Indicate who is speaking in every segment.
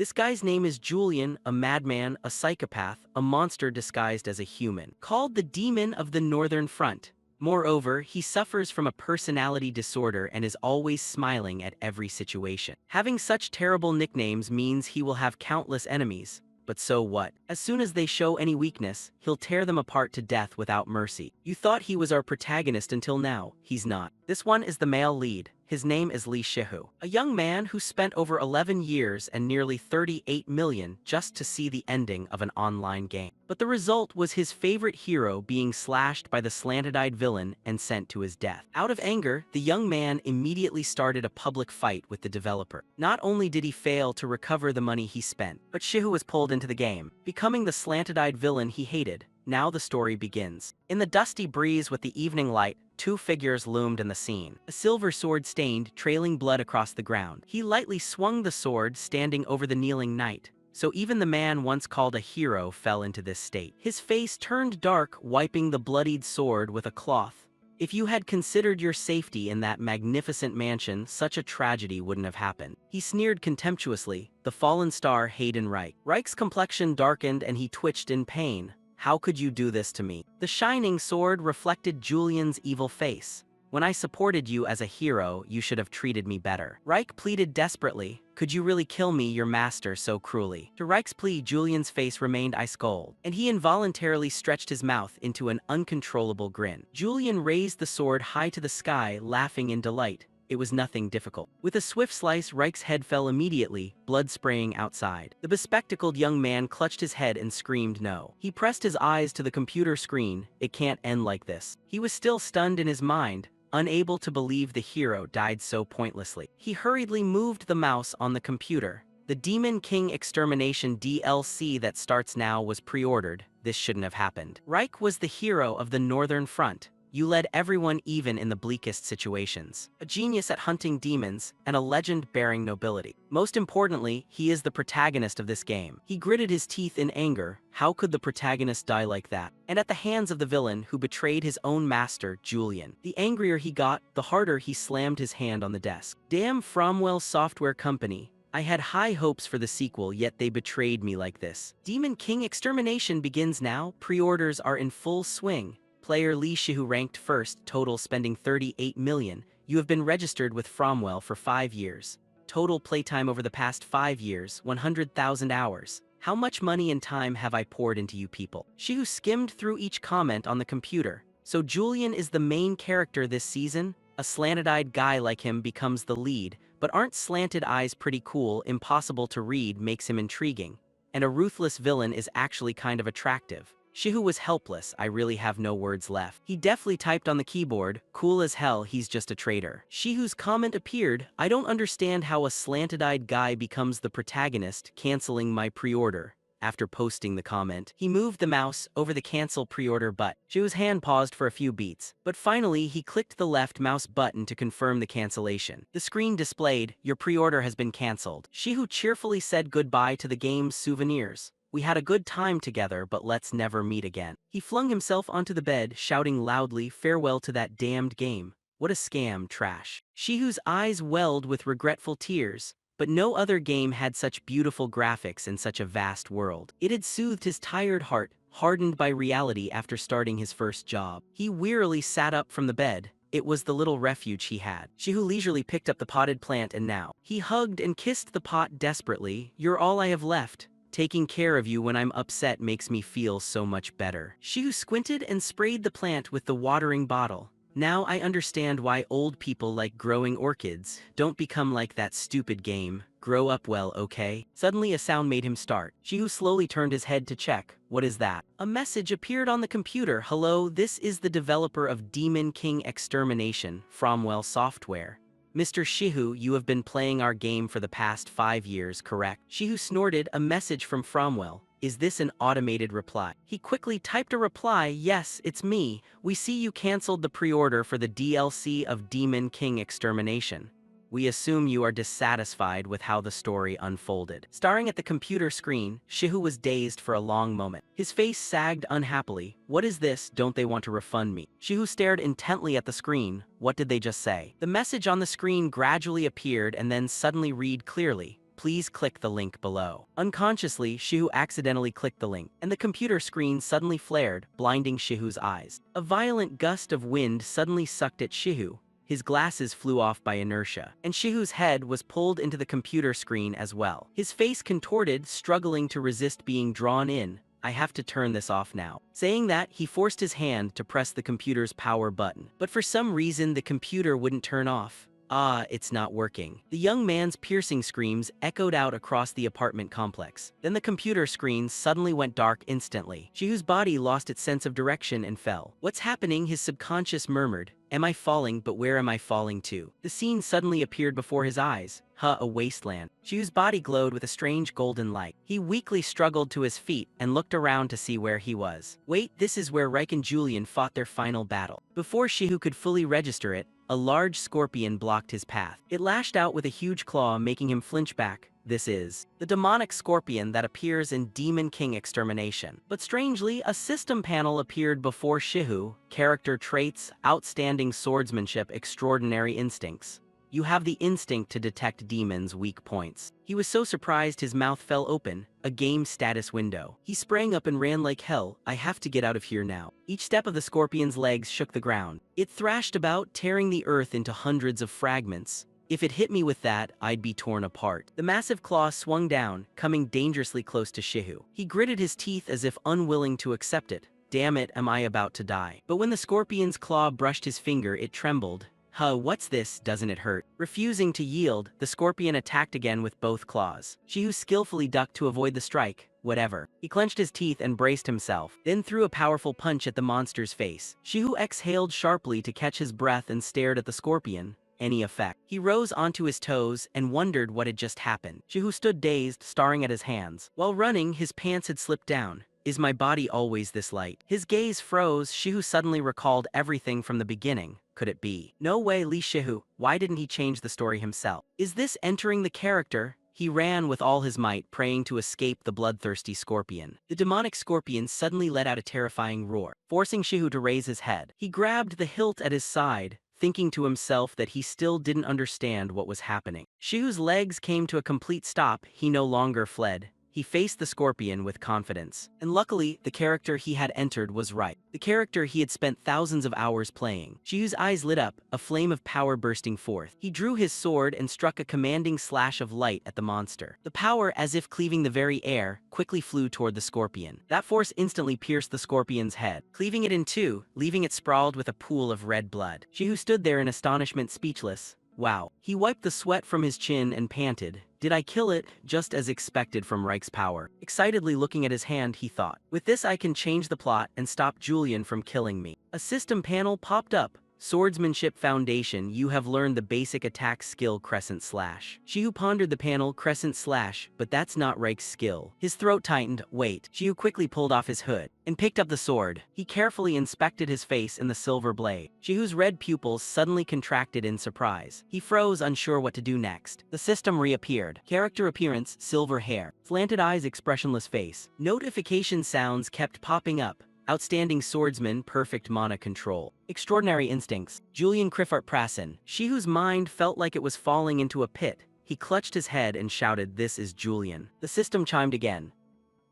Speaker 1: This guy's name is Julian, a madman, a psychopath, a monster disguised as a human, called the Demon of the Northern Front. Moreover, he suffers from a personality disorder and is always smiling at every situation. Having such terrible nicknames means he will have countless enemies. But so what? As soon as they show any weakness, he'll tear them apart to death without mercy. You thought he was our protagonist until now. He's not. This one is the male lead. His name is Lee Shihu, a young man who spent over 11 years and nearly 38 million just to see the ending of an online game. But the result was his favorite hero being slashed by the slanted-eyed villain and sent to his death. Out of anger, the young man immediately started a public fight with the developer. Not only did he fail to recover the money he spent, but Shihu was pulled into the game, becoming the slanted-eyed villain he hated. Now the story begins. In the dusty breeze with the evening light, two figures loomed in the scene. A silver sword stained, trailing blood across the ground. He lightly swung the sword, standing over the kneeling knight. So even the man once called a hero fell into this state. His face turned dark, wiping the bloodied sword with a cloth. If you had considered your safety in that magnificent mansion, such a tragedy wouldn't have happened. He sneered contemptuously, the fallen star Hayden Reich. Reich's complexion darkened and he twitched in pain. How could you do this to me? The shining sword reflected Julian's evil face. When I supported you as a hero, you should have treated me better. Reich pleaded desperately. Could you really kill me, your master, so cruelly? To Reich's plea, Julian's face remained ice cold, and he involuntarily stretched his mouth into an uncontrollable grin. Julian raised the sword high to the sky, laughing in delight. It was nothing difficult. With a swift slice, Reich's head fell immediately, blood spraying outside. The bespectacled young man clutched his head and screamed no. He pressed his eyes to the computer screen. It can't end like this. He was still stunned in his mind, unable to believe the hero died so pointlessly. He hurriedly moved the mouse on the computer. The Demon King Extermination DLC that starts now was pre-ordered. This shouldn't have happened. Reich was the hero of the Northern Front. You led everyone even in the bleakest situations. A genius at hunting demons, and a legend bearing nobility. Most importantly, he is the protagonist of this game. He gritted his teeth in anger. How could the protagonist die like that? And at the hands of the villain who betrayed his own master, Julian. The angrier he got, the harder he slammed his hand on the desk. Damn Fromwell Software Company. I had high hopes for the sequel, yet they betrayed me like this. Demon King Extermination begins now. Pre-orders are in full swing. Player Lee Shihu ranked first, total spending 38 million. You have been registered with Fromwell for 5 years. Total playtime over the past 5 years, 100,000 hours. How much money and time have I poured into you people? Shihu skimmed through each comment on the computer. So Julian is the main character this season? A slanted-eyed guy like him becomes the lead, but aren't slanted eyes pretty cool? Impossible to read makes him intriguing. And a ruthless villain is actually kind of attractive. Shihu was helpless. I really have no words left. He deftly typed on the keyboard, cool as hell, he's just a traitor. Shihu's comment appeared, I don't understand how a slanted-eyed guy becomes the protagonist, canceling my pre-order. After posting the comment, he moved the mouse over the cancel pre-order button. Shihu's hand paused for a few beats, but finally he clicked the left mouse button to confirm the cancellation. The screen displayed, your pre-order has been cancelled. Shihu cheerfully said goodbye to the game's souvenirs. We had a good time together, but let's never meet again. He flung himself onto the bed, shouting loudly, farewell to that damned game. What a scam, trash. Shihu's eyes welled with regretful tears, but no other game had such beautiful graphics in such a vast world. It had soothed his tired heart, hardened by reality after starting his first job. He wearily sat up from the bed. It was the little refuge he had. Shihu leisurely picked up the potted plant and now. He hugged and kissed the pot desperately. You're all I have left. Taking care of you when I'm upset makes me feel so much better. Shihu squinted and sprayed the plant with the watering bottle. Now I understand why old people like growing orchids. Don't become like that stupid game. Grow up well, okay? Suddenly a sound made him start. Shihu slowly turned his head to check. What is that? A message appeared on the computer. Hello, this is the developer of Demon King Extermination, Fromwell Software. Mr. Shihu, you have been playing our game for the past 5 years, correct? Shihu snorted, a message from Fromwell. Is this an automated reply? He quickly typed a reply, yes, it's me. We see you canceled the pre-order for the DLC of Demon King Extermination. We assume you are dissatisfied with how the story unfolded. Staring at the computer screen, Shihu was dazed for a long moment. His face sagged unhappily. What is this? Don't they want to refund me? Shihu stared intently at the screen. What did they just say? The message on the screen gradually appeared and then suddenly read clearly. Please click the link below. Unconsciously, Shihu accidentally clicked the link, and the computer screen suddenly flared, blinding Shihu's eyes. A violent gust of wind suddenly sucked at Shihu. His glasses flew off by inertia, and Shihu's head was pulled into the computer screen as well. His face contorted, struggling to resist being drawn in. I have to turn this off now. Saying that, he forced his hand to press the computer's power button. But for some reason, the computer wouldn't turn off. Ah, it's not working. The young man's piercing screams echoed out across the apartment complex. Then the computer screen suddenly went dark instantly. Shihu's body lost its sense of direction and fell. What's happening? His subconscious murmured. Am I falling, but where am I falling to? The scene suddenly appeared before his eyes. A wasteland. Shihu's body glowed with a strange golden light. He weakly struggled to his feet and looked around to see where he was. Wait, this is where Reich and Julian fought their final battle. Before Shihu could fully register it, a large scorpion blocked his path. It lashed out with a huge claw, making him flinch back. This is the demonic scorpion that appears in Demon King Extermination. But strangely, a system panel appeared before Shihu. Character traits, outstanding swordsmanship, extraordinary instincts. You have the instinct to detect demons' weak points. He was so surprised his mouth fell open, a game status window. He sprang up and ran like hell. I have to get out of here now. Each step of the scorpion's legs shook the ground. It thrashed about, tearing the earth into hundreds of fragments. If it hit me with that, I'd be torn apart. The massive claw swung down, coming dangerously close to Shihu. He gritted his teeth as if unwilling to accept it. Damn it, am I about to die? But when the scorpion's claw brushed his finger, it trembled. What's this? Doesn't it hurt? Refusing to yield, the scorpion attacked again with both claws. Shihu skillfully ducked to avoid the strike. Whatever. He clenched his teeth and braced himself, then threw a powerful punch at the monster's face. Shihu exhaled sharply to catch his breath and stared at the scorpion. Any effect. He rose onto his toes and wondered what had just happened. Shihu stood dazed, staring at his hands. While running, his pants had slipped down. Is my body always this light? His gaze froze. Shihu suddenly recalled everything from the beginning. Could it be? No way, Li Shihu. Why didn't he change the story himself? Is this entering the character? He ran with all his might, praying to escape the bloodthirsty scorpion. The demonic scorpion suddenly let out a terrifying roar, forcing Shihu to raise his head. He grabbed the hilt at his side, thinking to himself that he still didn't understand what was happening. Shihu's legs came to a complete stop. He no longer fled. He faced the scorpion with confidence. And luckily, the character he had entered was right. The character he had spent thousands of hours playing. Shihu's eyes lit up, a flame of power bursting forth. He drew his sword and struck a commanding slash of light at the monster. The power, as if cleaving the very air, quickly flew toward the scorpion. That force instantly pierced the scorpion's head, cleaving it in two, leaving it sprawled with a pool of red blood. Shihu stood there in astonishment, speechless. Wow. He wiped the sweat from his chin and panted. Did I kill it? Just as expected from Reich's power. Excitedly looking at his hand, he thought. With this I can change the plot and stop Julian from killing me. A system panel popped up. Swordsmanship Foundation, you have learned the basic attack skill crescent slash. Shihu pondered the panel crescent slash, but that's not Reich's skill. His throat tightened. Wait. Shihu quickly pulled off his hood and picked up the sword. He carefully inspected his face in the silver blade. Shihu's red pupils suddenly contracted in surprise. He froze, unsure what to do next. The system reappeared. Character appearance, silver hair. Slanted eyes, expressionless face. Notification sounds kept popping up. Outstanding swordsman, perfect mana control. Extraordinary instincts. Julian Criffart Prassen. Shihu's mind felt like it was falling into a pit. He clutched his head and shouted, "This is Julian." The system chimed again.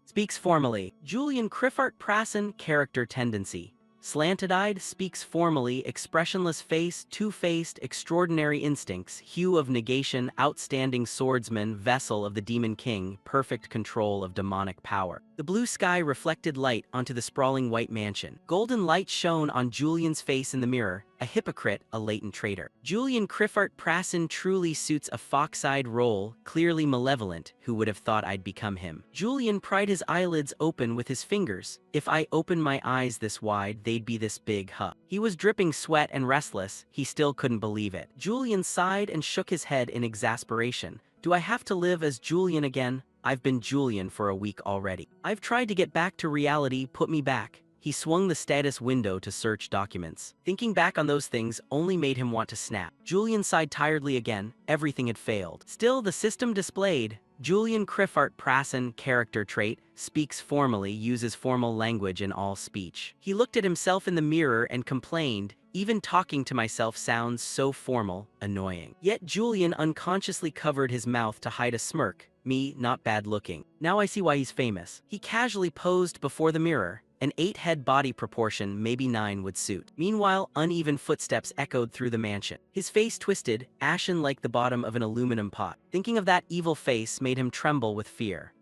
Speaker 1: Speaks formally. Julian Criffart Prassen, character tendency. Slanted-eyed, speaks formally, expressionless face, two-faced, extraordinary instincts, hue of negation, outstanding swordsman, vessel of the Demon King, perfect control of demonic power. The blue sky reflected light onto the sprawling white mansion. Golden light shone on Julian's face in the mirror, a hypocrite, a latent traitor. Julian Criffart Prassen truly suits a fox-eyed role, clearly malevolent. Who would have thought I'd become him? Julian pried his eyelids open with his fingers. If I opened my eyes this wide, they'd be this big, huh? He was dripping sweat and restless. He still couldn't believe it. Julian sighed and shook his head in exasperation. Do I have to live as Julian again? I've been Julian for a week already. I've tried to get back to reality, put me back. He swung the status window to search documents. Thinking back on those things only made him want to snap. Julian sighed tiredly again. Everything had failed. Still, the system displayed. Julian Criffart Prassen, character trait, speaks formally, uses formal language in all speech. He looked at himself in the mirror and complained, even talking to myself sounds so formal, annoying. Yet Julian unconsciously covered his mouth to hide a smirk. Me, not bad looking. Now I see why he's famous. He casually posed before the mirror. An 8-head body proportion, maybe 9 would suit. Meanwhile, uneven footsteps echoed through the mansion. His face twisted, ashen like the bottom of an aluminum pot. Thinking of that evil face made him tremble with fear.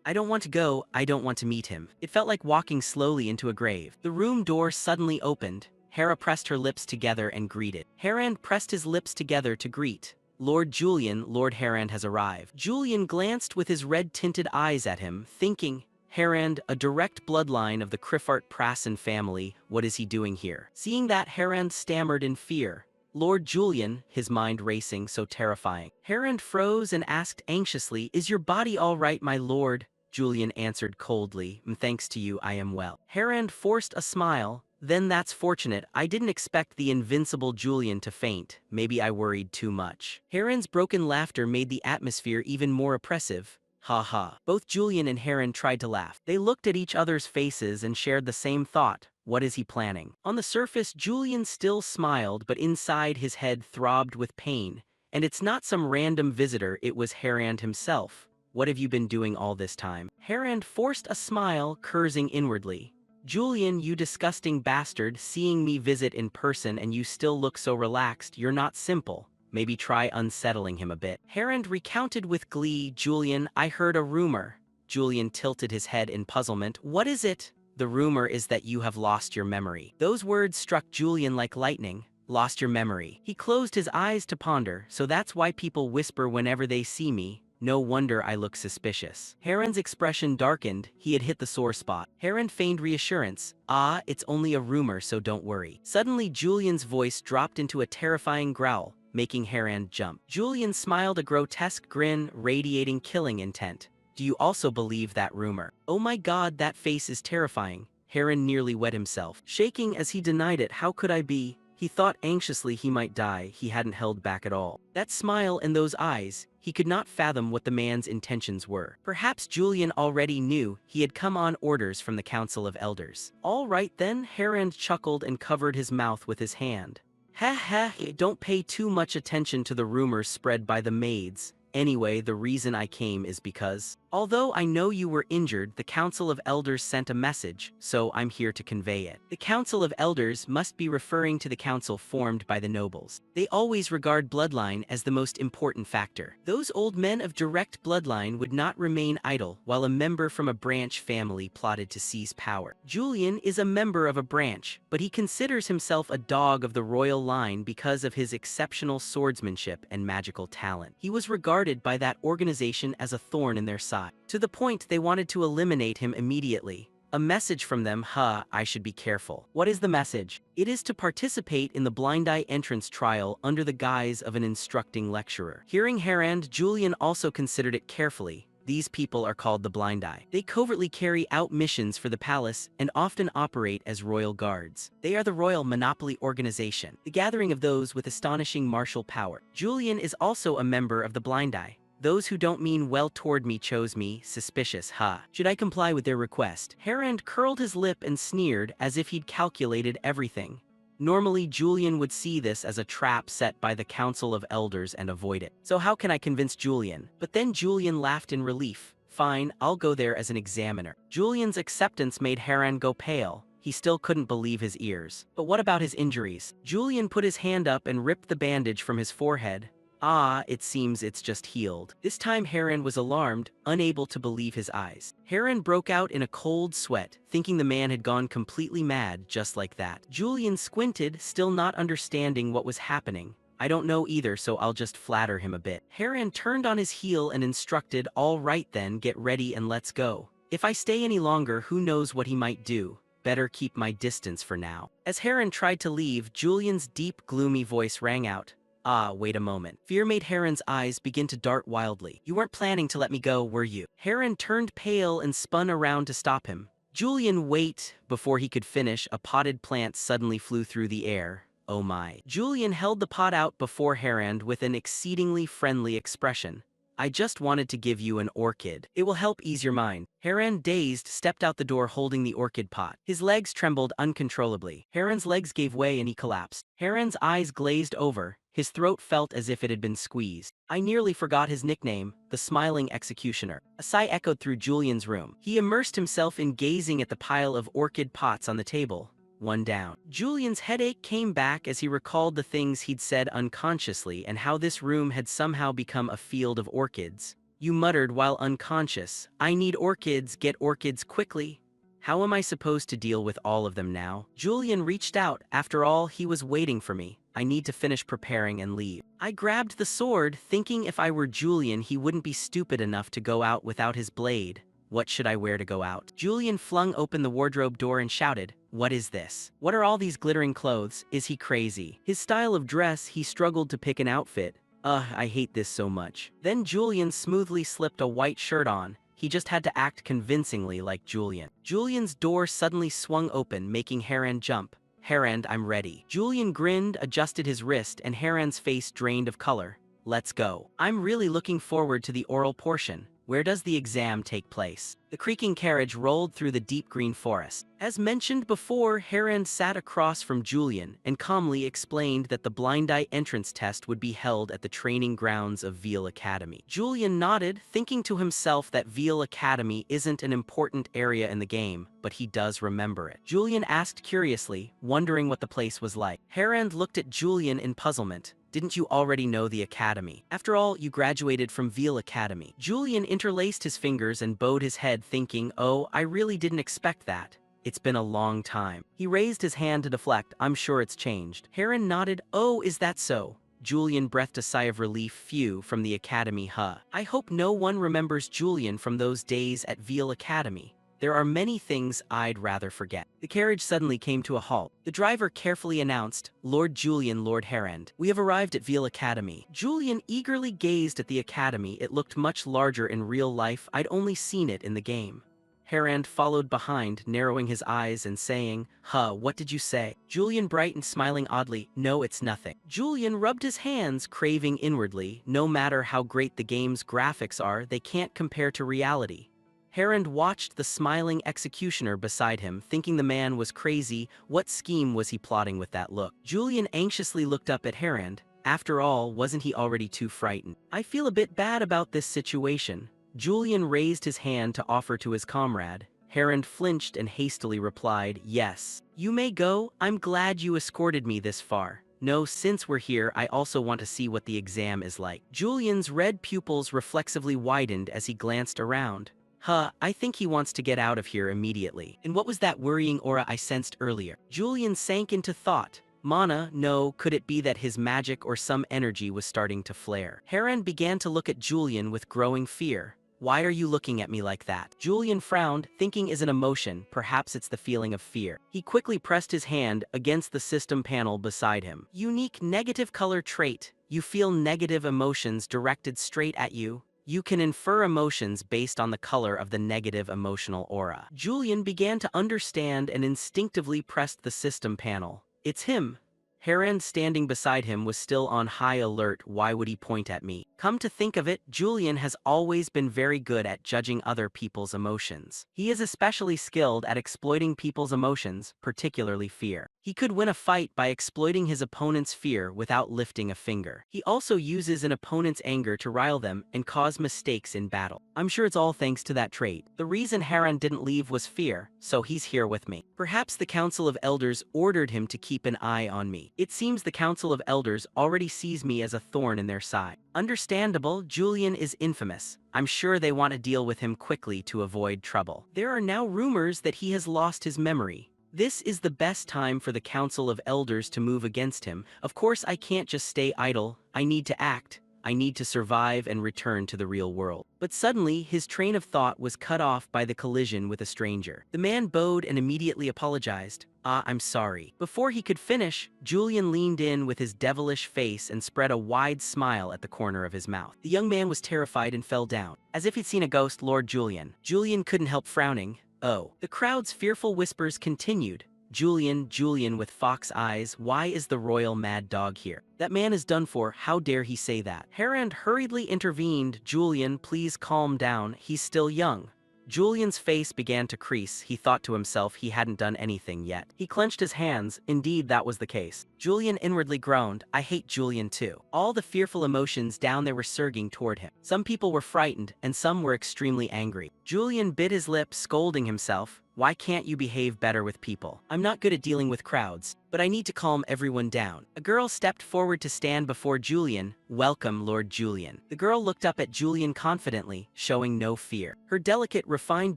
Speaker 1: I don't want to go, I don't want to meet him. It felt like walking slowly into a grave. The room door suddenly opened. Hera pressed her lips together and greeted. Harand pressed his lips together to greet. Lord Julian, Lord Harand has arrived. Julian glanced with his red-tinted eyes at him, thinking, Harand, a direct bloodline of the Criffart Prassen family, what is he doing here? Seeing that, Harand stammered in fear. Lord Julian, his mind racing, so terrifying. Harand froze and asked anxiously, Is your body all right, my lord? Julian answered coldly, Thanks to you, I am well. Harand forced a smile. Then that's fortunate, I didn't expect the invincible Julian to faint, maybe I worried too much. Harand's broken laughter made the atmosphere even more oppressive. Ha ha. Both Julian and Harand tried to laugh. They looked at each other's faces and shared the same thought. What is he planning? On the surface, Julian still smiled, but inside his head throbbed with pain. And it's not some random visitor, it was Harand himself. What have you been doing all this time? Harand forced a smile, cursing inwardly. Julian, you disgusting bastard, seeing me visit in person and you still look so relaxed, you're not simple. Maybe try unsettling him a bit. Harand recounted with glee, Julian, I heard a rumor. Julian tilted his head in puzzlement. What is it? The rumor is that you have lost your memory. Those words struck Julian like lightning. Lost your memory. He closed his eyes to ponder, so that's why people whisper whenever they see me. No wonder I look suspicious. Harand's expression darkened, he had hit the sore spot. Harand feigned reassurance. Ah, it's only a rumor, so don't worry. Suddenly Julian's voice dropped into a terrifying growl, making Harand jump. Julian smiled a grotesque grin, radiating killing intent. Do you also believe that rumor? Oh my god, that face is terrifying. Harand nearly wet himself. Shaking as he denied it, how could I be? He thought anxiously he might die, he hadn't held back at all. That smile and those eyes, he could not fathom what the man's intentions were. Perhaps Julian already knew he had come on orders from the Council of Elders. All right then, Harand chuckled and covered his mouth with his hand. Ha ha, don't pay too much attention to the rumors spread by the maids. Anyway, the reason I came is because, although I know you were injured, the Council of Elders sent a message, so I'm here to convey it. The Council of Elders must be referring to the council formed by the nobles. They always regard bloodline as the most important factor. Those old men of direct bloodline would not remain idle while a member from a branch family plotted to seize power. Julian is a member of a branch, but he considers himself a dog of the royal line because of his exceptional swordsmanship and magical talent. He was regarded by that organization as a thorn in their side, to the point they wanted to eliminate him immediately. A message from them, I should be careful. What is the message? It is to participate in the blind eye entrance trial under the guise of an instructing lecturer. Hearing Harand, Julian also considered it carefully. These people are called the Blind Eye. They covertly carry out missions for the palace and often operate as royal guards. They are the royal monopoly organization, the gathering of those with astonishing martial power. Julian is also a member of the Blind Eye. Those who don't mean well toward me chose me, suspicious, Should I comply with their request? Harand curled his lip and sneered as if he'd calculated everything. Normally, Julian would see this as a trap set by the Council of Elders and avoid it. So how can I convince Julian? But then Julian laughed in relief. Fine, I'll go there as an examiner. Julian's acceptance made Harand go pale. He still couldn't believe his ears. But what about his injuries? Julian put his hand up and ripped the bandage from his forehead. Ah, it seems it's just healed. This time Harand was alarmed, unable to believe his eyes. Harand broke out in a cold sweat, thinking the man had gone completely mad just like that. Julian squinted, still not understanding what was happening. I don't know either, so I'll just flatter him a bit. Harand turned on his heel and instructed, all right then, get ready and let's go. If I stay any longer, who knows what he might do. Better keep my distance for now. As Harand tried to leave, Julian's deep, gloomy voice rang out. Ah, wait a moment. Fear made Harand's eyes begin to dart wildly. You weren't planning to let me go, were you? Harand turned pale and spun around to stop him. Julian, wait. Before he could finish, a potted plant suddenly flew through the air. Oh my. Julian held the pot out before Harand with an exceedingly friendly expression. I just wanted to give you an orchid. It will help ease your mind. Harand, dazed, stepped out the door holding the orchid pot. His legs trembled uncontrollably. Harand's legs gave way and he collapsed. Harand's eyes glazed over. His throat felt as if it had been squeezed. I nearly forgot his nickname, the Smiling Executioner. A sigh echoed through Julian's room. He immersed himself in gazing at the pile of orchid pots on the table. One down. Julian's headache came back as he recalled the things he'd said unconsciously and how this room had somehow become a field of orchids. You muttered while unconscious, "I need orchids, get orchids quickly." How am I supposed to deal with all of them now? Julian reached out. After all, he was waiting for me. I need to finish preparing and leave. I grabbed the sword, thinking if I were Julian he wouldn't be stupid enough to go out without his blade. What should I wear to go out? Julian flung open the wardrobe door and shouted, "What is this? What are all these glittering clothes? Is he crazy?" His style of dress, he struggled to pick an outfit. I hate this so much. Then Julian smoothly slipped a white shirt on. He just had to act convincingly like Julian. Julian's door suddenly swung open, making Haran jump. "Haran, I'm ready." Julian grinned, adjusted his wrist, and Haran's face drained of color. "Let's go. I'm really looking forward to the oral portion. Where does the exam take place?" The creaking carriage rolled through the deep green forest. As mentioned before, Haran sat across from Julian and calmly explained that the blind eye entrance test would be held at the training grounds of Veil Academy. Julian nodded, thinking to himself that Veil Academy isn't an important area in the game, but he does remember it. Julian asked curiously, wondering what the place was like. Haran looked at Julian in puzzlement. "Didn't you already know the academy? After all, you graduated from Veil Academy." Julian interlaced his fingers and bowed his head, thinking, "Oh, I really didn't expect that. It's been a long time." He raised his hand to deflect. "I'm sure it's changed." Haran nodded. "Oh, is that so?" Julian breathed a sigh of relief. "Phew, from the academy, huh? I hope no one remembers Julian from those days at Veil Academy. There are many things I'd rather forget." The carriage suddenly came to a halt. The driver carefully announced, "Lord Julian, Lord Haran, we have arrived at Veil Academy." Julian eagerly gazed at the academy. It looked much larger in real life. I'd only seen it in the game. Haran followed behind, narrowing his eyes and saying, What did you say?" Julian brightened, smiling oddly. "No, it's nothing." Julian rubbed his hands, craving inwardly. No matter how great the game's graphics are, they can't compare to reality. Haran watched the smiling executioner beside him, thinking the man was crazy. What scheme was he plotting with that look? Julian anxiously looked up at Haran. After all, wasn't he already too frightened? "I feel a bit bad about this situation." Julian raised his hand to offer to his comrade. Haran flinched and hastily replied, "Yes. You may go. I'm glad you escorted me this far. No, since we're here, I also want to see what the exam is like." Julian's red pupils reflexively widened as he glanced around. I think he wants to get out of here immediately. And what was that worrying aura I sensed earlier? Julian sank into thought. Mana, no, could it be that his magic or some energy was starting to flare? Haran began to look at Julian with growing fear. "Why are you looking at me like that?" Julian frowned, thinking is an emotion, perhaps it's the feeling of fear. He quickly pressed his hand against the system panel beside him. "Unique negative color trait. You feel negative emotions directed straight at you. You can infer emotions based on the color of the negative emotional aura." Julian began to understand and instinctively pressed the system panel. "It's him." Haran, standing beside him, was still on high alert. Why would he point at me? Come to think of it, Julian has always been very good at judging other people's emotions. He is especially skilled at exploiting people's emotions, particularly fear. He could win a fight by exploiting his opponent's fear without lifting a finger. He also uses an opponent's anger to rile them and cause mistakes in battle. I'm sure it's all thanks to that trait. The reason Haran didn't leave was fear, so he's here with me. Perhaps the Council of Elders ordered him to keep an eye on me. It seems the Council of Elders already sees me as a thorn in their side. Understandable, Julian is infamous. I'm sure they want to deal with him quickly to avoid trouble. There are now rumors that he has lost his memory. This is the best time for the Council of Elders to move against him. Of course, I can't just stay idle. I need to act. I need to survive and return to the real world. But suddenly, his train of thought was cut off by the collision with a stranger. The man bowed and immediately apologized. I'm sorry." Before he could finish, Julian leaned in with his devilish face and spread a wide smile at the corner of his mouth. The young man was terrified and fell down. As if he'd seen a ghost, Lord Julian. Julian couldn't help frowning. "Oh." The crowd's fearful whispers continued. Julian with fox eyes, why is the royal mad dog here? That man is done for, how dare he say that?" Haran hurriedly intervened. "Julian, please calm down, he's still young." Julian's face began to crease. He thought to himself he hadn't done anything yet. He clenched his hands. Indeed, that was the case. Julian inwardly groaned. I hate Julian too. All the fearful emotions down there were surging toward him. Some people were frightened, and some were extremely angry. Julian bit his lip, scolding himself. Why can't you behave better with people? I'm not good at dealing with crowds, but I need to calm everyone down. A girl stepped forward to stand before Julian. Welcome, Lord Julian. The girl looked up at Julian confidently, showing no fear. Her delicate, refined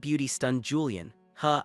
Speaker 1: beauty stunned Julian.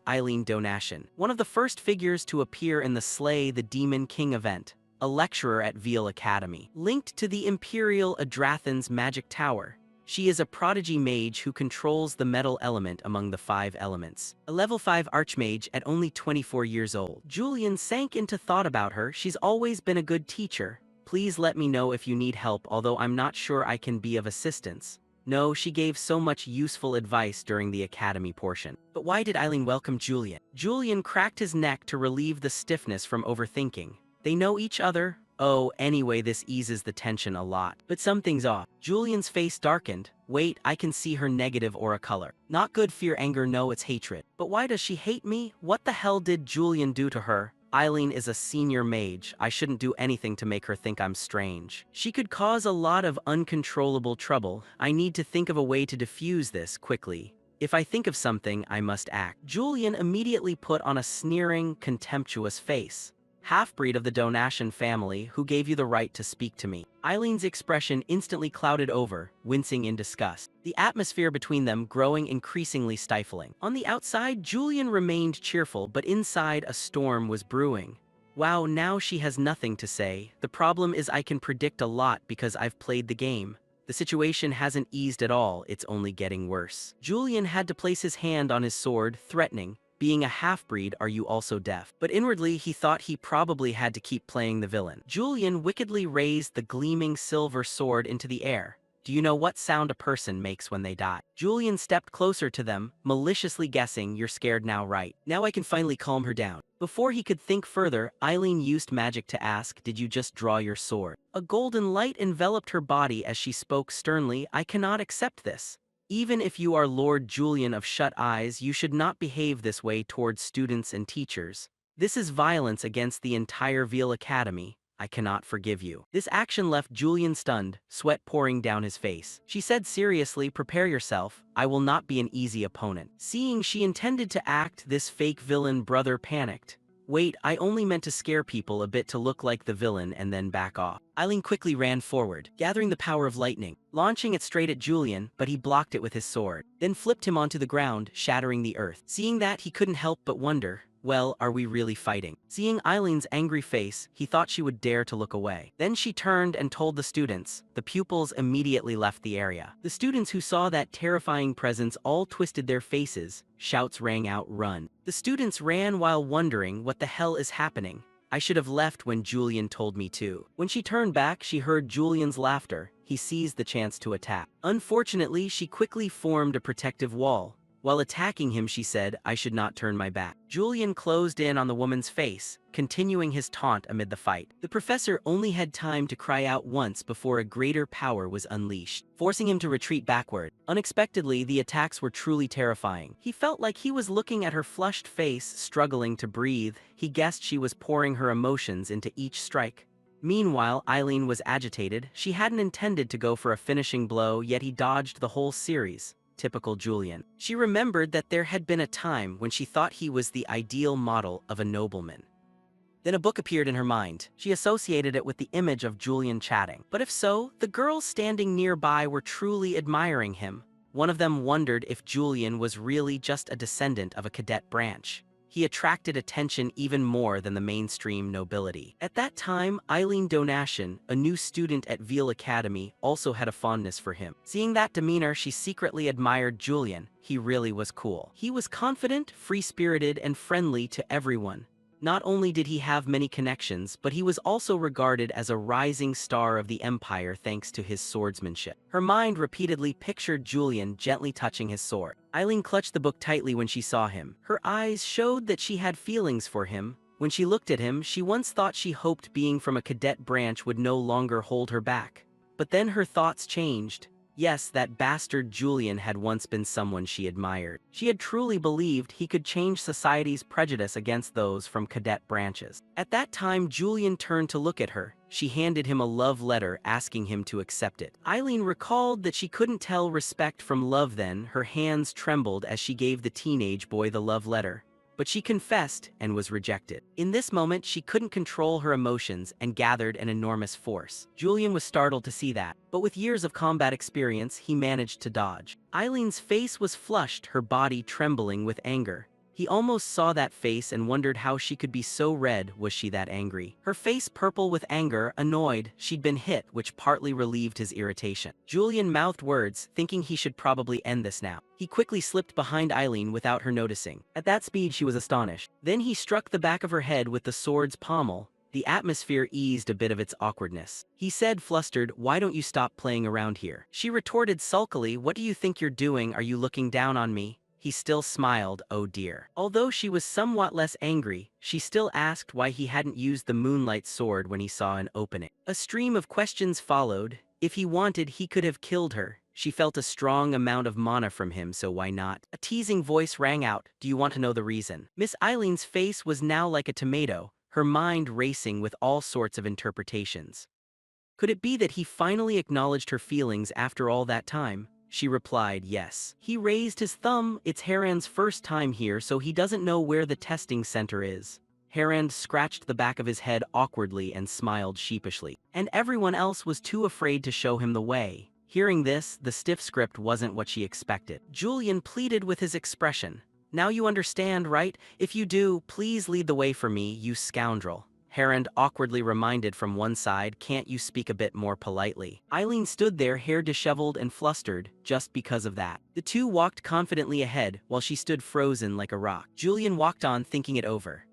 Speaker 1: Eileen Donation, one of the first figures to appear in the Slay the Demon King event, a lecturer at Veil Academy. Linked to the Imperial Adrathan's Magic Tower, she is a prodigy mage who controls the metal element among the 5 elements. A level 5 archmage at only 24 years old. Julian sank into thought about her. She's always been a good teacher. Please let me know if you need help, although I'm not sure I can be of assistance. No, she gave so much useful advice during the academy portion. But why did Eileen welcome Julian? Julian cracked his neck to relieve the stiffness from overthinking. They know each other? Oh, anyway, this eases the tension a lot. But something's off. Julian's face darkened. Wait, I can see her negative aura color. Not good. Fear, anger, no, it's hatred. But why does she hate me? What the hell did Julian do to her? Eileen is a senior mage. I shouldn't do anything to make her think I'm strange. She could cause a lot of uncontrollable trouble. I need to think of a way to diffuse this quickly. If I think of something, I must act. Julian immediately put on a sneering, contemptuous face. Half-breed of the Donation family, who gave you the right to speak to me? Eileen's expression instantly clouded over, wincing in disgust. The atmosphere between them growing increasingly stifling. On the outside, Julian remained cheerful, but inside a storm was brewing. Wow, now she has nothing to say. The problem is I can predict a lot because I've played the game. The situation hasn't eased at all, it's only getting worse. Julian had to place his hand on his sword, threatening. Being a half-breed, are you also deaf? But inwardly, he thought he probably had to keep playing the villain. Julian wickedly raised the gleaming silver sword into the air. Do you know what sound a person makes when they die? Julian stepped closer to them, maliciously guessing, you're scared now, right? Now I can finally calm her down. Before he could think further, Eileen used magic to ask, did you just draw your sword? A golden light enveloped her body as she spoke sternly, I cannot accept this. Even if you are Lord Julian of Shut Eyes, you should not behave this way towards students and teachers. This is violence against the entire Veil Academy. I cannot forgive you. This action left Julian stunned, sweat pouring down his face. She said seriously, prepare yourself. I will not be an easy opponent. Seeing she intended to act, this fake villain brother panicked. Wait, I only meant to scare people a bit to look like the villain and then back off. Eileen quickly ran forward, gathering the power of lightning, launching it straight at Julian, but he blocked it with his sword, then flipped him onto the ground, shattering the earth. Seeing that, he couldn't help but wonder, well, are we really fighting? Seeing Eileen's angry face, he thought she would dare to look away. Then she turned and told the students. The pupils immediately left the area. The students who saw that terrifying presence all twisted their faces. Shouts rang out, run. The students ran while wondering what the hell is happening. I should have left when Julian told me to. When she turned back, she heard Julian's laughter. He seized the chance to attack. Unfortunately, she quickly formed a protective wall. While attacking him, she said, I should not turn my back. Julian closed in on the woman's face, continuing his taunt amid the fight. The professor only had time to cry out once before a greater power was unleashed, forcing him to retreat backward. Unexpectedly, the attacks were truly terrifying. He felt like he was looking at her flushed face, struggling to breathe. He guessed she was pouring her emotions into each strike. Meanwhile, Eileen was agitated. She hadn't intended to go for a finishing blow, yet he dodged the whole series. Typical Julian. She remembered that there had been a time when she thought he was the ideal model of a nobleman. Then a book appeared in her mind. She associated it with the image of Julian chatting. But if so, the girls standing nearby were truly admiring him. One of them wondered if Julian was really just a descendant of a cadet branch. He attracted attention even more than the mainstream nobility. At that time, Eileen Donation, a new student at Veil Academy, also had a fondness for him. Seeing that demeanor, she secretly admired Julian. He really was cool. He was confident, free-spirited, and friendly to everyone. Not only did he have many connections, but he was also regarded as a rising star of the Empire thanks to his swordsmanship. Her mind repeatedly pictured Julian gently touching his sword. Eileen clutched the book tightly when she saw him. Her eyes showed that she had feelings for him. When she looked at him, she once thought she hoped being from a cadet branch would no longer hold her back. But then her thoughts changed. Yes, that bastard Julian had once been someone she admired. She had truly believed he could change society's prejudice against those from cadet branches. At that time, Julian turned to look at her. She handed him a love letter asking him to accept it. Eileen recalled that she couldn't tell respect from love then. Her hands trembled as she gave the teenage boy the love letter. But she confessed and was rejected. In this moment, she couldn't control her emotions and gathered an enormous force. Julian was startled to see that, but with years of combat experience, he managed to dodge. Eileen's face was flushed, her body trembling with anger. He almost saw that face and wondered how she could be so red. Was she that angry? Her face purple with anger, annoyed, she'd been hit, which partly relieved his irritation. Julian mouthed words, thinking he should probably end this now. He quickly slipped behind Eileen without her noticing. At that speed, she was astonished. Then he struck the back of her head with the sword's pommel. The atmosphere eased a bit of its awkwardness. He said, flustered, "Why don't you stop playing around here?" She retorted sulkily, "What do you think you're doing? Are you looking down on me?" He still smiled, oh dear. Although she was somewhat less angry, she still asked why he hadn't used the moonlight sword when he saw an opening. A stream of questions followed. If he wanted, he could have killed her. She felt a strong amount of mana from him, so why not? A teasing voice rang out, "Do you want to know the reason?" Miss Eileen's face was now like a tomato, her mind racing with all sorts of interpretations. Could it be that he finally acknowledged her feelings after all that time? She replied, yes. He raised his thumb. It's Harand's first time here, so he doesn't know where the testing center is. Harand scratched the back of his head awkwardly and smiled sheepishly. And everyone else was too afraid to show him the way. Hearing this, the stiff script wasn't what she expected. Julian pleaded with his expression. "Now you understand, right? If you do, please lead the way for me, you scoundrel." Harand awkwardly reminded from one side, "Can't you speak a bit more politely?" Eileen stood there, hair disheveled and flustered, just because of that. The two walked confidently ahead, while she stood frozen like a rock. Julian walked on, thinking it over.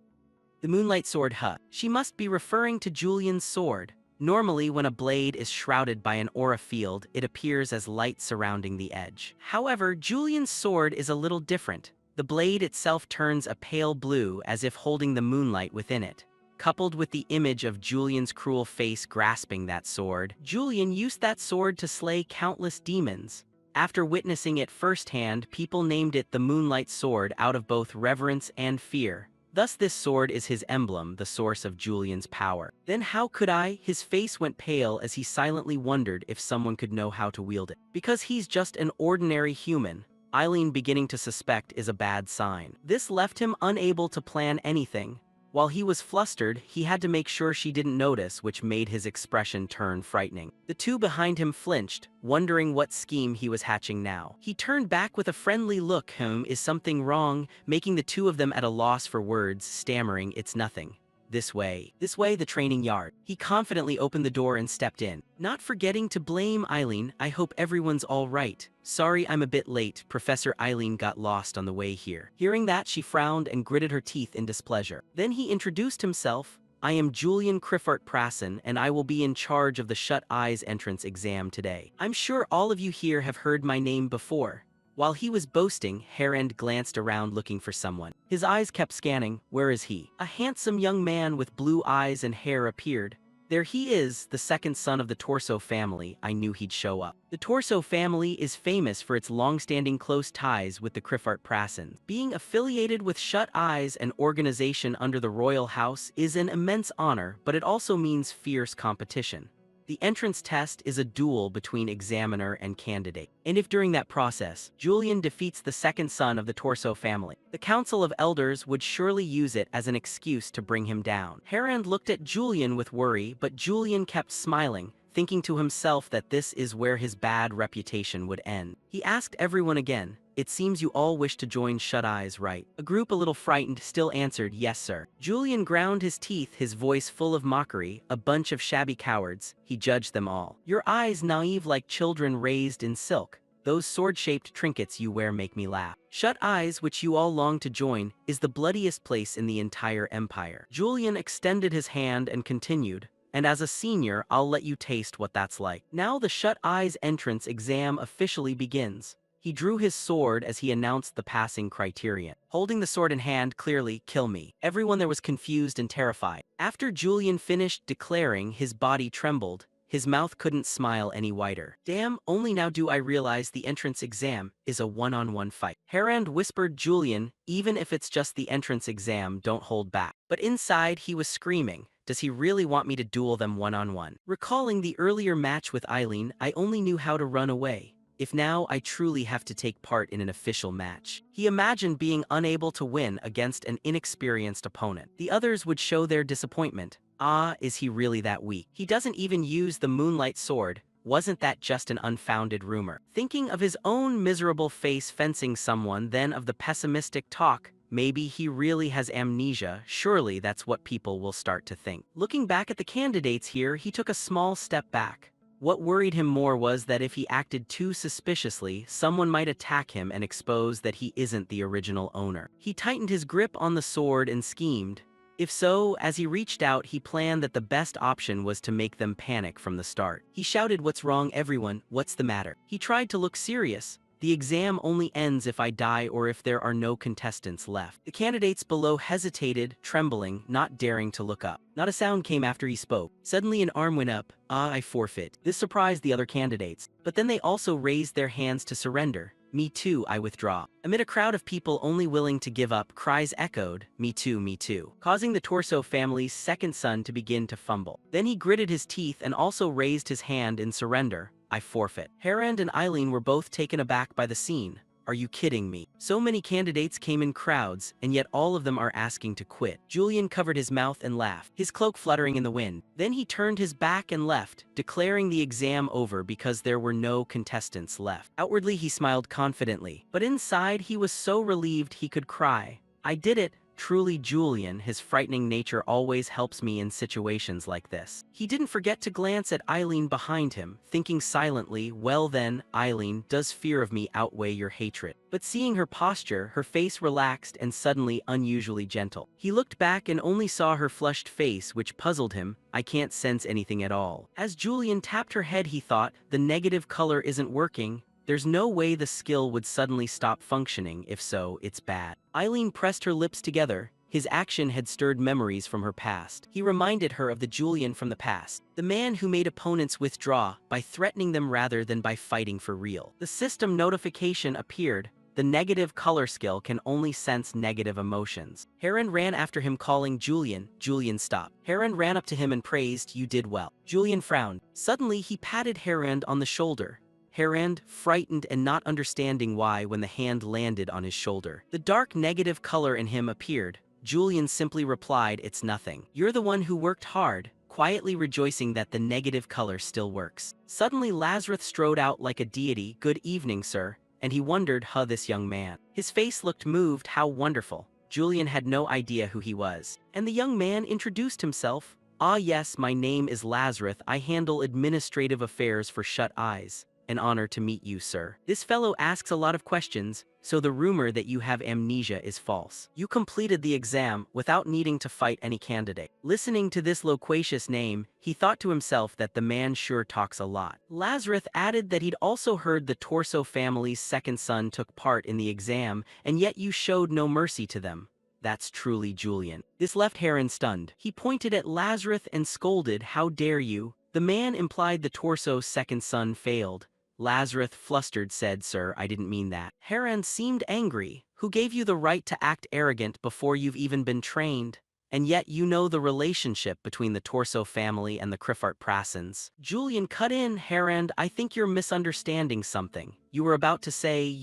Speaker 1: The moonlight sword, huh? She must be referring to Julian's sword. Normally, when a blade is shrouded by an aura field, it appears as light surrounding the edge. However, Julian's sword is a little different. The blade itself turns a pale blue, as if holding the moonlight within it. Coupled with the image of Julian's cruel face grasping that sword, Julian used that sword to slay countless demons. After witnessing it firsthand, people named it the Moonlight Sword out of both reverence and fear. Thus this sword is his emblem, the source of Julian's power. Then how could I? His face went pale as he silently wondered if someone could know how to wield it. Because he's just an ordinary human. Eileen beginning to suspect is a bad sign. This left him unable to plan anything. While he was flustered, he had to make sure she didn't notice, which made his expression turn frightening. The two behind him flinched, wondering what scheme he was hatching now. He turned back with a friendly look. Is something wrong? Making the two of them at a loss for words, stammering, "It's nothing. This way, the training yard." He confidently opened the door and stepped in, not forgetting to blame Eileen. "I hope everyone's all right. Sorry I'm a bit late. Professor Eileen got lost on the way here." Hearing that, she frowned and gritted her teeth in displeasure. Then he introduced himself. "I am Julian Criffart Prassen, and I will be in charge of the Shut Eyes entrance exam today. I'm sure all of you here have heard my name before." While he was boasting, Harand glanced around looking for someone. His eyes kept scanning. Where is he? A handsome young man with blue eyes and hair appeared. There he is, the second son of the Torso family. I knew he'd show up. The Torso family is famous for its long-standing close ties with the Criffart Prassens. Being affiliated with Shut Eyes, an organization under the royal house, is an immense honor, but it also means fierce competition. The entrance test is a duel between examiner and candidate. And if during that process, Julian defeats the second son of the Torso family, the Council of Elders would surely use it as an excuse to bring him down. Harand looked at Julian with worry, but Julian kept smiling, thinking to himself that this is where his bad reputation would end. He asked everyone again, "It seems you all wish to join Shut Eyes, right?" A group a little frightened still answered, "Yes, sir." Julian ground his teeth, his voice full of mockery. "A bunch of shabby cowards," he judged them all. "Your eyes naive like children raised in silk. Those sword-shaped trinkets you wear make me laugh. Shut Eyes, which you all long to join, is the bloodiest place in the entire empire." Julian extended his hand and continued, "And as a senior, I'll let you taste what that's like. Now the Shut Eyes entrance exam officially begins." He drew his sword as he announced the passing criterion. Holding the sword in hand, clearly, "Kill me." Everyone there was confused and terrified. After Julian finished declaring, his body trembled. his mouth couldn't smile any wider. Damn, only now do I realize the entrance exam is a one-on-one fight. Harand whispered Julian, even if it's just the entrance exam, don't hold back. But inside he was screaming, does he really want me to duel them one-on-one? Recalling the earlier match with Eileen, I only knew how to run away. If now I truly have to take part in an official match. He imagined being unable to win against an inexperienced opponent. The others would show their disappointment. Ah, is he really that weak? He doesn't even use the moonlight sword. Wasn't that just an unfounded rumor? Thinking of his own miserable face fencing someone, then of the pessimistic talk, maybe he really has amnesia, surely that's what people will start to think. Looking back at the candidates here, he took a small step back. What worried him more was that if he acted too suspiciously, someone might attack him and expose that he isn't the original owner. He tightened his grip on the sword and schemed. If so, as he reached out, he planned that the best option was to make them panic from the start. He shouted, "What's wrong, everyone? What's the matter?" He tried to look serious. The exam only ends if I die or if there are no contestants left. The candidates below hesitated, trembling, not daring to look up. Not a sound came after he spoke. Suddenly an arm went up. Ah, I forfeit. This surprised the other candidates. But then they also raised their hands to surrender. Me too, I withdraw. Amid a crowd of people only willing to give up, cries echoed, me too, causing the Torso family's second son to begin to fumble. Then he gritted his teeth and also raised his hand in surrender. I forfeit. Harand and Eileen were both taken aback by the scene. Are you kidding me? So many candidates came in crowds, and yet all of them are asking to quit. Julian covered his mouth and laughed, his cloak fluttering in the wind. Then he turned his back and left, declaring the exam over because there were no contestants left. Outwardly he smiled confidently, but inside he was so relieved he could cry. I did it. Truly Julian, his frightening nature always helps me in situations like this. He didn't forget to glance at Eileen behind him, thinking silently, well then, Eileen, does fear of me outweigh your hatred? But seeing her posture, her face relaxed and suddenly unusually gentle. He looked back and only saw her flushed face, which puzzled him. I can't sense anything at all. As Julian tapped her head, he thought, the negative color isn't working. There's no way the skill would suddenly stop functioning, if so, it's bad. Eileen pressed her lips together. His action had stirred memories from her past. He reminded her of the Julian from the past, the man who made opponents withdraw by threatening them rather than by fighting for real. The system notification appeared. The negative color skill can only sense negative emotions. Harand ran after him calling Julian. Julian stopped. Harand ran up to him and praised, you did well. Julian frowned. Suddenly he patted Harand on the shoulder. Harand, frightened and not understanding why when the hand landed on his shoulder. The dark negative color in him appeared. Julian simply replied, it's nothing. You're the one who worked hard, quietly rejoicing that the negative color still works. Suddenly Lazarus strode out like a deity. Good evening, sir. And he wondered, this young man. His face looked moved, how wonderful. Julian had no idea who he was. And the young man introduced himself. Ah yes, my name is Lazarus. I handle administrative affairs for Shut Eyes. An honor to meet you, sir. This fellow asks a lot of questions, so the rumor that you have amnesia is false. You completed the exam without needing to fight any candidate. Listening to this loquacious name, he thought to himself that the man sure talks a lot. Lazarus added that he'd also heard the Torso family's second son took part in the exam, and yet you showed no mercy to them. That's truly Julian. This left Harand stunned. He pointed at Lazarus and scolded, how dare you? The man implied the Torso's second son failed. Lazarus, flustered, said, sir, I didn't mean that. Harand seemed angry. Who gave you the right to act arrogant before you've even been trained? And yet you know the relationship between the Torso family and the Krifart Prassans. Julian cut in, Harand, I think you're misunderstanding something. You were about to say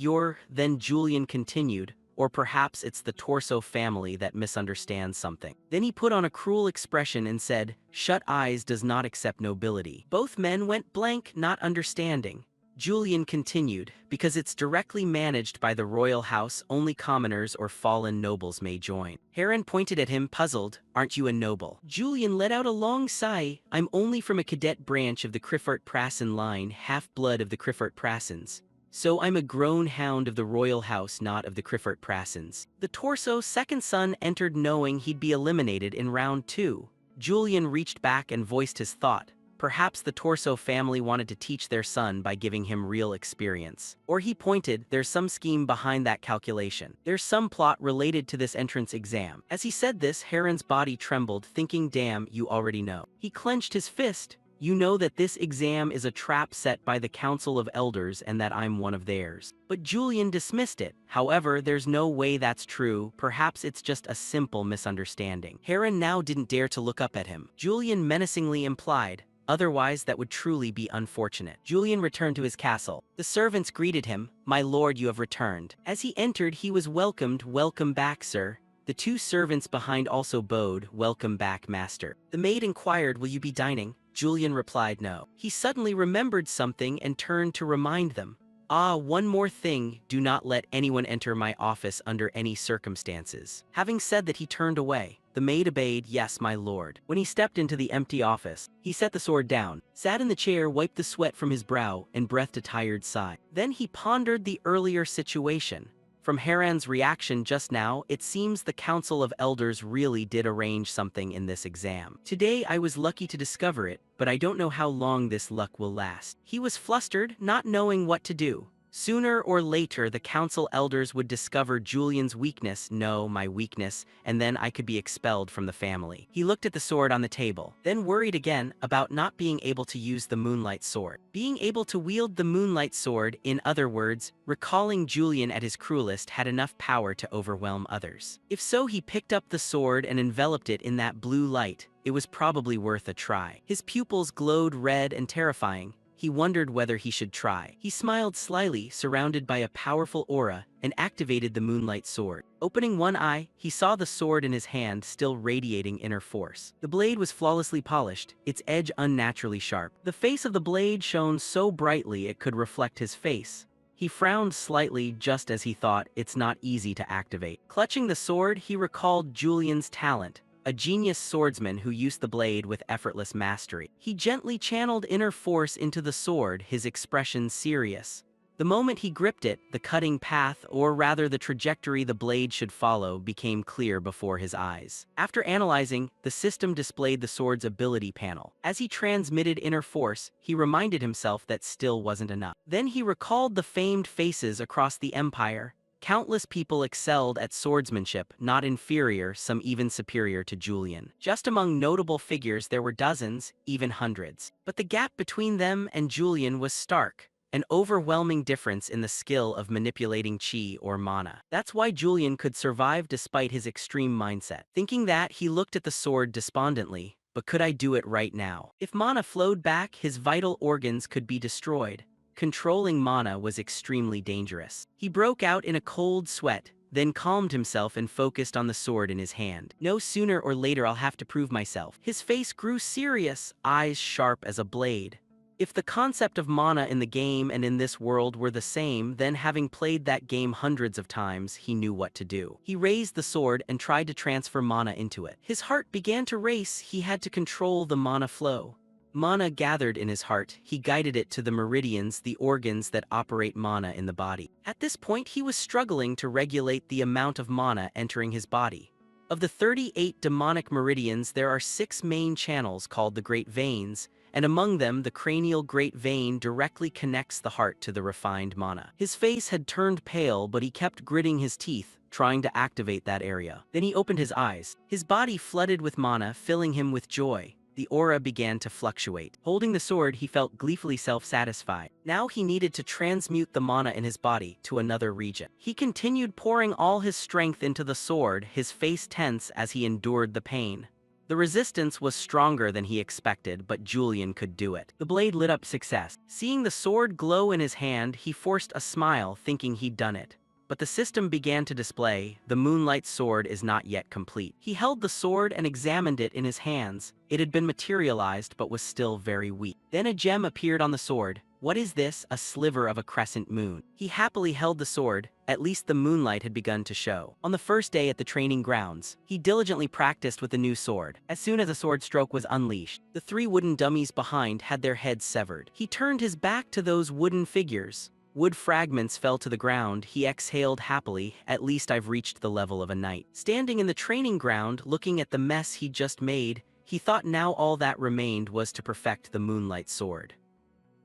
Speaker 1: then Julian continued, or perhaps it's the Torso family that misunderstands something. Then he put on a cruel expression and said, Shut Eyes does not accept nobility. Both men went blank, not understanding. Julian continued, because it's directly managed by the royal house, only commoners or fallen nobles may join. Harand pointed at him, puzzled, aren't you a noble? Julian let out a long sigh. I'm only from a cadet branch of the Krifart Prassan line, half-blood of the Krifart Prassans. So I'm a grown hound of the royal house, not of the Krifart Prassans. The Torso's second son entered knowing he'd be eliminated in round 2. Julian reached back and voiced his thought. Perhaps the Torso family wanted to teach their son by giving him real experience. Or he pointed, there's some scheme behind that calculation. There's some plot related to this entrance exam. As he said this, Harand's body trembled, thinking, damn, you already know. He clenched his fist. You know that this exam is a trap set by the Council of Elders and that I'm one of theirs. But Julian dismissed it. However, there's no way that's true. Perhaps it's just a simple misunderstanding. Heron now didn't dare to look up at him. Julian menacingly implied, otherwise that would truly be unfortunate. Julian returned to his castle. The servants greeted him. "My lord, you have returned." As he entered, he was welcomed. "Welcome back, sir." The two servants behind also bowed. "Welcome back, master." The maid inquired, "Will you be dining?" Julian replied no. He suddenly remembered something and turned to remind them. "Ah, one more thing, do not let anyone enter my office under any circumstances." Having said that, he turned away. The maid obeyed. "Yes, my lord." When he stepped into the empty office, he set the sword down, sat in the chair, wiped the sweat from his brow, and breathed a tired sigh. Then he pondered the earlier situation. From Haran's reaction just now, it seems the Council of Elders really did arrange something in this exam. Today I was lucky to discover it, but I don't know how long this luck will last. He was flustered, not knowing what to do. Sooner or later, the Council Elders would discover Julian's weakness, no, my weakness, and then I could be expelled from the family. He looked at the sword on the table, then worried again about not being able to use the Moonlight Sword. Being able to wield the Moonlight Sword, in other words, recalling Julian at his cruelest, had enough power to overwhelm others. If so, he picked up the sword and enveloped it in that blue light. It was probably worth a try. His pupils glowed red and terrifying. He wondered whether he should try. He smiled slyly, surrounded by a powerful aura, and activated the Moonlight Sword. Opening one eye, he saw the sword in his hand still radiating inner force. The blade was flawlessly polished, its edge unnaturally sharp. The face of the blade shone so brightly it could reflect his face. He frowned slightly just as he thought, it's not easy to activate. Clutching the sword, he recalled Julian's talent. A genius swordsman who used the blade with effortless mastery. He gently channeled inner force into the sword, his expression serious. The moment he gripped it, the cutting path, or rather the trajectory the blade should follow, became clear before his eyes. After analyzing, the system displayed the sword's ability panel. As he transmitted inner force, he reminded himself that still wasn't enough. Then he recalled the famed faces across the empire. Countless people excelled at swordsmanship, not inferior, some even superior to Julian. Just among notable figures there were dozens, even hundreds. But the gap between them and Julian was stark. An overwhelming difference in the skill of manipulating chi or mana. That's why Julian could survive despite his extreme mindset. Thinking that, he looked at the sword despondently. But could I do it right now? If mana flowed back, his vital organs could be destroyed. Controlling mana was extremely dangerous. He broke out in a cold sweat, then calmed himself and focused on the sword in his hand. No, sooner or later I'll have to prove myself. His face grew serious, eyes sharp as a blade. If the concept of mana in the game and in this world were the same, then having played that game hundreds of times, he knew what to do. He raised the sword and tried to transfer mana into it. His heart began to race. He had to control the mana flow. Mana gathered in his heart. He guided it to the meridians, the organs that operate mana in the body. At this point, he was struggling to regulate the amount of mana entering his body. Of the 38 demonic meridians, there are 6 main channels called the Great Veins, and among them, the cranial Great Vein directly connects the heart to the refined mana. His face had turned pale, but he kept gritting his teeth, trying to activate that area. Then he opened his eyes. His body flooded with mana, filling him with joy. The aura began to fluctuate. Holding the sword, he felt gleefully self-satisfied. Now he needed to transmute the mana in his body to another region. He continued pouring all his strength into the sword, his face tense as he endured the pain. The resistance was stronger than he expected, but Julian could do it. The blade lit up success. Seeing the sword glow in his hand, he forced a smile, thinking he'd done it. But the system began to display, the Moonlight Sword is not yet complete. He held the sword and examined it in his hands. It had been materialized but was still very weak. Then a gem appeared on the sword. What is this? A sliver of a crescent moon. He happily held the sword. At least the moonlight had begun to show. On the first day at the training grounds, he diligently practiced with the new sword. As soon as a sword stroke was unleashed, the 3 wooden dummies behind had their heads severed. He turned his back to those wooden figures. Wood fragments fell to the ground. He exhaled happily. At least I've reached the level of a knight. Standing in the training ground, looking at the mess he'd just made, he thought now all that remained was to perfect the Moonlight Sword.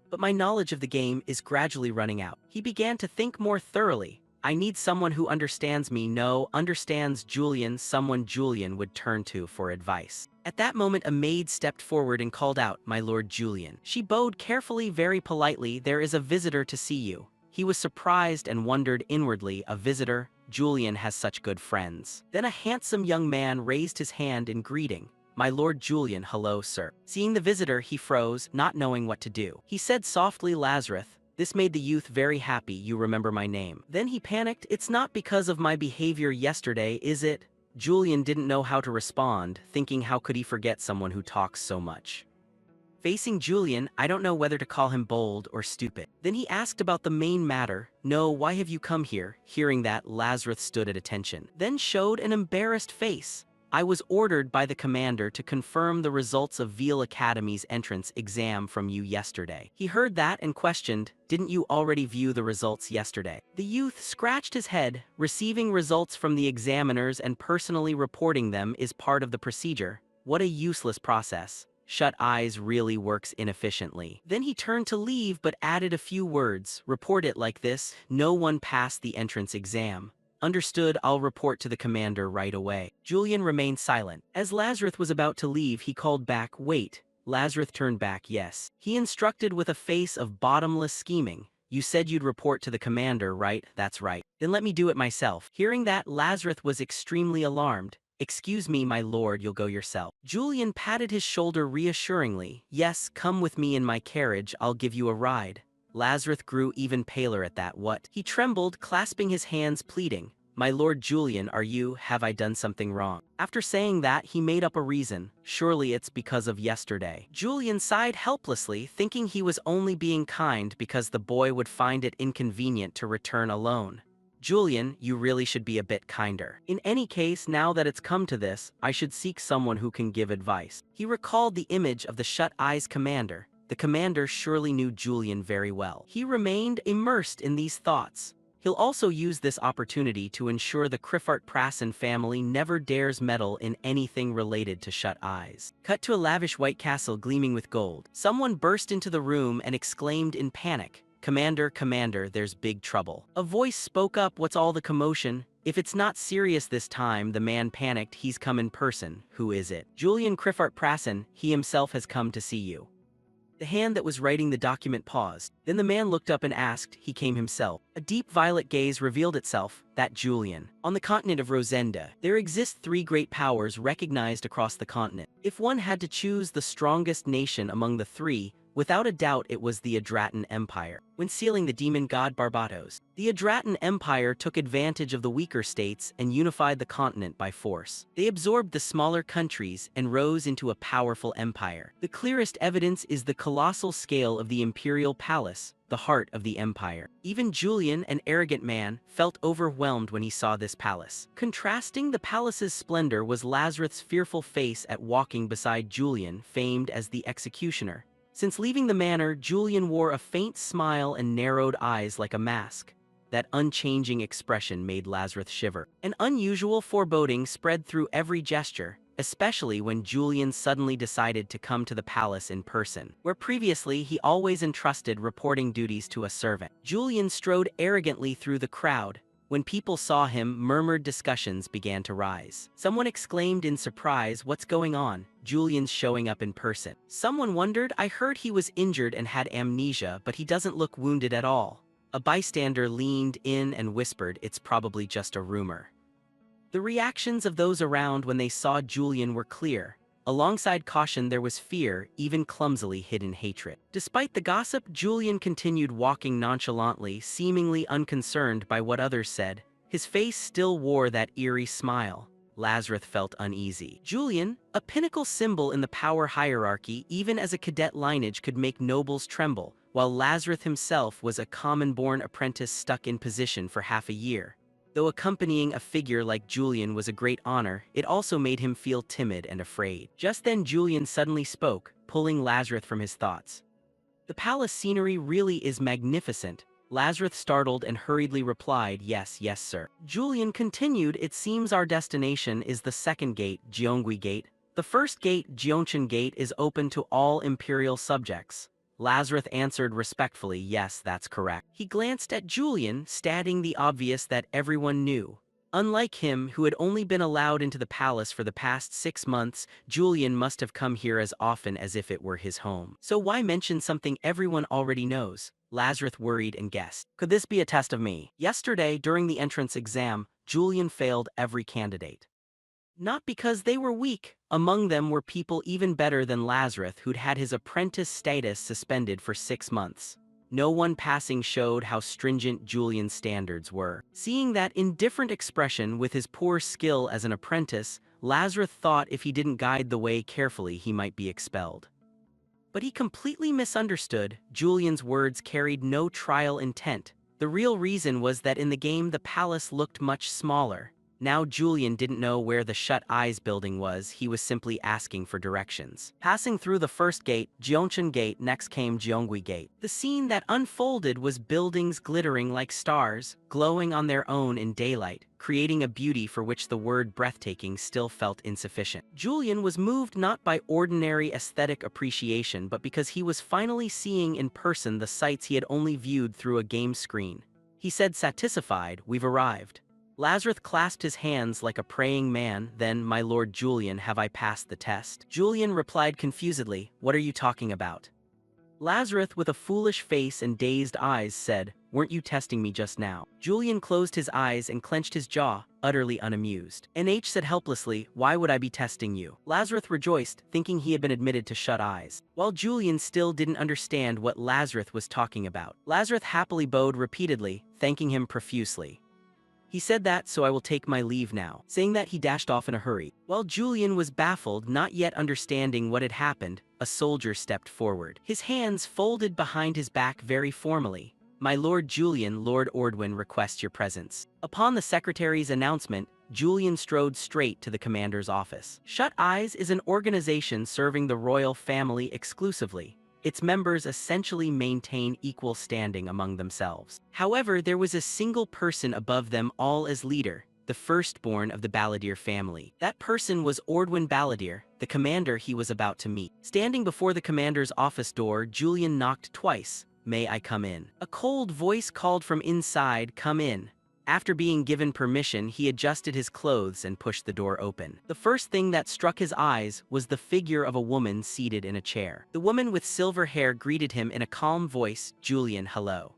Speaker 1: But my knowledge of the game is gradually running out. He began to think more thoroughly. I need someone who understands me. No, understands Julian, someone Julian would turn to for advice. At that moment a maid stepped forward and called out, "My lord Julian." She bowed carefully, very politely. "There is a visitor to see you." He was surprised and wondered inwardly, a visitor? Julian has such good friends. Then a handsome young man raised his hand in greeting. "My lord Julian, hello sir." Seeing the visitor he froze, not knowing what to do. He said softly, "Lazarus." This made the youth very happy. "You remember my name." Then he panicked. "It's not because of my behavior yesterday, is it?" Julian didn't know how to respond, thinking how could he forget someone who talks so much. Facing Julian, I don't know whether to call him bold or stupid. Then he asked about the main matter. "No, why have you come here?" Hearing that, Lazarus stood at attention, then showed an embarrassed face. "I was ordered by the commander to confirm the results of Veal Academy's entrance exam from you yesterday." He heard that and questioned, "Didn't you already view the results yesterday?" The youth scratched his head. "Receiving results from the examiners and personally reporting them is part of the procedure." What a useless process. Shut eyes really works inefficiently. Then he turned to leave but added a few words. "Report it like this: no one passed the entrance exam." "Understood, I'll report to the commander right away." Julian remained silent. As Lazarus was about to leave he called back, "Wait." Lazarus turned back, "Yes." He instructed with a face of bottomless scheming. "You said you'd report to the commander, right?" "That's right." "Then let me do it myself." Hearing that, Lazarus was extremely alarmed. "Excuse me, my lord, you'll go yourself." Julian patted his shoulder reassuringly. "Yes, come with me in my carriage, I'll give you a ride." Lazarus grew even paler at that. "What?" He trembled, clasping his hands, pleading. "My lord Julian, have I done something wrong?" After saying that, he made up a reason. "Surely it's because of yesterday." Julian sighed helplessly, thinking he was only being kind because the boy would find it inconvenient to return alone. "Julian, you really should be a bit kinder. In any case, now that it's come to this, I should seek someone who can give advice." He recalled the image of the shut-eyes commander. The commander surely knew Julian very well. He remained immersed in these thoughts. He'll also use this opportunity to ensure the Criffart Prassen family never dares meddle in anything related to shut eyes. Cut to a lavish white castle gleaming with gold. Someone burst into the room and exclaimed in panic, "Commander, Commander, there's big trouble." A voice spoke up, "What's all the commotion?" "If it's not serious this time," the man panicked. "He's come in person." "Who is it?" "Julian Criffart Prassen. He himself has come to see you." The hand that was writing the document paused. Then the man looked up and asked, "He came himself?" A deep violet gaze revealed itself. "That Julian." On the continent of Rosenda, there exist three great powers recognized across the continent. If one had to choose the strongest nation among the three, without a doubt it was the Adratan Empire. When sealing the demon god Barbatos, the Adratan Empire took advantage of the weaker states and unified the continent by force. They absorbed the smaller countries and rose into a powerful empire. The clearest evidence is the colossal scale of the imperial palace, the heart of the empire. Even Julian, an arrogant man, felt overwhelmed when he saw this palace. Contrasting the palace's splendor was Lazarus' fearful face at walking beside Julian, famed as the executioner. Since leaving the manor, Julian wore a faint smile and narrowed eyes like a mask. That unchanging expression made Lazarus shiver. An unusual foreboding spread through every gesture, especially when Julian suddenly decided to come to the palace in person, where previously he always entrusted reporting duties to a servant. Julian strode arrogantly through the crowd. When people saw him, murmured discussions began to rise. Someone exclaimed in surprise, "What's going on? Julian's showing up in person." Someone wondered, "I heard he was injured and had amnesia, but he doesn't look wounded at all." A bystander leaned in and whispered, "It's probably just a rumor." The reactions of those around when they saw Julian were clear. Alongside caution there was fear, even clumsily hidden hatred. Despite the gossip, Julian continued walking nonchalantly, seemingly unconcerned by what others said. His face still wore that eerie smile. Lazarus felt uneasy. Julian, a pinnacle symbol in the power hierarchy, even as a cadet lineage could make nobles tremble, while Lazarus himself was a common-born apprentice stuck in position for half a year. Though accompanying a figure like Julian was a great honor, it also made him feel timid and afraid. Just then Julian suddenly spoke, pulling Lazarus from his thoughts. "The palace scenery really is magnificent." Lazarus startled and hurriedly replied, "Yes, yes, sir." Julian continued, "It seems our destination is the second gate, Gyeongui Gate. The first gate, Gyeongchun Gate, is open to all imperial subjects. Lazarus answered respectfully, yes, that's correct. He glanced at Julian, stating the obvious that everyone knew. Unlike him, who had only been allowed into the palace for the past 6 months, Julian must have come here as often as if it were his home. So why mention something everyone already knows? Lazarus worried and guessed. Could this be a test of me? Yesterday, during the entrance exam, Julian failed every candidate. Not because they were weak. Among them were people even better than Lazarus who'd had his apprentice status suspended for 6 months. No one passing showed how stringent Julian's standards were. Seeing that indifferent expression with his poor skill as an apprentice, Lazarus thought if he didn't guide the way carefully he might be expelled. But he completely misunderstood. Julian's words carried no trial intent. The real reason was that in the game the palace looked much smaller. Now Julian didn't know where the Shut Eyes building was, he was simply asking for directions. Passing through the first gate, Gyeongchun Gate, next came Gyeongui Gate. The scene that unfolded was buildings glittering like stars, glowing on their own in daylight, creating a beauty for which the word breathtaking still felt insufficient. Julian was moved not by ordinary aesthetic appreciation but because he was finally seeing in person the sights he had only viewed through a game screen. He said satisfied, "We've arrived." Lazarus clasped his hands like a praying man. Then, "My lord Julian, have I passed the test?" Julian replied confusedly, "What are you talking about?" Lazarus, with a foolish face and dazed eyes, said, "Weren't you testing me just now?" Julian closed his eyes and clenched his jaw, utterly unamused. NH said helplessly, "Why would I be testing you?" Lazarus rejoiced, thinking he had been admitted to Shut Eyes. While Julian still didn't understand what Lazarus was talking about, Lazarus happily bowed repeatedly, thanking him profusely. He said that, "So I will take my leave now." Saying that, he dashed off in a hurry. While Julian was baffled, not yet understanding what had happened, a soldier stepped forward. His hands folded behind his back very formally. "My lord Julian, Lord Ordwin requests your presence." Upon the secretary's announcement, Julian strode straight to the commander's office. Shut Eyes is an organization serving the royal family exclusively. Its members essentially maintain equal standing among themselves. However, there was a single person above them all as leader, the firstborn of the Balladeer family. That person was Ordwin Balladeer, the commander he was about to meet. Standing before the commander's office door, Julian knocked twice. "May I come in?" A cold voice called from inside, "Come in." After being given permission, he adjusted his clothes and pushed the door open. The first thing that struck his eyes was the figure of a woman seated in a chair. The woman with silver hair greeted him in a calm voice, "Julian, hello.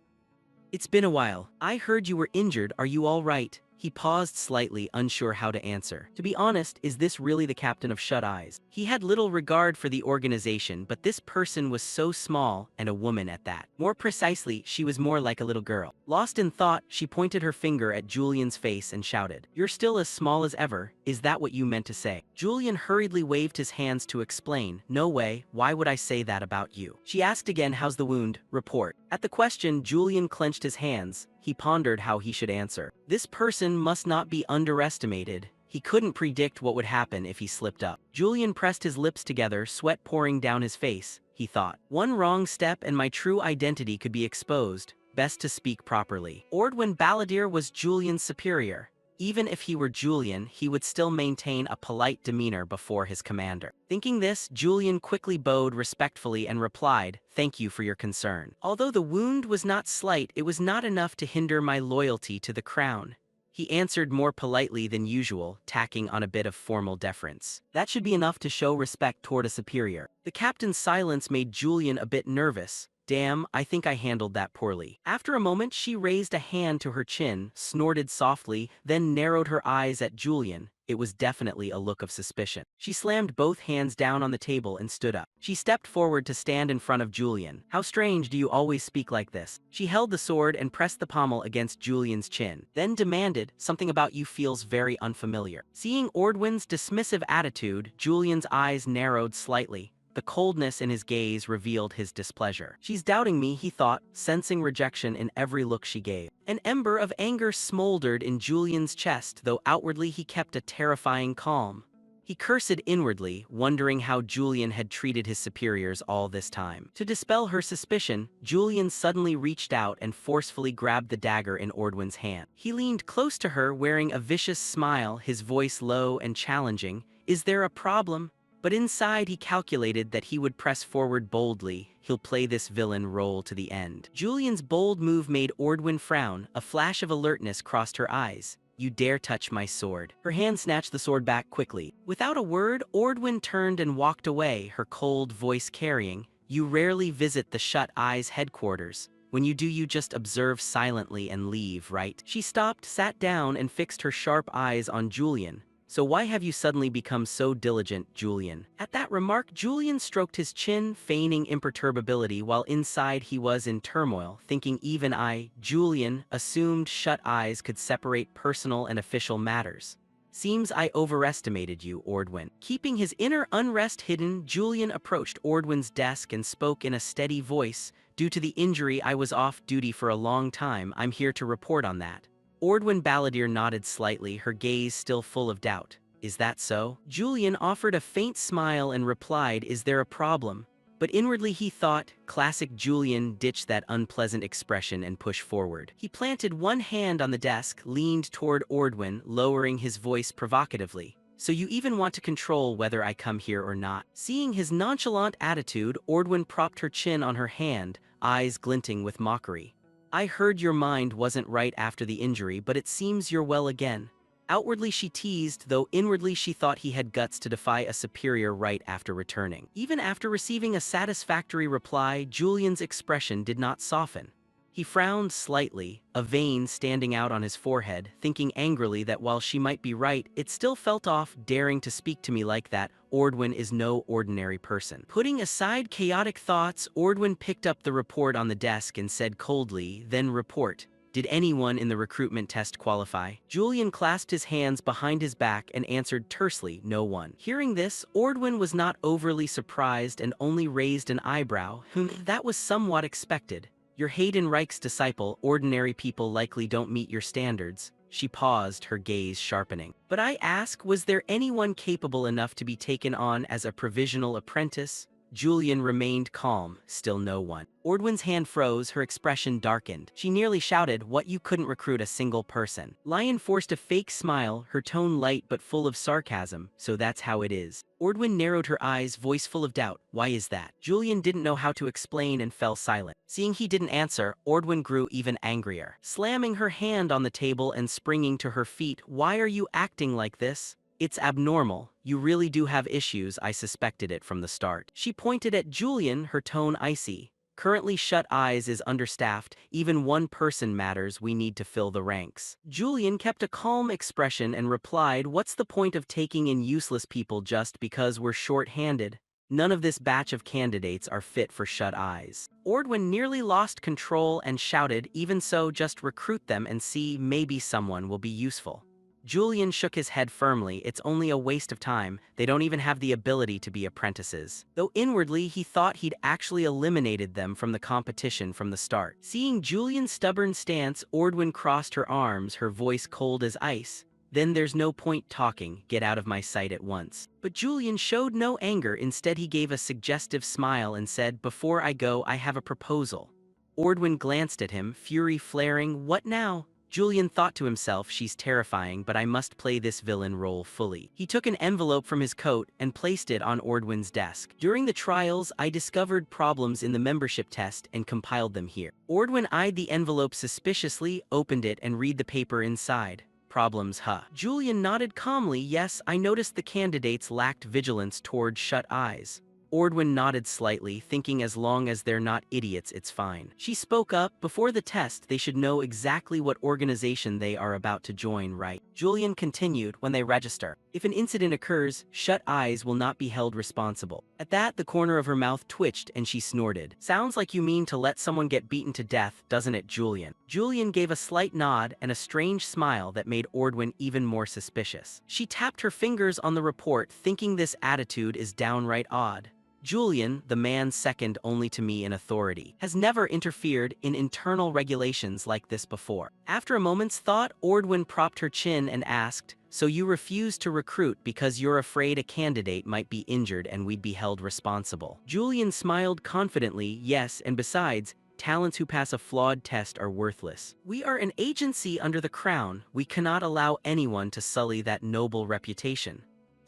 Speaker 1: It's been a while. I heard you were injured, are you all right?" He paused slightly, unsure how to answer. To be honest, is this really the captain of Shut Eyes? He had little regard for the organization, but this person was so small, and a woman at that. More precisely, she was more like a little girl. Lost in thought, she pointed her finger at Julian's face and shouted, "You're still as small as ever, is that what you meant to say?" Julian hurriedly waved his hands to explain, "No way, why would I say that about you?" She asked again, "How's the wound? Report." At the question, Julian clenched his hands. He pondered how he should answer. This person must not be underestimated. He couldn't predict what would happen if he slipped up. Julian pressed his lips together, sweat pouring down his face. He thought, "One wrong step and my true identity could be exposed. Best to speak properly." Ordwin Balladeer was Julian's superior. Even if he were Julian, he would still maintain a polite demeanor before his commander. Thinking this, Julian quickly bowed respectfully and replied, "Thank you for your concern. Although the wound was not slight, it was not enough to hinder my loyalty to the crown." He answered more politely than usual, tacking on a bit of formal deference. That should be enough to show respect toward a superior. The captain's silence made Julian a bit nervous. "Damn, I think I handled that poorly." After a moment, she raised a hand to her chin, snorted softly, then narrowed her eyes at Julian. It was definitely a look of suspicion. She slammed both hands down on the table and stood up. She stepped forward to stand in front of Julian. "How strange, do you always speak like this?" She held the sword and pressed the pommel against Julian's chin, then demanded, "Something about you feels very unfamiliar." Seeing Ordwin's dismissive attitude, Julian's eyes narrowed slightly. The coldness in his gaze revealed his displeasure. "She's doubting me," he thought, sensing rejection in every look she gave. An ember of anger smoldered in Julian's chest, though outwardly he kept a terrifying calm. He cursed inwardly, wondering how Julian had treated his superiors all this time. To dispel her suspicion, Julian suddenly reached out and forcefully grabbed the dagger in Ordwin's hand. He leaned close to her, wearing a vicious smile, his voice low and challenging. "Is there a problem?" But inside he calculated that he would press forward boldly. He'll play this villain role to the end. Julian's bold move made Ordwin frown. A flash of alertness crossed her eyes. You dare touch my sword. Her hand snatched the sword back quickly. Without a word, Ordwin turned and walked away, her cold voice carrying, You rarely visit the Shut Eyes headquarters. When you do, you just observe silently and leave, right? She stopped, sat down, and fixed her sharp eyes on Julian. So why have you suddenly become so diligent, Julian? At that remark, Julian stroked his chin, feigning imperturbability while inside he was in turmoil, thinking even I, Julian, assumed Shut Eyes could separate personal and official matters. Seems I overestimated you, Ordwin. Keeping his inner unrest hidden, Julian approached Ordwin's desk and spoke in a steady voice. Due to the injury, I was off duty for a long time. I'm here to report on that. Ordwin Balladeer nodded slightly, her gaze still full of doubt. Is that so? Julian offered a faint smile and replied, Is there a problem? But inwardly he thought, classic Julian, ditch that unpleasant expression and push forward. He planted one hand on the desk, leaned toward Ordwin, lowering his voice provocatively. So you even want to control whether I come here or not? Seeing his nonchalant attitude, Ordwin propped her chin on her hand, eyes glinting with mockery. I heard your mind wasn't right after the injury, but it seems you're well again. Outwardly she teased, though inwardly she thought he had guts to defy a superior right after returning. Even after receiving a satisfactory reply, Julian's expression did not soften. He frowned slightly, a vein standing out on his forehead, thinking angrily that while she might be right, it still felt off. Daring to speak to me like that, Ordwin is no ordinary person. Putting aside chaotic thoughts, Ordwin picked up the report on the desk and said coldly, Then report. Did anyone in the recruitment test qualify? Julian clasped his hands behind his back and answered tersely, No one. Hearing this, Ordwin was not overly surprised and only raised an eyebrow. That was somewhat expected. You're Hayden Reich's disciple, ordinary people likely don't meet your standards. She paused, her gaze sharpening. But I ask, was there anyone capable enough to be taken on as a provisional apprentice? Julian remained calm, still no one. Ordwin's hand froze, her expression darkened. She nearly shouted, What, you couldn't recruit a single person? Lion forced a fake smile, her tone light but full of sarcasm, so that's how it is. Ordwin narrowed her eyes, voice full of doubt. Why is that? Julian didn't know how to explain and fell silent. Seeing he didn't answer, Ordwin grew even angrier. Slamming her hand on the table and springing to her feet, Why are you acting like this? It's abnormal. You really do have issues. I suspected it from the start. She pointed at Julian, her tone icy. Currently Shut Eyes is understaffed. Even one person matters. We need to fill the ranks. Julian kept a calm expression and replied, What's the point of taking in useless people just because we're short-handed? None of this batch of candidates are fit for Shut Eyes. Ordwin nearly lost control and shouted, Even so, just recruit them and see, maybe someone will be useful. Julian shook his head firmly. It's only a waste of time. They don't even have the ability to be apprentices. Though inwardly he thought he'd actually eliminated them from the competition from the start. Seeing Julian's stubborn stance, Ordwin crossed her arms, her voice cold as ice. Then there's no point talking. Get out of my sight at once. But Julian showed no anger. Instead he gave a suggestive smile and said, Before I go, I have a proposal. Ordwin glanced at him, fury flaring. What now? Julian thought to himself, She's terrifying, but I must play this villain role fully. He took an envelope from his coat and placed it on Ordwin's desk. During the trials, I discovered problems in the membership test and compiled them here. Ordwin eyed the envelope suspiciously, opened it, and read the paper inside. Problems, huh? Julian nodded calmly. Yes, I noticed the candidates lacked vigilance toward Shut Eyes. Ordwin nodded slightly, thinking as long as they're not idiots, it's fine. She spoke up, Before the test, they should know exactly what organization they are about to join, right? Julian continued, When they register. If an incident occurs, Shut Eyes will not be held responsible. At that, the corner of her mouth twitched and she snorted. Sounds like you mean to let someone get beaten to death, doesn't it, Julian? Julian gave a slight nod and a strange smile that made Ordwin even more suspicious. She tapped her fingers on the report, thinking this attitude is downright odd. Julian, the man second only to me in authority, has never interfered in internal regulations like this before. After a moment's thought, Ordwin propped her chin and asked, So you refuse to recruit because you're afraid a candidate might be injured and we'd be held responsible? Julian smiled confidently, Yes, and besides, talents who pass a flawed test are worthless. We are an agency under the crown. We cannot allow anyone to sully that noble reputation.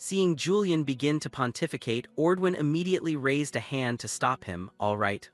Speaker 1: Seeing Julian begin to pontificate, Ordwin immediately raised a hand to stop him. All right.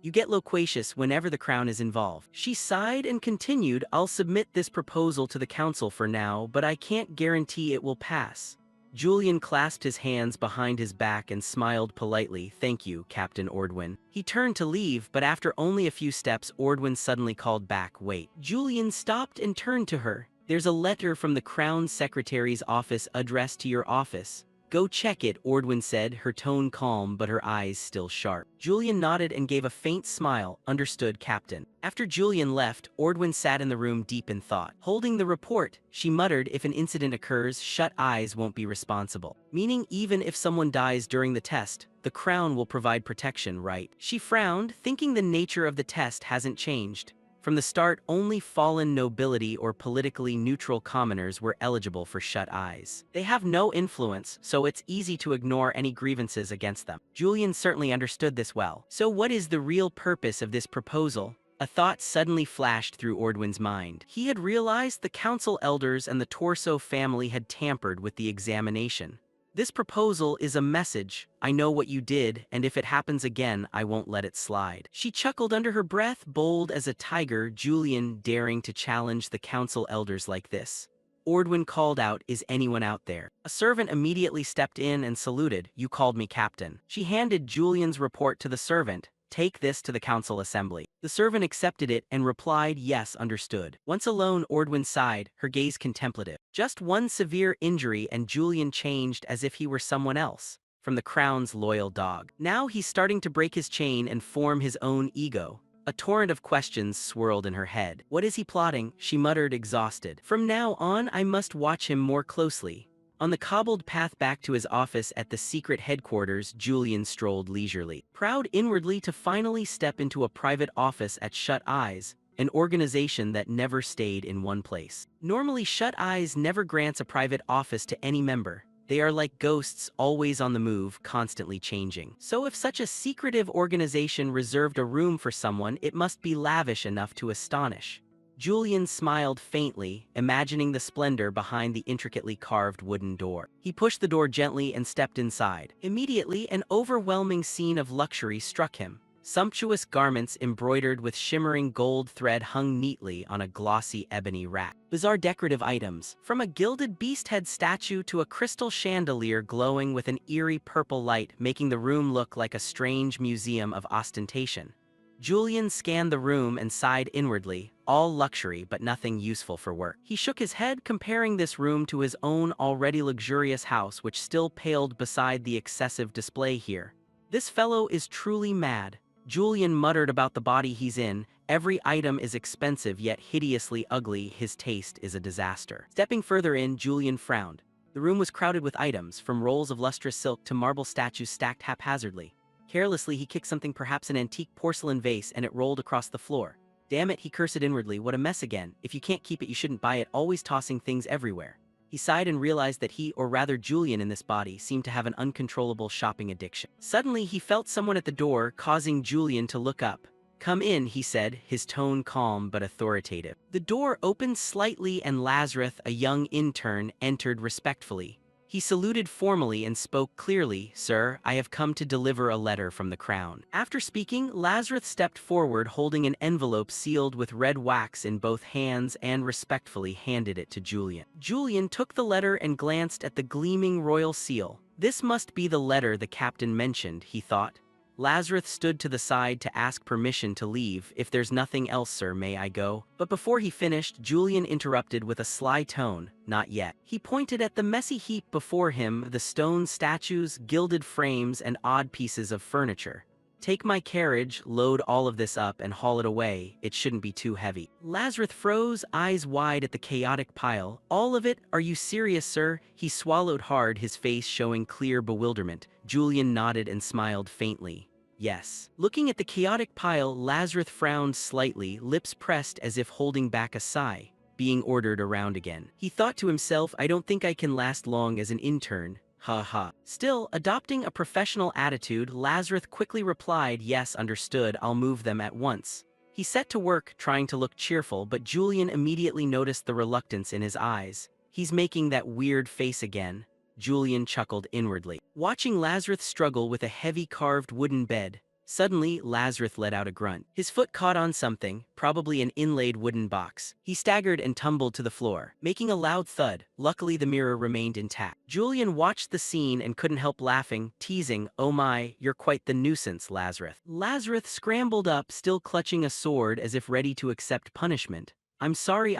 Speaker 1: You get loquacious whenever the crown is involved. She sighed and continued, I'll submit this proposal to the council for now, but I can't guarantee it will pass. Julian clasped his hands behind his back and smiled politely. Thank you, Captain Ordwin. He turned to leave, but after only a few steps, Ordwin suddenly called back. Wait. Julian stopped and turned to her. There's a letter from the Crown Secretary's office addressed to your office. Go check it, Ordwin said, her tone calm but her eyes still sharp. Julian nodded and gave a faint smile. Understood, Captain. After Julian left, Ordwin sat in the room deep in thought. Holding the report, she muttered, if an incident occurs, shut eyes won't be responsible. Meaning even if someone dies during the test, the Crown will provide protection, right? She frowned, thinking the nature of the test hasn't changed. From the start, only fallen nobility or politically neutral commoners were eligible for shut eyes. They have no influence, so it's easy to ignore any grievances against them. Julian certainly understood this well. So what is the real purpose of this proposal? A thought suddenly flashed through Ordwin's mind. He had realized the council elders and the Torso family had tampered with the examination. This proposal is a message. I know what you did, and if it happens again, I won't let it slide. She chuckled under her breath, bold as a tiger. Julian daring to challenge the council elders like this. Ordwin called out, is anyone out there? A servant immediately stepped in and saluted. You called me captain. She handed Julian's report to the servant. Take this to the council assembly. The servant accepted it and replied, yes, understood. Once alone, Ordwin sighed, her gaze contemplative. Just one severe injury and Julian changed as if he were someone else, from the crown's loyal dog. Now he's starting to break his chain and form his own ego. A torrent of questions swirled in her head. What is he plotting? She muttered, exhausted. From now on, I must watch him more closely. On the cobbled path back to his office at the secret headquarters, Julian strolled leisurely, proud inwardly to finally step into a private office at Shut Eyes, an organization that never stayed in one place. Normally, Shut Eyes never grants a private office to any member. They are like ghosts, always on the move, constantly changing. So if such a secretive organization reserved a room for someone, it must be lavish enough to astonish. Julian smiled faintly, imagining the splendor behind the intricately carved wooden door. He pushed the door gently and stepped inside. Immediately, an overwhelming scene of luxury struck him. Sumptuous garments embroidered with shimmering gold thread hung neatly on a glossy ebony rack. Bizarre decorative items, from a gilded beast head statue to a crystal chandelier glowing with an eerie purple light, making the room look like a strange museum of ostentation. Julian scanned the room and sighed inwardly, all luxury but nothing useful for work. He shook his head, comparing this room to his own already luxurious house, which still paled beside the excessive display here. This fellow is truly mad. Julian muttered about the body he's in. Every item is expensive yet hideously ugly. His taste is a disaster. Stepping further in, Julian frowned. The room was crowded with items, from rolls of lustrous silk to marble statues stacked haphazardly. Carelessly, he kicked something, perhaps an antique porcelain vase, and it rolled across the floor. Damn it, he cursed inwardly, what a mess again. If you can't keep it, you shouldn't buy it, always tossing things everywhere. He sighed and realized that he, or rather Julian in this body, seemed to have an uncontrollable shopping addiction. Suddenly, he felt someone at the door, causing Julian to look up. Come in, he said, his tone calm but authoritative. The door opened slightly and Lazarus, a young intern, entered respectfully. He saluted formally and spoke clearly, Sir, I have come to deliver a letter from the Crown. After speaking, Lazarus stepped forward holding an envelope sealed with red wax in both hands and respectfully handed it to Julian. Julian took the letter and glanced at the gleaming royal seal. This must be the letter the captain mentioned, he thought. Lazarus stood to the side to ask permission to leave. If there's nothing else, sir, may I go? But before he finished, Julian interrupted with a sly tone, not yet. He pointed at the messy heap before him, the stone statues, gilded frames, and odd pieces of furniture. Take my carriage, load all of this up, and haul it away. It shouldn't be too heavy. Lazarus froze, eyes wide at the chaotic pile. All of it? Are you serious, sir? He swallowed hard, his face showing clear bewilderment. Julian nodded and smiled faintly. Yes. Looking at the chaotic pile, Lazarus frowned slightly, lips pressed as if holding back a sigh, being ordered around again. He thought to himself, I don't think I can last long as an intern. Ha ha. Still, adopting a professional attitude, Lazarus quickly replied, yes, understood, I'll move them at once. He set to work, trying to look cheerful, but Julian immediately noticed the reluctance in his eyes. He's making that weird face again. Julian chuckled inwardly. Watching Lazarus struggle with a heavy carved wooden bed, suddenly Lazarus let out a grunt. His foot caught on something, probably an inlaid wooden box. He staggered and tumbled to the floor, making a loud thud. Luckily the mirror remained intact. Julian watched the scene and couldn't help laughing, teasing, "Oh my, you're quite the nuisance, Lazarus." Lazarus scrambled up, still clutching a sword as if ready to accept punishment. I'm sorry,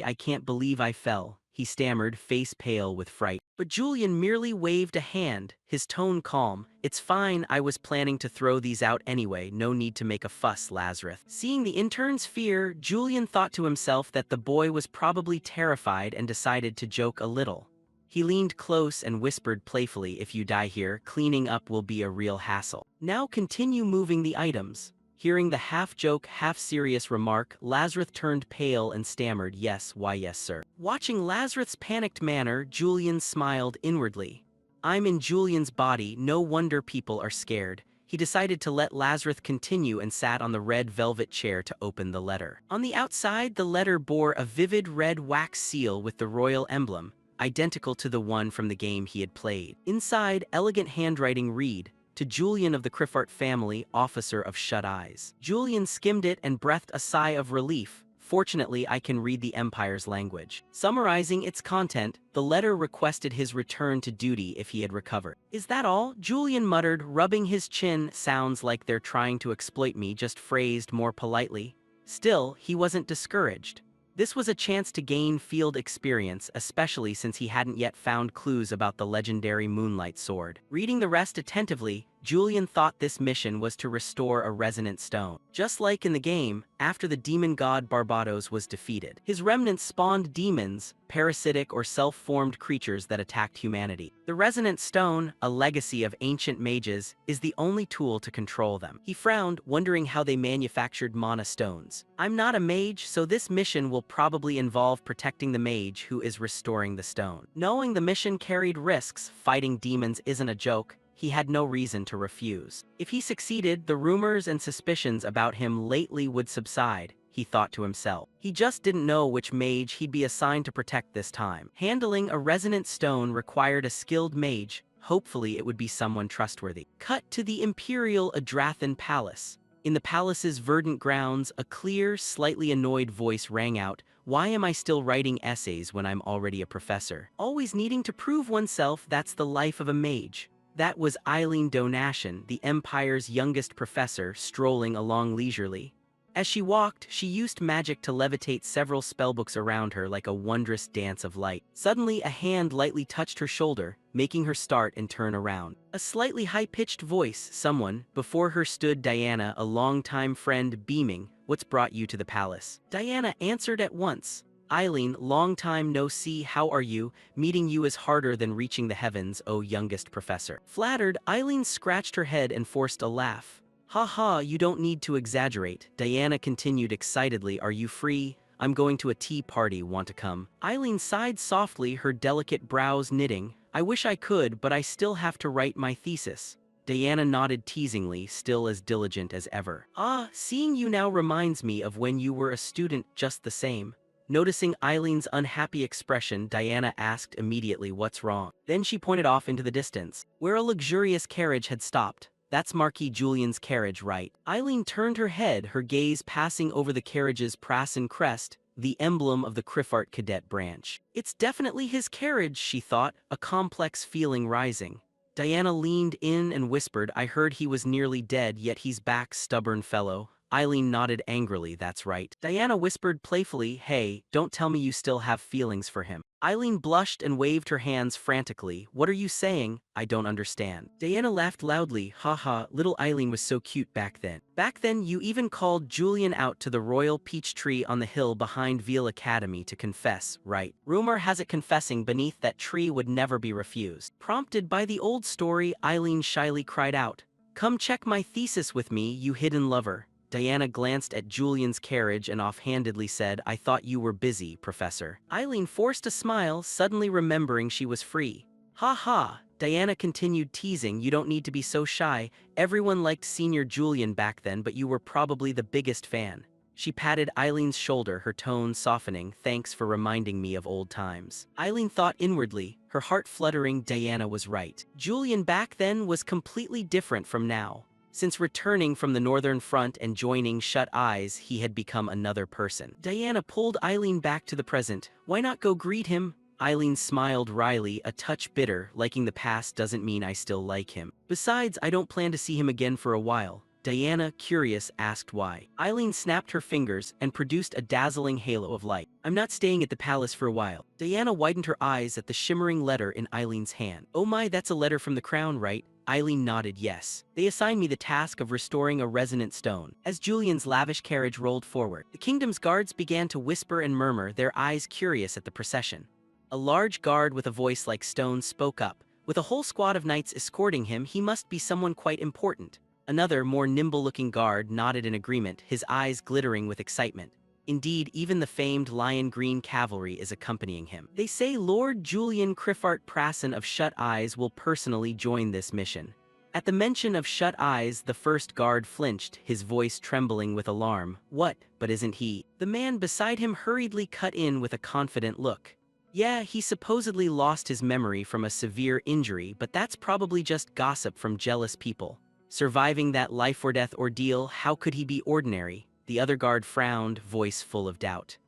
Speaker 1: I can't believe I fell," he stammered, face pale with fright. But Julian merely waved a hand, his tone calm. "It's fine, I was planning to throw these out anyway, no need to make a fuss, Lazarus." Seeing the intern's fear, Julian thought to himself that the boy was probably terrified and decided to joke a little. He leaned close and whispered playfully, "If you die here, cleaning up will be a real hassle. Now continue moving the items." Hearing the half-joke, half-serious remark, Lazarus turned pale and stammered, "Yes, why yes, sir." Watching Lazarus's panicked manner, Julian smiled inwardly. I'm in Julian's body, no wonder people are scared. He decided to let Lazarus continue and sat on the red velvet chair to open the letter. On the outside, the letter bore a vivid red wax seal with the royal emblem, identical to the one from the game he had played. Inside, elegant handwriting read, "To Julian of the Criffart family, officer of shut eyes." Julian skimmed it and breathed a sigh of relief. "Fortunately, I can read the Empire's language." Summarizing its content, the letter requested his return to duty if he had recovered. "Is that all?" Julian muttered, rubbing his chin. "Sounds like they're trying to exploit me, just phrased more politely." Still, he wasn't discouraged. This was a chance to gain field experience, especially since he hadn't yet found clues about the legendary Moonlight Sword. Reading the rest attentively, Julian thought this mission was to restore a resonant stone. Just like in the game, after the demon god Barbados was defeated, his remnants spawned demons, parasitic or self-formed creatures that attacked humanity. The resonant stone, a legacy of ancient mages, is the only tool to control them. He frowned, wondering how they manufactured mana stones. "I'm not a mage, so this mission will probably involve protecting the mage who is restoring the stone." Knowing the mission carried risks, fighting demons isn't a joke, he had no reason to refuse. If he succeeded, the rumors and suspicions about him lately would subside, he thought to himself. He just didn't know which mage he'd be assigned to protect this time. Handling a resonant stone required a skilled mage. Hopefully it would be someone trustworthy. Cut to the Imperial Adrathan Palace. In the palace's verdant grounds, a clear, slightly annoyed voice rang out, "Why am I still writing essays when I'm already a professor? Always needing to prove oneself, that's the life of a mage." That was Eileen Donashan, the Empire's youngest professor, strolling along leisurely. As she walked, she used magic to levitate several spellbooks around her like a wondrous dance of light. Suddenly, a hand lightly touched her shoulder, making her start and turn around. A slightly high-pitched voice, someone. Before her stood Diana, a longtime friend, beaming. "What's brought you to the palace?" Diana answered at once. "Eileen, long time no see, how are you? Meeting you is harder than reaching the heavens, oh youngest professor." Flattered, Eileen scratched her head and forced a laugh. "Ha ha, you don't need to exaggerate." Diana continued excitedly, "Are you free? I'm going to a tea party, want to come?" Eileen sighed softly, her delicate brows knitting. "I wish I could, but I still have to write my thesis." Diana nodded teasingly, still as diligent as ever. "Ah, seeing you now reminds me of when you were a student just the same." Noticing Eileen's unhappy expression, Diana asked immediately, "What's wrong?" Then she pointed off into the distance, where a luxurious carriage had stopped. "That's Marquis Julian's carriage, right?" Eileen turned her head, her gaze passing over the carriage's prasin crest, the emblem of the Criffart cadet branch. "It's definitely his carriage," she thought, a complex feeling rising. Diana leaned in and whispered, "I heard he was nearly dead, yet he's back, stubborn fellow." Eileen nodded angrily, "That's right." Diana whispered playfully, "Hey, don't tell me you still have feelings for him." Eileen blushed and waved her hands frantically. "What are you saying? I don't understand." Diana laughed loudly, "Haha, little Eileen was so cute back then. Back then you even called Julian out to the royal peach tree on the hill behind Veal Academy to confess, right? Rumor has it confessing beneath that tree would never be refused." Prompted by the old story, Eileen shyly cried out, "Come check my thesis with me, you hidden lover." Diana glanced at Julian's carriage and offhandedly said, "I thought you were busy, Professor." Eileen forced a smile, suddenly remembering she was free. "Ha ha," Diana continued teasing, "you don't need to be so shy. Everyone liked Senior Julian back then, but you were probably the biggest fan." She patted Eileen's shoulder, her tone softening. Thanks for reminding me of old times. Eileen thought inwardly, her heart fluttering. Diana was right. Julian back then was completely different from now. Since returning from the Northern Front and joining Shut Eyes, he had become another person. Diana pulled Eileen back to the present. Why not go greet him? Eileen smiled wryly, a touch bitter. Liking the past doesn't mean I still like him. Besides, I don't plan to see him again for a while. Diana, curious, asked why. Eileen snapped her fingers and produced a dazzling halo of light. I'm not staying at the palace for a while. Diana widened her eyes at the shimmering letter in Eileen's hand. Oh my, that's a letter from the crown, right? Eileen nodded yes. They assigned me the task of restoring a resonant stone. As Julian's lavish carriage rolled forward, the kingdom's guards began to whisper and murmur, their eyes curious at the procession. A large guard with a voice like stone spoke up. With a whole squad of knights escorting him, he must be someone quite important. Another, more nimble-looking guard nodded in agreement, his eyes glittering with excitement. Indeed, even the famed Lion Green Cavalry is accompanying him. They say Lord Julian Criffart Prassen of Shut Eyes will personally join this mission. At the mention of Shut Eyes, the first guard flinched, his voice trembling with alarm. What? But isn't he? The man beside him hurriedly cut in with a confident look. Yeah, he supposedly lost his memory from a severe injury, but that's probably just gossip from jealous people. Surviving that life-or-death ordeal, how could he be ordinary? The other guard frowned, voice full of doubt.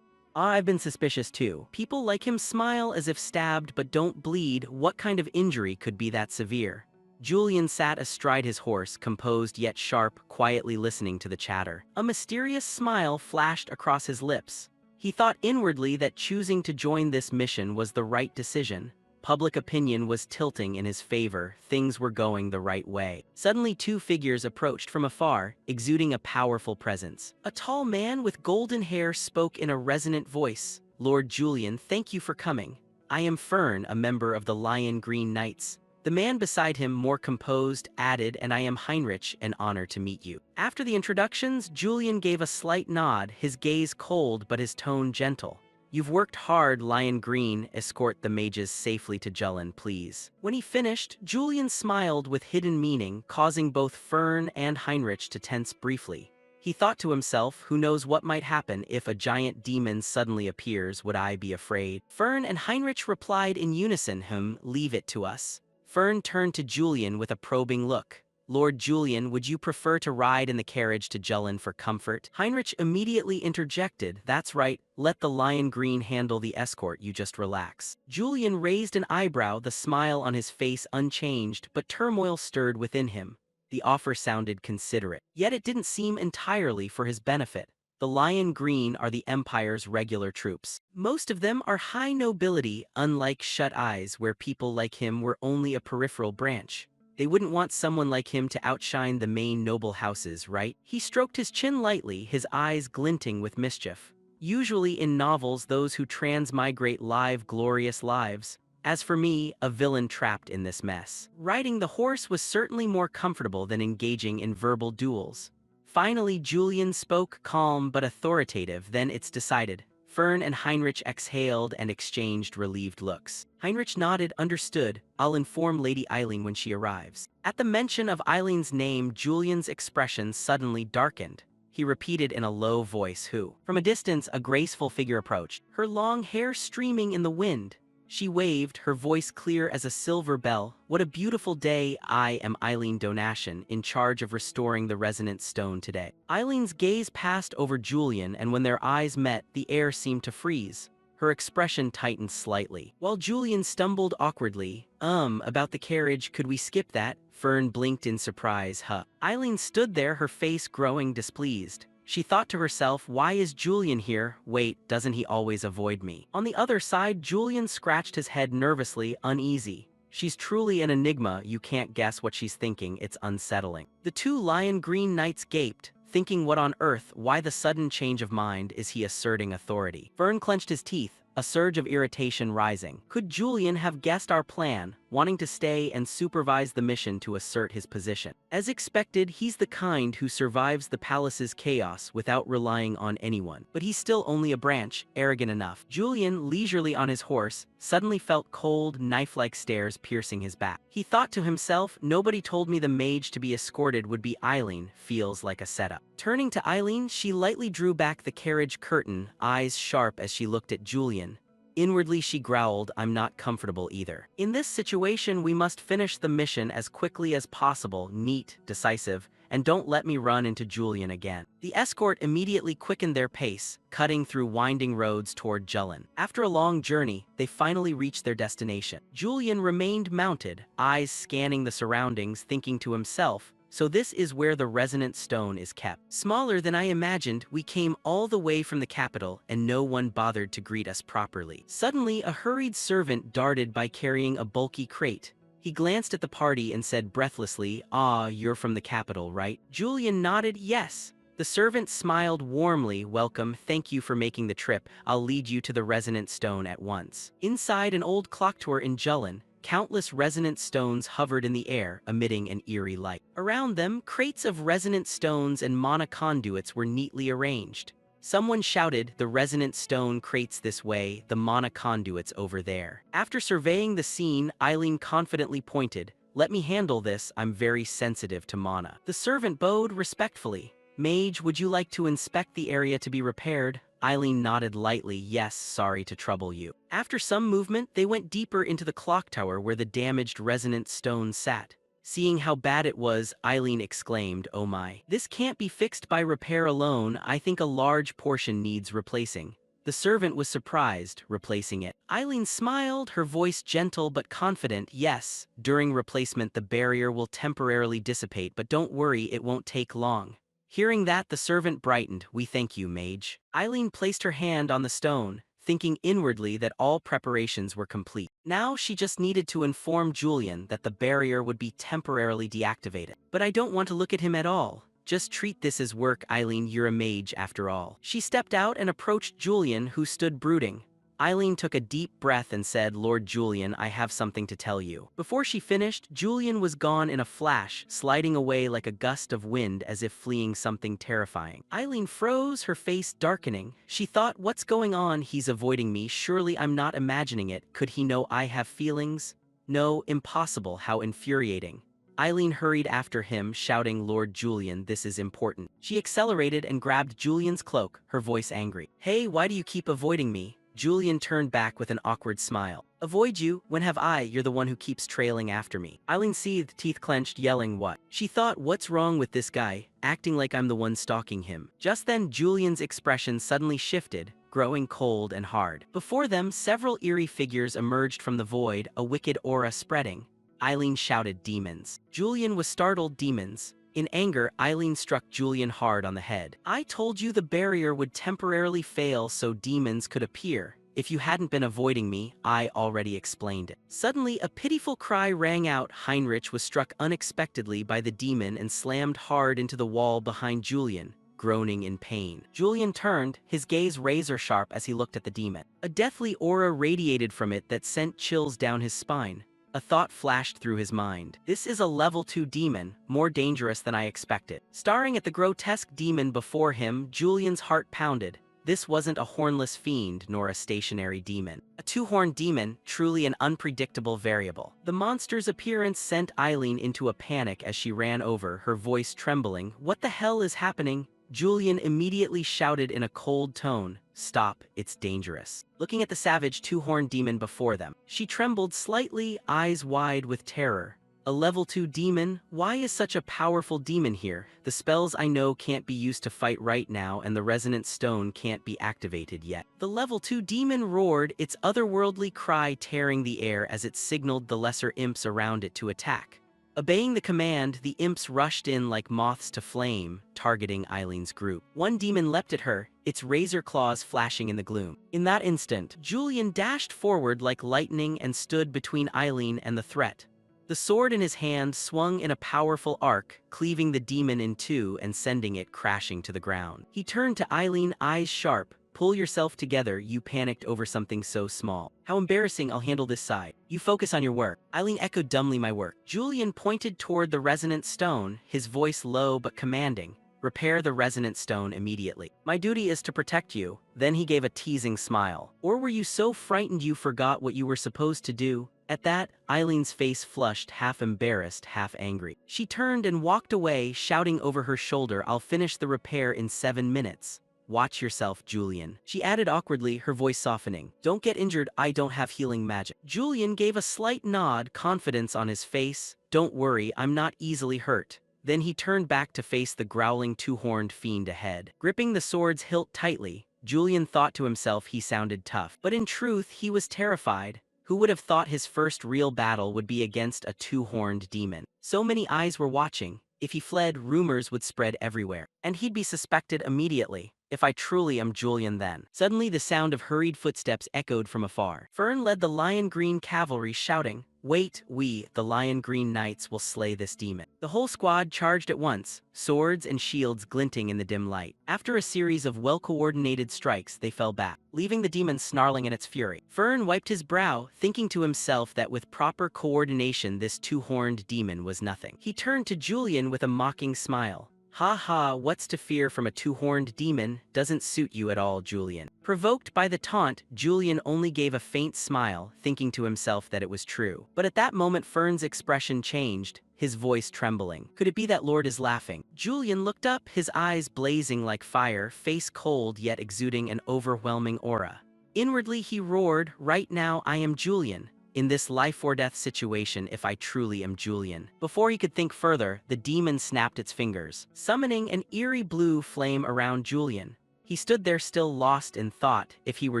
Speaker 1: I've been suspicious too. People like him smile as if stabbed but don't bleed. What kind of injury could be that severe? Julian sat astride his horse, composed yet sharp, quietly listening to the chatter. A mysterious smile flashed across his lips. He thought inwardly that choosing to join this mission was the right decision. Public opinion was tilting in his favor, things were going the right way. Suddenly 2 figures approached from afar, exuding a powerful presence. A tall man with golden hair spoke in a resonant voice. Lord Julian, thank you for coming. I am Fern, a member of the Lion Green Knights. The man beside him, more composed, added, and I am Heinrich, an honor to meet you. After the introductions, Julian gave a slight nod, his gaze cold but his tone gentle. You've worked hard, Lion Green. Escort the mages safely to Julin, please. When he finished, Julian smiled with hidden meaning, causing both Fern and Heinrich to tense briefly. He thought to himself, who knows what might happen if a giant demon suddenly appears, would I be afraid? Fern and Heinrich replied in unison, leave it to us. Fern turned to Julian with a probing look. Lord Julian, would you prefer to ride in the carriage to Julin for comfort? Heinrich immediately interjected, that's right, let the Lion Green handle the escort, you just relax. Julian raised an eyebrow, the smile on his face unchanged, but turmoil stirred within him. The offer sounded considerate, yet it didn't seem entirely for his benefit. The Lion Green are the Empire's regular troops. Most of them are high nobility, unlike Shut Eyes, where people like him were only a peripheral branch. They wouldn't want someone like him to outshine the main noble houses, right? He stroked his chin lightly, his eyes glinting with mischief. Usually in novels, those who transmigrate live glorious lives. As for me, a villain trapped in this mess. Riding the horse was certainly more comfortable than engaging in verbal duels. Finally, Julian spoke, calm but authoritative. Then it's decided. Fern and Heinrich exhaled and exchanged relieved looks. Heinrich nodded, understood. I'll inform Lady Eileen when she arrives. At the mention of Eileen's name, Julian's expression suddenly darkened. He repeated in a low voice, who? From a distance, a graceful figure approached, her long hair streaming in the wind. She waved, her voice clear as a silver bell. What a beautiful day. I am Eileen Donashan, in charge of restoring the resonant stone today. Eileen's gaze passed over Julian, and when their eyes met, the air seemed to freeze. Her expression tightened slightly. While Julian stumbled awkwardly, about the carriage, could we skip that? Fern blinked in surprise, Eileen stood there, her face growing displeased. She thought to herself, why is Julian here? Wait, doesn't he always avoid me? On the other side, Julian scratched his head nervously, uneasy. She's truly an enigma, you can't guess what she's thinking, it's unsettling. The 2 Lion Green Knights gaped, thinking what on earth, why the sudden change of mind, is he asserting authority? Fern clenched his teeth, a surge of irritation rising. Could Julian have guessed our plan? wanting to stay and supervise the mission to assert his position. As expected, he's the kind who survives the palace's chaos without relying on anyone. But he's still only a branch, arrogant enough. Julian, leisurely on his horse, suddenly felt cold, knife-like stares piercing his back. He thought to himself, nobody told me the mage to be escorted would be Eileen, feels like a setup. Turning to Eileen, she lightly drew back the carriage curtain, eyes sharp as she looked at Julian. Inwardly she growled, I'm not comfortable either. In this situation we must finish the mission as quickly as possible, neat, decisive, and don't let me run into Julian again. The escort immediately quickened their pace, cutting through winding roads toward Julin. After a long journey, they finally reached their destination. Julian remained mounted, eyes scanning the surroundings, thinking to himself, so this is where the resonant stone is kept. Smaller than I imagined, we came all the way from the capital and no one bothered to greet us properly. Suddenly, a hurried servant darted by carrying a bulky crate. He glanced at the party and said breathlessly, "Ah, you're from the capital, right?" Julian nodded yes. The servant smiled warmly, "Welcome, thank you for making the trip. I'll lead you to the resonant stone at once." Inside an old clock tower in Julin, countless resonant stones hovered in the air, emitting an eerie light. Around them, crates of resonant stones and mana conduits were neatly arranged. Someone shouted, "The resonant stone crates this way, the mana conduits over there." After surveying the scene, Eileen confidently pointed, "Let me handle this, I'm very sensitive to mana." The servant bowed respectfully. "Mage, would you like to inspect the area to be repaired?" Eileen nodded lightly, "Yes, sorry to trouble you." After some movement, they went deeper into the clock tower where the damaged resonant stone sat. Seeing how bad it was, Eileen exclaimed, "Oh my. This can't be fixed by repair alone, I think a large portion needs replacing." The servant was surprised, replacing it. Eileen smiled, her voice gentle but confident, "Yes, during replacement the barrier will temporarily dissipate, but don't worry, it won't take long." Hearing that, the servant brightened, "We thank you, mage." Eileen placed her hand on the stone, thinking inwardly that all preparations were complete. Now she just needed to inform Julian that the barrier would be temporarily deactivated. "But I don't want to look at him at all. Just treat this as work, Eileen, you're a mage after all." She stepped out and approached Julian, who stood brooding. Eileen took a deep breath and said, "Lord Julian, I have something to tell you." Before she finished, Julian was gone in a flash, sliding away like a gust of wind as if fleeing something terrifying. Eileen froze, her face darkening. She thought, what's going on? He's avoiding me, surely I'm not imagining it. Could he know I have feelings? No, impossible, how infuriating. Eileen hurried after him, shouting, "Lord Julian, this is important." She accelerated and grabbed Julian's cloak, her voice angry. "Hey, why do you keep avoiding me?" Julian turned back with an awkward smile. "Avoid you? When have I? You're the one who keeps trailing after me." Eileen seethed, teeth clenched, yelling, "What?" She thought, what's wrong with this guy, acting like I'm the one stalking him. Just then Julian's expression suddenly shifted, growing cold and hard. Before them, several eerie figures emerged from the void, a wicked aura spreading. Eileen shouted, "Demons." Julian was startled. Demons. In anger, Eileen struck Julian hard on the head. "I told you the barrier would temporarily fail so demons could appear. If you hadn't been avoiding me, I already explained it." Suddenly, a pitiful cry rang out. Heinrich was struck unexpectedly by the demon and slammed hard into the wall behind Julian, groaning in pain. Julian turned, his gaze razor-sharp as he looked at the demon. A deathly aura radiated from it that sent chills down his spine. A thought flashed through his mind. This is a level 2 demon, more dangerous than I expected. Staring at the grotesque demon before him, Julian's heart pounded. This wasn't a hornless fiend nor a stationary demon. A two-horned demon, truly an unpredictable variable. The monster's appearance sent Eileen into a panic as she ran over, her voice trembling. "What the hell is happening?" Julian immediately shouted in a cold tone, "Stop, it's dangerous." Looking at the savage two-horned demon before them, she trembled slightly, eyes wide with terror. A level 2 demon? Why is such a powerful demon here? The spells I know can't be used to fight right now and the resonant stone can't be activated yet. The level 2 demon roared, its otherworldly cry tearing the air as it signaled the lesser imps around it to attack. Obeying the command, the imps rushed in like moths to flame, targeting Eileen's group. One demon leapt at her, its razor claws flashing in the gloom. In that instant, Julian dashed forward like lightning and stood between Eileen and the threat. The sword in his hand swung in a powerful arc, cleaving the demon in two and sending it crashing to the ground. He turned to Eileen, eyes sharp, Pull yourself together, you panicked over something so small. How embarrassing, I'll handle this side. You focus on your work. Eileen echoed dumbly, my work. Julian pointed toward the resonant stone, his voice low but commanding. Repair the resonant stone immediately. My duty is to protect you. Then he gave a teasing smile. Or were you so frightened you forgot what you were supposed to do? At that, Eileen's face flushed, half embarrassed, half angry. She turned and walked away, shouting over her shoulder, I'll finish the repair in 7 minutes. Watch yourself, Julian. She added awkwardly, her voice softening. Don't get injured, I don't have healing magic. Julian gave a slight nod, confidence on his face. Don't worry, I'm not easily hurt. Then he turned back to face the growling two-horned fiend ahead. Gripping the sword's hilt tightly, Julian thought to himself he sounded tough. But in truth, he was terrified. Who would have thought his first real battle would be against a two-horned demon? So many eyes were watching. If he fled, rumors would spread everywhere. And he'd be suspected immediately. If I truly am Julian then. Suddenly the sound of hurried footsteps echoed from afar. Fern led the lion green cavalry shouting, wait, we, the lion green knights, will slay this demon. The whole squad charged at once, swords and shields glinting in the dim light. After a series of well-coordinated strikes, they fell back, leaving the demon snarling in its fury. Fern wiped his brow, thinking to himself that with proper coordination this two-horned demon was nothing. He turned to Julian with a mocking smile. Ha ha, what's to fear from a two-horned demon? Doesn't suit you at all, Julian. Provoked by the taunt, Julian only gave a faint smile, thinking to himself that it was true. But at that moment Fern's expression changed, his voice trembling. Could it be that Lord is laughing? Julian looked up, his eyes blazing like fire, face cold yet exuding an overwhelming aura. Inwardly he roared, right now I am Julian. In this life-or-death situation, if I truly am Julian. Before he could think further, the demon snapped its fingers, summoning an eerie blue flame around Julian. He stood there still lost in thought. If he were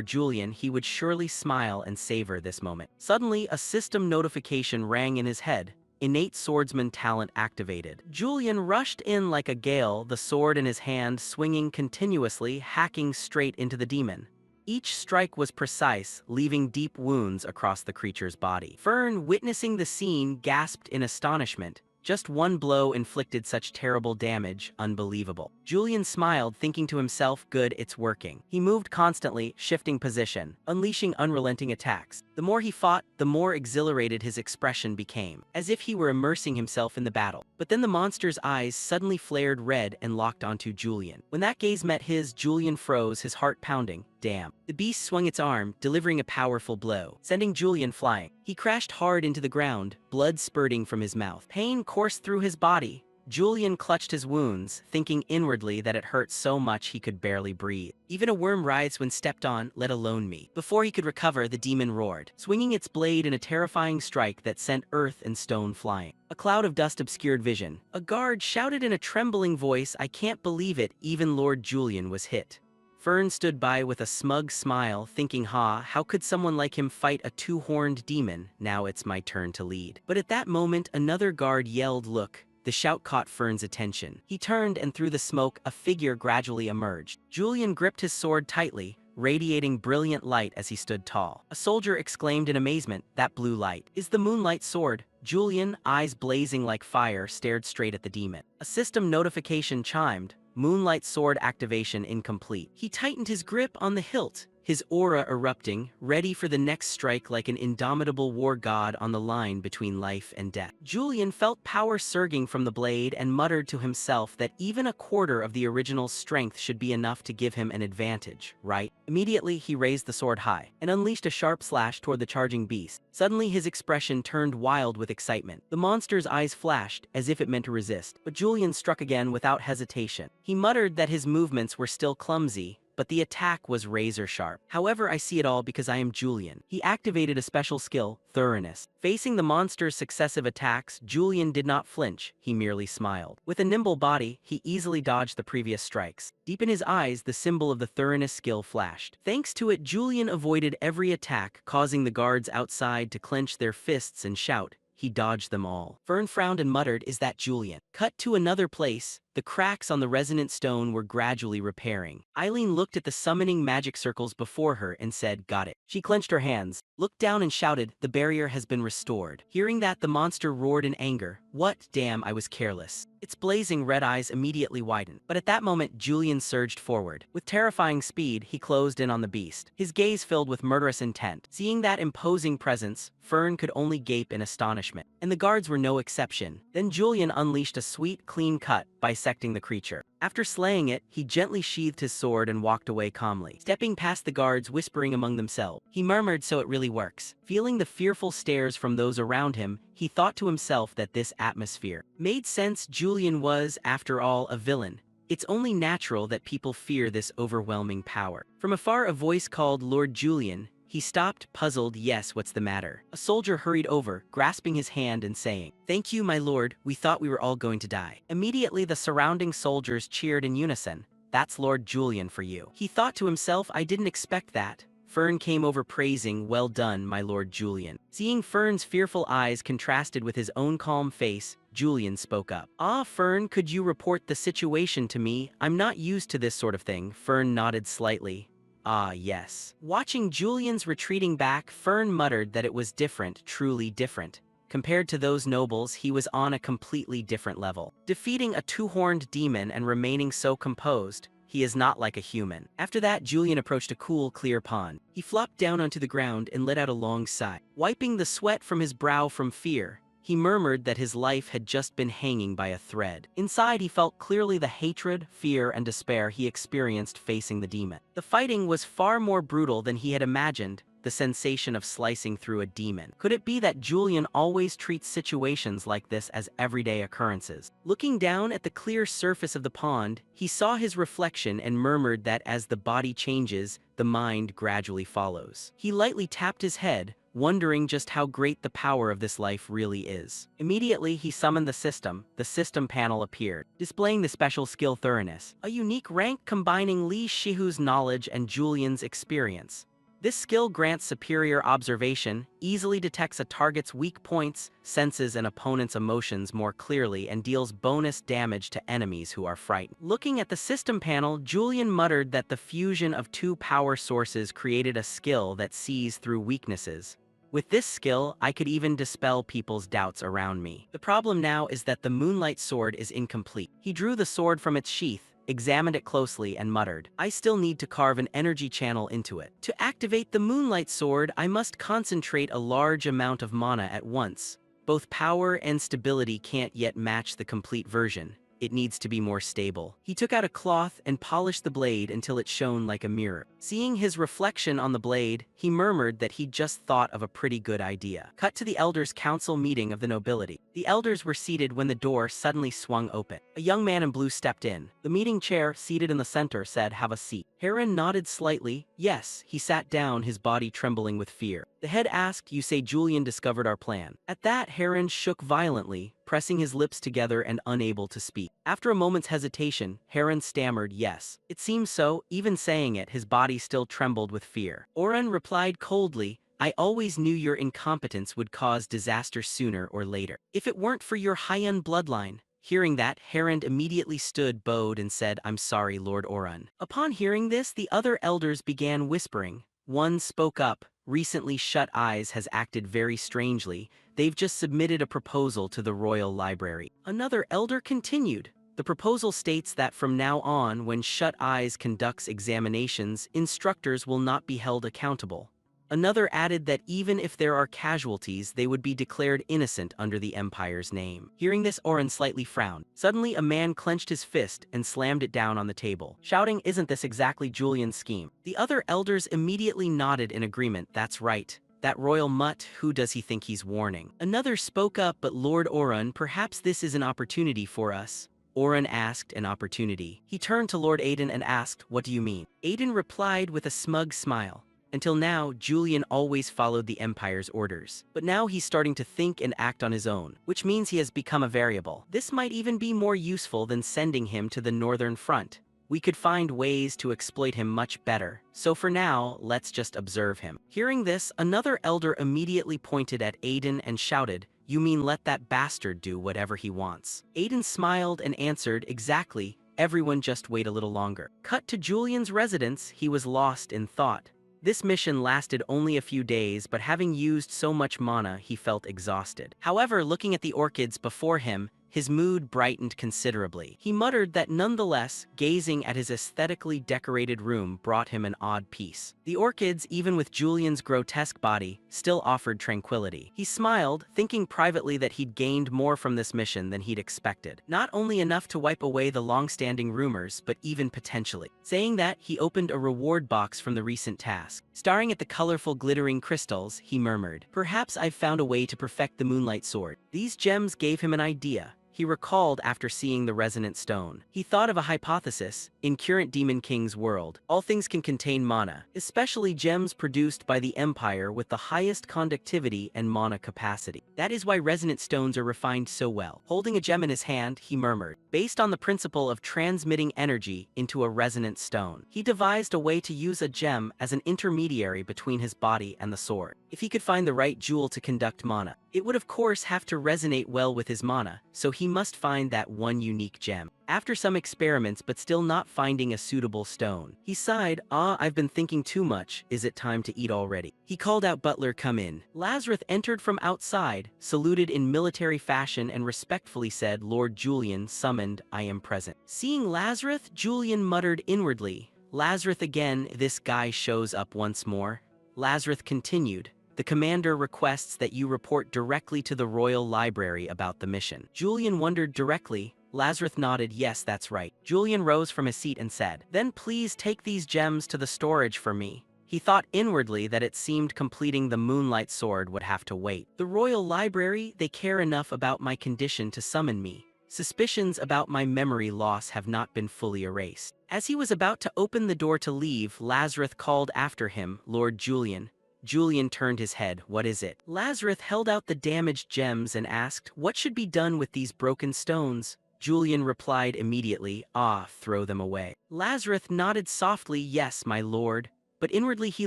Speaker 1: Julian, he would surely smile and savor this moment. Suddenly, a system notification rang in his head. Innate swordsman talent activated. Julian rushed in like a gale, the sword in his hand swinging continuously, hacking straight into the demon. Each strike was precise, leaving deep wounds across the creature's body. Fern, witnessing the scene, gasped in astonishment. Just one blow inflicted such terrible damage, unbelievable. Julian smiled, thinking to himself, good, it's working. He moved constantly, shifting position, unleashing unrelenting attacks. The more he fought, the more exhilarated his expression became, as if he were immersing himself in the battle. But then the monster's eyes suddenly flared red and locked onto Julian. When that gaze met his, Julian froze, his heart pounding. Damn. The beast swung its arm, delivering a powerful blow, sending Julian flying. He crashed hard into the ground, blood spurting from his mouth. Pain coursed through his body. Julian clutched his wounds, thinking inwardly that it hurt so much he could barely breathe. Even a worm writhes when stepped on, let alone me. Before he could recover, the demon roared, swinging its blade in a terrifying strike that sent earth and stone flying. A cloud of dust obscured vision. A guard shouted in a trembling voice, I can't believe it, even Lord Julian was hit. Fern stood by with a smug smile, thinking, how could someone like him fight a two-horned demon? Now it's my turn to lead. But at that moment, another guard yelled, look. The shout caught Fern's attention. He turned, and through the smoke, a figure gradually emerged. Julian gripped his sword tightly, radiating brilliant light as he stood tall. A soldier exclaimed in amazement, that blue light is the moonlight sword. Julian, eyes blazing like fire, stared straight at the demon. A system notification chimed. Moonlight sword activation incomplete. He tightened his grip on the hilt, his aura erupting, ready for the next strike like an indomitable war god on the line between life and death. Julian felt power surging from the blade and muttered to himself that even a quarter of the original's strength should be enough to give him an advantage, right? Immediately, he raised the sword high and unleashed a sharp slash toward the charging beast. Suddenly, his expression turned wild with excitement. The monster's eyes flashed, as if it meant to resist, but Julian struck again without hesitation. He muttered that his movements were still clumsy, but the attack was razor-sharp. However, I see it all because I am Julian. He activated a special skill, Thoroughness. Facing the monster's successive attacks, Julian did not flinch, he merely smiled. With a nimble body, he easily dodged the previous strikes. Deep in his eyes, the symbol of the Thoroughness skill flashed. Thanks to it, Julian avoided every attack, causing the guards outside to clench their fists and shout. He dodged them all. Fern frowned and muttered, is that Julian? Cut to another place. The cracks on the resonant stone were gradually repairing. Eileen looked at the summoning magic circles before her and said, "Got it." She clenched her hands, looked down and shouted, "The barrier has been restored." Hearing that, the monster roared in anger. "What? Damn, I was careless." Its blazing red eyes immediately widened. But at that moment, Julian surged forward. With terrifying speed, he closed in on the beast, his gaze filled with murderous intent. Seeing that imposing presence, Fern could only gape in astonishment. And the guards were no exception. Then Julian unleashed a sweet, clean cut, bisecting the creature. After slaying it, he gently sheathed his sword and walked away calmly, stepping past the guards whispering among themselves. He murmured, "So it really works." Feeling the fearful stares from those around him, he thought to himself that this atmosphere made sense. Julian was, after all, a villain. It's only natural that people fear this overwhelming power. From afar, a voice called Lord Julian. He stopped, puzzled. "Yes, what's the matter?" A soldier hurried over, grasping his hand and saying, "Thank you, my lord, we thought we were all going to die." Immediately the surrounding soldiers cheered in unison. "That's Lord Julian for you." He thought to himself, "I didn't expect that." Fern came over praising, "Well done, my Lord Julian." Seeing Fern's fearful eyes contrasted with his own calm face, Julian spoke up. "Ah, Fern, could you report the situation to me? I'm not used to this sort of thing." Fern nodded slightly. "Ah, yes." Watching Julian's retreating back, Fern muttered that it was different, truly different. Compared to those nobles, he was on a completely different level. Defeating a two-horned demon and remaining so composed, he is not like a human. After that, Julian approached a cool, clear pond. He flopped down onto the ground and let out a long sigh. Wiping the sweat from his brow from fear, he murmured that his life had just been hanging by a thread. Inside, he felt clearly the hatred, fear, and despair he experienced facing the demon. The fighting was far more brutal than he had imagined, the sensation of slicing through a demon. Could it be that Julian always treats situations like this as everyday occurrences? Looking down at the clear surface of the pond, he saw his reflection and murmured that as the body changes, the mind gradually follows. He lightly tapped his head, wondering just how great the power of this life really is. Immediately, he summoned the system. The system panel appeared, displaying the special skill thoroughness, a unique rank combining Li Shihu's knowledge and Julian's experience. This skill grants superior observation, easily detects a target's weak points, senses an opponent's emotions more clearly, and deals bonus damage to enemies who are frightened. Looking at the system panel, Julian muttered that the fusion of two power sources created a skill that sees through weaknesses. With this skill, I could even dispel people's doubts around me. The problem now is that the Moonlight Sword is incomplete. He drew the sword from its sheath, examined it closely, and muttered, "I still need to carve an energy channel into it. To activate the Moonlight Sword, I must concentrate a large amount of mana at once. Both power and stability can't yet match the complete version. It needs to be more stable." He took out a cloth and polished the blade until it shone like a mirror. Seeing his reflection on the blade, he murmured that he'd just thought of a pretty good idea. Cut to the elders' council meeting of the nobility. The elders were seated when the door suddenly swung open. A young man in blue stepped in. The meeting chair, seated in the center, said, "Have a seat." Heron nodded slightly. Yes. He sat down, his body trembling with fear. The head asked, "You say Julian discovered our plan?" At that, Heron shook violently, pressing his lips together and unable to speak. After a moment's hesitation, Heron stammered, "Yes. It seems so." Even saying it, his body still trembled with fear. Oren replied coldly, "I always knew your incompetence would cause disaster sooner or later. If it weren't for your high-end bloodline." Hearing that, Heron immediately stood, bowed, and said, "I'm sorry, Lord Oran." Upon hearing this, the other elders began whispering. One spoke up, "Recently Shut Eyes has acted very strangely. They've just submitted a proposal to the Royal Library." Another elder continued, "The proposal states that from now on, when Shut Eyes conducts examinations, instructors will not be held accountable." Another added that even if there are casualties, they would be declared innocent under the Empire's name. Hearing this, Oren slightly frowned. Suddenly, a man clenched his fist and slammed it down on the table, shouting, "Isn't this exactly Julian's scheme?" The other elders immediately nodded in agreement. "That's right. That royal mutt, who does he think he's warning?" Another spoke up, "But Lord Oren, perhaps this is an opportunity for us." Oren asked, "An opportunity?" He turned to Lord Aiden and asked, "What do you mean?" Aiden replied with a smug smile. Until now, Julian always followed the Empire's orders. But now he's starting to think and act on his own, which means he has become a variable. This might even be more useful than sending him to the Northern Front. We could find ways to exploit him much better. So for now, let's just observe him. Hearing this, another elder immediately pointed at Aiden and shouted, You mean let that bastard do whatever he wants? Aiden smiled and answered, exactly, everyone just wait a little longer. Cut to Julian's residence, he was lost in thought. This mission lasted only a few days, but having used so much mana, he felt exhausted. However, looking at the orchids before him, his mood brightened considerably. He muttered that nonetheless, gazing at his aesthetically decorated room brought him an odd peace. The orchids, even with Julian's grotesque body, still offered tranquility. He smiled, thinking privately that he'd gained more from this mission than he'd expected. Not only enough to wipe away the long-standing rumors, but even potentially. Saying that, he opened a reward box from the recent task. Staring at the colorful glittering crystals, he murmured, "Perhaps I've found a way to perfect the Moonlight Sword." These gems gave him an idea. He recalled after seeing the resonant stone. He thought of a hypothesis. In current Demon King's world, all things can contain mana, especially gems produced by the Empire with the highest conductivity and mana capacity. That is why resonant stones are refined so well. Holding a gem in his hand, he murmured, based on the principle of transmitting energy into a resonant stone. He devised a way to use a gem as an intermediary between his body and the sword. If he could find the right jewel to conduct mana, it would of course have to resonate well with his mana, so he must find that one unique gem. After some experiments but still not finding a suitable stone, he sighed, I've been thinking too much, is it time to eat already? He called out, "Butler, come in." Lazarus entered from outside, saluted in military fashion and respectfully said, "Lord Julian summoned, I am present." Seeing Lazarus, Julian muttered inwardly, "Lazarus again, this guy shows up once more." Lazarus continued, "The commander requests that you report directly to the Royal Library about the mission." Julian wondered, directly? Lazarus nodded, "Yes, that's right." Julian rose from his seat and said, "Then please take these gems to the storage for me." He thought inwardly that it seemed completing the Moonlight Sword would have to wait. The Royal Library, they care enough about my condition to summon me. Suspicions about my memory loss have not been fully erased. As he was about to open the door to leave, Lazarus called after him, "Lord Julian." Julian turned his head. "What is it?" Lazarus held out the damaged gems and asked, "What should be done with these broken stones?" Julian replied immediately, "Throw them away." Lazarus nodded softly, "Yes, my lord." But inwardly he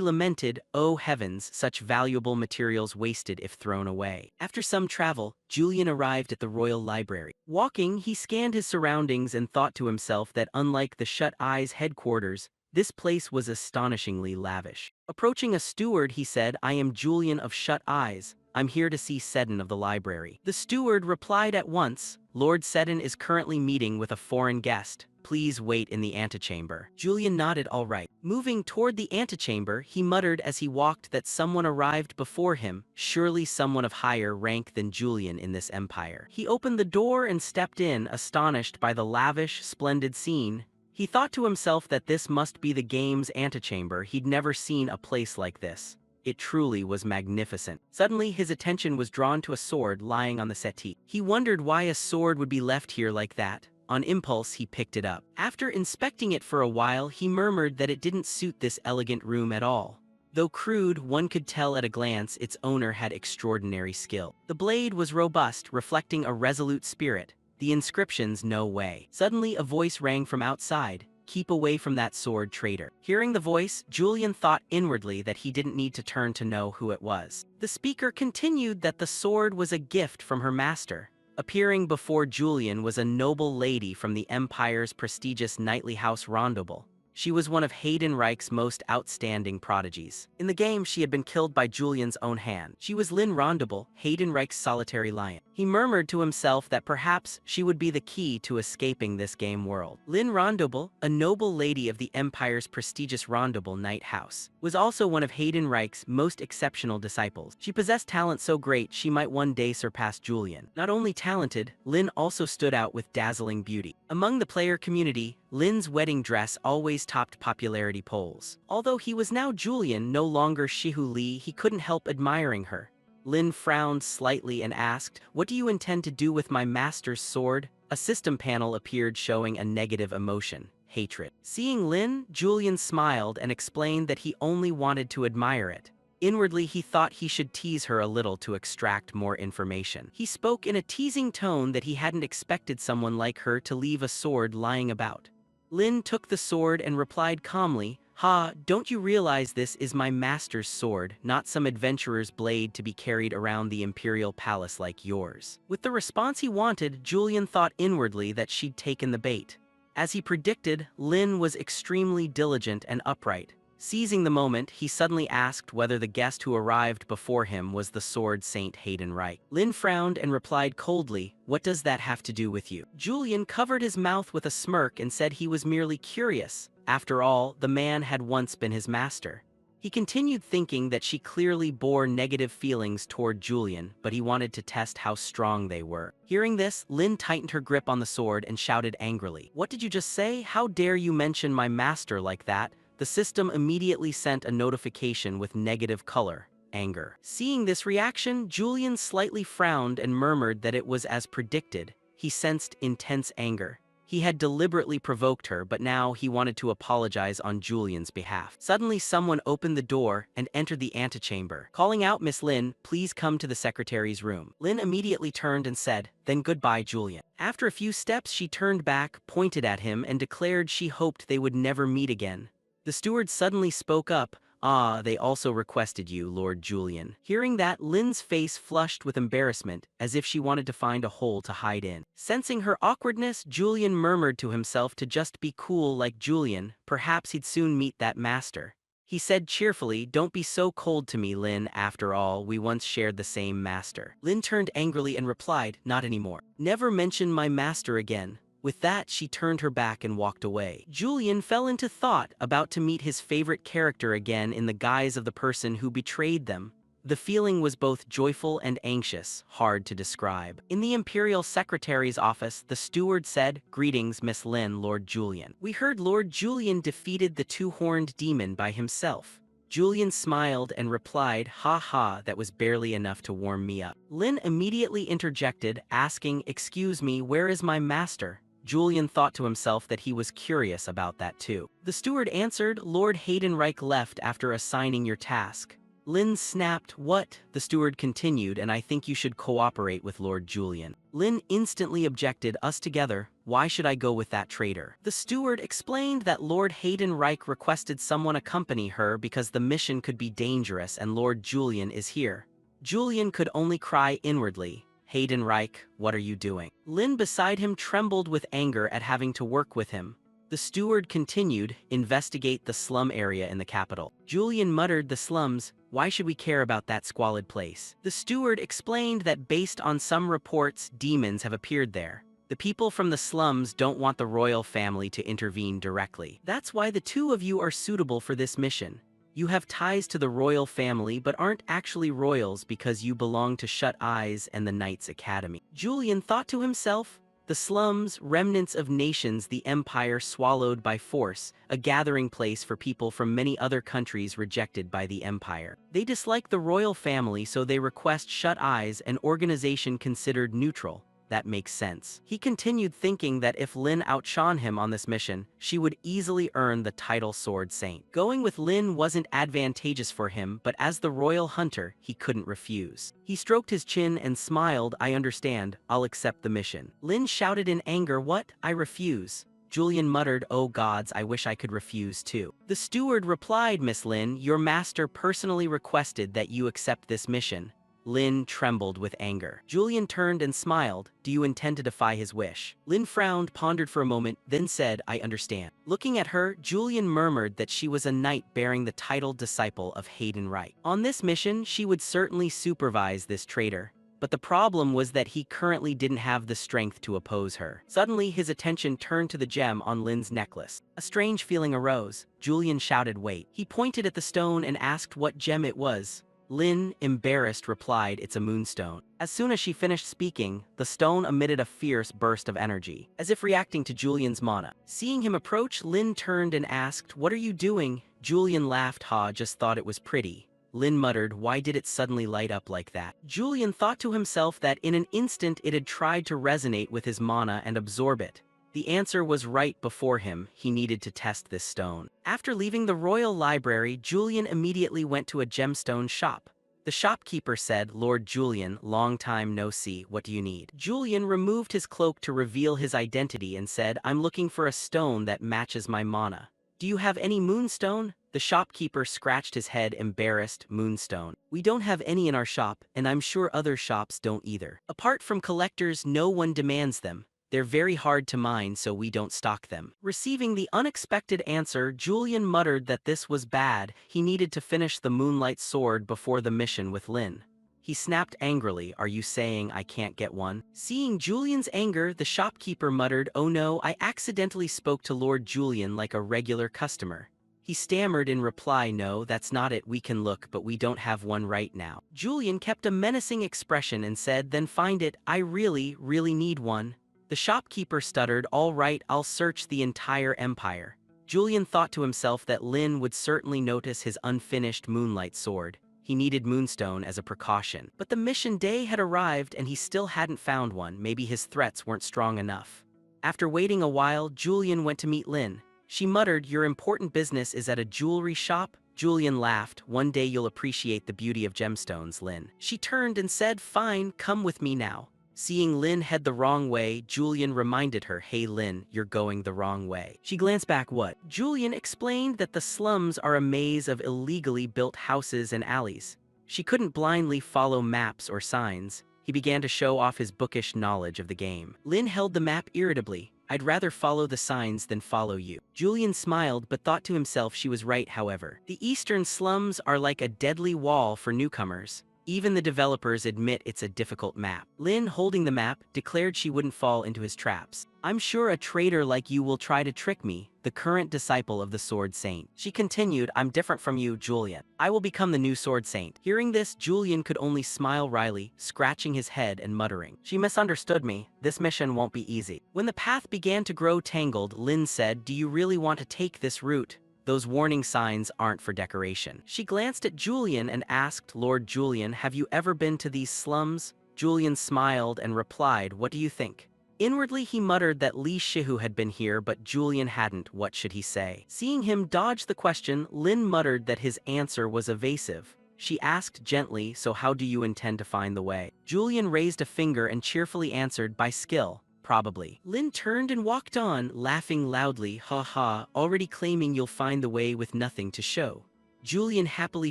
Speaker 1: lamented, "Oh heavens, such valuable materials wasted if thrown away." After some travel, Julian arrived at the Royal Library. Walking, he scanned his surroundings and thought to himself that unlike the Shut Eyes headquarters, this place was astonishingly lavish. Approaching a steward, he said, "I am Julian of Shut Eyes. I'm here to see Seddon of the library." The steward replied at once, "Lord Seddon is currently meeting with a foreign guest. Please wait in the antechamber." Julian nodded, "All right." Moving toward the antechamber, he muttered as he walked that someone arrived before him, surely someone of higher rank than Julian in this empire. He opened the door and stepped in, astonished by the lavish, splendid scene. He thought to himself that this must be the game's antechamber. He'd never seen a place like this. It truly was magnificent. Suddenly, his attention was drawn to a sword lying on the settee. He wondered why a sword would be left here like that. On impulse, he picked it up. After inspecting it for a while, he murmured that it didn't suit this elegant room at all. Though crude, one could tell at a glance its owner had extraordinary skill. The blade was robust, reflecting a resolute spirit. The inscriptions, "No way." Suddenly, a voice rang from outside. "Keep away from that sword, traitor." Hearing the voice, Julian thought inwardly that he didn't need to turn to know who it was. The speaker continued that the sword was a gift from her master. Appearing before Julian was a noble lady from the Empire's prestigious knightly house Rondable. She was one of Haydenreich's most outstanding prodigies. In the game, she had been killed by Julian's own hand. She was Lynn Rondable, Haydenreich's solitary lion. He murmured to himself that perhaps she would be the key to escaping this game world. Lynn Rondable, a noble lady of the Empire's prestigious Rondable Knight House, was also one of Haydenreich's most exceptional disciples. She possessed talent so great she might one day surpass Julian. Not only talented, Lynn also stood out with dazzling beauty. Among the player community, Lynn's wedding dress always topped popularity polls. Although he was now Julian, no longer Shihu Li, he couldn't help admiring her. Lynn frowned slightly and asked, "What do you intend to do with my master's sword?" A system panel appeared showing a negative emotion, hatred. Seeing Lynn, Julian smiled and explained that he only wanted to admire it. Inwardly, he thought he should tease her a little to extract more information. He spoke in a teasing tone that he hadn't expected someone like her to leave a sword lying about. Lynn took the sword and replied calmly, "Ha, don't you realize this is my master's sword, not some adventurer's blade to be carried around the imperial palace like yours?" With the response he wanted, Julian thought inwardly that she'd taken the bait. As he predicted, Lin was extremely diligent and upright. Seizing the moment, he suddenly asked whether the guest who arrived before him was the sword Saint Hayden Reich. Lin frowned and replied coldly, "What does that have to do with you?" Julian covered his mouth with a smirk and said he was merely curious. After all, the man had once been his master. He continued thinking that she clearly bore negative feelings toward Julian, but he wanted to test how strong they were. Hearing this, Lin tightened her grip on the sword and shouted angrily, "What did you just say? How dare you mention my master like that?" The system immediately sent a notification with negative color, anger. Seeing this reaction, Julian slightly frowned and murmured that it was as predicted. He sensed intense anger. He had deliberately provoked her, but now he wanted to apologize on Julian's behalf. Suddenly, someone opened the door and entered the antechamber. Calling out, "Miss Lin, please come to the secretary's room." Lin immediately turned and said, "Then goodbye, Julian." After a few steps, she turned back, pointed at him, and declared she hoped they would never meet again. The steward suddenly spoke up, "Ah, they also requested you, Lord Julian." Hearing that, Lin's face flushed with embarrassment, as if she wanted to find a hole to hide in. Sensing her awkwardness, Julian murmured to himself to just be cool like Julian, perhaps he'd soon meet that master. He said cheerfully, "Don't be so cold to me, Lin, after all, we once shared the same master." Lin turned angrily and replied, "Not anymore. Never mention my master again." With that, she turned her back and walked away. Julian fell into thought, about to meet his favorite character again in the guise of the person who betrayed them. The feeling was both joyful and anxious, hard to describe. In the Imperial Secretary's office, the steward said, "Greetings, Miss Lin, Lord Julian. We heard Lord Julian defeated the two-horned demon by himself." Julian smiled and replied, "Ha ha, that was barely enough to warm me up." Lin immediately interjected, asking, "Excuse me, where is my master?" Julian thought to himself that he was curious about that too. The steward answered, "Lord Haydenreich left after assigning your task." Lin snapped, "What?" The steward continued, "And I think you should cooperate with Lord Julian." Lin instantly objected, "Us together? Why should I go with that traitor?" The steward explained that Lord Haydenreich requested someone accompany her because the mission could be dangerous and Lord Julian is here. Julian could only cry inwardly, "Haydenreich, what are you doing?" Lin beside him trembled with anger at having to work with him. The steward continued, "Investigate the slum area in the capital." Julian muttered, "The slums? Why should we care about that squalid place?" The steward explained that based on some reports, demons have appeared there. The people from the slums don't want the royal family to intervene directly. That's why the two of you are suitable for this mission. You have ties to the royal family but aren't actually royals because you belong to Shut Eyes and the Knights Academy. Julian thought to himself, the slums, remnants of nations the empire swallowed by force, a gathering place for people from many other countries rejected by the empire. They dislike the royal family, so they request Shut Eyes, an organization considered neutral. That makes sense. He continued thinking that if Lin outshone him on this mission, she would easily earn the title Sword Saint. Going with Lin wasn't advantageous for him, but as the royal hunter, he couldn't refuse. He stroked his chin and smiled, "I understand, I'll accept the mission." Lin shouted in anger, "What? I refuse." Julian muttered, "Oh gods, I wish I could refuse too." The steward replied, "Miss Lin, your master personally requested that you accept this mission." Lin trembled with anger. Julian turned and smiled, "Do you intend to defy his wish?" Lin frowned, pondered for a moment, then said, "I understand." Looking at her, Julian murmured that she was a knight bearing the title disciple of Hayden Reich. On this mission, she would certainly supervise this traitor. But the problem was that he currently didn't have the strength to oppose her. Suddenly, his attention turned to the gem on Lin's necklace. A strange feeling arose. Julian shouted, "Wait." He pointed at the stone and asked what gem it was. Lin, embarrassed, replied, "It's a moonstone." As soon as she finished speaking, the stone emitted a fierce burst of energy, as if reacting to Julian's mana. Seeing him approach, Lin turned and asked, "What are you doing?" Julian laughed, "Ha, just thought it was pretty." Lin muttered, "Why did it suddenly light up like that?" Julian thought to himself that in an instant it had tried to resonate with his mana and absorb it. The answer was right before him. He needed to test this stone. After leaving the royal library, Julian immediately went to a gemstone shop. The shopkeeper said, "Lord Julian, long time no see, what do you need?" Julian removed his cloak to reveal his identity and said, "I'm looking for a stone that matches my mana. Do Do you have any moonstone? The shopkeeper scratched his head, embarrassed. Moonstone. We don't have any in our shop, and I'm sure other shops don't either. Apart from collectors, no one demands them. They're very hard to mine, so we don't stock them. Receiving the unexpected answer, Julian muttered that this was bad. He needed to finish the Moonlight Sword before the mission with Lin. He snapped angrily, "Are you saying I can't get one?" Seeing Julian's anger, the shopkeeper muttered, "Oh no, I accidentally spoke to Lord Julian like a regular customer." He stammered in reply, "No, that's not it. We can look, but we don't have one right now." Julian kept a menacing expression and said, "Then find it. I really, really need one." The shopkeeper stuttered, "All right, I'll search the entire empire." Julian thought to himself that Lin would certainly notice his unfinished Moonlight Sword. He needed Moonstone as a precaution. But the mission day had arrived and he still hadn't found one. Maybe his threats weren't strong enough. After waiting a while, Julian went to meet Lin. She muttered, "Your important business is at a jewelry shop?" Julian laughed. "One day you'll appreciate the beauty of gemstones, Lin." She turned and said, "Fine, come with me now." Seeing Lin head the wrong way, Julian reminded her, "Hey Lin, you're going the wrong way." She glanced back. "What?" Julian explained that the slums are a maze of illegally built houses and alleys. She couldn't blindly follow maps or signs. He began to show off his bookish knowledge of the game. Lin held the map irritably. "I'd rather follow the signs than follow you." Julian smiled but thought to himself she was right. However, the eastern slums are like a deadly wall for newcomers. Even the developers admit it's a difficult map. Lin, holding the map, declared she wouldn't fall into his traps. "I'm sure a traitor like you will try to trick me, the current disciple of the Sword Saint." She continued, "I'm different from you, Julian. I will become the new Sword Saint." Hearing this, Julian could only smile wryly, scratching his head and muttering, "She misunderstood me. This mission won't be easy." When the path began to grow tangled, Lin said, "Do you really want to take this route? Those warning signs aren't for decoration." She glanced at Julian and asked, "Lord Julian, have you ever been to these slums?" Julian smiled and replied, "What do you think?" Inwardly he muttered that Li Shihu had been here, but Julian hadn't. What should he say? Seeing him dodge the question, Lin muttered that his answer was evasive. She asked gently, "So how do you intend to find the way?" Julian raised a finger and cheerfully answered, "By skill. Probably." Lin turned and walked on, laughing loudly, "Ha ha, already claiming you'll find the way with nothing to show." Julian happily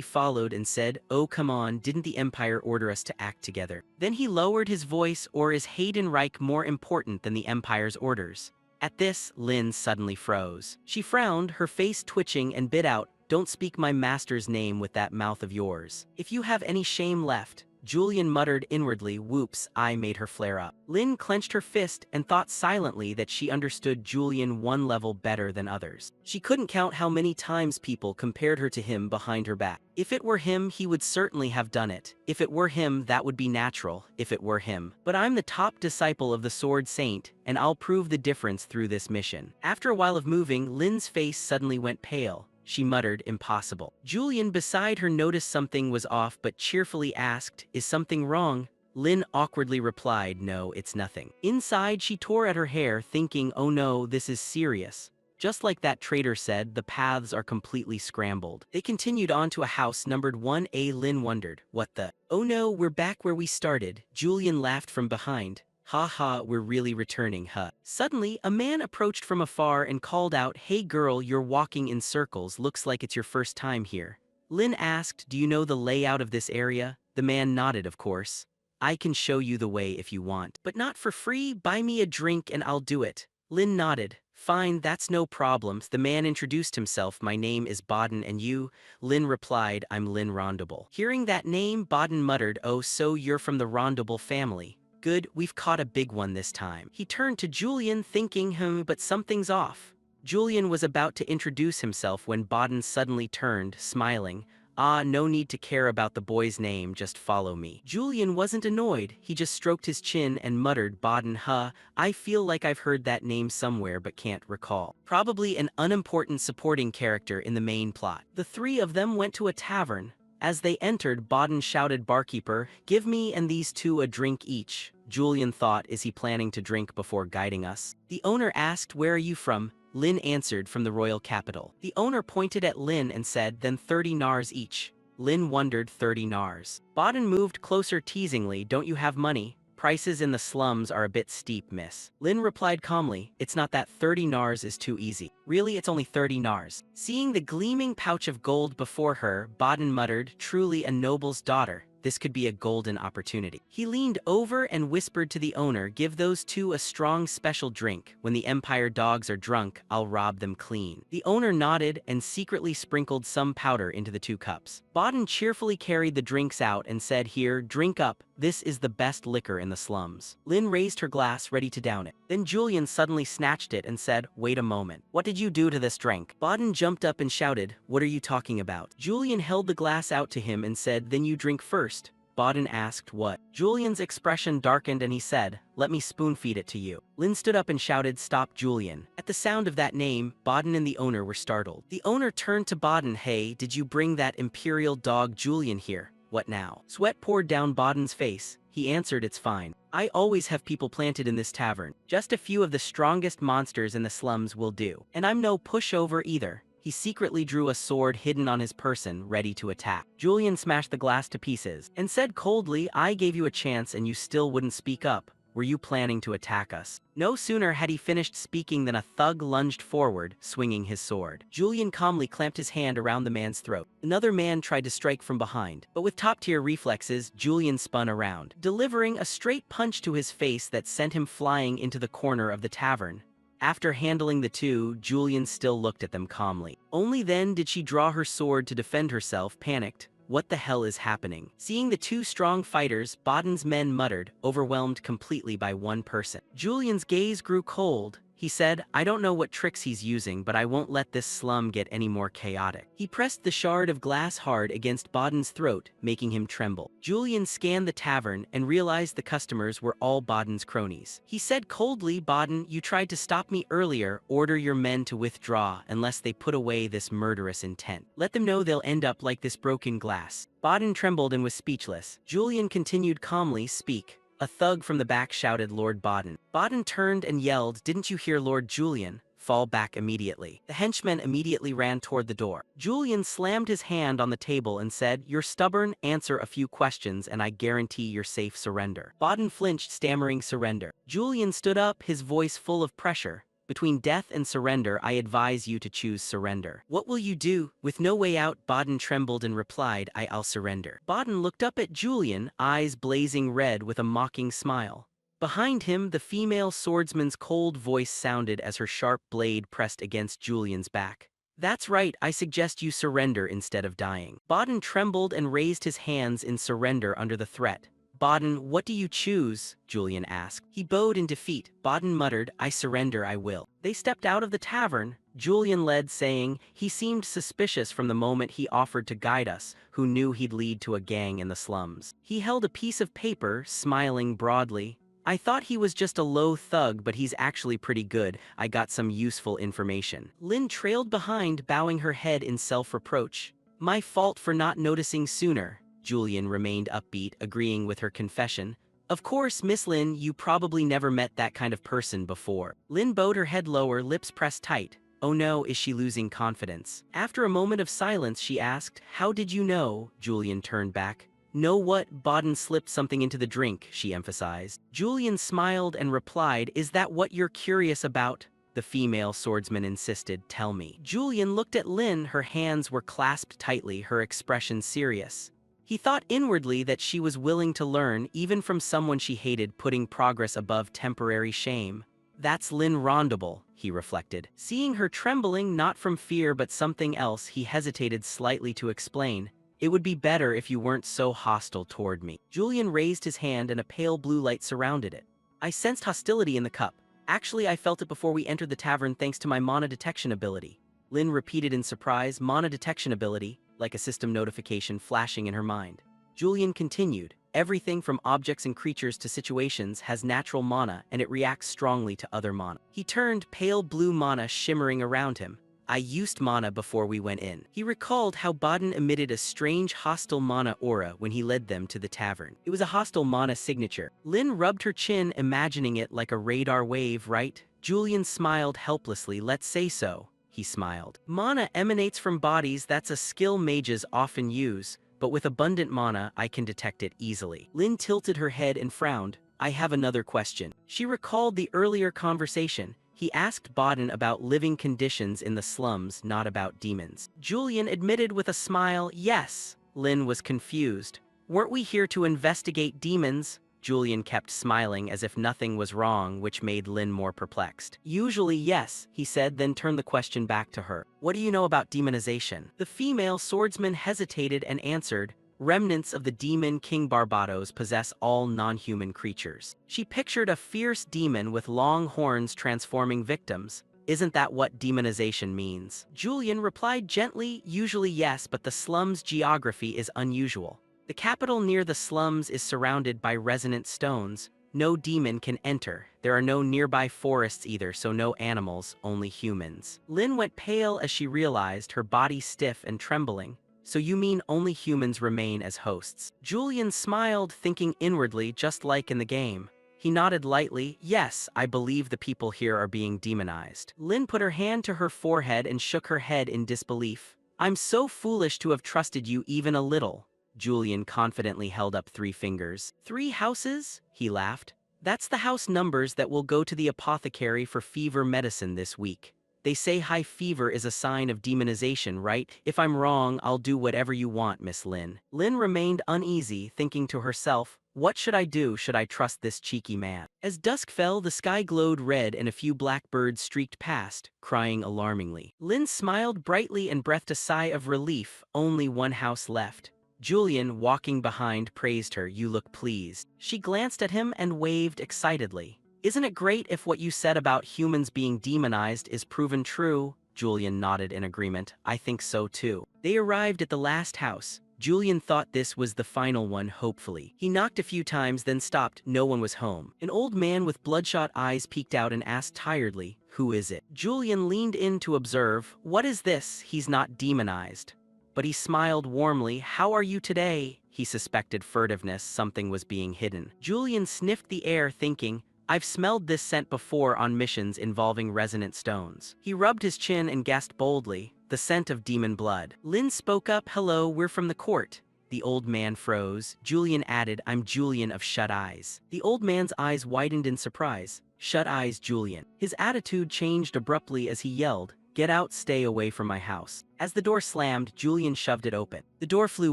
Speaker 1: followed and said, "Oh come on, didn't the Empire order us to act together?" Then he lowered his voice, "Or is Haydenreich more important than the Empire's orders?" At this, Lin suddenly froze. She frowned, her face twitching, and bit out, "Don't speak my master's name with that mouth of yours. If you have any shame left." Julian muttered inwardly, "Whoops," I made her flare up. Lin clenched her fist and thought silently that she understood Julian one level better than others. She couldn't count how many times people compared her to him behind her back. If it were him, he would certainly have done it. If it were him, that would be natural, if it were him. But I'm the top disciple of the Sword Saint, and I'll prove the difference through this mission. After a while of moving, Lin's face suddenly went pale. She muttered, "Impossible." Julian beside her noticed something was off but cheerfully asked, "Is something wrong?" Lin awkwardly replied, "No, it's nothing." Inside, she tore at her hair, thinking, "Oh no, this is serious." Just like that traitor said, the paths are completely scrambled. They continued on to a house numbered 1A. Lin wondered, "What the? Oh no, we're back where we started." Julian laughed from behind. "Ha ha, we're really returning, huh?" Suddenly, a man approached from afar and called out, "Hey girl, you're walking in circles, looks like it's your first time here." Lin asked, "Do you know the layout of this area?" The man nodded, "Of course. I can show you the way if you want. But not for free, buy me a drink and I'll do it." Lin nodded. "Fine, that's no problem." The man introduced himself, "My name is Baden, and you?" Lin replied, "I'm Lin Rondable." Hearing that name, Baden muttered, "Oh, so you're from the Rondable family. Good, we've caught a big one this time." He turned to Julian thinking, but something's off. Julian was about to introduce himself when Baden suddenly turned, smiling. "Ah, no need to care about the boy's name, just follow me." Julian wasn't annoyed, he just stroked his chin and muttered, "Baden, huh? I feel like I've heard that name somewhere but can't recall." Probably an unimportant supporting character in the main plot. The three of them went to a tavern. As they entered, Baden shouted, "Barkeeper, give me and these two a drink each." Julian thought, is he planning to drink before guiding us? The owner asked, "Where are you from?" Lin answered, "From the royal capital." The owner pointed at Lin and said, "Then 30 nars each." Lin wondered, 30 nars. Baden moved closer teasingly, "Don't you have money?" Prices in the slums are a bit steep, miss. Lin replied calmly, it's not that 30 nars is too easy. Really, it's only 30 nars. Seeing the gleaming pouch of gold before her, Baden muttered, truly a noble's daughter. This could be a golden opportunity. He leaned over and whispered to the owner, give those two a strong special drink. When the Empire dogs are drunk, I'll rob them clean. The owner nodded and secretly sprinkled some powder into the 2 cups. Baden cheerfully carried the drinks out and said, here, drink up. This is the best liquor in the slums. Lin raised her glass, ready to down it. Then Julian suddenly snatched it and said, wait a moment. What did you do to this drink? Baden jumped up and shouted, what are you talking about? Julian held the glass out to him and said, then you drink first. Baden asked, what? Julian's expression darkened and he said, let me spoon-feed it to you. Lin stood up and shouted, stop, Julian. At the sound of that name, Baden and the owner were startled. The owner turned to Baden, hey, did you bring that imperial dog Julian here? What now? Sweat poured down Baden's face. He answered, it's fine. I always have people planted in this tavern. Just a few of the strongest monsters in the slums will do. And I'm no pushover either. He secretly drew a sword hidden on his person, ready to attack. Julian smashed the glass to pieces and said coldly, I gave you a chance and you still wouldn't speak up. Were you planning to attack us? No sooner had he finished speaking than a thug lunged forward, swinging his sword. Julian calmly clamped his hand around the man's throat. Another man tried to strike from behind, but with top-tier reflexes, Julian spun around, delivering a straight punch to his face that sent him flying into the corner of the tavern. After handling the 2, Julian still looked at them calmly. Only then did she draw her sword to defend herself, panicked. What the hell is happening? Seeing the 2 strong fighters, Baden's men muttered, overwhelmed completely by one person. Julian's gaze grew cold. He said, I don't know what tricks he's using, but I won't let this slum get any more chaotic. He pressed the shard of glass hard against Baden's throat, making him tremble. Julian scanned the tavern and realized the customers were all Baden's cronies. He said coldly, Baden, you tried to stop me earlier. Order your men to withdraw unless they put away this murderous intent. Let them know they'll end up like this broken glass. Baden trembled and was speechless. Julian continued calmly, speak. A thug from the back shouted, Lord Baden. Baden turned and yelled, didn't you hear Lord Julian? Fall back immediately. The henchmen immediately ran toward the door. Julian slammed his hand on the table and said, you're stubborn, answer a few questions and I guarantee your safe surrender. Baden flinched, stammering surrender. Julian stood up, his voice full of pressure. Between death and surrender, I advise you to choose surrender. What will you do? With no way out, Baden trembled and replied, I'll surrender. Baden looked up at Julian, eyes blazing red with a mocking smile. Behind him, the female swordsman's cold voice sounded as her sharp blade pressed against Julian's back. That's right, I suggest you surrender instead of dying. Baden trembled and raised his hands in surrender under the threat. Baden, what do you choose? Julian asked. He bowed in defeat. Baden muttered, I surrender, I will. They stepped out of the tavern. Julian led, saying, he seemed suspicious from the moment he offered to guide us, who knew he'd lead to a gang in the slums. He held a piece of paper, smiling broadly. I thought he was just a low thug, but he's actually pretty good. I got some useful information. Lin trailed behind, bowing her head in self-reproach. My fault for not noticing sooner. Julian remained upbeat, agreeing with her confession. Of course, Miss Lin, you probably never met that kind of person before. Lin bowed her head lower, lips pressed tight. Oh no, is she losing confidence? After a moment of silence, she asked, how did you know? Julian turned back. Know what? Baden slipped something into the drink, she emphasized. Julian smiled and replied, is that what you're curious about? The female swordsman insisted, tell me. Julian looked at Lin, her hands were clasped tightly, her expression serious. He thought inwardly that she was willing to learn, even from someone she hated, putting progress above temporary shame. That's Lin Rondable, he reflected. Seeing her trembling, not from fear but something else, he hesitated slightly to explain. It would be better if you weren't so hostile toward me. Julian raised his hand and a pale blue light surrounded it. I sensed hostility in the cup. Actually, I felt it before we entered the tavern thanks to my mana detection ability. Lin repeated in surprise, mana detection ability, like a system notification flashing in her mind. Julian continued, everything from objects and creatures to situations has natural mana and it reacts strongly to other mana. He turned, pale blue mana shimmering around him. I used mana before we went in. He recalled how Baden emitted a strange hostile mana aura when he led them to the tavern. It was a hostile mana signature. Lin rubbed her chin, imagining it like a radar wave, right? Julian smiled helplessly, let's say so. He smiled. Mana emanates from bodies, that's a skill mages often use, but with abundant mana, I can detect it easily. Lin tilted her head and frowned. I have another question. She recalled the earlier conversation. He asked Bodden about living conditions in the slums, not about demons. Julian admitted with a smile, yes. Lin was confused. Weren't we here to investigate demons? Julian kept smiling as if nothing was wrong, which made Lin more perplexed. Usually yes, he said, then turned the question back to her. What do you know about demonization? The female swordsman hesitated and answered, remnants of the demon King Barbados possess all non-human creatures. She pictured a fierce demon with long horns transforming victims. Isn't that what demonization means? Julian replied gently, usually yes, but the slum's geography is unusual. The capital near the slums is surrounded by resonant stones. No demon can enter. There are no nearby forests either, so no animals, only humans. Lin went pale as she realized, her body stiff and trembling. So you mean only humans remain as hosts? Julian smiled, thinking inwardly, just like in the game. He nodded lightly, yes, I believe the people here are being demonized. Lin put her hand to her forehead and shook her head in disbelief. I'm so foolish to have trusted you even a little. Julian confidently held up 3 fingers. 3 houses? He laughed. That's the house numbers that will go to the apothecary for fever medicine this week. They say high fever is a sign of demonization, right? If I'm wrong, I'll do whatever you want, Miss Lin. Lin remained uneasy, thinking to herself, what should I do? Should I trust this cheeky man? As dusk fell, the sky glowed red and a few blackbirds streaked past, crying alarmingly. Lin smiled brightly and breathed a sigh of relief. Only one house left. Julian, walking behind, praised her. You look pleased. She glanced at him and waved excitedly. Isn't it great if what you said about humans being demonized is proven true? Julian nodded in agreement. I think so too. They arrived at the last house. Julian thought this was the final one, hopefully. He knocked a few times, then stopped. No one was home. An old man with bloodshot eyes peeked out and asked tiredly, who is it? Julian leaned in to observe. What is this? He's not demonized. But he smiled warmly. How are you today? He suspected furtiveness, something was being hidden. Julian sniffed the air, thinking, I've smelled this scent before on missions involving resonant stones. He rubbed his chin and gasped boldly, the scent of demon blood. Lin spoke up, hello, we're from the court. The old man froze. Julian added, I'm Julian of Shut Eyes. The old man's eyes widened in surprise. Shut Eyes, Julian. His attitude changed abruptly as he yelled, get out, stay away from my house. As the door slammed, Julian shoved it open. The door flew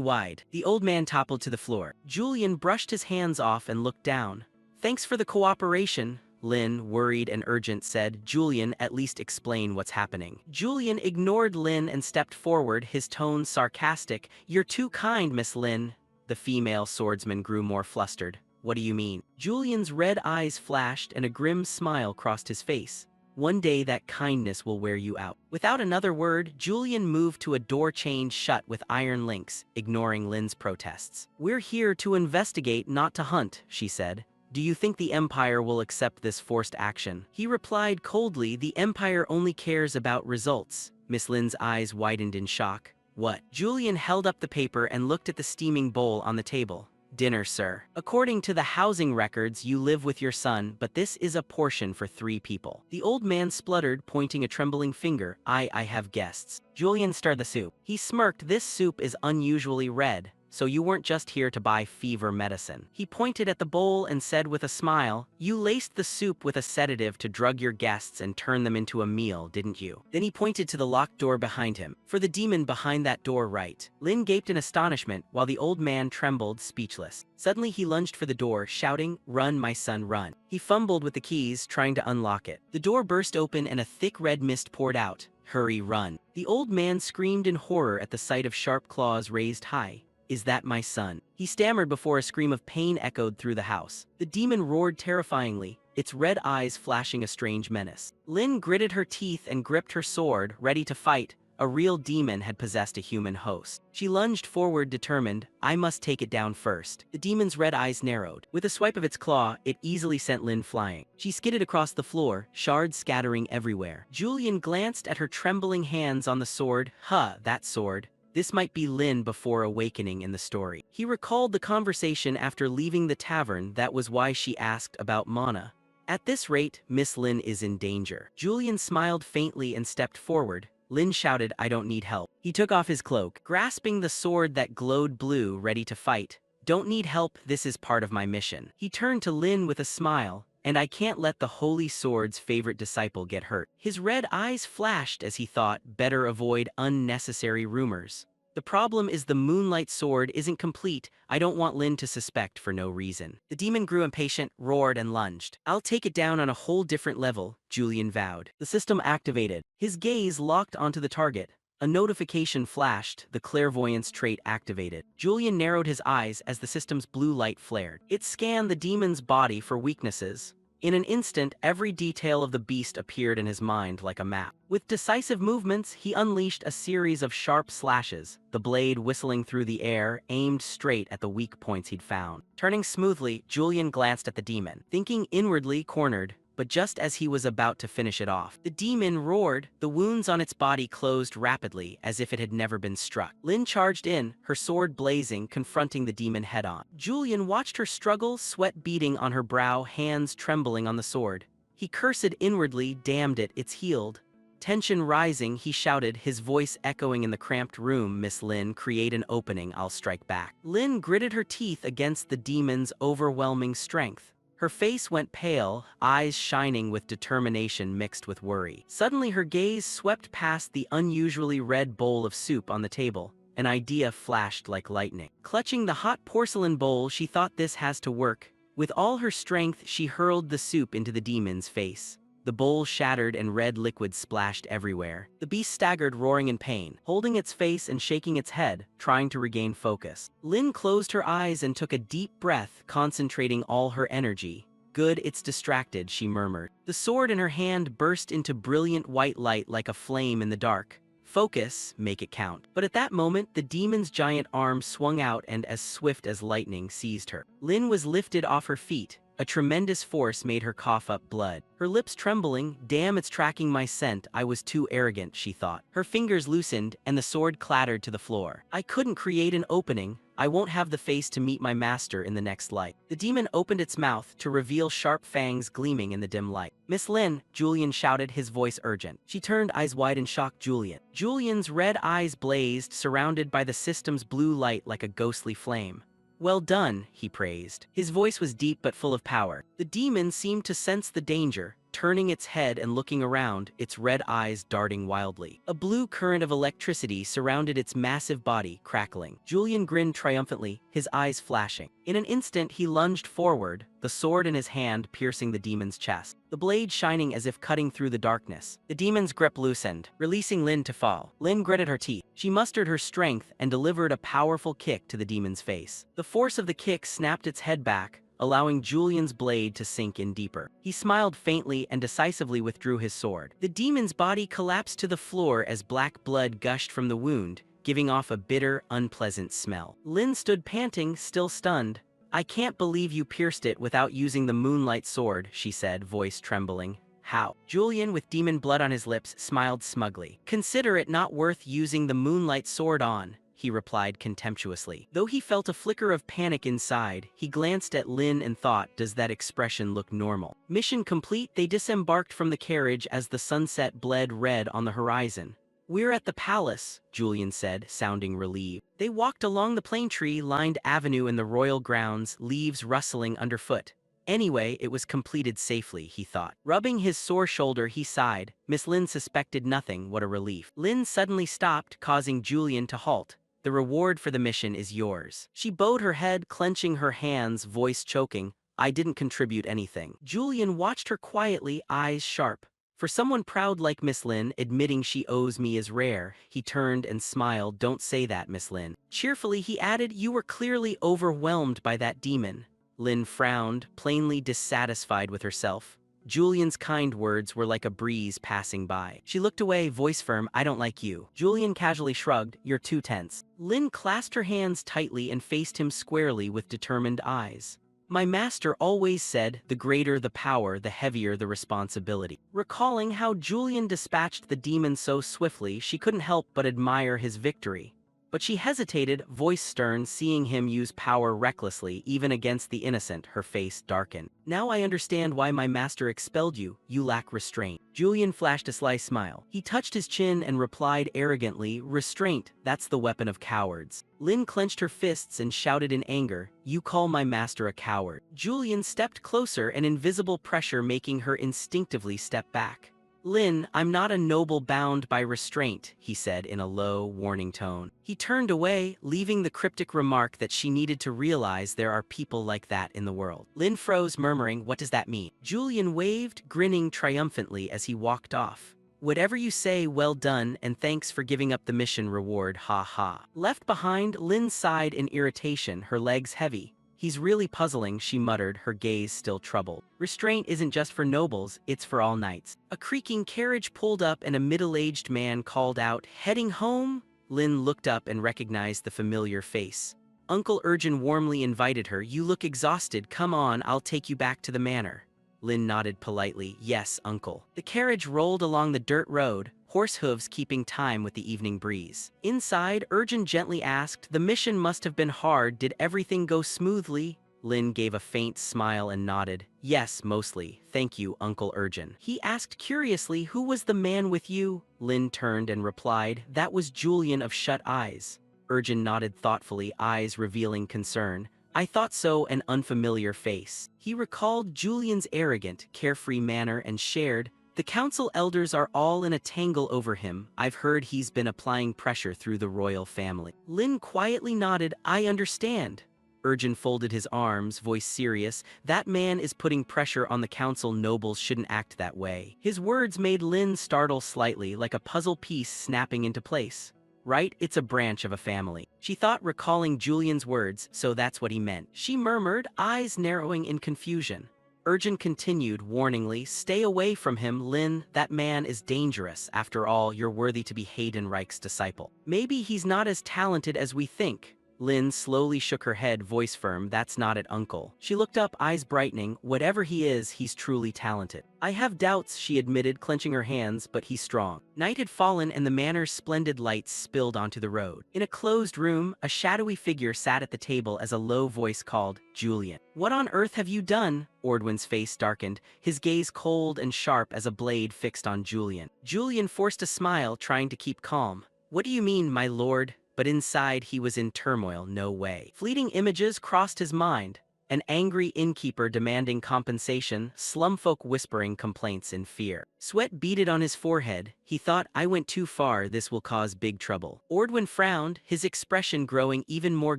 Speaker 1: wide. The old man toppled to the floor. Julian brushed his hands off and looked down. Thanks for the cooperation, Lin, worried and urgent, said. Julian, at least explain what's happening. Julian ignored Lin and stepped forward, his tone sarcastic. You're too kind, Miss Lin. The female swordsman grew more flustered. What do you mean? Julian's red eyes flashed and a grim smile crossed his face. One day that kindness will wear you out. Without another word, Julian moved to a door chained shut with iron links, ignoring Lin's protests. We're here to investigate, not to hunt, she said. Do you think the Empire will accept this forced action? He replied coldly, the Empire only cares about results. Miss Lin's eyes widened in shock. What? Julian held up the paper and looked at the steaming bowl on the table. Dinner, sir. According to the housing records, you live with your son, but this is a portion for 3 people. The old man spluttered, pointing a trembling finger. I have guests. Julian stirred the soup. He smirked. This soup is unusually red. So you weren't just here to buy fever medicine. He pointed at the bowl and said with a smile, you laced the soup with a sedative to drug your guests and turn them into a meal, didn't you? Then he pointed to the locked door behind him. For the demon behind that door, right? Lin gaped in astonishment while the old man trembled, speechless. Suddenly he lunged for the door, shouting, run, my son, run. He fumbled with the keys, trying to unlock it. The door burst open and a thick red mist poured out. Hurry, run. The old man screamed in horror at the sight of sharp claws raised high. Is that my son? He stammered before a scream of pain echoed through the house. The demon roared terrifyingly, its red eyes flashing a strange menace. Lin gritted her teeth and gripped her sword, ready to fight. A real demon had possessed a human host. She lunged forward, determined, I must take it down first. The demon's red eyes narrowed. With a swipe of its claw, it easily sent Lin flying. She skidded across the floor, shards scattering everywhere. Julian glanced at her trembling hands on the sword. That sword. This might be Lin before awakening in the story. He recalled the conversation after leaving the tavern. That was why she asked about Mana. At this rate, Miss Lin is in danger. Julian smiled faintly and stepped forward. Lin shouted, I don't need help. He took off his cloak, grasping the sword that glowed blue, ready to fight. Don't need help, this is part of my mission. He turned to Lin with a smile, and I can't let the Holy Sword's favorite disciple get hurt. His red eyes flashed as he thought, better avoid unnecessary rumors. The problem is the Moonlight Sword isn't complete. I don't want Lin to suspect for no reason. The demon grew impatient, roared, and lunged. I'll take it down on a whole different level, Julian vowed. The system activated. His gaze locked onto the target. A notification flashed, the clairvoyance trait activated. Julian narrowed his eyes as the system's blue light flared. It scanned the demon's body for weaknesses. In an instant, every detail of the beast appeared in his mind like a map. With decisive movements, he unleashed a series of sharp slashes, the blade whistling through the air, aimed straight at the weak points he'd found. Turning smoothly, Julian glanced at the demon, thinking inwardly cornered. But just as he was about to finish it off, the demon roared. The wounds on its body closed rapidly, as if it had never been struck. Lin charged in, her sword blazing, confronting the demon head-on. Julian watched her struggle, sweat beading on her brow, hands trembling on the sword. He cursed inwardly, damned it, it's healed. Tension rising, he shouted, his voice echoing in the cramped room, Miss Lin, create an opening, I'll strike back. Lin gritted her teeth against the demon's overwhelming strength. Her face went pale, eyes shining with determination mixed with worry. Suddenly her gaze swept past the unusually red bowl of soup on the table. An idea flashed like lightning. Clutching the hot porcelain bowl, she thought this has to work. With all her strength, she hurled the soup into the demon's face. The bowl shattered and red liquid splashed everywhere. The beast staggered, roaring in pain, holding its face and shaking its head, trying to regain focus. Lin closed her eyes and took a deep breath, concentrating all her energy. Good, it's distracted, she murmured. The sword in her hand burst into brilliant white light like a flame in the dark. Focus, make it count. But at that moment, the demon's giant arm swung out and as swift as lightning seized her. Lin was lifted off her feet. A tremendous force made her cough up blood. Her lips trembling, damn it's tracking my scent, I was too arrogant, she thought. Her fingers loosened, and the sword clattered to the floor. I couldn't create an opening. I won't have the face to meet my master in the next life. The demon opened its mouth to reveal sharp fangs gleaming in the dim light. Miss Lin, Julian shouted, his voice urgent. She turned, eyes wide in shock. Julian. Julian's red eyes blazed, surrounded by the system's blue light like a ghostly flame. Well done, he praised. His voice was deep but full of power. The demon seemed to sense the danger, turning its head and looking around, its red eyes darting wildly. A blue current of electricity surrounded its massive body, crackling. Julian grinned triumphantly, his eyes flashing. In an instant, he lunged forward, the sword in his hand piercing the demon's chest, the blade shining as if cutting through the darkness. The demon's grip loosened, releasing Lin to fall. Lin gritted her teeth. She mustered her strength and delivered a powerful kick to the demon's face. The force of the kick snapped its head back, allowing Julian's blade to sink in deeper. He smiled faintly and decisively withdrew his sword. The demon's body collapsed to the floor as black blood gushed from the wound, giving off a bitter, unpleasant smell. Lin stood panting, still stunned. I can't believe you pierced it without using the Moonlight Sword, she said, voice trembling. How? Julian, with demon blood on his lips, smiled smugly. Consider it not worth using the Moonlight Sword on, he replied contemptuously. Though he felt a flicker of panic inside, he glanced at Lin and thought, does that expression look normal? Mission complete, they disembarked from the carriage as the sunset bled red on the horizon. We're at the palace, Julian said, sounding relieved. They walked along the plane tree-lined avenue in the royal grounds, leaves rustling underfoot. Anyway, it was completed safely, he thought. Rubbing his sore shoulder, he sighed. Miss Lin suspected nothing, what a relief. Lin suddenly stopped, causing Julian to halt. The reward for the mission is yours. She bowed her head, clenching her hands, voice choking. I didn't contribute anything. Julian watched her quietly, eyes sharp. For someone proud like Miss Lin, admitting she owes me is rare. He turned and smiled. Don't say that, Miss Lin. Cheerfully, he added, you were clearly overwhelmed by that demon. Lin frowned, plainly dissatisfied with herself. Julian's kind words were like a breeze passing by. She looked away, voice firm, I don't like you. Julian casually shrugged, you're too tense. Lin clasped her hands tightly and faced him squarely with determined eyes. My master always said, the greater the power, the heavier the responsibility. Recalling how Julian dispatched the demon so swiftly, she couldn't help but admire his victory. But she hesitated, voice stern, seeing him use power recklessly, even against the innocent. Her face darkened. Now I understand why my master expelled you. You lack restraint. Julian flashed a sly smile. He touched his chin and replied arrogantly, restraint, that's the weapon of cowards. Lin clenched her fists and shouted in anger, you call my master a coward. Julian stepped closer, an invisible pressure making her instinctively step back. Lin, I'm not a noble bound by restraint, he said in a low, warning tone. He turned away, leaving the cryptic remark that she needed to realize there are people like that in the world. Lin froze, murmuring, what does that mean? Julian waved, grinning triumphantly as he walked off. Whatever you say, well done, and thanks for giving up the mission reward, ha ha. Left behind, Lin sighed in irritation, her legs heavy. He's really puzzling, she muttered, her gaze still troubled. Restraint isn't just for nobles, it's for all knights. A creaking carriage pulled up and a middle-aged man called out, heading home? Lin looked up and recognized the familiar face. Uncle Urgin warmly invited her, you look exhausted, come on, I'll take you back to the manor. Lin nodded politely, yes, uncle. The carriage rolled along the dirt road, horse hooves keeping time with the evening breeze. Inside, Urgin gently asked, the mission must have been hard, did everything go smoothly? Lin gave a faint smile and nodded, yes, mostly, thank you, Uncle Urgin. He asked curiously, who was the man with you? Lin turned and replied, that was Julian of Shut Eyes. Urgin nodded thoughtfully, eyes revealing concern. I thought so, an unfamiliar face. He recalled Julian's arrogant, carefree manner and shared, the council elders are all in a tangle over him. I've heard he's been applying pressure through the royal family. Lin quietly nodded, I understand. Urgin folded his arms, voice serious, that man is putting pressure on the council, nobles shouldn't act that way. His words made Lin startle slightly, like a puzzle piece snapping into place. Right, it's a branch of a family. She thought, recalling Julian's words, so that's what he meant. She murmured, eyes narrowing in confusion. Urgin continued, warningly, stay away from him, Lin, that man is dangerous. After all, you're worthy to be Haydenreich's disciple. Maybe he's not as talented as we think. Lin slowly shook her head, voice firm, that's not it, uncle. She looked up, eyes brightening, whatever he is, he's truly talented. I have doubts, she admitted, clenching her hands, but he's strong. Night had fallen and the manor's splendid lights spilled onto the road. In a closed room, a shadowy figure sat at the table as a low voice called, Julian. What on earth have you done? Ordwin's face darkened, his gaze cold and sharp as a blade fixed on Julian. Julian forced a smile, trying to keep calm. What do you mean, my lord? But inside he was in turmoil, no way. Fleeting images crossed his mind. An angry innkeeper demanding compensation, slumfolk whispering complaints in fear. Sweat beaded on his forehead. He thought, I went too far, this will cause big trouble. Ordwin frowned, his expression growing even more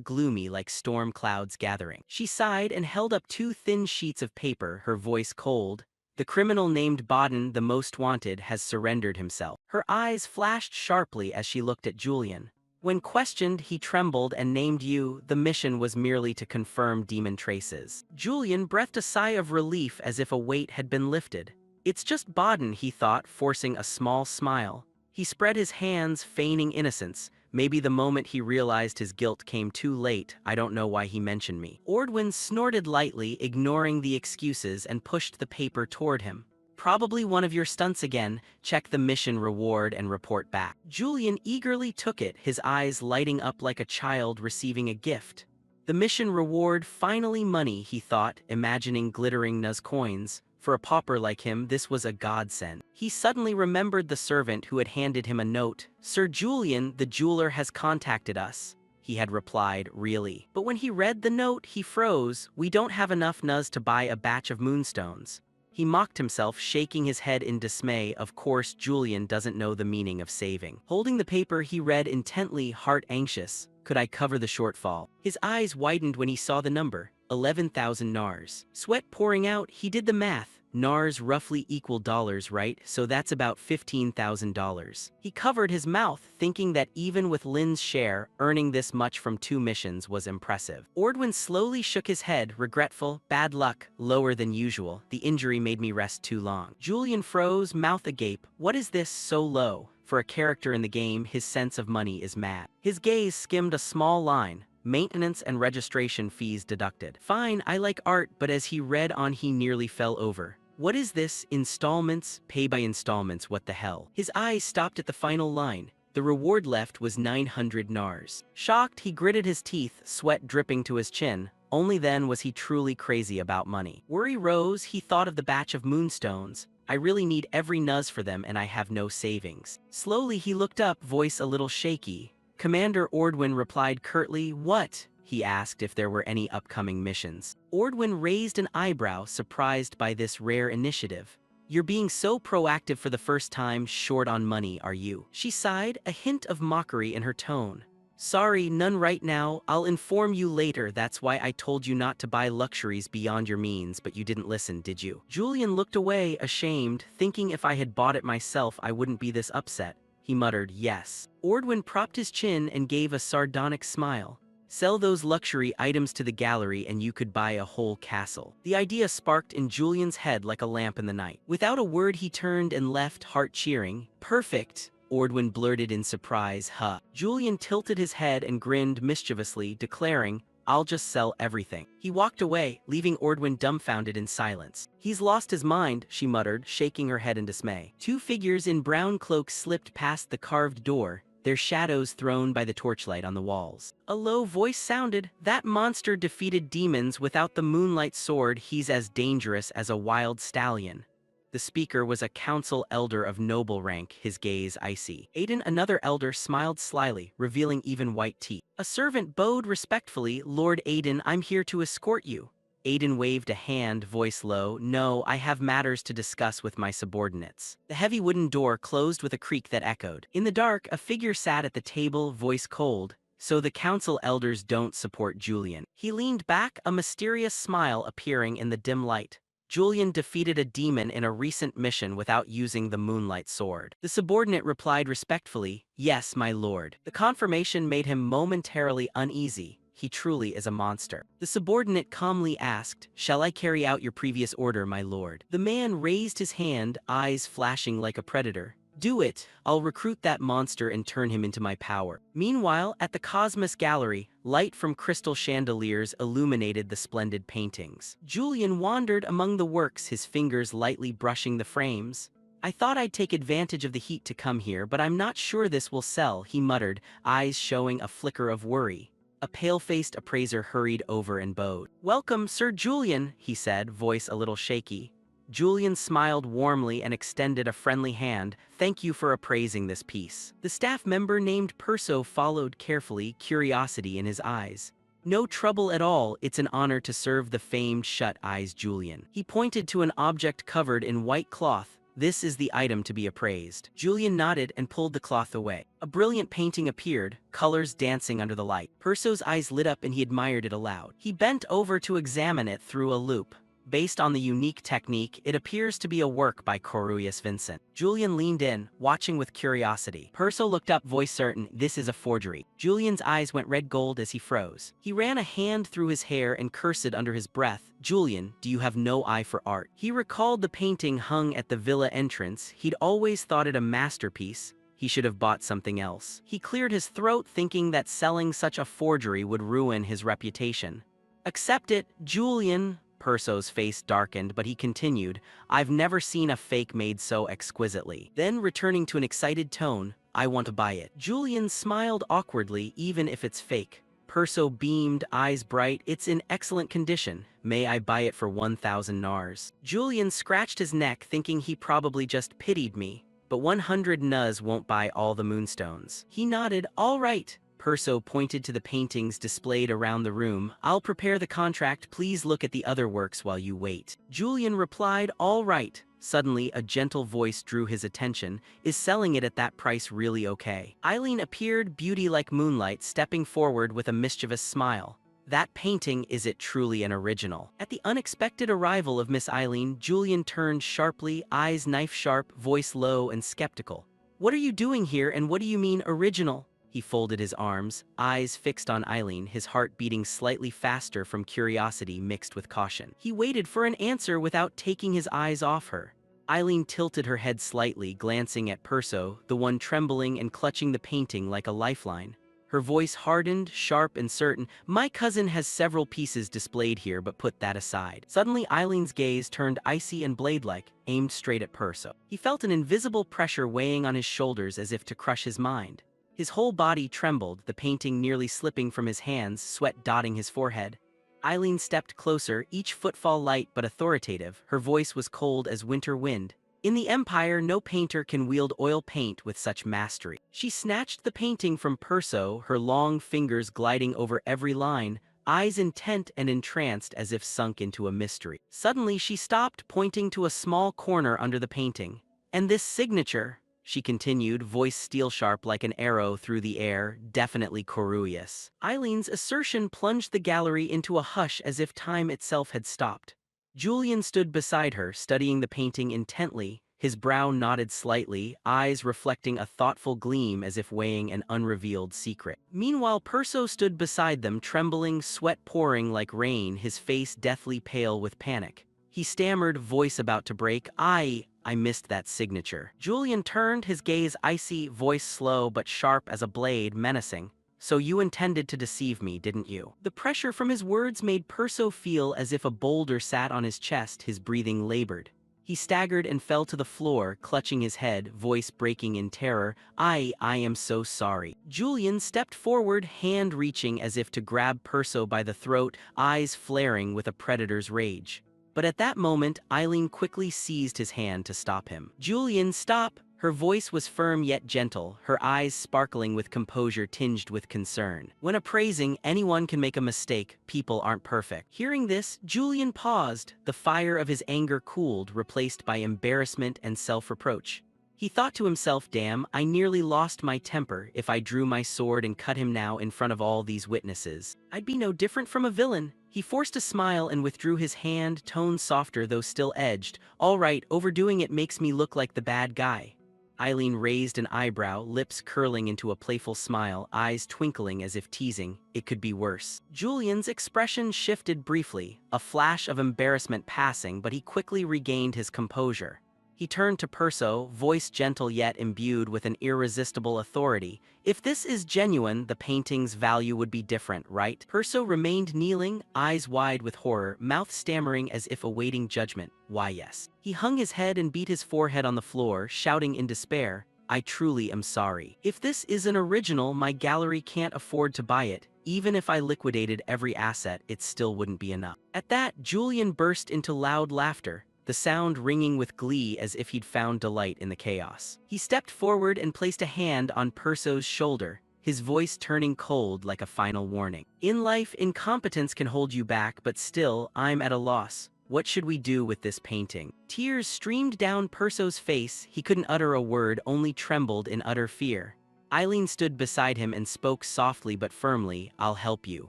Speaker 1: gloomy like storm clouds gathering. She sighed and held up 2 thin sheets of paper, her voice cold. The criminal named Baden, the most wanted, has surrendered himself. Her eyes flashed sharply as she looked at Julian. When questioned, he trembled and named you. The mission was merely to confirm demon traces. Julian breathed a sigh of relief as if a weight had been lifted. It's just Baden, he thought, forcing a small smile. He spread his hands, feigning innocence. Maybe the moment he realized his guilt came too late. I don't know why he mentioned me. Ordwin snorted lightly, ignoring the excuses, and pushed the paper toward him. Probably one of your stunts again. Check the mission reward and report back. Julian eagerly took it, his eyes lighting up like a child receiving a gift. The mission reward, finally money, he thought, imagining glittering Nuz coins. For a pauper like him, this was a godsend. He suddenly remembered the servant who had handed him a note. Sir Julian, the jeweler, has contacted us. He had replied, really. But when he read the note, he froze. We don't have enough Nuz to buy a batch of moonstones. He mocked himself, shaking his head in dismay. Of course, Julian doesn't know the meaning of saving. Holding the paper, he read intently, heart anxious. Could I cover the shortfall? His eyes widened when he saw the number, 11,000 nars. Sweat pouring out, he did the math. Nars roughly equal dollars, right? So that's about $15,000. He covered his mouth, thinking that even with Lin's share, earning this much from 2 missions was impressive. Ordwin slowly shook his head, regretful. Bad luck, lower than usual. The injury made me rest too long. Julian froze, mouth agape. What is this so low? For a character in the game, his sense of money is mad. His gaze skimmed a small line. Maintenance and registration fees deducted. Fine, I like art, but as he read on, he nearly fell over. What is this? Installments? Pay by installments, what the hell? His eyes stopped at the final line. The reward left was 900 nars. Shocked, he gritted his teeth, sweat dripping to his chin. Only then was he truly crazy about money. Worry rose, he thought of the batch of moonstones. I really need every nuz for them and I have no savings. Slowly he looked up, voice a little shaky. Commander Ordwin replied curtly, "What?" He asked if there were any upcoming missions. Ordwin raised an eyebrow, surprised by this rare initiative. "You're being so proactive for the first time, short on money, are you?" She sighed, a hint of mockery in her tone. "Sorry, none right now. I'll inform you later. That's why I told you not to buy luxuries beyond your means, but you didn't listen, did you?" Julian looked away, ashamed, thinking if I had bought it myself I wouldn't be this upset. He muttered, "Yes." Ordwin propped his chin and gave a sardonic smile. "Sell those luxury items to the gallery and you could buy a whole castle." The idea sparked in Julian's head like a lamp in the night. Without a word he turned and left, heart cheering. "Perfect," Ordwin blurted in surprise, "Huh." Julian tilted his head and grinned mischievously, declaring, "I'll just sell everything." He walked away, leaving Ordwin dumbfounded in silence. "He's lost his mind," she muttered, shaking her head in dismay. Two figures in brown cloaks slipped past the carved door, their shadows thrown by the torchlight on the walls. A low voice sounded, "That monster defeated demons without the moonlight sword. He's as dangerous as a wild stallion." The speaker was a council elder of noble rank, his gaze icy. Aiden, another elder, smiled slyly, revealing even white teeth. A servant bowed respectfully, "Lord Aiden, I'm here to escort you." Aiden waved a hand, voice low, "No, I have matters to discuss with my subordinates." The heavy wooden door closed with a creak that echoed. In the dark, a figure sat at the table, voice cold. "So the council elders don't support Julian." He leaned back, a mysterious smile appearing in the dim light. "Julian defeated a demon in a recent mission without using the moonlight sword." The subordinate replied respectfully, "Yes, my lord." The confirmation made him momentarily uneasy. He truly is a monster. The subordinate calmly asked, "Shall I carry out your previous order, my lord?" The man raised his hand, eyes flashing like a predator. "Do it. I'll recruit that monster and turn him into my power." Meanwhile, at the Cosmos Gallery, light from crystal chandeliers illuminated the splendid paintings. Julian wandered among the works, his fingers lightly brushing the frames. "I thought I'd take advantage of the heat to come here, but I'm not sure this will sell," he muttered, eyes showing a flicker of worry. A pale-faced appraiser hurried over and bowed. "Welcome, Sir Julian," he said, voice a little shaky. Julian smiled warmly and extended a friendly hand. "Thank you for appraising this piece." The staff member named Perso followed carefully, curiosity in his eyes. "No trouble at all, it's an honor to serve the famed shut-eyes Julian." He pointed to an object covered in white cloth. "This is the item to be appraised." Julian nodded and pulled the cloth away. A brilliant painting appeared, colors dancing under the light. Perso's eyes lit up and he admired it aloud. He bent over to examine it through a loupe. Based on the unique technique, it appears to be a work by Cornelius Vincent. Julian leaned in, watching with curiosity. Perso looked up, voice certain, "This is a forgery." Julian's eyes went red gold as he froze. He ran a hand through his hair and cursed under his breath, "Julian, do you have no eye for art?" He recalled the painting hung at the villa entrance. He'd always thought it a masterpiece. He should have bought something else. He cleared his throat, thinking that selling such a forgery would ruin his reputation. "Accept it, Julian." Perso's face darkened, but he continued, "I've never seen a fake made so exquisitely." Then, returning to an excited tone, "I want to buy it." Julian smiled awkwardly, "Even if it's fake." Perso beamed, eyes bright, "It's in excellent condition. May I buy it for 1,000 nars? Julian scratched his neck, thinking he probably just pitied me. "But 100 nuz won't buy all the moonstones." He nodded, "All right." Perso pointed to the paintings displayed around the room. "I'll prepare the contract. Please look at the other works while you wait." Julian replied, "All right." Suddenly, a gentle voice drew his attention. "Is selling it at that price really okay?" Eileen appeared, beauty like moonlight, stepping forward with a mischievous smile. "That painting, is it truly an original?" At the unexpected arrival of Miss Eileen, Julian turned sharply, eyes knife-sharp, voice low and skeptical. "What are you doing here and what do you mean original?" He folded his arms, eyes fixed on Eileen, his heart beating slightly faster from curiosity mixed with caution. He waited for an answer without taking his eyes off her. Eileen tilted her head slightly, glancing at Perso, the one trembling and clutching the painting like a lifeline. Her voice hardened, sharp and certain. "My cousin has several pieces displayed here, but put that aside." Suddenly Eileen's gaze turned icy and blade-like, aimed straight at Perso. He felt an invisible pressure weighing on his shoulders as if to crush his mind. His whole body trembled, the painting nearly slipping from his hands, sweat dotting his forehead. Eileen stepped closer, each footfall light but authoritative. Her voice was cold as winter wind. "In the Empire, no painter can wield oil paint with such mastery." She snatched the painting from Perso, her long fingers gliding over every line, eyes intent and entranced as if sunk into a mystery. Suddenly she stopped, pointing to a small corner under the painting. "And this signature," she continued, voice steel-sharp like an arrow through the air, definitely Koruius. Eileen's assertion plunged the gallery into a hush as if time itself had stopped. Julian stood beside her, studying the painting intently, his brow knotted slightly, eyes reflecting a thoughtful gleam as if weighing an unrevealed secret. Meanwhile Perso stood beside them, trembling, sweat pouring like rain, his face deathly pale with panic. He stammered, voice about to break, I missed that signature." Julian turned, his gaze icy, voice slow but sharp as a blade, menacing. "So you intended to deceive me, didn't you?" The pressure from his words made Perso feel as if a boulder sat on his chest, his breathing labored. He staggered and fell to the floor, clutching his head, voice breaking in terror. I am so sorry." Julian stepped forward, hand reaching as if to grab Perso by the throat, eyes flaring with a predator's rage. But at that moment, Eileen quickly seized his hand to stop him. "Julian, stop!" Her voice was firm yet gentle, her eyes sparkling with composure tinged with concern. "When appraising, anyone can make a mistake, people aren't perfect." Hearing this, Julian paused, the fire of his anger cooled, replaced by embarrassment and self-reproach. He thought to himself, damn, I nearly lost my temper. If I drew my sword and cut him now in front of all these witnesses, I'd be no different from a villain. He forced a smile and withdrew his hand, tone softer though still edged. "All right, overdoing it makes me look like the bad guy." Eileen raised an eyebrow, lips curling into a playful smile, eyes twinkling as if teasing, "It could be worse." Julian's expression shifted briefly, a flash of embarrassment passing, but he quickly regained his composure. He turned to Perso, voice gentle yet imbued with an irresistible authority. "If this is genuine, the painting's value would be different, right?" Perso remained kneeling, eyes wide with horror, mouth stammering as if awaiting judgment. "Why, yes." He hung his head and beat his forehead on the floor, shouting in despair, "I truly am sorry. If this is an original, my gallery can't afford to buy it. Even if I liquidated every asset, it still wouldn't be enough." At that, Julian burst into loud laughter, the sound ringing with glee as if he'd found delight in the chaos. He stepped forward and placed a hand on Perso's shoulder, his voice turning cold like a final warning. "In life, incompetence can hold you back, but still, I'm at a loss. What should we do with this painting?" Tears streamed down Perso's face. He couldn't utter a word, only trembled in utter fear. Eileen stood beside him and spoke softly but firmly, "I'll help you."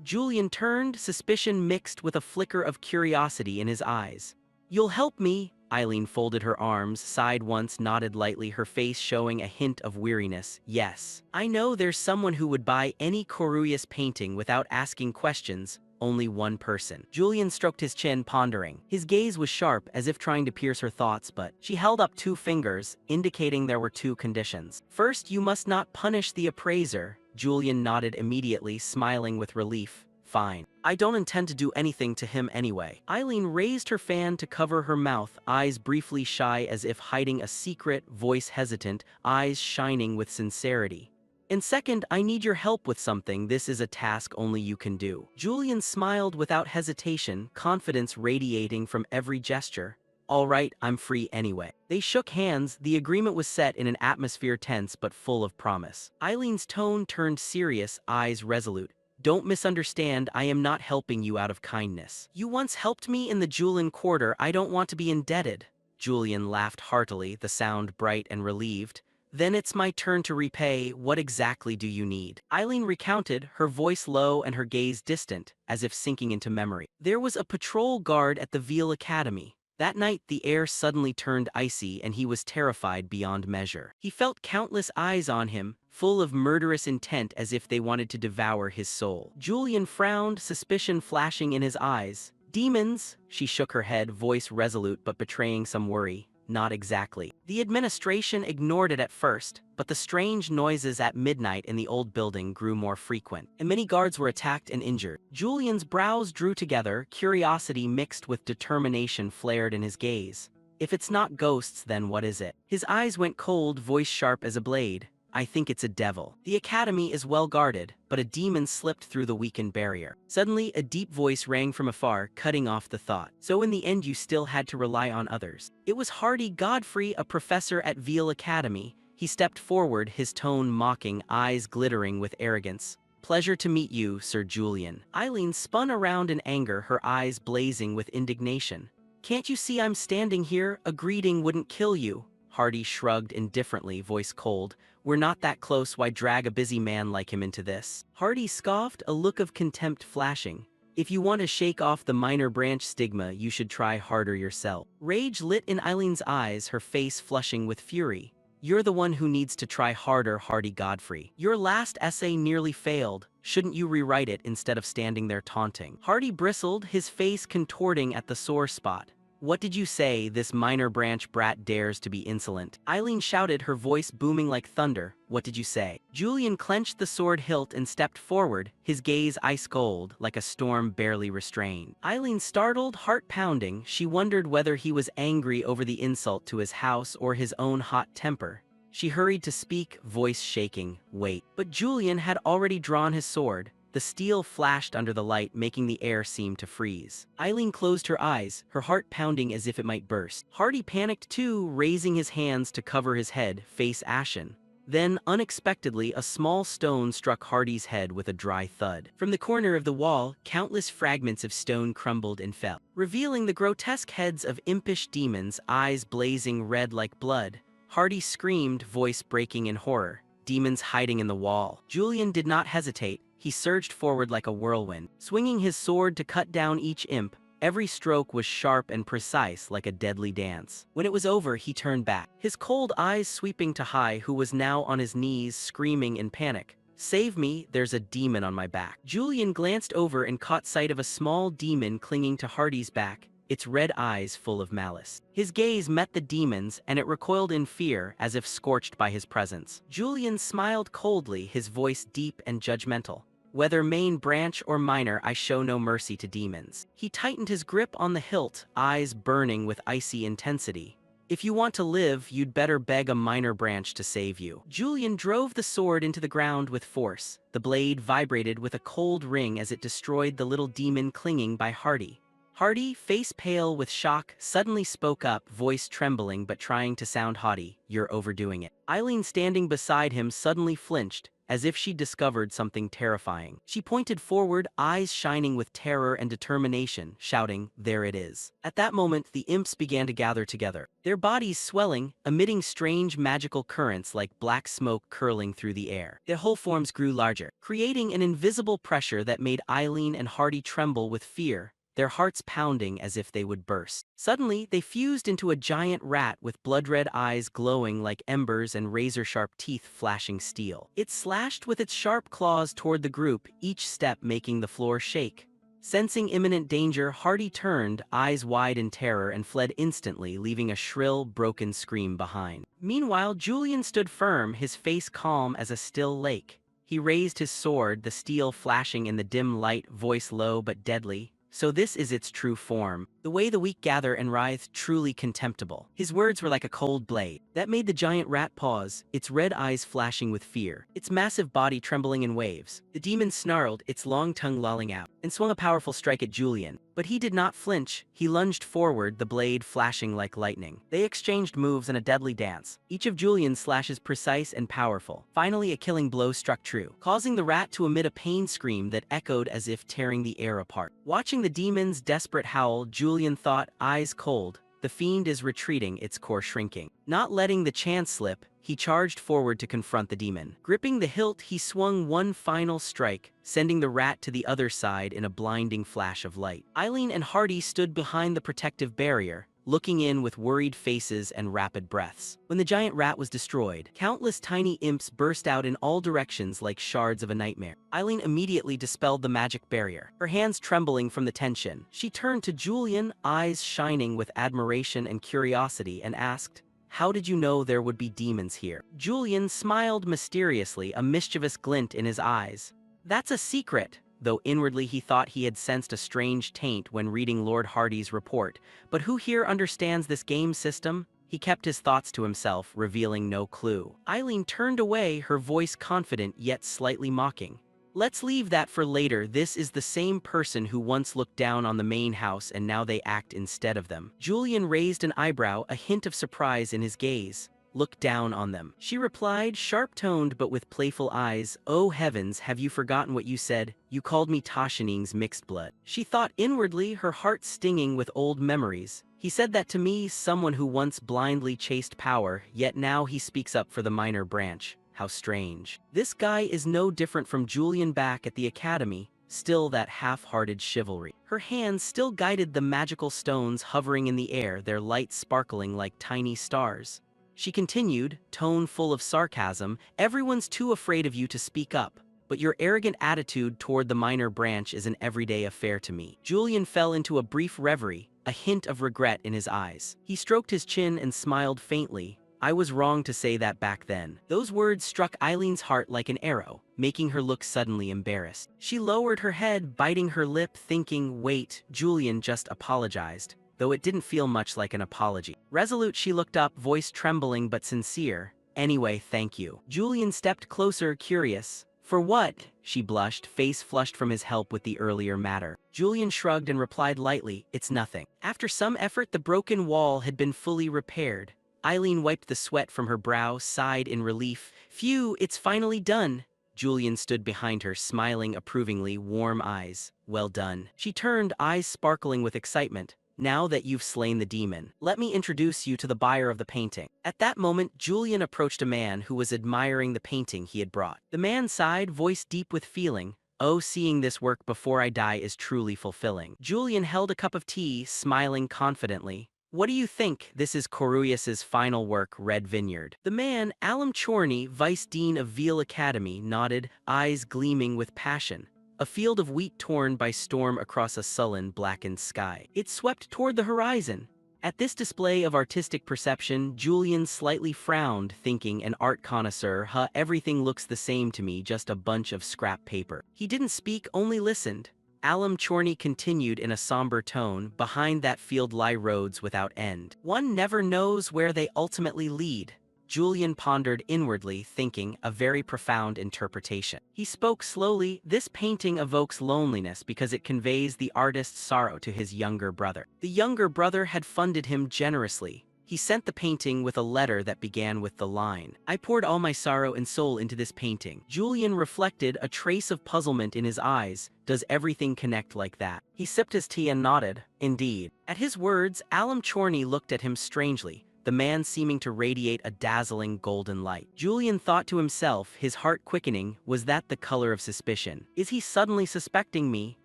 Speaker 1: Julian turned, suspicion mixed with a flicker of curiosity in his eyes. "You'll help me?" Eileen folded her arms, sighed once, nodded lightly, her face showing a hint of weariness. "Yes. I know there's someone who would buy any Koruius painting without asking questions. Only one person." Julian stroked his chin, pondering. His gaze was sharp, as if trying to pierce her thoughts, but she held up 2 fingers, indicating there were 2 conditions. "First, you must not punish the appraiser." Julian nodded immediately, smiling with relief. "Fine. I don't intend to do anything to him anyway." Eileen raised her fan to cover her mouth, eyes briefly shy as if hiding a secret, voice hesitant, eyes shining with sincerity. "And second, I need your help with something. This is a task only you can do." Julian smiled without hesitation, confidence radiating from every gesture. "All right, I'm free anyway." They shook hands, the agreement was set in an atmosphere tense but full of promise. Eileen's tone turned serious, eyes resolute. "Don't misunderstand, I am not helping you out of kindness. You once helped me in the Julin Quarter, I don't want to be indebted." Julian laughed heartily, the sound bright and relieved. "Then it's my turn to repay. What exactly do you need?" Eileen recounted, her voice low and her gaze distant, as if sinking into memory. "There was a patrol guard at the Veal Academy. That night the air suddenly turned icy and he was terrified beyond measure. He felt countless eyes on him, full of murderous intent as if they wanted to devour his soul." Julian frowned, suspicion flashing in his eyes. "Demons?" She shook her head, voice resolute but betraying some worry. not exactly. The administration ignored it at first, but the strange noises at midnight in the old building grew more frequent, and many guards were attacked and injured. Julian's brows drew together, curiosity mixed with determination flared in his gaze. If it's not ghosts, then what is it? His eyes went cold, voice sharp as a blade. I think it's a devil. The academy is well guarded, but a demon slipped through the weakened barrier. Suddenly, a deep voice rang from afar, cutting off the thought. So in the end you still had to rely on others. It was Hardy Godfrey, a professor at Veal Academy. He stepped forward, his tone mocking, eyes glittering with arrogance. Pleasure to meet you, Sir Julian. Eileen spun around in anger, her eyes blazing with indignation. Can't you see I'm standing here? A greeting wouldn't kill you. Hardy shrugged indifferently, voice cold. We're not that close, why drag a busy man like him into this? Hardy scoffed, a look of contempt flashing. If you want to shake off the minor branch stigma, you should try harder yourself. Rage lit in Eileen's eyes, her face flushing with fury. You're the one who needs to try harder, Hardy Godfrey. Your last essay nearly failed. Shouldn't you rewrite it instead of standing there taunting? Hardy bristled, his face contorting at the sore spot. What did you say? This minor branch brat dares to be insolent. Eileen shouted, her voice booming like thunder. What did you say? Julian clenched the sword hilt and stepped forward, his gaze ice cold, like a storm barely restrained. Eileen startled, heart pounding. She wondered whether he was angry over the insult to his house or his own hot temper. She hurried to speak, voice shaking. Wait. But Julian had already drawn his sword. The steel flashed under the light, making the air seem to freeze. Eileen closed her eyes, her heart pounding as if it might burst. Hardy panicked too, raising his hands to cover his head, face ashen. Then, unexpectedly, a small stone struck Hardy's head with a dry thud. From the corner of the wall, countless fragments of stone crumbled and fell, revealing the grotesque heads of impish demons, eyes blazing red like blood. Hardy screamed, voice breaking in horror. Demons hiding in the wall. Julian did not hesitate. He surged forward like a whirlwind, swinging his sword to cut down each imp. Every stroke was sharp and precise like a deadly dance. When it was over, he turned back, his cold eyes sweeping to Hai, who was now on his knees, screaming in panic. Save me, there's a demon on my back. Julian glanced over and caught sight of a small demon clinging to Hardy's back, its red eyes full of malice. His gaze met the demon's, and it recoiled in fear, as if scorched by his presence. Julian smiled coldly, his voice deep and judgmental. Whether main branch or minor, I show no mercy to demons. He tightened his grip on the hilt, eyes burning with icy intensity. If you want to live, you'd better beg a minor branch to save you. Julian drove the sword into the ground with force. The blade vibrated with a cold ring as it destroyed the little demon clinging by Hardy. Hardy, face pale with shock, suddenly spoke up, voice trembling but trying to sound haughty. You're overdoing it. Eileen, standing beside him, suddenly flinched, as if she'd discovered something terrifying. She pointed forward, eyes shining with terror and determination, shouting, there it is. At that moment, the imps began to gather together, their bodies swelling, emitting strange magical currents like black smoke curling through the air. Their whole forms grew larger, creating an invisible pressure that made Eileen and Hardy tremble with fear, their hearts pounding as if they would burst. Suddenly, they fused into a giant rat with blood-red eyes glowing like embers and razor-sharp teeth flashing steel. It slashed with its sharp claws toward the group, each step making the floor shake. Sensing imminent danger, Hardy turned, eyes wide in terror, and fled instantly, leaving a shrill, broken scream behind. Meanwhile, Julian stood firm, his face calm as a still lake. He raised his sword, the steel flashing in the dim light, voice low but deadly. So this is its true form. The way the weak gather and writhe, truly contemptible. His words were like a cold blade that made the giant rat pause, its red eyes flashing with fear, its massive body trembling in waves. The demon snarled, its long tongue lolling out, and swung a powerful strike at Julian. But he did not flinch. He lunged forward, the blade flashing like lightning. They exchanged moves in a deadly dance, each of Julian's slashes precise and powerful. Finally, a killing blow struck true, causing the rat to emit a pain scream that echoed as if tearing the air apart. Watching the demon's desperate howl, Julian thought, eyes cold, the fiend is retreating, its core shrinking. Not letting the chance slip, he charged forward to confront the demon. Gripping the hilt, he swung one final strike, sending the rat to the other side in a blinding flash of light. Eileen and Hardy stood behind the protective barrier, looking in with worried faces and rapid breaths. When the giant rat was destroyed, countless tiny imps burst out in all directions like shards of a nightmare. Eileen immediately dispelled the magic barrier, her hands trembling from the tension. She turned to Julian, eyes shining with admiration and curiosity, and asked, "How did you know there would be demons here?" Julian smiled mysteriously, a mischievous glint in his eyes. "That's a secret," though inwardly he thought he had sensed a strange taint when reading Lord Hardy's report. But who here understands this game system? He kept his thoughts to himself, revealing no clue. Eileen turned away, her voice confident yet slightly mocking. "Let's leave that for later. This is the same person who once looked down on the main house and now they act instead of them." Julian raised an eyebrow, a hint of surprise in his gaze. "Look down on them," she replied, sharp-toned but with playful eyes. "Oh heavens, have you forgotten what you said? You called me Tashining's mixed blood." She thought inwardly, her heart stinging with old memories. "He said that to me, someone who once blindly chased power, yet now he speaks up for the minor branch. How strange. This guy is no different from Julian back at the academy, still that half-hearted chivalry." Her hands still guided the magical stones hovering in the air, their light sparkling like tiny stars. She continued, tone full of sarcasm, "Everyone's too afraid of you to speak up, but your arrogant attitude toward the minor branch is an everyday affair to me." Julian fell into a brief reverie, a hint of regret in his eyes. He stroked his chin and smiled faintly. "I was wrong to say that back then." Those words struck Eileen's heart like an arrow, making her look suddenly embarrassed. She lowered her head, biting her lip, thinking, wait, Julian just apologized, though it didn't feel much like an apology. Resolute, she looked up, voice trembling but sincere. "Anyway, thank you." Julian stepped closer, curious. "For what?" She blushed, face flushed from his help with the earlier matter. Julian shrugged and replied lightly, "It's nothing." After some effort, the broken wall had been fully repaired. Eileen wiped the sweat from her brow, sighed in relief. "Phew, it's finally done." Julian stood behind her, smiling approvingly, warm eyes. "Well done." She turned, eyes sparkling with excitement. "Now that you've slain the demon, let me introduce you to the buyer of the painting." At that moment, Julian approached a man who was admiring the painting he had brought. The man sighed, voice deep with feeling. "Oh, seeing this work before I die is truly fulfilling." Julian held a cup of tea, smiling confidently. "What do you think? This is Corurius's final work, Red Vineyard." The man, Alam Chorny, Vice Dean of Veal Academy, nodded, eyes gleaming with passion. A field of wheat torn by storm across a sullen, blackened sky. It swept toward the horizon. At this display of artistic perception, Julian slightly frowned, thinking, an art connoisseur, everything looks the same to me, just a bunch of scrap paper. He didn't speak, only listened. Alam Chorny continued in a somber tone, "Behind that field lie roads without end. One never knows where they ultimately lead." Julian pondered inwardly, thinking, a very profound interpretation. He spoke slowly, "This painting evokes loneliness because it conveys the artist's sorrow to his younger brother. The younger brother had funded him generously. He sent the painting with a letter that began with the line, 'I poured all my sorrow and soul into this painting.'" Julian reflected, a trace of puzzlement in his eyes. Does everything connect like that? He sipped his tea and nodded. Indeed. At his words, Alam Chorny looked at him strangely, the man seeming to radiate a dazzling golden light. Julian thought to himself, his heart quickening, was that the color of suspicion? Is he suddenly suspecting me?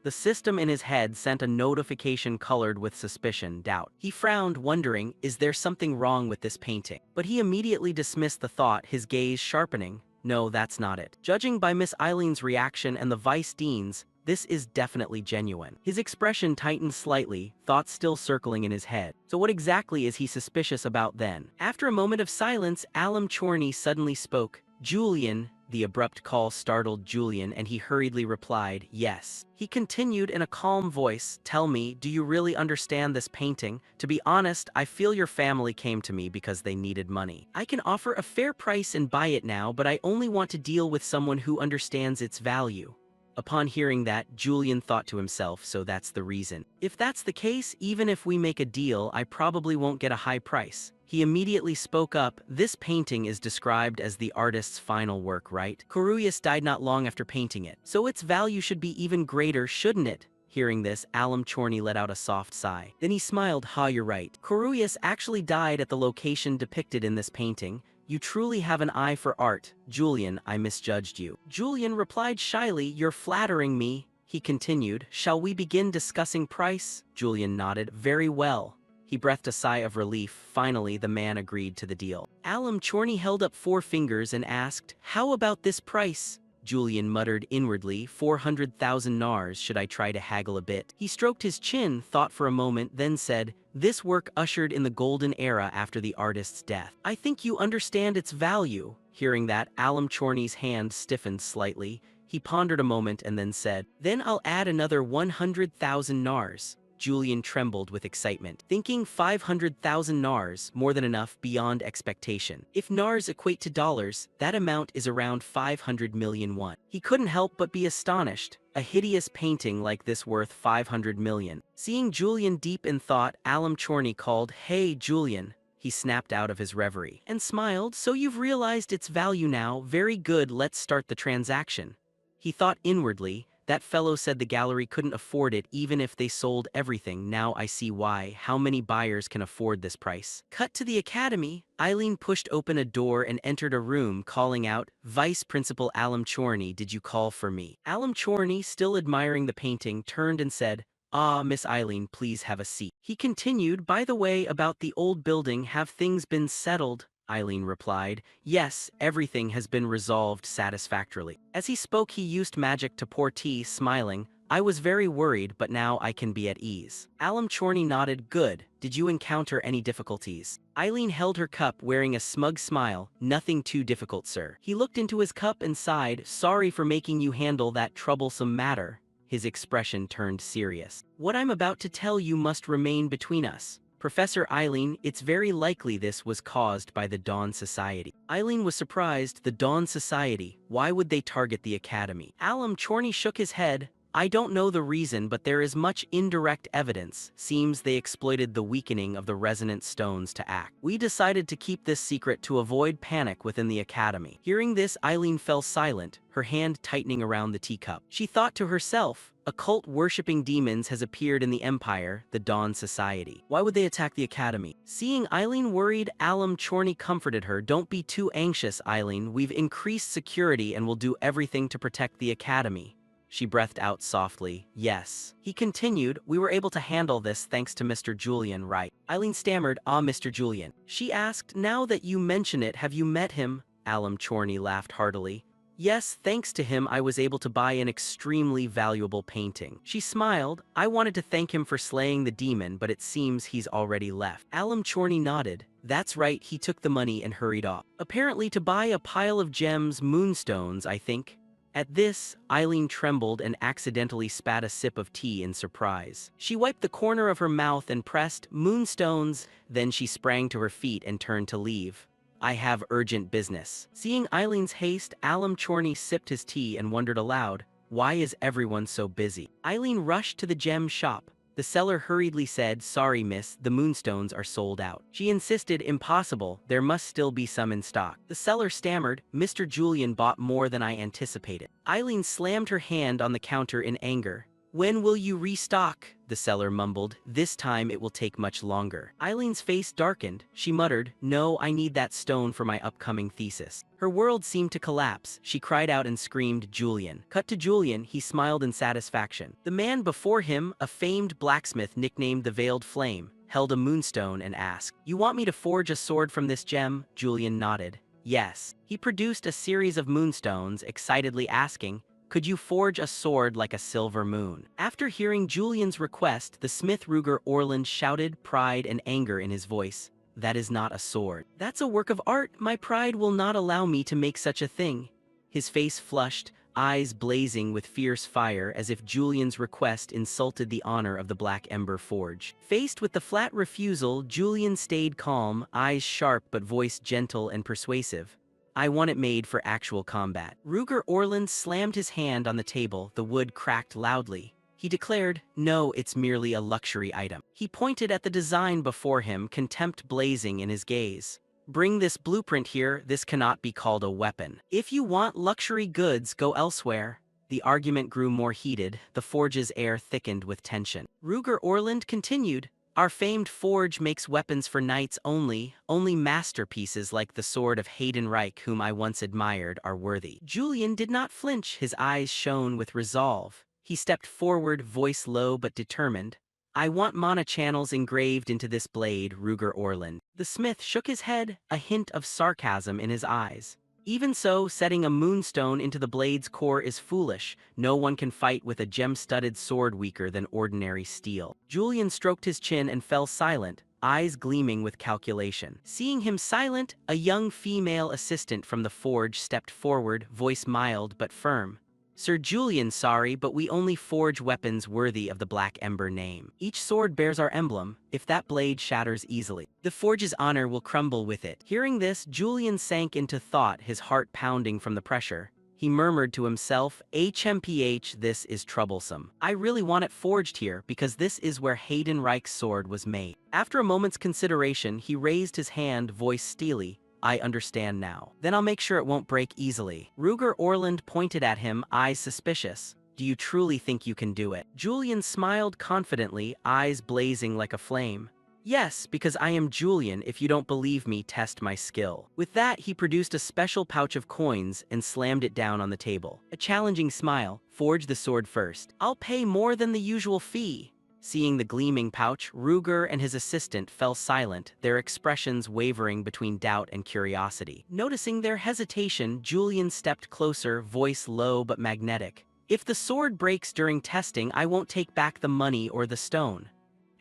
Speaker 1: The system in his head sent a notification colored with suspicion, doubt. He frowned, wondering, is there something wrong with this painting? But he immediately dismissed the thought, his gaze sharpening. No, that's not it. Judging by Miss Eileen's reaction and the Vice Dean's, this is definitely genuine. His expression tightened slightly, thoughts still circling in his head. So what exactly is he suspicious about then? After a moment of silence, Alam Chorny suddenly spoke. "Julian." The abrupt call startled Julian and he hurriedly replied, "Yes." He continued in a calm voice, "Tell me, do you really understand this painting? To be honest, I feel your family came to me because they needed money. I can offer a fair price and buy it now, but I only want to deal with someone who understands its value." Upon hearing that, Julian thought to himself, so that's the reason. If that's the case, even if we make a deal, I probably won't get a high price. He immediately spoke up, "This painting is described as the artist's final work, right? Corurius died not long after painting it, so its value should be even greater, shouldn't it?" Hearing this, Alam Chorny let out a soft sigh. Then he smiled, "You're right. Corurius actually died at the location depicted in this painting. You truly have an eye for art. Julian, I misjudged you." Julian replied shyly, "You're flattering me." He continued, "Shall we begin discussing price?" Julian nodded, "Very well." He He breathed a sigh of relief. Finally, the man agreed to the deal. Chorny held up 4 fingers and asked, "How about this price?" Julian muttered inwardly, 400,000 nars. Should I try to haggle a bit? He stroked his chin, thought for a moment, then said, "This work ushered in the golden era after the artist's death. I think you understand its value." Hearing that, Chorny's hand stiffened slightly. He pondered a moment and then said, "Then I'll add another 100,000 nars." Julian trembled with excitement, thinking 500,000 nars, more than enough, beyond expectation. If nars equate to dollars, that amount is around 500 million won. He couldn't help but be astonished. A hideous painting like this worth 500 million. Seeing Julian deep in thought, Chorny called, "Hey, Julian." He snapped out of his reverie and smiled. "So you've realized its value now? Very good, let's start the transaction." He thought inwardly, that fellow said the gallery couldn't afford it even if they sold everything. Now I see why. How many buyers can afford this price? Cut to the academy. Eileen pushed open a door and entered a room, calling out, "Vice Principal Chorny, did you call for me?" Chorny, still admiring the painting, turned and said, "Ah, Miss Eileen, please have a seat." He continued, "By the way, about the old building, have things been settled?" Eileen replied, "Yes, everything has been resolved satisfactorily." As he spoke, he used magic to pour tea, smiling, "I was very worried, but now I can be at ease." Chorny nodded, "Good. Did you encounter any difficulties?" Eileen held her cup, wearing a smug smile, "Nothing too difficult, sir." He looked into his cup and sighed, "Sorry for making you handle that troublesome matter." His expression turned serious. "What I'm about to tell you must remain between us. Professor Eileen, it's very likely this was caused by the Dawn Society." Eileen was surprised. The Dawn Society? Why would they target the academy? Chorny shook his head. "I don't know the reason, but there is much indirect evidence. Seems they exploited the weakening of the resonant stones to act. We decided to keep this secret to avoid panic within the academy." Hearing this, Eileen fell silent, her hand tightening around the teacup. She thought to herself, "Occult worshipping demons has appeared in the Empire, the Dawn Society. Why would they attack the academy?" Seeing Eileen worried, Chorny comforted her. "Don't be too anxious, Eileen. We've increased security and will do everything to protect the academy." She breathed out softly, "Yes." He continued, "We were able to handle this thanks to Mr. Julian, right?" Eileen stammered, "Ah, Mr. Julian." She asked, "Now that you mention it, have you met him?" Chorny laughed heartily. "Yes, thanks to him I was able to buy an extremely valuable painting." She smiled, "I wanted to thank him for slaying the demon, but it seems he's already left." Chorny nodded. "That's right, he took the money and hurried off. Apparently to buy a pile of gems, moonstones, I think." At this, Eileen trembled and accidentally spat a sip of tea in surprise. She wiped the corner of her mouth and pressed, "Moonstones," then she sprang to her feet and turned to leave. "I have urgent business." Seeing Eileen's haste, Chorny sipped his tea and wondered aloud, "Why is everyone so busy?" Eileen rushed to the gem shop. The seller hurriedly said, "Sorry, miss, the moonstones are sold out." She insisted, "Impossible, there must still be some in stock." The seller stammered, "Mr. Julian bought more than I anticipated." Eileen slammed her hand on the counter in anger. "When will you restock?" The seller mumbled, "This time it will take much longer." Eileen's face darkened. She muttered, "No, I need that stone for my upcoming thesis." Her world seemed to collapse. She cried out and screamed, "Julian." Cut to Julian. He smiled in satisfaction. The man before him, a famed blacksmith nicknamed the Veiled Flame, held a moonstone and asked, "You want me to forge a sword from this gem?" Julian nodded. "Yes." He produced a series of moonstones, excitedly asking, "Could you forge a sword like a silver moon?" After hearing Julian's request, the smith Ruger Orland shouted, pride and anger in his voice, "That is not a sword. That's a work of art. My pride will not allow me to make such a thing." His face flushed, eyes blazing with fierce fire, as if Julian's request insulted the honor of the Black Ember Forge. Faced with the flat refusal, Julian stayed calm, eyes sharp but voice gentle and persuasive. "I want it made for actual combat." Ruger Orland slammed his hand on the table. The wood cracked loudly. He declared, "No, it's merely a luxury item." He pointed at the design before him, contempt blazing in his gaze. "Bring this blueprint here. This cannot be called a weapon. If you want luxury goods, go elsewhere." The argument grew more heated. The forge's air thickened with tension. Ruger Orland continued, "Our famed forge makes weapons for knights only. Only masterpieces like the sword of Haydenreich, whom I once admired, are worthy." Julian did not flinch. His eyes shone with resolve. He stepped forward, voice low but determined. I want mana channels engraved into this blade, Ruger Orland. The smith shook his head, a hint of sarcasm in his eyes. Even so, setting a moonstone into the blade's core is foolish. No one can fight with a gem-studded sword weaker than ordinary steel. Julian stroked his chin and fell silent, eyes gleaming with calculation. Seeing him silent, a young female assistant from the forge stepped forward, voice mild but firm. Sir Julian, sorry, but we only forge weapons worthy of the Black Ember name. Each sword bears our emblem. If that blade shatters easily, the forge's honor will crumble with it. Hearing this, Julian sank into thought, his heart pounding from the pressure. He murmured to himself, HMPH, this is troublesome. I really want it forged here because this is where Hayden Reich's sword was made. After a moment's consideration, he raised his hand, voice steely. I understand now. Then I'll make sure it won't break easily. Ruger Orland pointed at him, eyes suspicious. Do you truly think you can do it? Julian smiled confidently, eyes blazing like a flame. Yes, because I am Julian. If you don't believe me, test my skill. With that, he produced a special pouch of coins and slammed it down on the table. A challenging smile. Forge the sword first. I'll pay more than the usual fee. Seeing the gleaming pouch, Ruger and his assistant fell silent, their expressions wavering between doubt and curiosity. Noticing their hesitation, Julian stepped closer, voice low but magnetic. If the sword breaks during testing, I won't take back the money or the stone.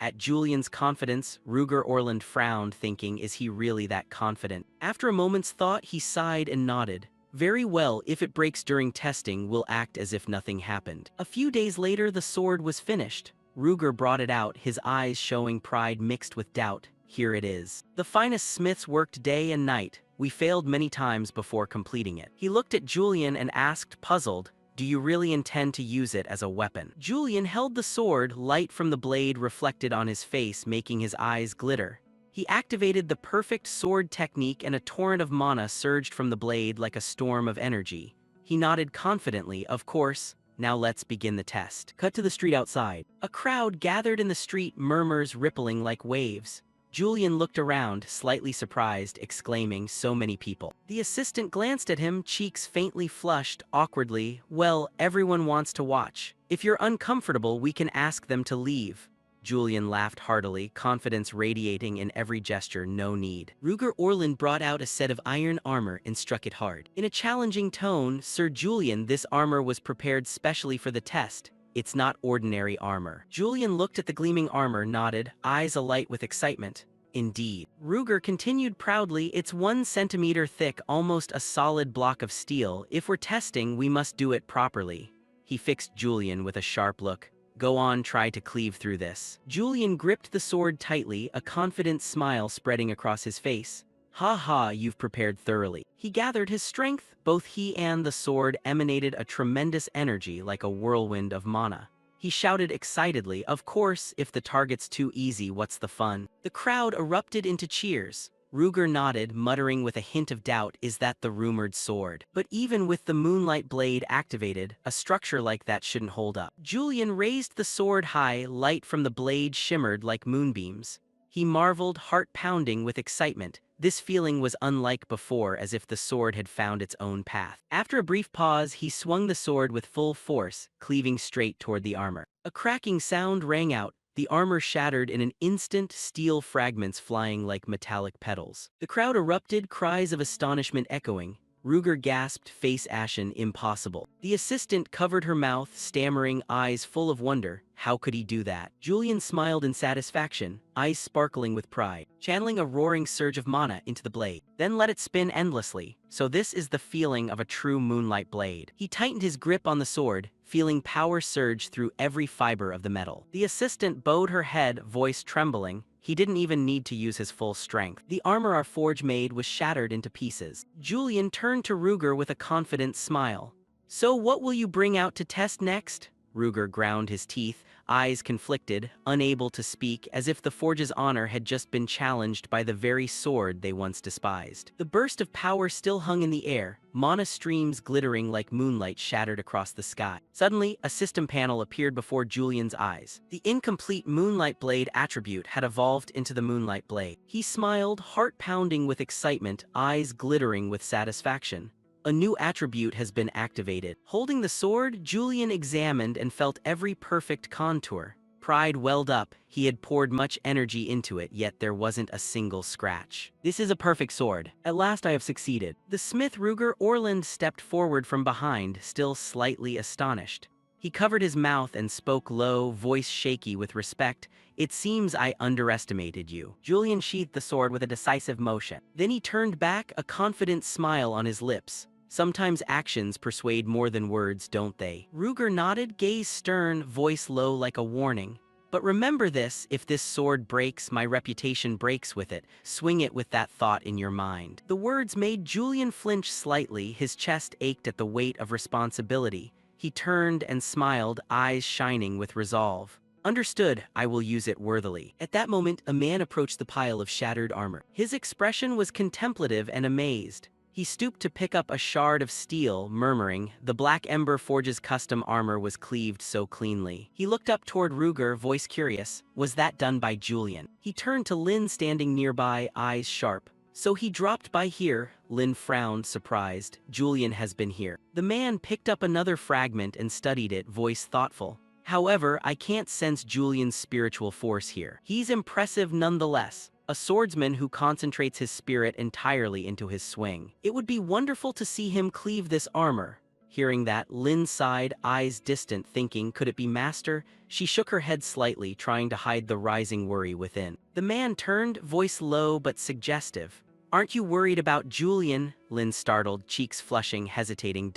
Speaker 1: At Julian's confidence, Ruger Orland frowned, thinking, is he really that confident? After a moment's thought, he sighed and nodded. Very well, if it breaks during testing, we'll act as if nothing happened. A few days later, the sword was finished. Ruger brought it out, his eyes showing pride mixed with doubt. Here it is. The finest smiths worked day and night. We failed many times before completing it. He looked at Julian and asked, puzzled, do you really intend to use it as a weapon? Julian held the sword, light from the blade reflected on his face, making his eyes glitter. He activated the perfect sword technique and a torrent of mana surged from the blade like a storm of energy. He nodded confidently, of course. Now let's begin the test. Cut to the street outside. A crowd gathered in the street, murmurs rippling like waves. Julian looked around, slightly surprised, exclaiming, so many people. The assistant glanced at him, cheeks faintly flushed, awkwardly. Well, everyone wants to watch. If you're uncomfortable, we can ask them to leave. Julian laughed heartily, confidence radiating in every gesture. No need. Ruger Orland brought out a set of iron armor and struck it hard. In a challenging tone, Sir Julian, this armor was prepared specially for the test. It's not ordinary armor. Julian looked at the gleaming armor, nodded, eyes alight with excitement. Indeed. Ruger continued proudly, it's 1 centimeter thick, almost a solid block of steel. If we're testing, we must do it properly. He fixed Julian with a sharp look. Go on, try to cleave through this. Julian gripped the sword tightly, a confident smile spreading across his face. Ha ha, you've prepared thoroughly. He gathered his strength. Both he and the sword emanated a tremendous energy like a whirlwind of mana. He shouted excitedly, of course, if the target's too easy, what's the fun? The crowd erupted into cheers. Ruger nodded, muttering with a hint of doubt, is that the rumored sword? But even with the moonlight blade activated, a structure like that shouldn't hold up. Julian raised the sword high, light from the blade shimmered like moonbeams. He marveled, heart pounding with excitement. This feeling was unlike before, as if the sword had found its own path. After a brief pause, he swung the sword with full force, cleaving straight toward the armor. A cracking sound rang out. The armor shattered in an instant, steel fragments flying like metallic petals. The crowd erupted, cries of astonishment echoing. Ruger gasped, face ashen, impossible. The assistant covered her mouth, stammering, eyes full of wonder. How could he do that? Julian smiled in satisfaction, eyes sparkling with pride, channeling a roaring surge of mana into the blade. Then let it spin endlessly. So this is the feeling of a true moonlight blade. He tightened his grip on the sword, feeling power surge through every fiber of the metal. The assistant bowed her head, voice trembling. He didn't even need to use his full strength. The armor our forge made was shattered into pieces. Julian turned to Ruger with a confident smile. So what will you bring out to test next? Ruger ground his teeth, eyes conflicted, unable to speak, as if the forge's honor had just been challenged by the very sword they once despised. The burst of power still hung in the air, mana streams glittering like moonlight shattered across the sky. Suddenly, a system panel appeared before Julian's eyes. The incomplete Moonlight Blade attribute had evolved into the Moonlight Blade. He smiled, heart pounding with excitement, eyes glittering with satisfaction. A new attribute has been activated. Holding the sword, Julian examined and felt every perfect contour. Pride welled up. He had poured much energy into it, yet there wasn't a single scratch. This is a perfect sword. At last I have succeeded. The smith Ruger Orland stepped forward from behind, still slightly astonished. He covered his mouth and spoke low, voice shaky with respect. It seems I underestimated you. Julian sheathed the sword with a decisive motion. Then he turned back, a confident smile on his lips. Sometimes actions persuade more than words, don't they? Ruger nodded, gaze stern, voice low like a warning. But remember this, if this sword breaks, my reputation breaks with it. Swing it with that thought in your mind. The words made Julian flinch slightly, his chest ached at the weight of responsibility. He turned and smiled, eyes shining with resolve. Understood, I will use it worthily. At that moment, a man approached the pile of shattered armor. His expression was contemplative and amazed. He stooped to pick up a shard of steel, murmuring, "The Black Ember Forge's custom armor was cleaved so cleanly." He looked up toward Ruger, voice curious. Was that done by Julian? He turned to Lin standing nearby, eyes sharp. So he dropped by here. Lin frowned, surprised. Julian has been here. The man picked up another fragment and studied it, voice thoughtful. However, I can't sense Julian's spiritual force here. He's impressive nonetheless. A swordsman who concentrates his spirit entirely into his swing. It would be wonderful to see him cleave this armor. Hearing that, Lin sighed, eyes distant, thinking, could it be Master? She shook her head slightly, trying to hide the rising worry within. The man turned, voice low but suggestive. Aren't you worried about Julian? Lin startled, cheeks flushing, hesitating.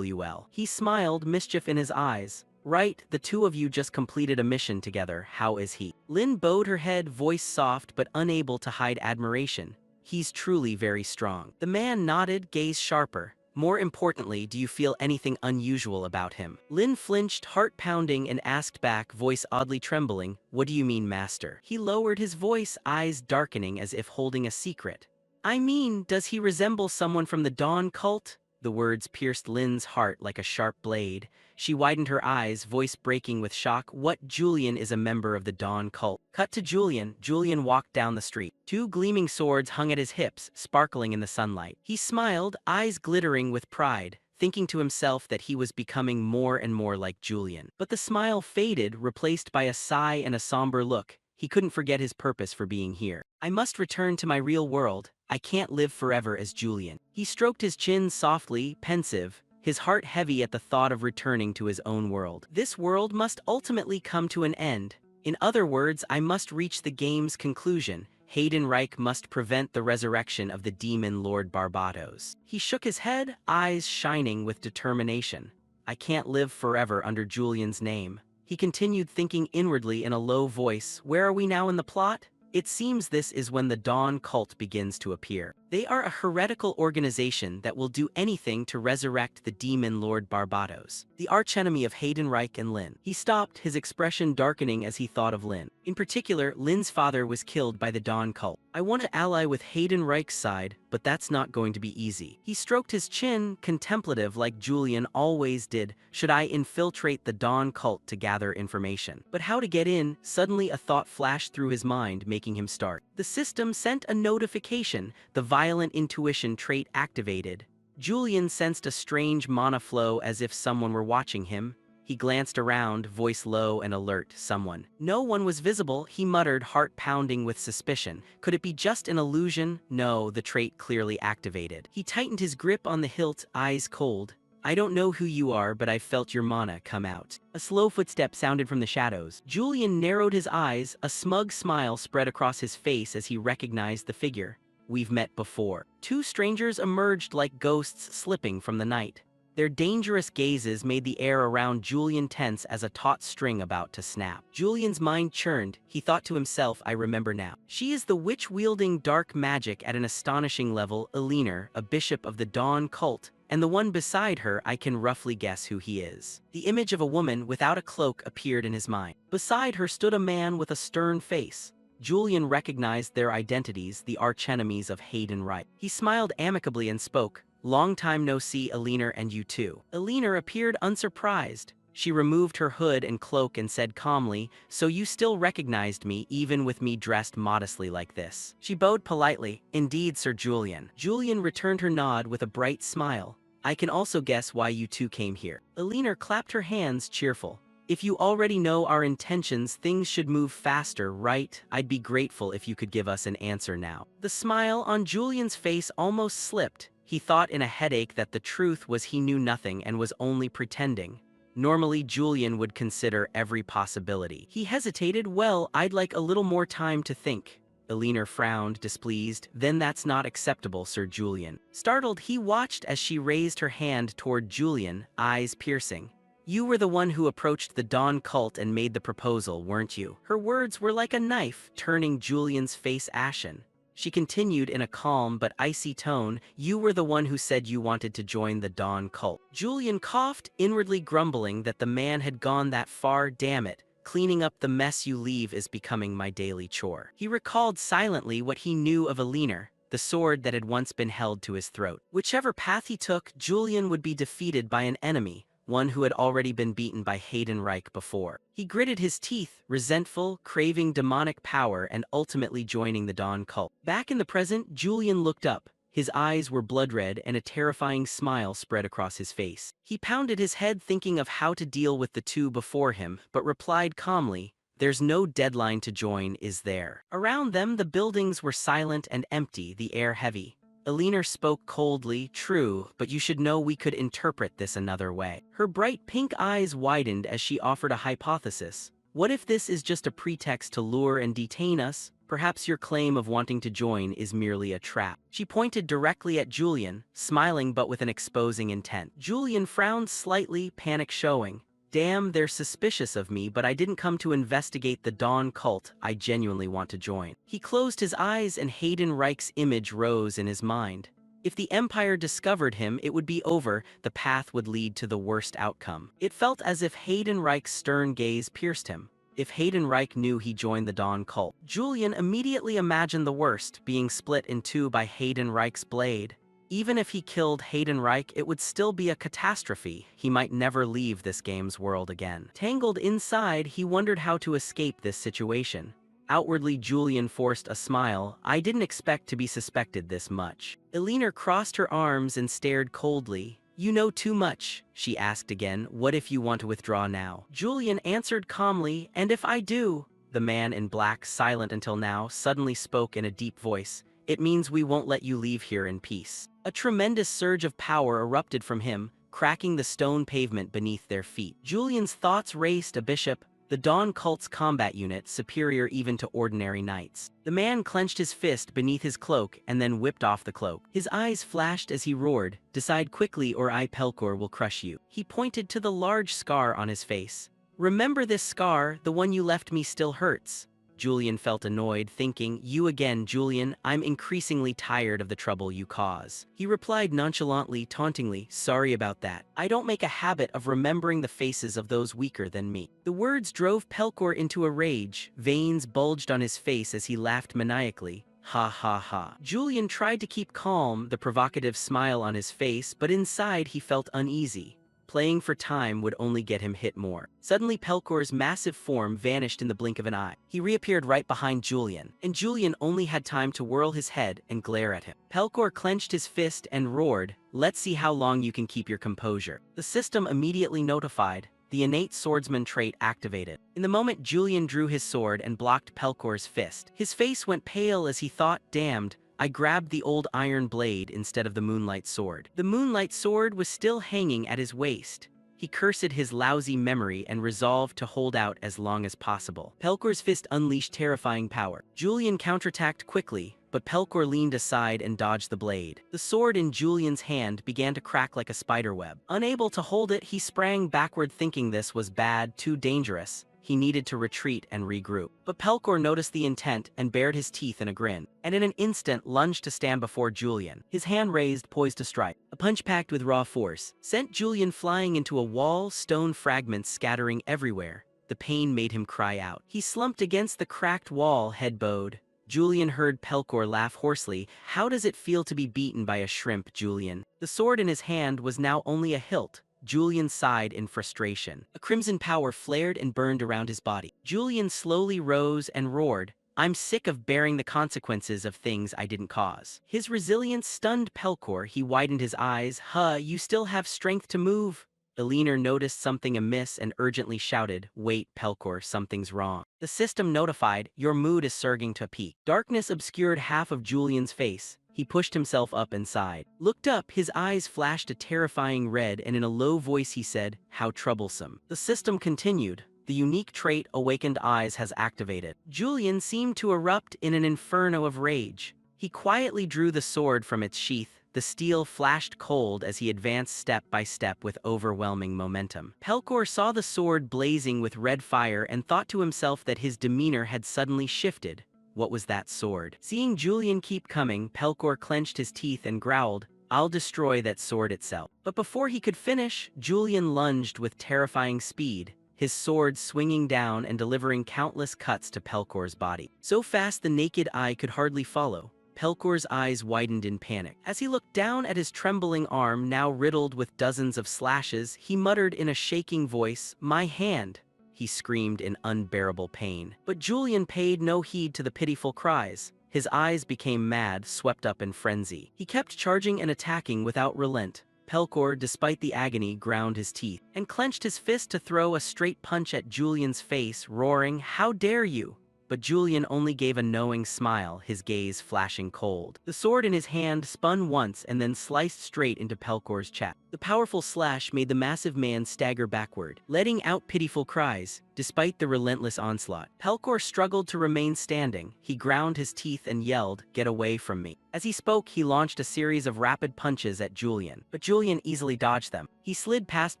Speaker 1: He smiled, mischief in his eyes. Right, the two of you just completed a mission together. How is he? Lin bowed her head, voice soft but unable to hide admiration. He's truly very strong. The man nodded, gaze sharper. More importantly, do you feel anything unusual about him? Lin flinched, heart pounding, and asked back, voice oddly trembling, what do you mean, Master? He lowered his voice, eyes darkening as if holding a secret. I mean, does he resemble someone from the Dawn cult? The words pierced Lin's heart like a sharp blade. She widened her eyes, voice breaking with shock. What? Julian is a member of the Dawn cult. Cut to Julian. Julian walked down the street. Two gleaming swords hung at his hips, sparkling in the sunlight. He smiled, eyes glittering with pride, thinking to himself that he was becoming more and more like Julian. But the smile faded, replaced by a sigh and a somber look. He couldn't forget his purpose for being here. I must return to my real world. I can't live forever as Julian. He stroked his chin softly, pensive, his heart heavy at the thought of returning to his own world. This world must ultimately come to an end. In other words, I must reach the game's conclusion. Heidenreich must prevent the resurrection of the demon Lord Barbatos. He shook his head, eyes shining with determination. I can't live forever under Julian's name. He continued, thinking inwardly in a low voice. Where are we now in the plot? It seems this is when the Dawn cult begins to appear. They are a heretical organization that will do anything to resurrect the demon Lord Barbatos, the archenemy of Heidenreich and Lin. He stopped, his expression darkening as he thought of Lin. In particular, Lin's father was killed by the Dawn cult. I want to ally with Heidenreich's side, but that's not going to be easy. He stroked his chin, contemplative like Julian always did. Should I infiltrate the Dawn cult to gather information? But how to get in? Suddenly a thought flashed through his mind, making him start. The system sent a notification, the violent intuition trait activated. Julian sensed a strange mana flow as if someone were watching him. He glanced around, voice low and alert. Someone. No one was visible, he muttered, heart pounding with suspicion. Could it be just an illusion? No, the trait clearly activated. He tightened his grip on the hilt, eyes cold. I don't know who you are, but I felt your mana come out. A slow footstep sounded from the shadows. Julian narrowed his eyes, a smug smile spread across his face as he recognized the figure. We've met before. Two strangers emerged like ghosts slipping from the night. Their dangerous gazes made the air around Julian tense as a taut string about to snap. Julian's mind churned. He thought to himself, I remember now. She is the witch wielding dark magic at an astonishing level, Elinor, a bishop of the Dawn cult, and the one beside her, I can roughly guess who he is. The image of a woman without a cloak appeared in his mind. Beside her stood a man with a stern face. Julian recognized their identities, the archenemies of Heidenreich. He smiled amicably and spoke. Long time no see, Elinor, and you too. Elinor appeared unsurprised. She removed her hood and cloak and said calmly, so you still recognized me, even with me dressed modestly like this. She bowed politely. Indeed, Sir Julian. Julian returned her nod with a bright smile. I can also guess why you two came here. Elinor clapped her hands, cheerful. If you already know our intentions, things should move faster, right? I'd be grateful if you could give us an answer now. The smile on Julian's face almost slipped. He thought in a headache that the truth was he knew nothing and was only pretending. Normally, Julian would consider every possibility. He hesitated. Well, I'd like a little more time to think. Elena frowned, displeased. Then that's not acceptable, Sir Julian. Startled, he watched as she raised her hand toward Julian, eyes piercing. You were the one who approached the Dawn cult and made the proposal, weren't you? Her words were like a knife, turning Julian's face ashen. She continued in a calm but icy tone, you were the one who said you wanted to join the Dawn cult. Julian coughed, inwardly grumbling that the man had gone that far. Damn it, cleaning up the mess you leave is becoming my daily chore. He recalled silently what he knew of Elena, the sword that had once been held to his throat. Whichever path he took, Julian would be defeated by an enemy, one who had already been beaten by Haydenreich before. He gritted his teeth, resentful, craving demonic power and ultimately joining the Dawn cult. Back in the present, Julian looked up. His eyes were blood red and a terrifying smile spread across his face. He pounded his head thinking of how to deal with the two before him, but replied calmly, there's no deadline to join, is there? Around them, the buildings were silent and empty, the air heavy. Elena spoke coldly, true, but you should know we could interpret this another way. Her bright pink eyes widened as she offered a hypothesis. What if this is just a pretext to lure and detain us? Perhaps your claim of wanting to join is merely a trap. She pointed directly at Julian, smiling but with an exposing intent. Julian frowned slightly, panic showing. Damn, they're suspicious of me, but I didn't come to investigate the Dawn cult. I genuinely want to join. He closed his eyes and Haydenreich's image rose in his mind. If the Empire discovered him, it would be over. The path would lead to the worst outcome. It felt as if Haydenreich's stern gaze pierced him. If Haydenreich knew he joined the Dawn cult, Julian immediately imagined the worst, being split in two by Haydenreich's blade. Even if he killed Haydenreich, it would still be a catastrophe. He might never leave this game's world again. Tangled inside, he wondered how to escape this situation. Outwardly, Julian forced a smile. I didn't expect to be suspected this much. Elena crossed her arms and stared coldly. You know too much, she asked again. What if you want to withdraw now? Julian answered calmly, and if I do? The man in black, silent until now, suddenly spoke in a deep voice. It means we won't let you leave here in peace. A tremendous surge of power erupted from him, cracking the stone pavement beneath their feet. Julian's thoughts raced. A bishop, the Dawn cult's combat unit, superior even to ordinary knights. The man clenched his fist beneath his cloak and then whipped off the cloak. His eyes flashed as he roared, decide quickly or I Pelkor will crush you. He pointed to the large scar on his face. Remember this scar, the one you left me still hurts. Julian felt annoyed, thinking, you again, Julian, I'm increasingly tired of the trouble you cause. He replied nonchalantly, tauntingly, sorry about that. I don't make a habit of remembering the faces of those weaker than me. The words drove Pelkor into a rage. Veins bulged on his face as he laughed maniacally. Ha ha ha. Julian tried to keep calm, the provocative smile on his face, but inside he felt uneasy. Playing for time would only get him hit more. Suddenly, Pelkor's massive form vanished in the blink of an eye. He reappeared right behind Julian, and Julian only had time to whirl his head and glare at him. Pelkor clenched his fist and roared, let's see how long you can keep your composure. The system immediately notified. The innate swordsman trait activated. In the moment, Julian drew his sword and blocked Pelkor's fist. His face went pale as he thought, damned, I grabbed the old iron blade instead of the moonlight sword. The moonlight sword was still hanging at his waist. He cursed his lousy memory and resolved to hold out as long as possible. Pelkor's fist unleashed terrifying power. Julian counterattacked quickly, but Pelkor leaned aside and dodged the blade. The sword in Julian's hand began to crack like a spiderweb. Unable to hold it, he sprang backward thinking this was bad, too dangerous. He needed to retreat and regroup. But Pelkor noticed the intent and bared his teeth in a grin, and in an instant lunged to stand before Julian, his hand raised, poised to strike. A punch packed with raw force sent Julian flying into a wall, stone fragments scattering everywhere. The pain made him cry out. He slumped against the cracked wall, head bowed. Julian heard Pelkor laugh hoarsely. How does it feel to be beaten by a shrimp, Julian? The sword in his hand was now only a hilt. Julian sighed in frustration. A crimson power flared and burned around his body. Julian slowly rose and roared, I'm sick of bearing the consequences of things I didn't cause. His resilience stunned Pelkor. He widened his eyes. You still have strength to move? Elinor noticed something amiss and urgently shouted, "Wait, Pelkor, something's wrong." The system notified, "Your mood is surging to a peak." Darkness obscured half of Julian's face. He pushed himself up and sighed. Looked up, his eyes flashed a terrifying red, and in a low voice he said, "How troublesome." The system continued, "The unique trait Awakened Eyes has activated." Julian seemed to erupt in an inferno of rage. He quietly drew the sword from its sheath. The steel flashed cold as he advanced step by step with overwhelming momentum. Pelkor saw the sword blazing with red fire and thought to himself that his demeanor had suddenly shifted. What was that sword? Seeing Julian keep coming, Pelkor clenched his teeth and growled, "I'll destroy that sword itself." But before he could finish, Julian lunged with terrifying speed, his sword swinging down and delivering countless cuts to Pelkor's body. So fast the naked eye could hardly follow. Pelkor's eyes widened in panic. As he looked down at his trembling arm, now riddled with dozens of slashes, he muttered in a shaking voice, "My hand!" He screamed in unbearable pain. But Julian paid no heed to the pitiful cries. His eyes became mad, swept up in frenzy. He kept charging and attacking without relent. Pelkor, despite the agony, ground his teeth and clenched his fist to throw a straight punch at Julian's face, roaring, "How dare you!" But Julian only gave a knowing smile, his gaze flashing cold. The sword in his hand spun once and then sliced straight into Pelkor's chest. The powerful slash made the massive man stagger backward, letting out pitiful cries. Despite the relentless onslaught, Pelkor struggled to remain standing. He ground his teeth and yelled, "Get away from me." As he spoke, he launched a series of rapid punches at Julian, but Julian easily dodged them. He slid past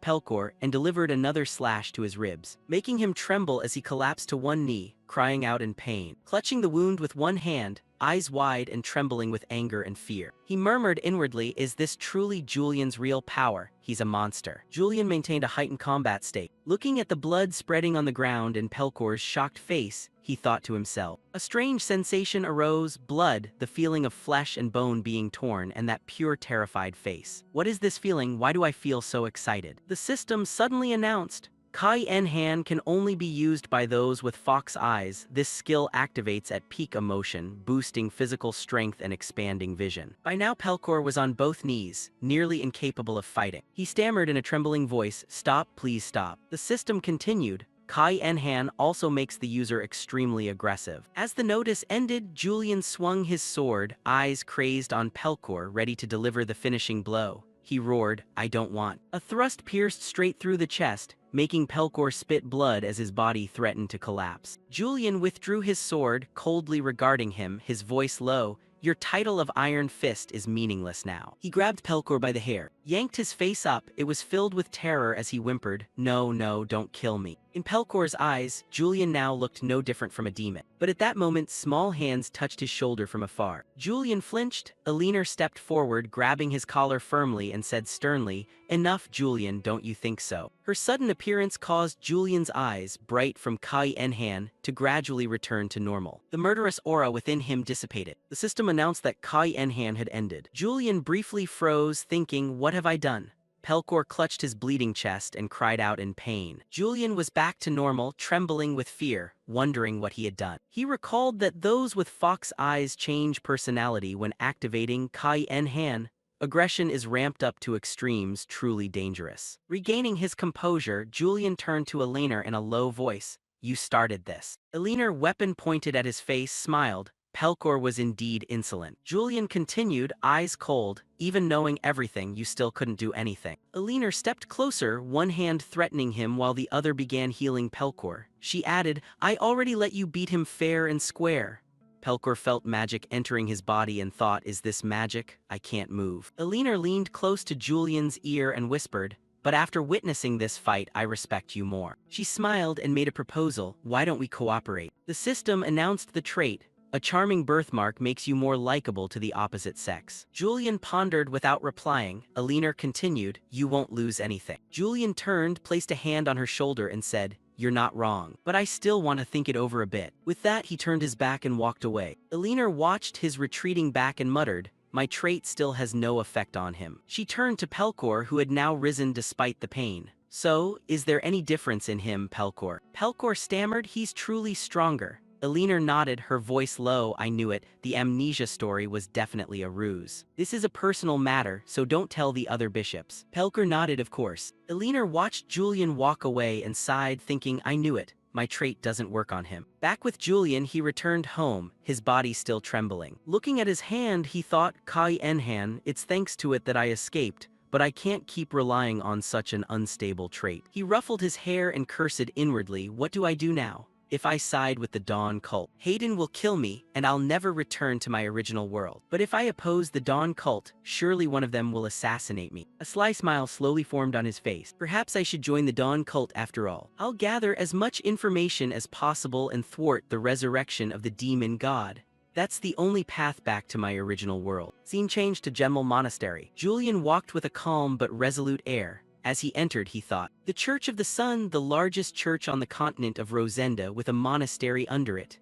Speaker 1: Pelkor and delivered another slash to his ribs, making him tremble as he collapsed to one knee, crying out in pain. Clutching the wound with one hand, eyes wide and trembling with anger and fear, he murmured inwardly, "Is this truly Julian's real power? He's a monster." Julian maintained a heightened combat state. Looking at the blood spreading on the ground in Pelkor's shocked face, he thought to himself. A strange sensation arose, blood, the feeling of flesh and bone being torn, and that pure terrified face. What is this feeling? Why do I feel so excited? The system suddenly announced, Kai Enhan can only be used by those with fox eyes. This skill activates at peak emotion, boosting physical strength and expanding vision. By now Pelkor was on both knees, nearly incapable of fighting. He stammered in a trembling voice, "Stop, please stop." The system continued, Kai Enhan also makes the user extremely aggressive. As the notice ended, Julian swung his sword, eyes crazed on Pelkor, ready to deliver the finishing blow. He roared, "I don't want." A thrust pierced straight through the chest, making Pelkor spit blood as his body threatened to collapse. Julian withdrew his sword, coldly regarding him, his voice low, "Your title of Iron Fist is meaningless now." He grabbed Pelkor by the hair, yanked his face up. It was filled with terror as he whimpered, "No, no, don't kill me." In Pelkor's eyes, Julian now looked no different from a demon. But at that moment, small hands touched his shoulder from afar. Julian flinched. Elinor stepped forward, grabbing his collar firmly, and said sternly, "Enough, Julian, don't you think so?" Her sudden appearance caused Julian's eyes, bright from Kai Enhan, to gradually return to normal. The murderous aura within him dissipated. The system announced that Kai Enhan had ended. Julian briefly froze, thinking, "What have I done?" Pelkor clutched his bleeding chest and cried out in pain. Julian was back to normal, trembling with fear, wondering what he had done. He recalled that those with fox eyes change personality when activating Kai Enhan. Aggression is ramped up to extremes, truly dangerous. Regaining his composure, Julian turned to Elinor in a low voice, "You started this." Elinor, weapon pointed at his face, smiled. Pelkor was indeed insolent. Julian continued, eyes cold, "Even knowing everything, you still couldn't do anything." Elinor stepped closer, one hand threatening him while the other began healing Pelkor. She added, "I already let you beat him fair and square." Pelkor felt magic entering his body and thought, "Is this magic? I can't move." Elinor leaned close to Julian's ear and whispered, "But after witnessing this fight, I respect you more." She smiled and made a proposal, "Why don't we cooperate?" The system announced the trait, "A charming birthmark makes you more likable to the opposite sex." Julian pondered without replying. Elinor continued, "You won't lose anything." Julian turned, placed a hand on her shoulder and said, "You're not wrong, but I still want to think it over a bit." With that, he turned his back and walked away. Elinor watched his retreating back and muttered, "My trait still has no effect on him." She turned to Pelkor, who had now risen despite the pain. "So, is there any difference in him, Pelkor?" Pelkor stammered, "He's truly stronger." Elinor nodded, her voice low. I knew it, the amnesia story was definitely a ruse. This is a personal matter, so don't tell the other bishops. Pelker nodded, of course. Elinor watched Julian walk away and sighed, thinking, I knew it. My trait doesn't work on him. Back with Julian, he returned home, his body still trembling. Looking at his hand, he thought, Kai Enhan, it's thanks to it that I escaped, but I can't keep relying on such an unstable trait. He ruffled his hair and cursed inwardly, what do I do now? If I side with the Dawn cult, Hayden will kill me, and I'll never return to my original world. But if I oppose the Dawn cult, surely one of them will assassinate me. A sly smile slowly formed on his face. Perhaps I should join the Dawn cult after all. I'll gather as much information as possible and thwart the resurrection of the demon god. That's the only path back to my original world. Scene changed to Gemel Monastery. Julian walked with a calm but resolute air. As he entered, he thought, the Church of the Sun, the largest church on the continent of Rosenda with a monastery under it.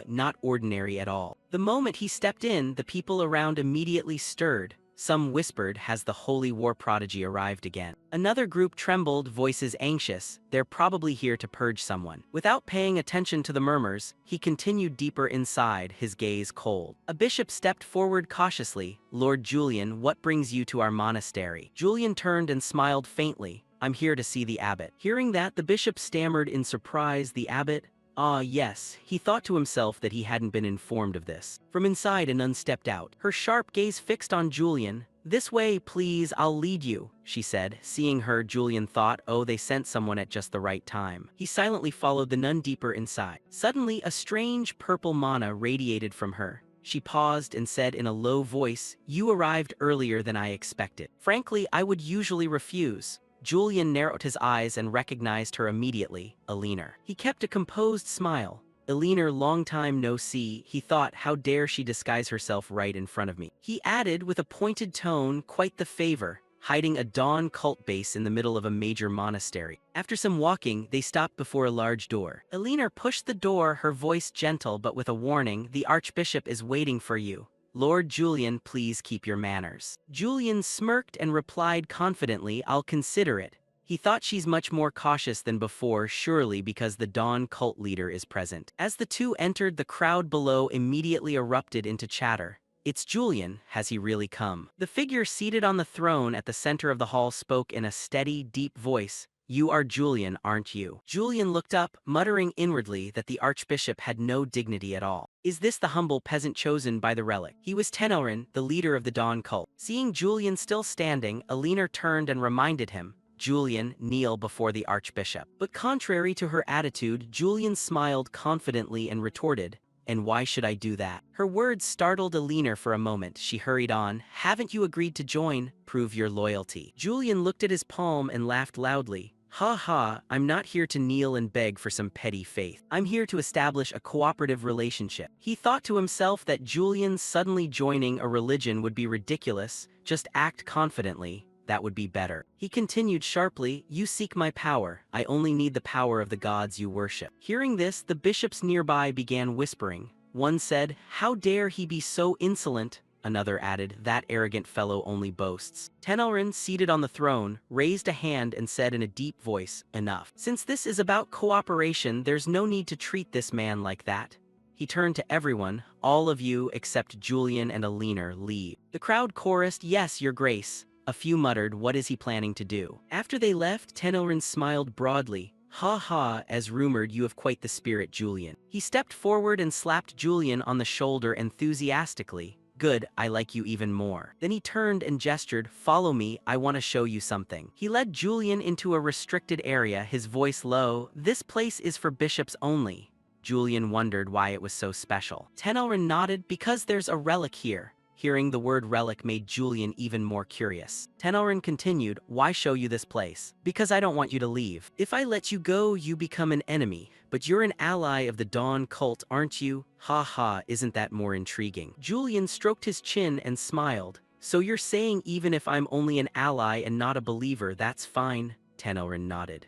Speaker 1: Not ordinary at all. The moment he stepped in, the people around immediately stirred. Some whispered, has the holy war prodigy arrived again? Another group trembled, voices anxious, they're probably here to purge someone. Without paying attention to the murmurs, he continued deeper inside, his gaze cold. A bishop stepped forward cautiously. Lord Julian, what brings you to our monastery? Julian turned and smiled faintly. I'm here to see the abbot. Hearing that, the bishop stammered in surprise, the abbot? Ah, yes, he thought to himself that he hadn't been informed of this. From inside, a nun stepped out, her sharp gaze fixed on Julian. This way, please, I'll lead you, she said. Seeing her, Julian thought, oh, they sent someone at just the right time. He silently followed the nun deeper inside. Suddenly, a strange purple mana radiated from her. She paused and said in a low voice, you arrived earlier than I expected. Frankly, I would usually refuse. Julian narrowed his eyes and recognized her immediately, Elinor. He kept a composed smile. Elinor, long time no see, he thought, how dare she disguise herself right in front of me. He added with a pointed tone, quite the favor, hiding a Dawn cult base in the middle of a major monastery. After some walking, they stopped before a large door. Elinor pushed the door, her voice gentle but with a warning, the Archbishop is waiting for you. Lord Julian, please keep your manners. Julian smirked and replied confidently, I'll consider it. He thought she's much more cautious than before, surely because the Dawn cult leader is present. As the two entered, the crowd below immediately erupted into chatter. It's Julian, has he really come? The figure seated on the throne at the center of the hall spoke in a steady, deep voice. You are Julian, aren't you? Julian looked up, muttering inwardly that the Archbishop had no dignity at all. Is this the humble peasant chosen by the relic? He was Tenelrin, the leader of the Dawn cult. Seeing Julian still standing, Elinor turned and reminded him, Julian, kneel before the Archbishop. But contrary to her attitude, Julian smiled confidently and retorted, and why should I do that? Her words startled Elinor for a moment. She hurried on, haven't you agreed to join? Prove your loyalty. Julian looked at his palm and laughed loudly. Ha ha, I'm not here to kneel and beg for some petty faith. I'm here to establish a cooperative relationship. He thought to himself that Julian suddenly joining a religion would be ridiculous. Just act confidently. That would be better. He continued sharply, you seek my power. I only need the power of the gods you worship. Hearing this, the bishops nearby began whispering. One said, how dare he be so insolent? Another added, that arrogant fellow only boasts. Tenelrin, seated on the throne, raised a hand and said in a deep voice, enough. Since this is about cooperation, there's no need to treat this man like that. He turned to everyone, all of you except Julian and Elinor leave. The crowd chorused, yes, your grace. A few muttered, what is he planning to do? After they left, Tenelrin smiled broadly. Ha ha, as rumored, you have quite the spirit, Julian. He stepped forward and slapped Julian on the shoulder enthusiastically. Good, I like you even more. Then he turned and gestured, follow me, I want to show you something. He led Julian into a restricted area, his voice low, this place is for bishops only. Julian wondered why it was so special. Tenelrin nodded, because there's a relic here. Hearing the word relic made Julian even more curious. Tenelrin continued, why show you this place? Because I don't want you to leave. If I let you go, you become an enemy. But you're an ally of the Dawn cult, aren't you? Ha ha, isn't that more intriguing? Julian stroked his chin and smiled. So you're saying even if I'm only an ally and not a believer, that's fine? Tenelrin nodded.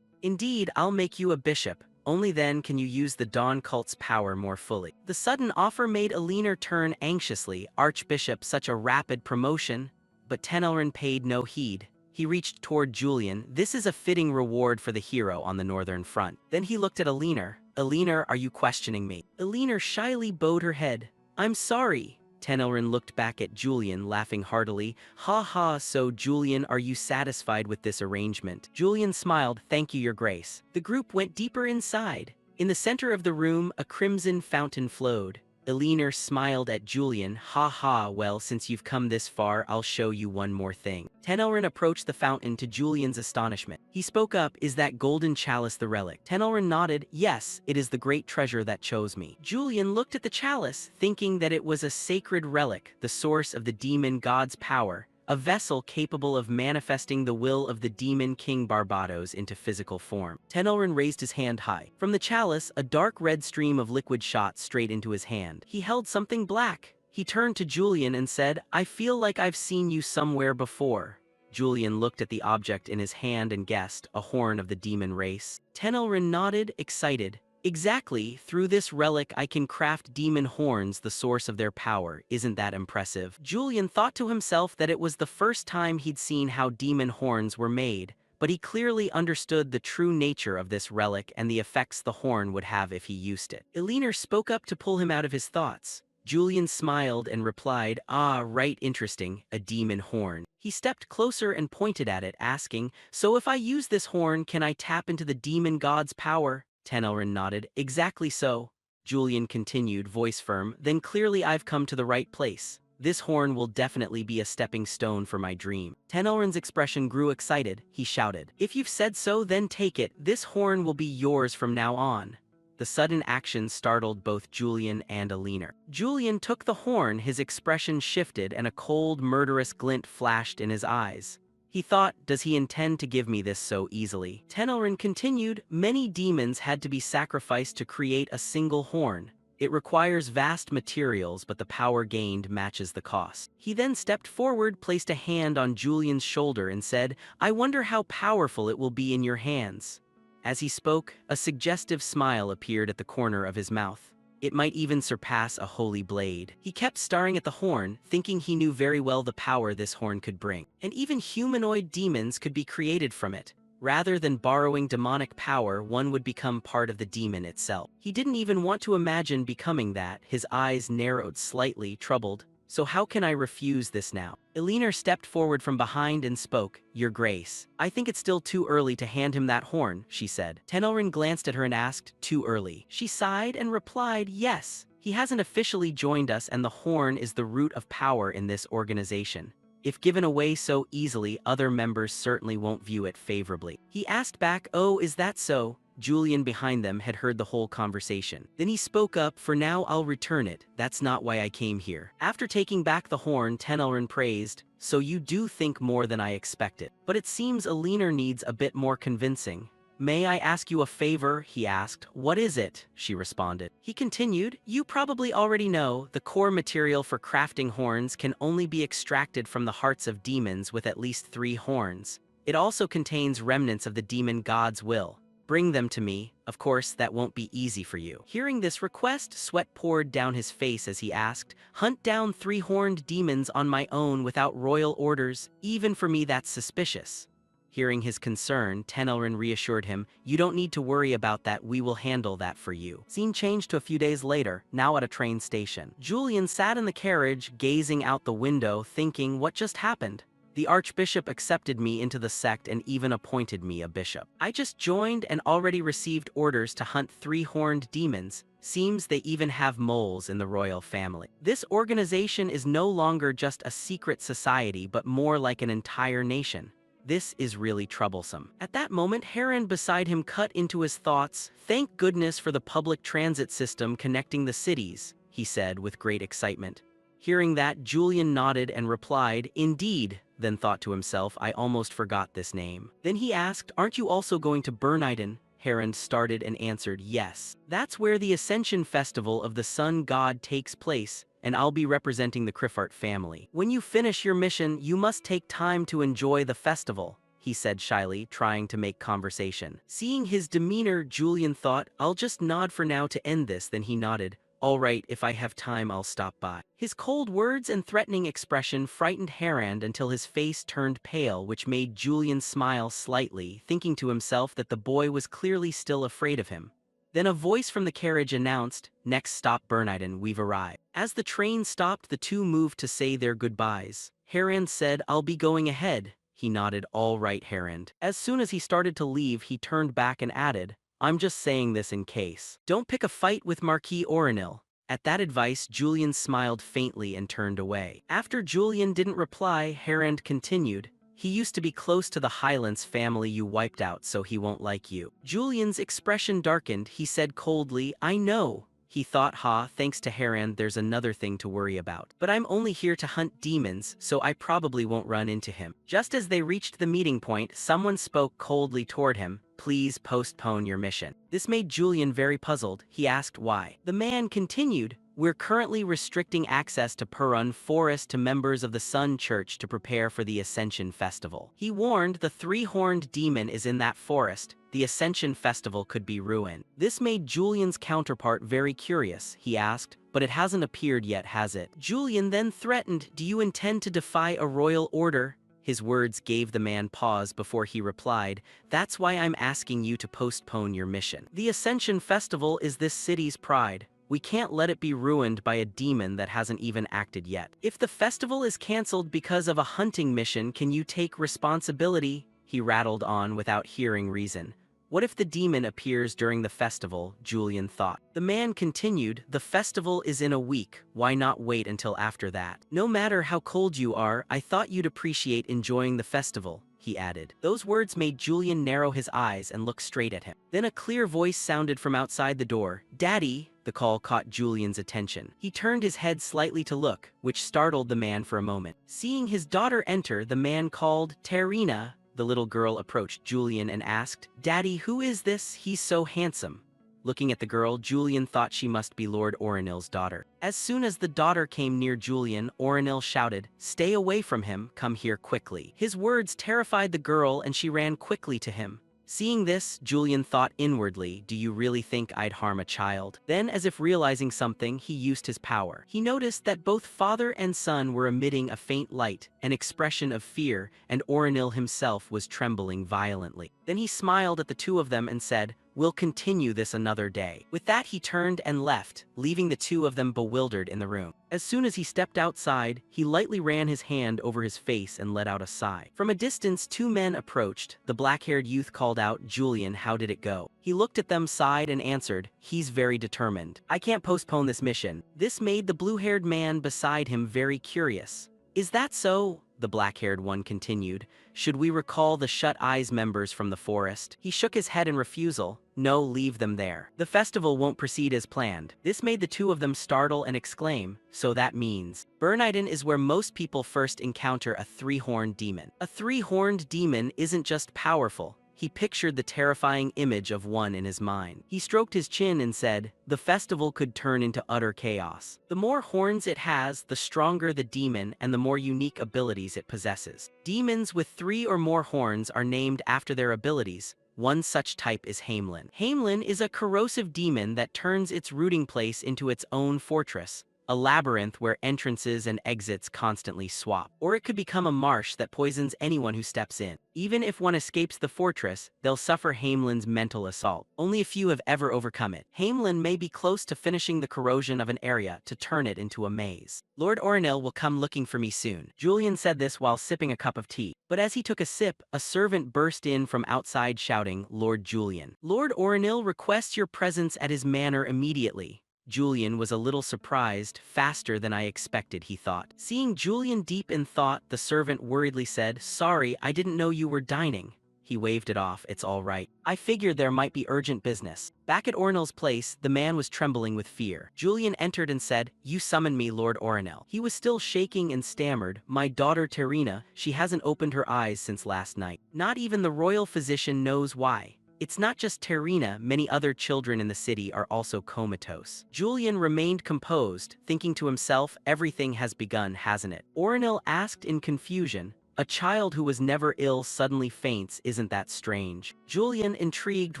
Speaker 1: Indeed, I'll make you a bishop. Only then can you use the Dawn cult's power more fully. The sudden offer made Elinor turn anxiously. Archbishop, such a rapid promotion. But Tenelrin paid no heed. He reached toward Julian. This is a fitting reward for the hero on the northern front. Then he looked at Eleanor. Eleanor, are you questioning me? Eleanor shyly bowed her head. I'm sorry. Tenelrin looked back at Julian, laughing heartily. Ha ha, so Julian, are you satisfied with this arrangement? Julian smiled. Thank you, your grace. The group went deeper inside. In the center of the room, a crimson fountain flowed. Eleanor smiled at Julian. Ha ha, well, since you've come this far, I'll show you one more thing. Tenelrin approached the fountain to Julian's astonishment. He spoke up, is that golden chalice the relic? Tenelrin nodded, yes, it is the great treasure that chose me. Julian looked at the chalice, thinking that it was a sacred relic, the source of the demon god's power, a vessel capable of manifesting the will of the demon King Barbados into physical form. Tenelrin raised his hand high. From the chalice, a dark red stream of liquid shot straight into his hand. He held something black. He turned to Julian and said, I feel like I've seen you somewhere before. Julian looked at the object in his hand and guessed, a horn of the demon race. Tenelrin nodded, excited. Exactly, through this relic I can craft demon horns, the source of their power. Isn't that impressive? Julian thought to himself that it was the first time he'd seen how demon horns were made, but he clearly understood the true nature of this relic and the effects the horn would have if he used it. Eleanor spoke up to pull him out of his thoughts. Julian smiled and replied, ah, right, interesting, a demon horn. He stepped closer and pointed at it, asking, so if I use this horn, can I tap into the demon god's power? Tenelrin nodded. Exactly so. Julian continued, voice firm. Then clearly I've come to the right place. This horn will definitely be a stepping stone for my dream. Tenelrin's expression grew excited. He shouted, if you've said so, then take it. This horn will be yours from now on. The sudden action startled both Julian and Eleanor. Julian took the horn, his expression shifted, and a cold, murderous glint flashed in his eyes. He thought, does he intend to give me this so easily? Tenelrin continued, many demons had to be sacrificed to create a single horn. It requires vast materials, but the power gained matches the cost. He then stepped forward, placed a hand on Julian's shoulder and said, I wonder how powerful it will be in your hands. As he spoke, a suggestive smile appeared at the corner of his mouth. It might even surpass a holy blade. He kept staring at the horn, thinking he knew very well the power this horn could bring. And even humanoid demons could be created from it. Rather than borrowing demonic power, one would become part of the demon itself. He didn't even want to imagine becoming that. His eyes narrowed slightly, troubled. So how can I refuse this now? Eleanor stepped forward from behind and spoke, Your Grace. I think it's still too early to hand him that horn, she said. Tenelrin glanced at her and asked, too early? She sighed and replied, yes. He hasn't officially joined us and the horn is the root of power in this organization. If given away so easily, other members certainly won't view it favorably. He asked back, oh, is that so? Julian behind them had heard the whole conversation. Then he spoke up, for now I'll return it, that's not why I came here. After taking back the horn, Tenelrin praised, so you do think more than I expected. But it seems Eleanor needs a bit more convincing. May I ask you a favor? He asked. What is it? She responded. He continued, you probably already know, the core material for crafting horns can only be extracted from the hearts of demons with at least 3 horns. It also contains remnants of the demon god's will. Bring them to me. Of course, that won't be easy for you. Hearing this request, sweat poured down his face as he asked, hunt down 3-horned demons on my own without royal orders, even for me that's suspicious. Hearing his concern, Tenelrin reassured him, you don't need to worry about that, we will handle that for you. Scene changed to a few days later, now at a train station. Julian sat in the carriage, gazing out the window, thinking, what just happened? The Archbishop accepted me into the sect and even appointed me a bishop. I just joined and already received orders to hunt 3-horned demons. Seems they even have moles in the royal family. This organization is no longer just a secret society, but more like an entire nation. This is really troublesome. At that moment, Heron beside him cut into his thoughts. Thank goodness for the public transit system connecting the cities, he said with great excitement. Hearing that, Julian nodded and replied, indeed, then thought to himself, I almost forgot this name. Then he asked, aren't you also going to Berniden? Heron started and answered, yes. That's where the Ascension Festival of the Sun God takes place, and I'll be representing the Criffart family. When you finish your mission, you must take time to enjoy the festival, he said shyly, trying to make conversation. Seeing his demeanor, Julian thought, I'll just nod for now to end this, then he nodded. All right, if I have time, I'll stop by. His cold words and threatening expression frightened Harand until his face turned pale, which made Julian smile slightly, thinking to himself that the boy was clearly still afraid of him. Then a voice from the carriage announced, "Next stop Berniden, we've arrived." As the train stopped, the two moved to say their goodbyes. Harand said, "I'll be going ahead." He nodded, "All right, Harand." As soon as he started to leave, he turned back and added, "I'm just saying this in case. Don't pick a fight with Marquis Oronil." At that advice, Julian smiled faintly and turned away. After Julian didn't reply, Harand continued, "He used to be close to the Highlands family you wiped out, so he won't like you." Julian's expression darkened. He said coldly, "I know." He thought, thanks to Harand, there's another thing to worry about. But I'm only here to hunt demons, so I probably won't run into him. Just as they reached the meeting point, someone spoke coldly toward him, "Please postpone your mission." This made Julian very puzzled. He asked why. The man continued, "We're currently restricting access to Purun Forest to members of the Sun Church to prepare for the Ascension Festival." He warned, the three-horned demon is in that forest. The Ascension Festival could be ruined. This made Julian's counterpart very curious. He asked, "But it hasn't appeared yet, has it?" Julian then threatened, "Do you intend to defy a royal order?" His words gave the man pause before he replied, "That's why I'm asking you to postpone your mission. The Ascension Festival is this city's pride. We can't let it be ruined by a demon that hasn't even acted yet. If the festival is cancelled because of a hunting mission, can you take responsibility?" He rattled on without hearing reason. What if the demon appears during the festival? Julian thought. The man continued, "The festival is in a week. Why not wait until after that? No matter how cold you are, I thought you'd appreciate enjoying the festival," he added. Those words made Julian narrow his eyes and look straight at him. Then a clear voice sounded from outside the door. "Daddy!" The call caught Julian's attention. He turned his head slightly to look, which startled the man for a moment. Seeing his daughter enter, the man called, "Terina." The little girl approached Julian and asked, "Daddy, who is this? He's so handsome." Looking at the girl, Julian thought she must be Lord Oronil's daughter. As soon as the daughter came near Julian, Oronil shouted, "Stay away from him, come here quickly." His words terrified the girl and she ran quickly to him. Seeing this, Julian thought inwardly, "Do you really think I'd harm a child?" Then, as if realizing something, he used his power. He noticed that both father and son were emitting a faint light, an expression of fear, and Oronil himself was trembling violently. Then he smiled at the two of them and said, "We'll continue this another day." With that, he turned and left, leaving the two of them bewildered in the room. As soon as he stepped outside, he lightly ran his hand over his face and let out a sigh. From a distance, two men approached. The black-haired youth called out, "Julian, how did it go?" He looked at them, sighed, and answered, "He's very determined. I can't postpone this mission." This made the blue-haired man beside him very curious. "Is that so?" The black-haired one continued. "Should we recall the Shut Eyes members from the forest?" He shook his head in refusal. "No, leave them there. The festival won't proceed as planned." This made the two of them startle and exclaim, "So that means..." Berniden is where most people first encounter a three-horned demon. A three-horned demon isn't just powerful. He pictured the terrifying image of one in his mind. He stroked his chin and said, "The festival could turn into utter chaos. The more horns it has, the stronger the demon and the more unique abilities it possesses. Demons with 3 or more horns are named after their abilities. One such type is Hamelin. Hamelin is a corrosive demon that turns its rooting place into its own fortress, a labyrinth where entrances and exits constantly swap. Or it could become a marsh that poisons anyone who steps in. Even if one escapes the fortress, they'll suffer Hamelin's mental assault. Only a few have ever overcome it. Hamelin may be close to finishing the corrosion of an area to turn it into a maze. Lord Oronil will come looking for me soon." Julian said this while sipping a cup of tea. But as he took a sip, a servant burst in from outside shouting, "Lord Julian. Lord Oronil requests your presence at his manor immediately." Julian was a little surprised. "Faster than I expected," he thought. Seeing Julian deep in thought, the servant worriedly said, "Sorry, I didn't know you were dining." He waved it off. "It's all right. I figured there might be urgent business." Back at Oronil's place, the man was trembling with fear. Julian entered and said, "You summoned me, Lord Oronil." He was still shaking and stammered, "My daughter Terina, she hasn't opened her eyes since last night. Not even the royal physician knows why. It's not just Terina, many other children in the city are also comatose." Julian remained composed, thinking to himself, everything has begun, hasn't it? Oronil asked in confusion, "A child who was never ill suddenly faints, isn't that strange?" Julian, intrigued,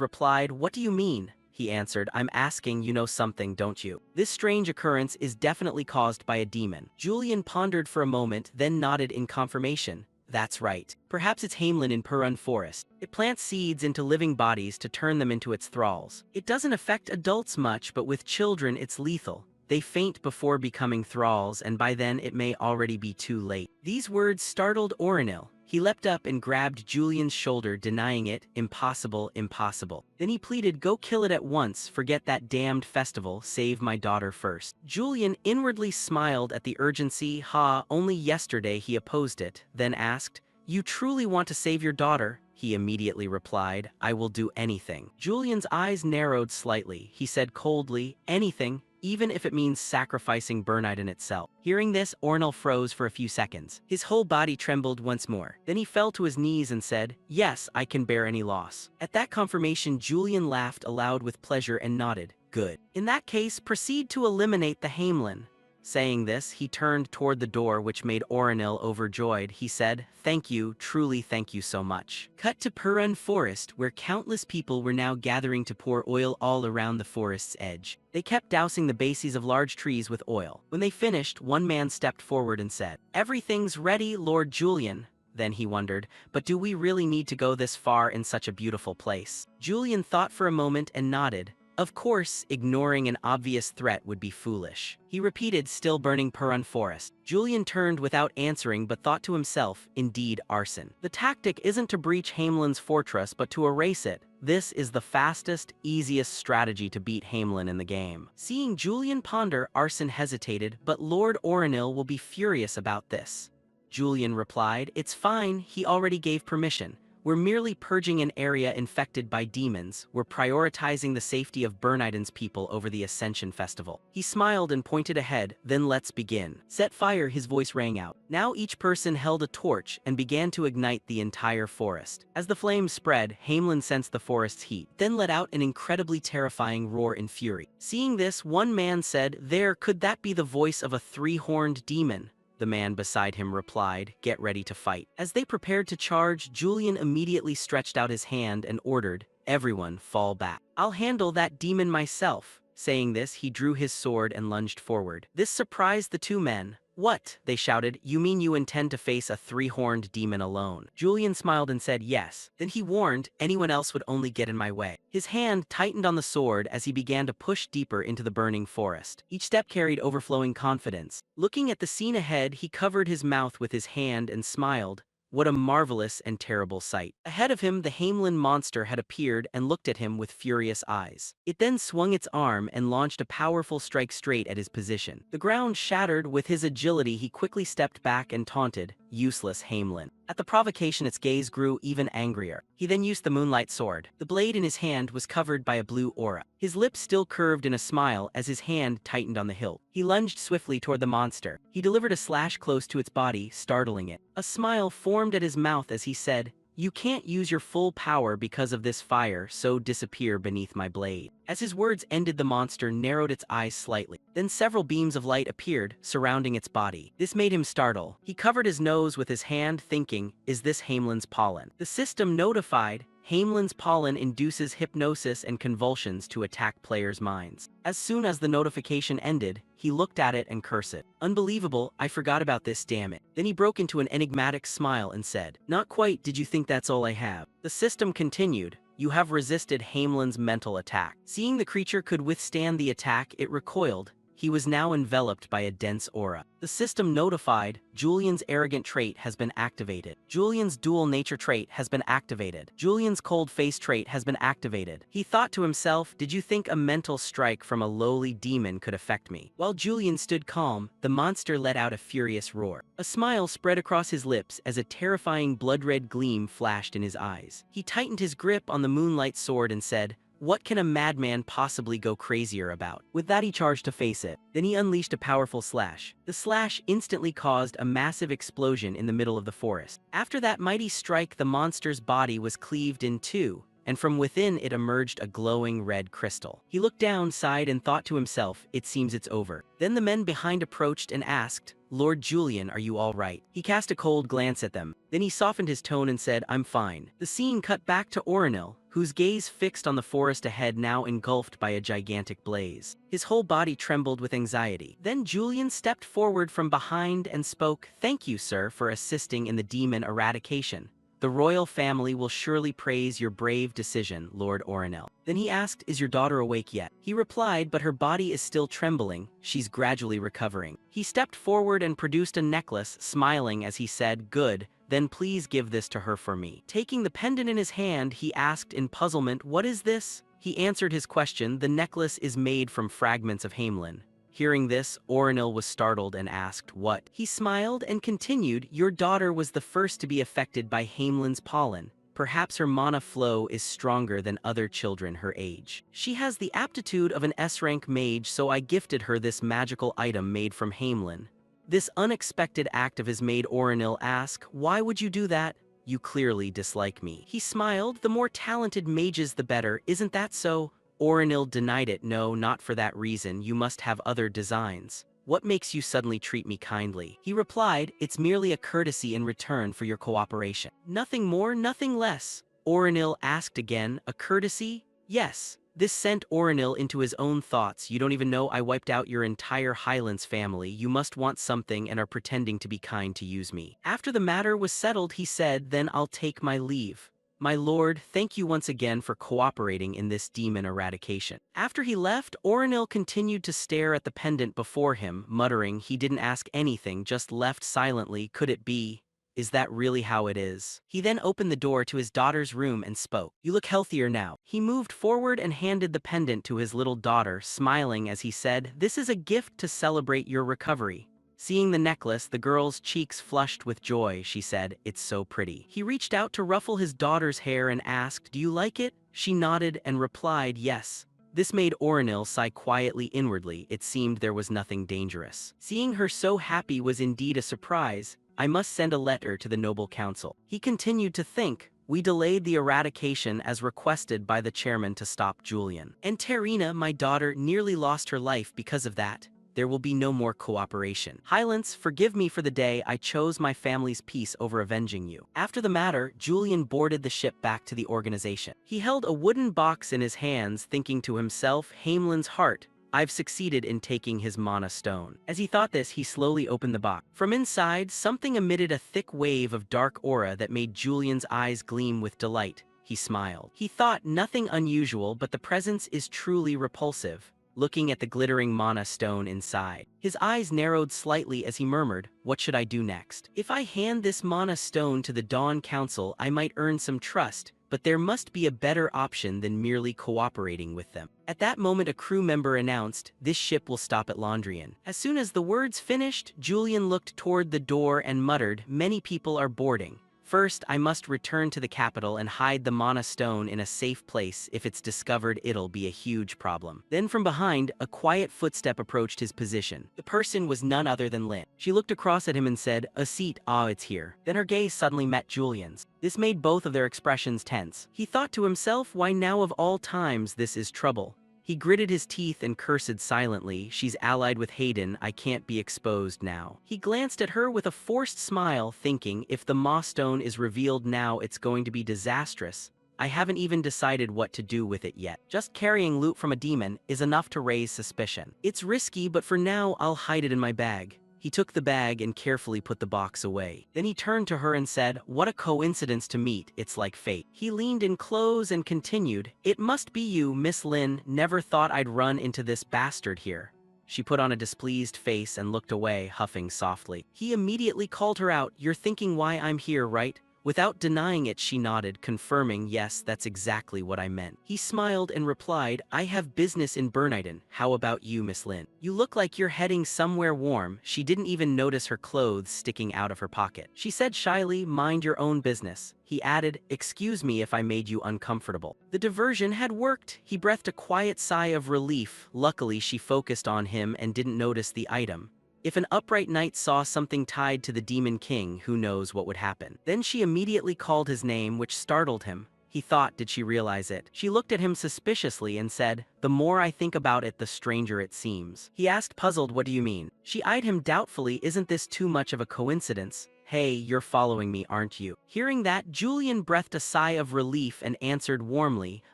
Speaker 1: replied, "What do you mean?" he answered. I'm asking, you know something, don't you? This strange occurrence is definitely caused by a demon. Julian pondered for a moment, then nodded in confirmation. That's right. Perhaps it's Hamelin in Purun Forest. It plants seeds into living bodies to turn them into its thralls. It doesn't affect adults much, but with children it's lethal. They faint before becoming thralls, and by then it may already be too late. These words startled Oronil. He leapt up and grabbed Julian's shoulder, denying it. Impossible, impossible. Then he pleaded, go kill it at once, forget that damned festival, save my daughter first. Julian inwardly smiled at the urgency. Only yesterday he opposed it, then asked, you truly want to save your daughter? He immediately replied, I will do anything. Julian's eyes narrowed slightly. He said coldly, anything, even if it means sacrificing Berniden itself. Hearing this, Ornel froze for a few seconds. His whole body trembled once more. Then he fell to his knees and said, yes, I can bear any loss. At that confirmation, Julian laughed aloud with pleasure and nodded. Good. In that case, proceed to eliminate the Hamelin. Saying this, he turned toward the door, which made Oronil overjoyed. He said, thank you, truly thank you so much. Cut to Purun Forest, where countless people were now gathering to pour oil all around the forest's edge. They kept dousing the bases of large trees with oil. When they finished, one man stepped forward and said, everything's ready, Lord Julian. Then he wondered, but do we really need to go this far in such a beautiful place? Julian thought for a moment and nodded. Of course, ignoring an obvious threat would be foolish. He repeated, still burning Purun Forest. Julian turned without answering but thought to himself, indeed arson. The tactic isn't to breach Hamelin's fortress but to erase it. This is the fastest, easiest strategy to beat Hamelin in the game. Seeing Julian ponder, Arson hesitated, but Lord Oronil will be furious about this. Julian replied, it's fine, he already gave permission. We're merely purging an area infected by demons. We're prioritizing the safety of Berniden's people over the Ascension Festival. He smiled and pointed ahead, then let's begin. Set fire, his voice rang out. Now each person held a torch and began to ignite the entire forest. As the flames spread, Hamelin sensed the forest's heat, then let out an incredibly terrifying roar in fury. Seeing this, one man said, there, could that be the voice of a three-horned demon? The man beside him replied, get ready to fight. As they prepared to charge, Julian immediately stretched out his hand and ordered, everyone fall back. I'll handle that demon myself. Saying this, he drew his sword and lunged forward. This surprised the two men. What? They shouted. You mean you intend to face a three-horned demon alone? Julian smiled and said yes. Then he warned, anyone else would only get in my way. His hand tightened on the sword as he began to push deeper into the burning forest. Each step carried overflowing confidence. Looking at the scene ahead, he covered his mouth with his hand and smiled. What a marvelous and terrible sight. Ahead of him, the Hamelin monster had appeared and looked at him with furious eyes. It then swung its arm and launched a powerful strike straight at his position. The ground shattered. With his agility, he quickly stepped back and taunted, useless Hamelin. At the provocation, its gaze grew even angrier. He then used the moonlight sword. The blade in his hand was covered by a blue aura. His lips still curved in a smile as his hand tightened on the hilt. He lunged swiftly toward the monster. He delivered a slash close to its body, startling it. A smile formed at his mouth as he said, you can't use your full power because of this fire, so disappear beneath my blade. As his words ended, the monster narrowed its eyes slightly. Then several beams of light appeared, surrounding its body. This made him startle. He covered his nose with his hand, thinking, is this Hamelin's pollen? The system notified, Hamelin's pollen induces hypnosis and convulsions to attack players' minds. As soon as the notification ended, he looked at it and cursed it. Unbelievable, I forgot about this, damn it. Then he broke into an enigmatic smile and said, not quite, did you think that's all I have? The system continued, you have resisted Hamelin's mental attack. Seeing the creature could withstand the attack, it recoiled. He was now enveloped by a dense aura. The system notified, Julian's arrogant trait has been activated. Julian's dual nature trait has been activated. Julian's cold face trait has been activated. He thought to himself, did you think a mental strike from a lowly demon could affect me? While Julian stood calm, the monster let out a furious roar. A smile spread across his lips as a terrifying blood-red gleam flashed in his eyes. He tightened his grip on the moonlight sword and said, what can a madman possibly go crazier about? With that, he charged to face it. Then he unleashed a powerful slash. The slash instantly caused a massive explosion in the middle of the forest. After that mighty strike, the monster's body was cleaved in two. and from within it emerged a glowing red crystal. He looked down, sighed, and thought to himself, it seems it's over. Then the men behind approached and asked, Lord Julian, are you all right? He cast a cold glance at them. Then he softened his tone and said, I'm fine. The scene cut back to Oronil, whose gaze fixed on the forest ahead, now engulfed by a gigantic blaze. His whole body trembled with anxiety. Then Julian stepped forward from behind and spoke, Thank you, sir, for assisting in the demon eradication. The royal family will surely praise your brave decision, Lord Oronil. Then he asked, Is your daughter awake yet? He replied, but her body is still trembling. She's gradually recovering. He stepped forward and produced a necklace, smiling as he said, Good, then please give this to her for me. Taking the pendant in his hand, he asked in puzzlement, What is this? He answered his question, The necklace is made from fragments of Hamelin. Hearing this, Oronil was startled and asked, What? He smiled and continued, Your daughter was the first to be affected by Hamelin's pollen. Perhaps her mana flow is stronger than other children her age. She has the aptitude of an S-rank mage, so I gifted her this magical item made from Hamelin. This unexpected act of his made Oronil ask, Why would you do that? You clearly dislike me. He smiled, The more talented mages the better, isn't that so? Oronil denied it. No, not for that reason. You must have other designs. What makes you suddenly treat me kindly? He replied, It's merely a courtesy in return for your cooperation. Nothing more, nothing less. Oronil asked again, A courtesy? Yes. This sent Oronil into his own thoughts. You don't even know I wiped out your entire Highlands family. You must want something and are pretending to be kind to use me. After the matter was settled, he said, Then I'll take my leave. My lord, thank you once again for cooperating in this demon eradication. After he left, Oronil continued to stare at the pendant before him, muttering, He didn't ask anything, just left silently. Could it be? Is that really how it is? He then opened the door to his daughter's room and spoke. You look healthier now. He moved forward and handed the pendant to his little daughter, smiling as he said, This is a gift to celebrate your recovery. Seeing the necklace, the girl's cheeks flushed with joy. She said, It's so pretty. He reached out to ruffle his daughter's hair and asked, Do you like it? She nodded and replied, Yes. This made Oronil sigh quietly inwardly. It seemed there was nothing dangerous. Seeing her so happy was indeed a surprise. I must send a letter to the noble council. He continued to think. We delayed the eradication as requested by the chairman to stop Julian. And Terina, my daughter, nearly lost her life because of that. There will be no more cooperation. Highlands, forgive me for the day I chose my family's peace over avenging you. After the matter, Julian boarded the ship back to the organization. He held a wooden box in his hands, thinking to himself, Hamelin's heart. I've succeeded in taking his mana stone. As he thought this, he slowly opened the box. From inside, something emitted a thick wave of dark aura that made Julian's eyes gleam with delight. He smiled. He thought nothing unusual, but the presence is truly repulsive. Looking at the glittering mana stone inside, his eyes narrowed slightly as he murmured, What should I do next? If I hand this mana stone to the Dawn Council, I might earn some trust, but there must be a better option than merely cooperating with them. At that moment, a crew member announced, This ship will stop at Londrian. As soon as the words finished, Julian looked toward the door and muttered, Many people are boarding. First, I must return to the capital and hide the mana stone in a safe place. If it's discovered, it'll be a huge problem. Then from behind, a quiet footstep approached his position. The person was none other than Lynn. She looked across at him and said, A seat, it's here. Then her gaze suddenly met Julian's. This made both of their expressions tense. He thought to himself, Why now of all times this is trouble. He gritted his teeth and cursed silently, She's allied with Hayden, I can't be exposed now. He glanced at her with a forced smile, thinking, If the Maw Stone is revealed now, it's going to be disastrous. I haven't even decided what to do with it yet. Just carrying loot from a demon is enough to raise suspicion. It's risky, but for now, I'll hide it in my bag. He took the bag and carefully put the box away. Then he turned to her and said, What a coincidence to meet, it's like fate. He leaned in close and continued, It must be you, Miss Lynn, never thought I'd run into this bastard here. She put on a displeased face and looked away, huffing softly. He immediately called her out, You're thinking why I'm here, right? Without denying it, she nodded, confirming, Yes, that's exactly what I meant. He smiled and replied, I have business in Berniden. How about you, Miss Lynn? You look like you're heading somewhere warm. She didn't even notice her clothes sticking out of her pocket. She said shyly, Mind your own business. He added, Excuse me if I made you uncomfortable. The diversion had worked. He breathed a quiet sigh of relief. Luckily, she focused on him and didn't notice the item. If an upright knight saw something tied to the Demon King, who knows what would happen. Then she immediately called his name, which startled him. He He thought, did she realize it? She looked at him suspiciously and said, the more I think about it, the stranger it seems. He asked, puzzled, what do you mean? She eyed him doubtfully, isn't this too much of a coincidence? Hey, you're following me, aren't you? Hearing that, Julian breathed a sigh of relief and answered warmly,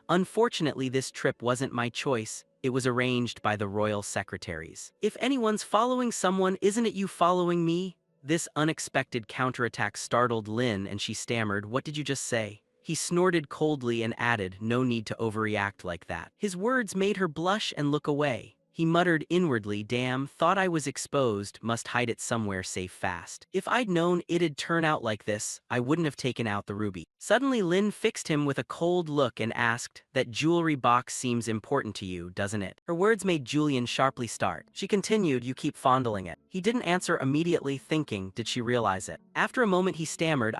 Speaker 1: unfortunately this trip wasn't my choice. It was arranged by the royal secretaries. If anyone's following someone, isn't it you following me? This unexpected counterattack startled Lin and she stammered, what did you just say? He snorted coldly and added, no need to overreact like that. His words made her blush and look away. He muttered inwardly, damn, thought I was exposed, must hide it somewhere safe fast. If I'd known it'd turn out like this, I wouldn't have taken out the ruby. Suddenly Lin fixed him with a cold look and asked, that jewelry box seems important to you, doesn't it? Her words made Julian sharply start. She continued, you keep fondling it. He didn't answer immediately, thinking, did she realize it? After a moment he stammered,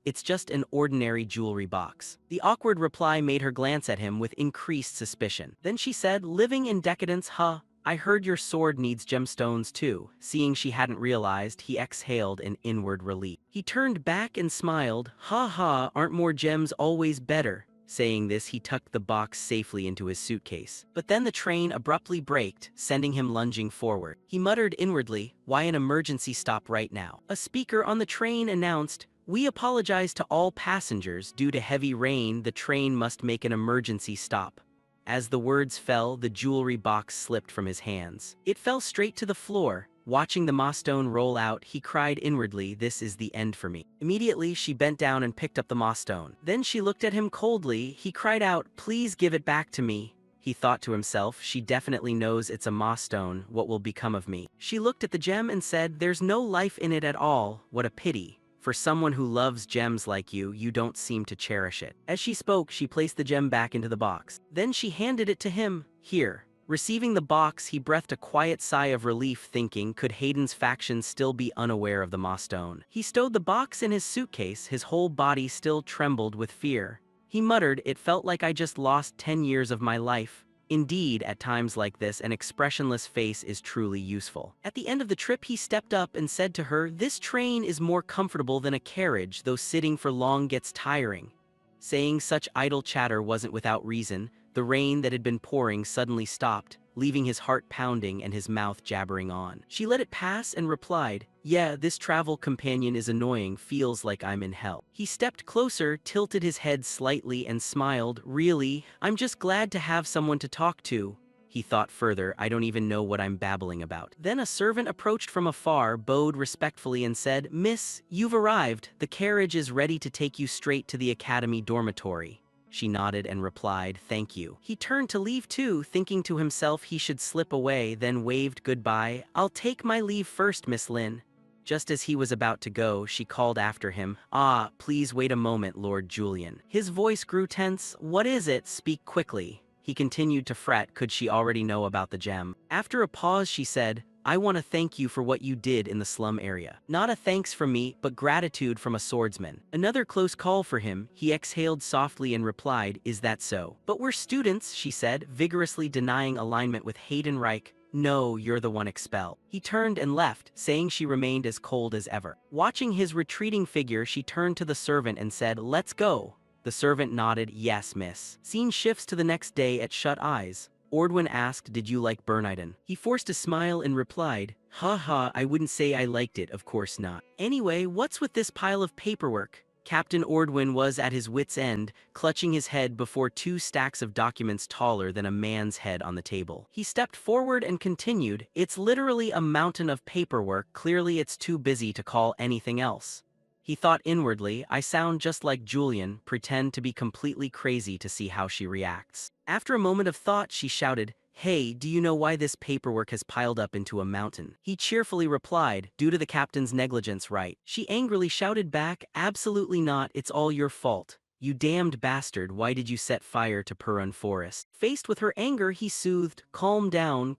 Speaker 1: it's just an ordinary jewelry box. The awkward reply made her glance at him with increased suspicion. Then she said, living in decadence, huh? I heard your sword needs gemstones too. Seeing she hadn't realized, he exhaled in inward relief. He turned back and smiled, ha ha, aren't more gems always better? Saying this, he tucked the box safely into his suitcase. But then the train abruptly braked, sending him lunging forward. He muttered inwardly, why an emergency stop right now? A speaker on the train announced, we apologize to all passengers. Due to heavy rain, the train must make an emergency stop. As the words fell, the jewelry box slipped from his hands. It fell straight to the floor. Watching the mossstone roll out, he cried inwardly, this is the end for me. Immediately, she bent down and picked up the mossstone. Then she looked at him coldly. He cried out, please give it back to me. He thought to himself, she definitely knows it's a mossstone. What will become of me? She looked at the gem and said, there's no life in it at all. What a pity. For someone who loves gems like you, you don't seem to cherish it. As she spoke, she placed the gem back into the box. Then she handed it to him. Here. Receiving the box, he breathed a quiet sigh of relief, thinking, could Hayden's faction still be unaware of the mossstone? He stowed the box in his suitcase, his whole body still trembled with fear. He muttered, it felt like I just lost 10 years of my life. Indeed, at times like this, an expressionless face is truly useful. At the end of the trip, he stepped up and said to her, this train is more comfortable than a carriage, though sitting for long gets tiring. Saying such idle chatter wasn't without reason. The rain that had been pouring suddenly stopped, leaving his heart pounding and his mouth jabbering on. She let it pass and replied, yeah, this travel companion is annoying, feels like I'm in hell. He stepped closer, tilted his head slightly and smiled, really, I'm just glad to have someone to talk to. He thought further, I don't even know what I'm babbling about. Then a servant approached from afar, bowed respectfully and said, Miss, you've arrived. The carriage is ready to take you straight to the academy dormitory. She nodded and replied, thank you. He turned to leave too, thinking to himself he should slip away, then waved goodbye. I'll take my leave first, Miss Lin. Just as he was about to go, she called after him, ah, please wait a moment, Lord Julian. His voice grew tense. What is it? Speak quickly. He continued to fret, could she already know about the gem? After a pause, she said, I want to thank you for what you did in the slum area. Not a thanks from me, but gratitude from a swordsman. Another close call for him. He exhaled softly and replied, is that so? But we're students, she said, vigorously denying alignment with Hayden Reich. No, you're the one expelled. He turned and left, saying she remained as cold as ever. Watching his retreating figure, she turned to the servant and said, let's go. The servant nodded, yes, miss. Scene shifts to the next day at Shut Eyes. Ordwin asked, did you like Berniden? He forced a smile and replied, ha, I wouldn't say I liked it, of course not. Anyway, what's with this pile of paperwork? Captain Ordwin was at his wit's end, clutching his head before 2 stacks of documents taller than a man's head on the table. He stepped forward and continued, it's literally a mountain of paperwork, clearly it's too busy to call anything else. He thought inwardly, I sound just like Julian, pretend to be completely crazy to see how she reacts. After a moment of thought, she shouted, hey, do you know why this paperwork has piled up into a mountain? He cheerfully replied, due to the captain's negligence, right? She angrily shouted back, absolutely not, it's all your fault. You damned bastard, why did you set fire to Purun Forest? Faced with her anger, he soothed, calm down,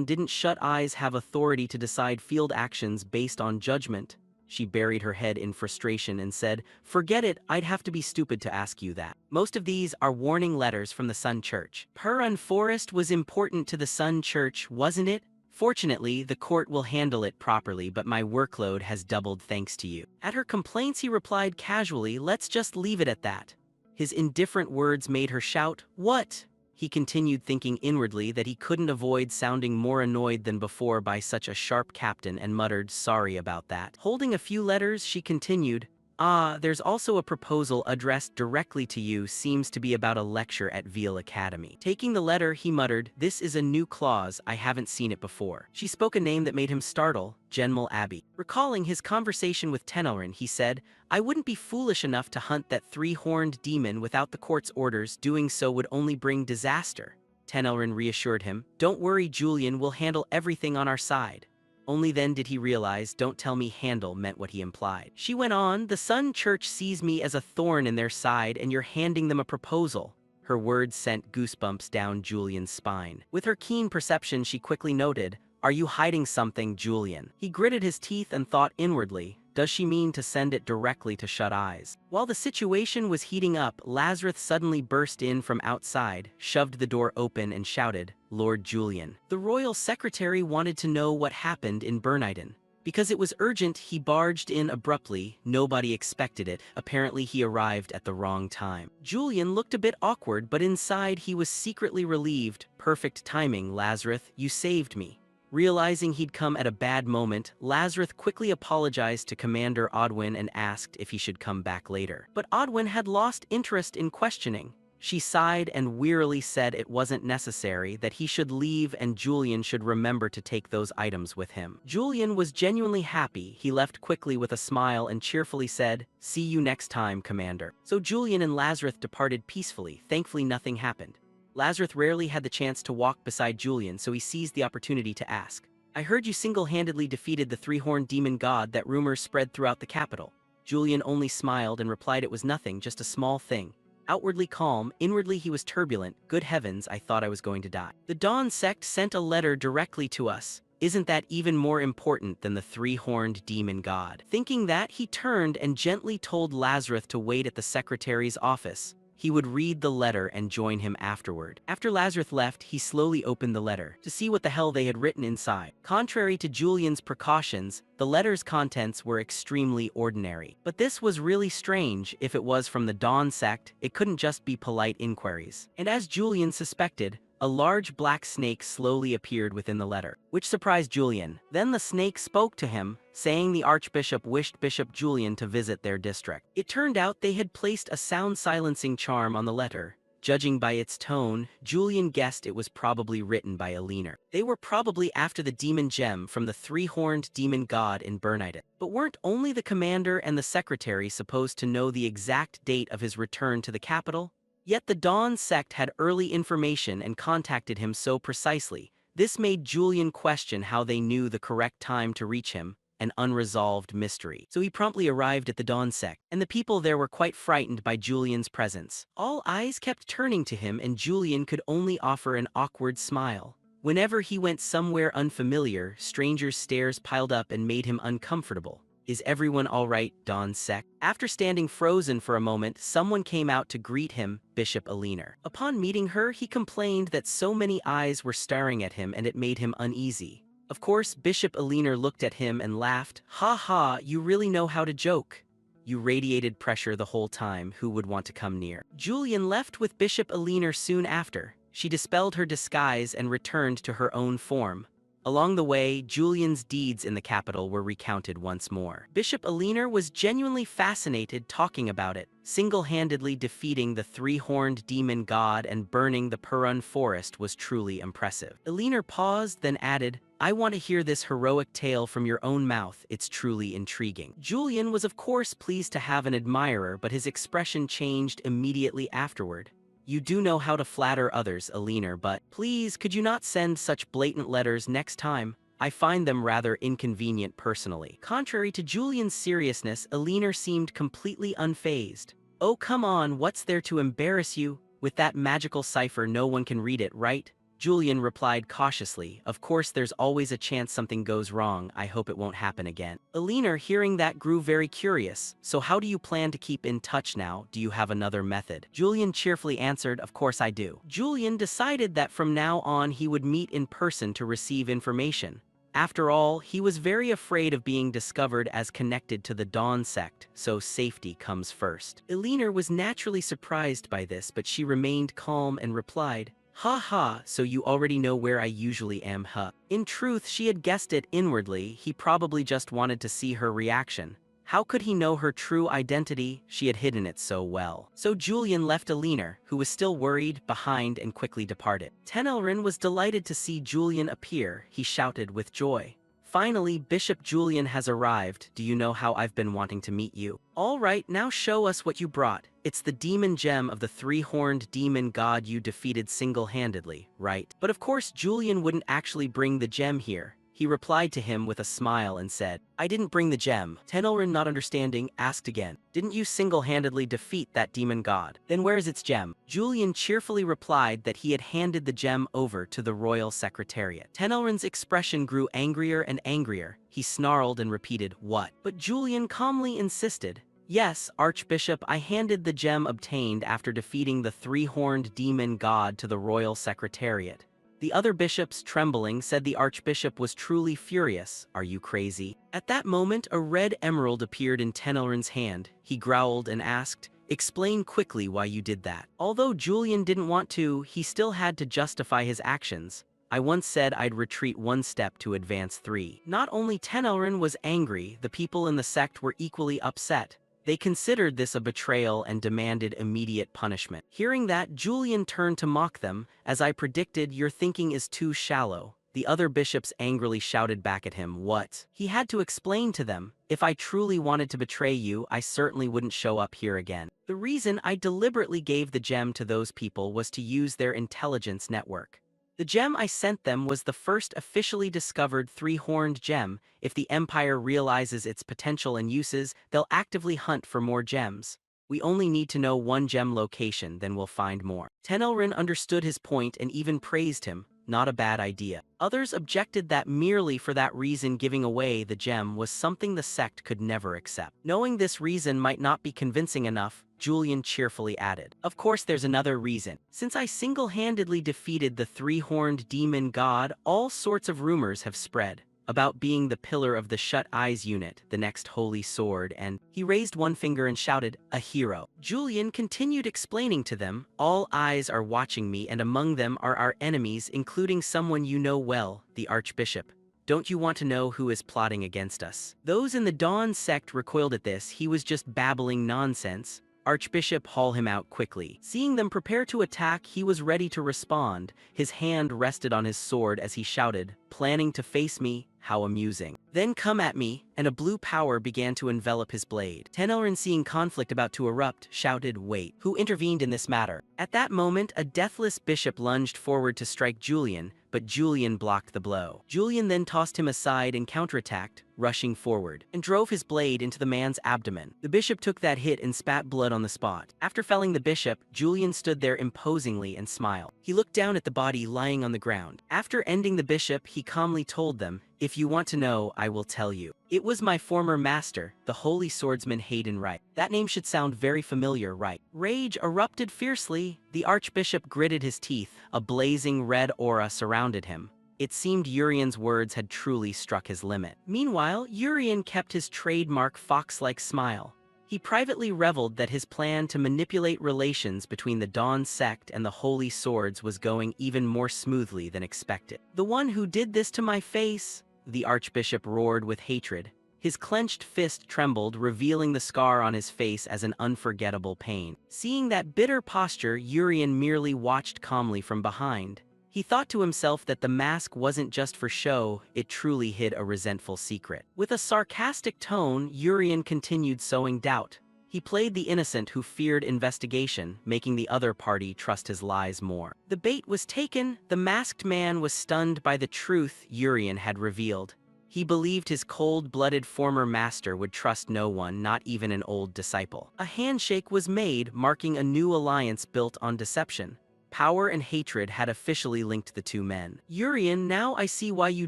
Speaker 1: didn't Shut Eyes have authority to decide field actions based on judgment? She buried her head in frustration and said, forget it, I'd have to be stupid to ask you that. Most of these are warning letters from the Sun Church. Purun Forest was important to the Sun Church, wasn't it? Fortunately, the court will handle it properly, but my workload has doubled thanks to you. At her complaints, he replied casually, let's just leave it at that. His indifferent words made her shout, "What?" He continued, thinking inwardly that he couldn't avoid sounding more annoyed than before by such a sharp captain, and muttered, "Sorry about that." Holding a few letters, she continued, "There's also a proposal addressed directly to you, seems to be about a lecture at Veal Academy." Taking the letter, he muttered, "This is a new clause, I haven't seen it before." She spoke a name that made him startle, Genmal Abbey. Recalling his conversation with Tenelrin, he said, "I wouldn't be foolish enough to hunt that three-horned demon without the court's orders. Doing so would only bring disaster." Tenelrin reassured him, "Don't worry, Julian, we'll handle everything on our side." Only then did he realize "don't tell me handle" meant what he implied. She went on, "The Sun Church sees me as a thorn in their side, and you're handing them a proposal." Her words sent goosebumps down Julian's spine. With her keen perception, she quickly noted, "Are you hiding something, Julian?" He gritted his teeth and thought inwardly, does she mean to send it directly to Shut Eyes? While the situation was heating up, Lazarus suddenly burst in from outside, shoved the door open and shouted, "Lord Julian." The royal secretary wanted to know what happened in Berniden. Because it was urgent, he barged in abruptly. Nobody expected it. Apparently he arrived at the wrong time. Julian looked a bit awkward, but inside he was secretly relieved. "Perfect timing, Lazarus, you saved me." Realizing he'd come at a bad moment, Lazarus quickly apologized to Commander Odwin and asked if he should come back later. But Odwin had lost interest in questioning. She sighed and wearily said it wasn't necessary, that he should leave and Julian should remember to take those items with him. Julian was genuinely happy. He left quickly with a smile and cheerfully said, "See you next time, Commander." So Julian and Lazarus departed peacefully. Thankfully, nothing happened. Lazarus rarely had the chance to walk beside Julian, so he seized the opportunity to ask, "I heard you single-handedly defeated the three-horned demon god that rumors spread throughout the capital." Julian only smiled and replied it was nothing, just a small thing. Outwardly calm, inwardly he was turbulent. "Good heavens, I thought I was going to die. The Dawn sect sent a letter directly to us. Isn't that even more important than the three-horned demon god?" Thinking that, he turned and gently told Lazarus to wait at the secretary's office. He would read the letter and join him afterward. After Lazarus left, he slowly opened the letter to see what the hell they had written inside. Contrary to Julian's precautions, the letter's contents were extremely ordinary. But this was really strange. If it was from the Dawn sect, it couldn't just be polite inquiries. And as Julian suspected, a large black snake slowly appeared within the letter, which surprised Julian. Then the snake spoke to him, saying the Archbishop wished Bishop Julian to visit their district. It turned out they had placed a sound-silencing charm on the letter. Judging by its tone, Julian guessed it was probably written by a leaner. They were probably after the demon gem from the three-horned demon god in Berniden. But weren't only the commander and the secretary supposed to know the exact date of his return to the capital? Yet the Dawn sect had early information and contacted him so precisely. This made Julian question how they knew the correct time to reach him, an unresolved mystery. So he promptly arrived at the Dawn sect, and the people there were quite frightened by Julian's presence. All eyes kept turning to him, and Julian could only offer an awkward smile. Whenever he went somewhere unfamiliar, strangers' stares piled up and made him uncomfortable. "Is everyone all right, Dawn sect?" After standing frozen for a moment, someone came out to greet him, Bishop Aliner. Upon meeting her, he complained that so many eyes were staring at him and it made him uneasy. Of course, Bishop Aliner looked at him and laughed. "Ha ha, you really know how to joke. You radiated pressure the whole time. Who would want to come near?" Julian left with Bishop Aliner soon after. She dispelled her disguise and returned to her own form. Along the way, Julian's deeds in the capital were recounted once more. Bishop Aliner was genuinely fascinated talking about it. Single-handedly defeating the three-horned demon god and burning the Purun forest was truly impressive. Aliner paused, then added, "I want to hear this heroic tale from your own mouth. It's truly intriguing." Julian was of course pleased to have an admirer, but his expression changed immediately afterward. "You do know how to flatter others, Aliner, but please, could you not send such blatant letters next time? I find them rather inconvenient personally." Contrary to Julian's seriousness, Aliner seemed completely unfazed. "Oh, come on, what's there to embarrass you? With that magical cipher, no one can read it, right?" Julian replied cautiously, "Of course there's always a chance something goes wrong. I hope it won't happen again." Aliner, hearing that, grew very curious. "So how do you plan to keep in touch now? Do you have another method?" Julian cheerfully answered, "Of course I do." Julian decided that from now on he would meet in person to receive information. After all, he was very afraid of being discovered as connected to the Dawn sect, so safety comes first. Elinor was naturally surprised by this, but she remained calm and replied, "Ha ha, so you already know where I usually am, huh?" In truth, she had guessed it inwardly. He probably just wanted to see her reaction. How could he know her true identity? She had hidden it so well. So Julian left Elinor, who was still worried, behind and quickly departed. Tenelrin was delighted to see Julian appear. He shouted with joy, "Finally, Bishop Julian has arrived. Do you know how I've been wanting to meet you? All right, now show us what you brought. It's the demon gem of the three-horned demon god you defeated single-handedly, right?" But of course Julian wouldn't actually bring the gem here. He replied to him with a smile and said, "I didn't bring the gem." Tenelrin, not understanding, asked again, "Didn't you single-handedly defeat that demon god? Then where is its gem?" Julian cheerfully replied that he had handed the gem over to the royal secretariat. Tenelrin's expression grew angrier and angrier. He snarled and repeated, "What?" But Julian calmly insisted, "Yes, Archbishop, I handed the gem obtained after defeating the three-horned demon god to the royal secretariat." The other bishops, trembling, said the archbishop was truly furious. "Are you crazy?" At that moment, a red emerald appeared in Tenelrin's hand. He growled and asked, "Explain quickly why you did that." Although Julian didn't want to, he still had to justify his actions. "I once said I'd retreat one step to advance three." Not only Tenelrin was angry, the people in the sect were equally upset. They considered this a betrayal and demanded immediate punishment. Hearing that, Julian turned to mock them. "As I predicted, your thinking is too shallow." The other bishops angrily shouted back at him, "What?" He had to explain to them, "If I truly wanted to betray you, I certainly wouldn't show up here again. The reason I deliberately gave the gem to those people was to use their intelligence network. The gem I sent them was the first officially discovered three-horned gem. If the Empire realizes its potential and uses, they'll actively hunt for more gems. We only need to know one gem location, then we'll find more." Tenelrin understood his point and even praised him. Not a bad idea. Others objected that merely for that reason giving away the gem was something the sect could never accept. Knowing this reason might not be convincing enough, Julian cheerfully added, "Of course there's another reason. Since I single-handedly defeated the three-horned demon god, all sorts of rumors have spread about being the pillar of the Shut Eyes unit, the next holy sword, and..." He raised one finger and shouted, "A hero." Julian continued explaining to them, "All eyes are watching me, and among them are our enemies, including someone you know well, the Archbishop. Don't you want to know who is plotting against us?" Those in the Dawn sect recoiled at this. He was just babbling nonsense. "Archbishop, haul him out quickly." Seeing them prepare to attack, he was ready to respond. His hand rested on his sword as he shouted, "Planning to face me? How amusing. Then come at me," and a blue power began to envelop his blade. Tenelrin, seeing conflict about to erupt, shouted, "Wait, who intervened in this matter?" At that moment, a deathless bishop lunged forward to strike Julian, but Julian blocked the blow. Julian then tossed him aside and counterattacked, rushing forward, and drove his blade into the man's abdomen. The bishop took that hit and spat blood on the spot. After felling the bishop, Julian stood there imposingly and smiled. He looked down at the body lying on the ground. After ending the bishop, he calmly told them, "If you want to know, I will tell you. It was my former master, the holy swordsman Hayden Wright." That name should sound very familiar, right? Rage erupted fiercely. The archbishop gritted his teeth. A blazing red aura surrounded him. It seemed Urian's words had truly struck his limit. Meanwhile, Urian kept his trademark fox-like smile. He privately reveled that his plan to manipulate relations between the Dawn sect and the Holy Swords was going even more smoothly than expected. "The one who did this to my face," the archbishop roared with hatred. His clenched fist trembled, revealing the scar on his face as an unforgettable pain. Seeing that bitter posture, Urian merely watched calmly from behind. He thought to himself that the mask wasn't just for show, it truly hid a resentful secret. With a sarcastic tone, Urian continued sowing doubt. He played the innocent who feared investigation, making the other party trust his lies more. The bait was taken. The masked man was stunned by the truth Urian had revealed. He believed his cold-blooded former master would trust no one, not even an old disciple. A handshake was made, marking a new alliance built on deception. Power and hatred had officially linked the two men. "Urian, now I see why you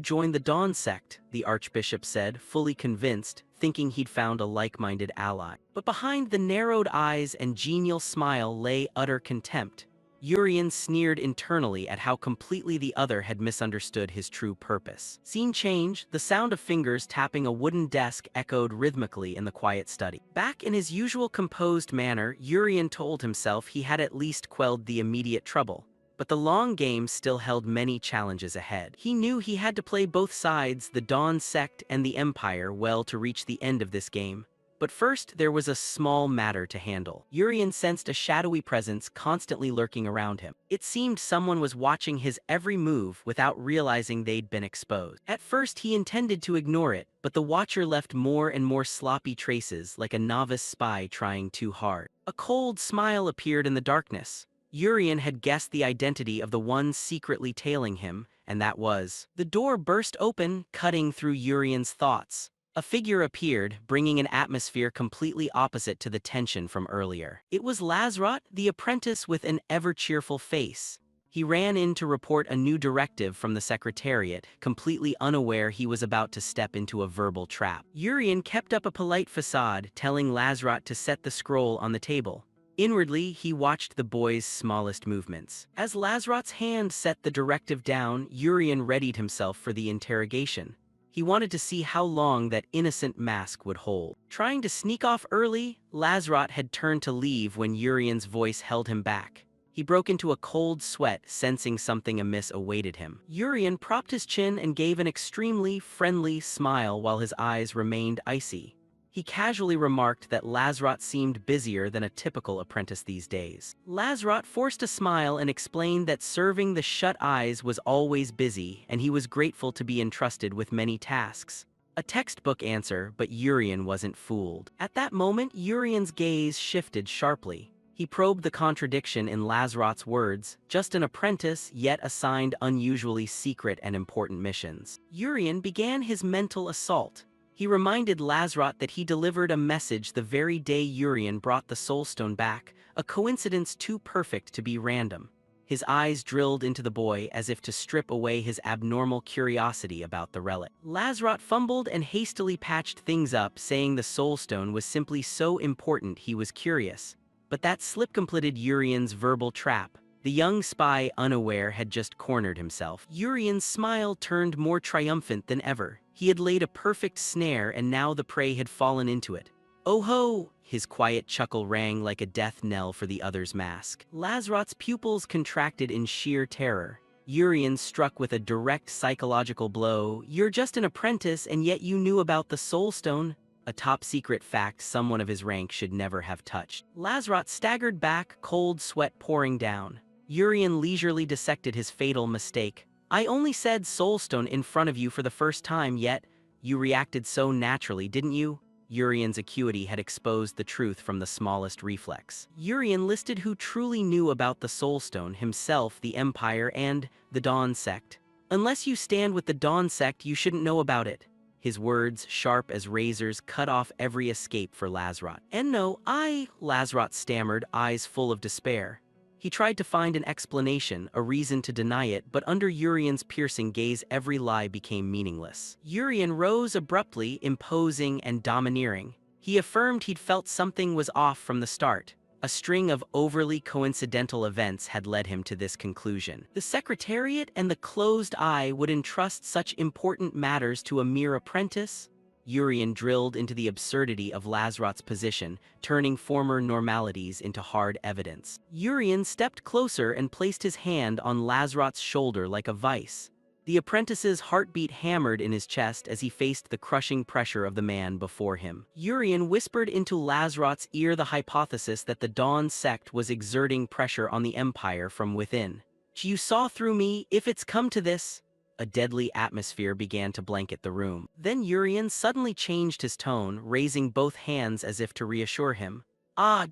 Speaker 1: joined the Dawn sect," the archbishop said, fully convinced, thinking he'd found a like-minded ally. But behind the narrowed eyes and genial smile lay utter contempt. Urian sneered internally at how completely the other had misunderstood his true purpose. Scene change, the sound of fingers tapping a wooden desk echoed rhythmically in the quiet study. Back in his usual composed manner, Urian told himself he had at least quelled the immediate trouble. But the long game still held many challenges ahead. He knew he had to play both sides, the Dawn sect and the Empire, well to reach the end of this game. But first, there was a small matter to handle. Urian sensed a shadowy presence constantly lurking around him. It seemed someone was watching his every move without realizing they'd been exposed. At first, he intended to ignore it, but the watcher left more and more sloppy traces, like a novice spy trying too hard. A cold smile appeared in the darkness. Urian had guessed the identity of the one secretly tailing him, and that was. The door burst open, cutting through Urian's thoughts. A figure appeared, bringing an atmosphere completely opposite to the tension from earlier. It was Lazrot, the apprentice with an ever-cheerful face. He ran in to report a new directive from the Secretariat, completely unaware he was about to step into a verbal trap. Urian kept up a polite facade, telling Lazrot to set the scroll on the table. Inwardly, he watched the boy's smallest movements. As Lazrot's hand set the directive down, Urian readied himself for the interrogation. He wanted to see how long that innocent mask would hold. Trying to sneak off early, Lazrot had turned to leave when Urian's voice held him back. He broke into a cold sweat, sensing something amiss awaited him. Urian propped his chin and gave an extremely friendly smile while his eyes remained icy. He casually remarked that Lazrot seemed busier than a typical apprentice these days. Lazrot forced a smile and explained that serving the shut eyes was always busy, and he was grateful to be entrusted with many tasks. A textbook answer, but Urian wasn't fooled. At that moment, Urian's gaze shifted sharply. He probed the contradiction in Lazrot's words, just an apprentice, yet assigned unusually secret and important missions. Urian began his mental assault. He reminded Lazrot that he delivered a message the very day Urian brought the Soulstone back, a coincidence too perfect to be random. His eyes drilled into the boy as if to strip away his abnormal curiosity about the relic. Lazrot fumbled and hastily patched things up, saying the Soulstone was simply so important he was curious. But that slip completed Urian's verbal trap. The young spy, unaware, had just cornered himself. Urian's smile turned more triumphant than ever. He had laid a perfect snare, and now the prey had fallen into it. "Oh ho!" His quiet chuckle rang like a death knell for the other's mask. Lazrot's pupils contracted in sheer terror. Urian struck with a direct psychological blow. "You're just an apprentice, and yet you knew about the Soulstone?" A top-secret fact someone of his rank should never have touched. Lazrot staggered back, cold sweat pouring down. Urian leisurely dissected his fatal mistake. "I only said Soulstone in front of you for the first time, yet you reacted so naturally, didn't you?" Urian's acuity had exposed the truth from the smallest reflex. Urian listed who truly knew about the Soulstone: himself, the Empire, and the Dawn sect. "Unless you stand with the Dawn sect, you shouldn't know about it." His words, sharp as razors, cut off every escape for Lazrot. "And no, Lazrot stammered, eyes full of despair. He tried to find an explanation, a reason to deny it, but under Urian's piercing gaze every lie became meaningless. Urian rose abruptly, imposing and domineering. He affirmed he'd felt something was off from the start. A string of overly coincidental events had led him to this conclusion. The Secretariat and the Closed Eye would entrust such important matters to a mere apprentice? Urian drilled into the absurdity of Lazrot's position, turning former normalities into hard evidence. Urian stepped closer and placed his hand on Lazrot's shoulder like a vice. The apprentice's heartbeat hammered in his chest as he faced the crushing pressure of the man before him. Urian whispered into Lazrot's ear the hypothesis that the Dawn sect was exerting pressure on the Empire from within. "You saw through me, if it's come to this." A deadly atmosphere began to blanket the room. Then Urian suddenly changed his tone, raising both hands as if to reassure him.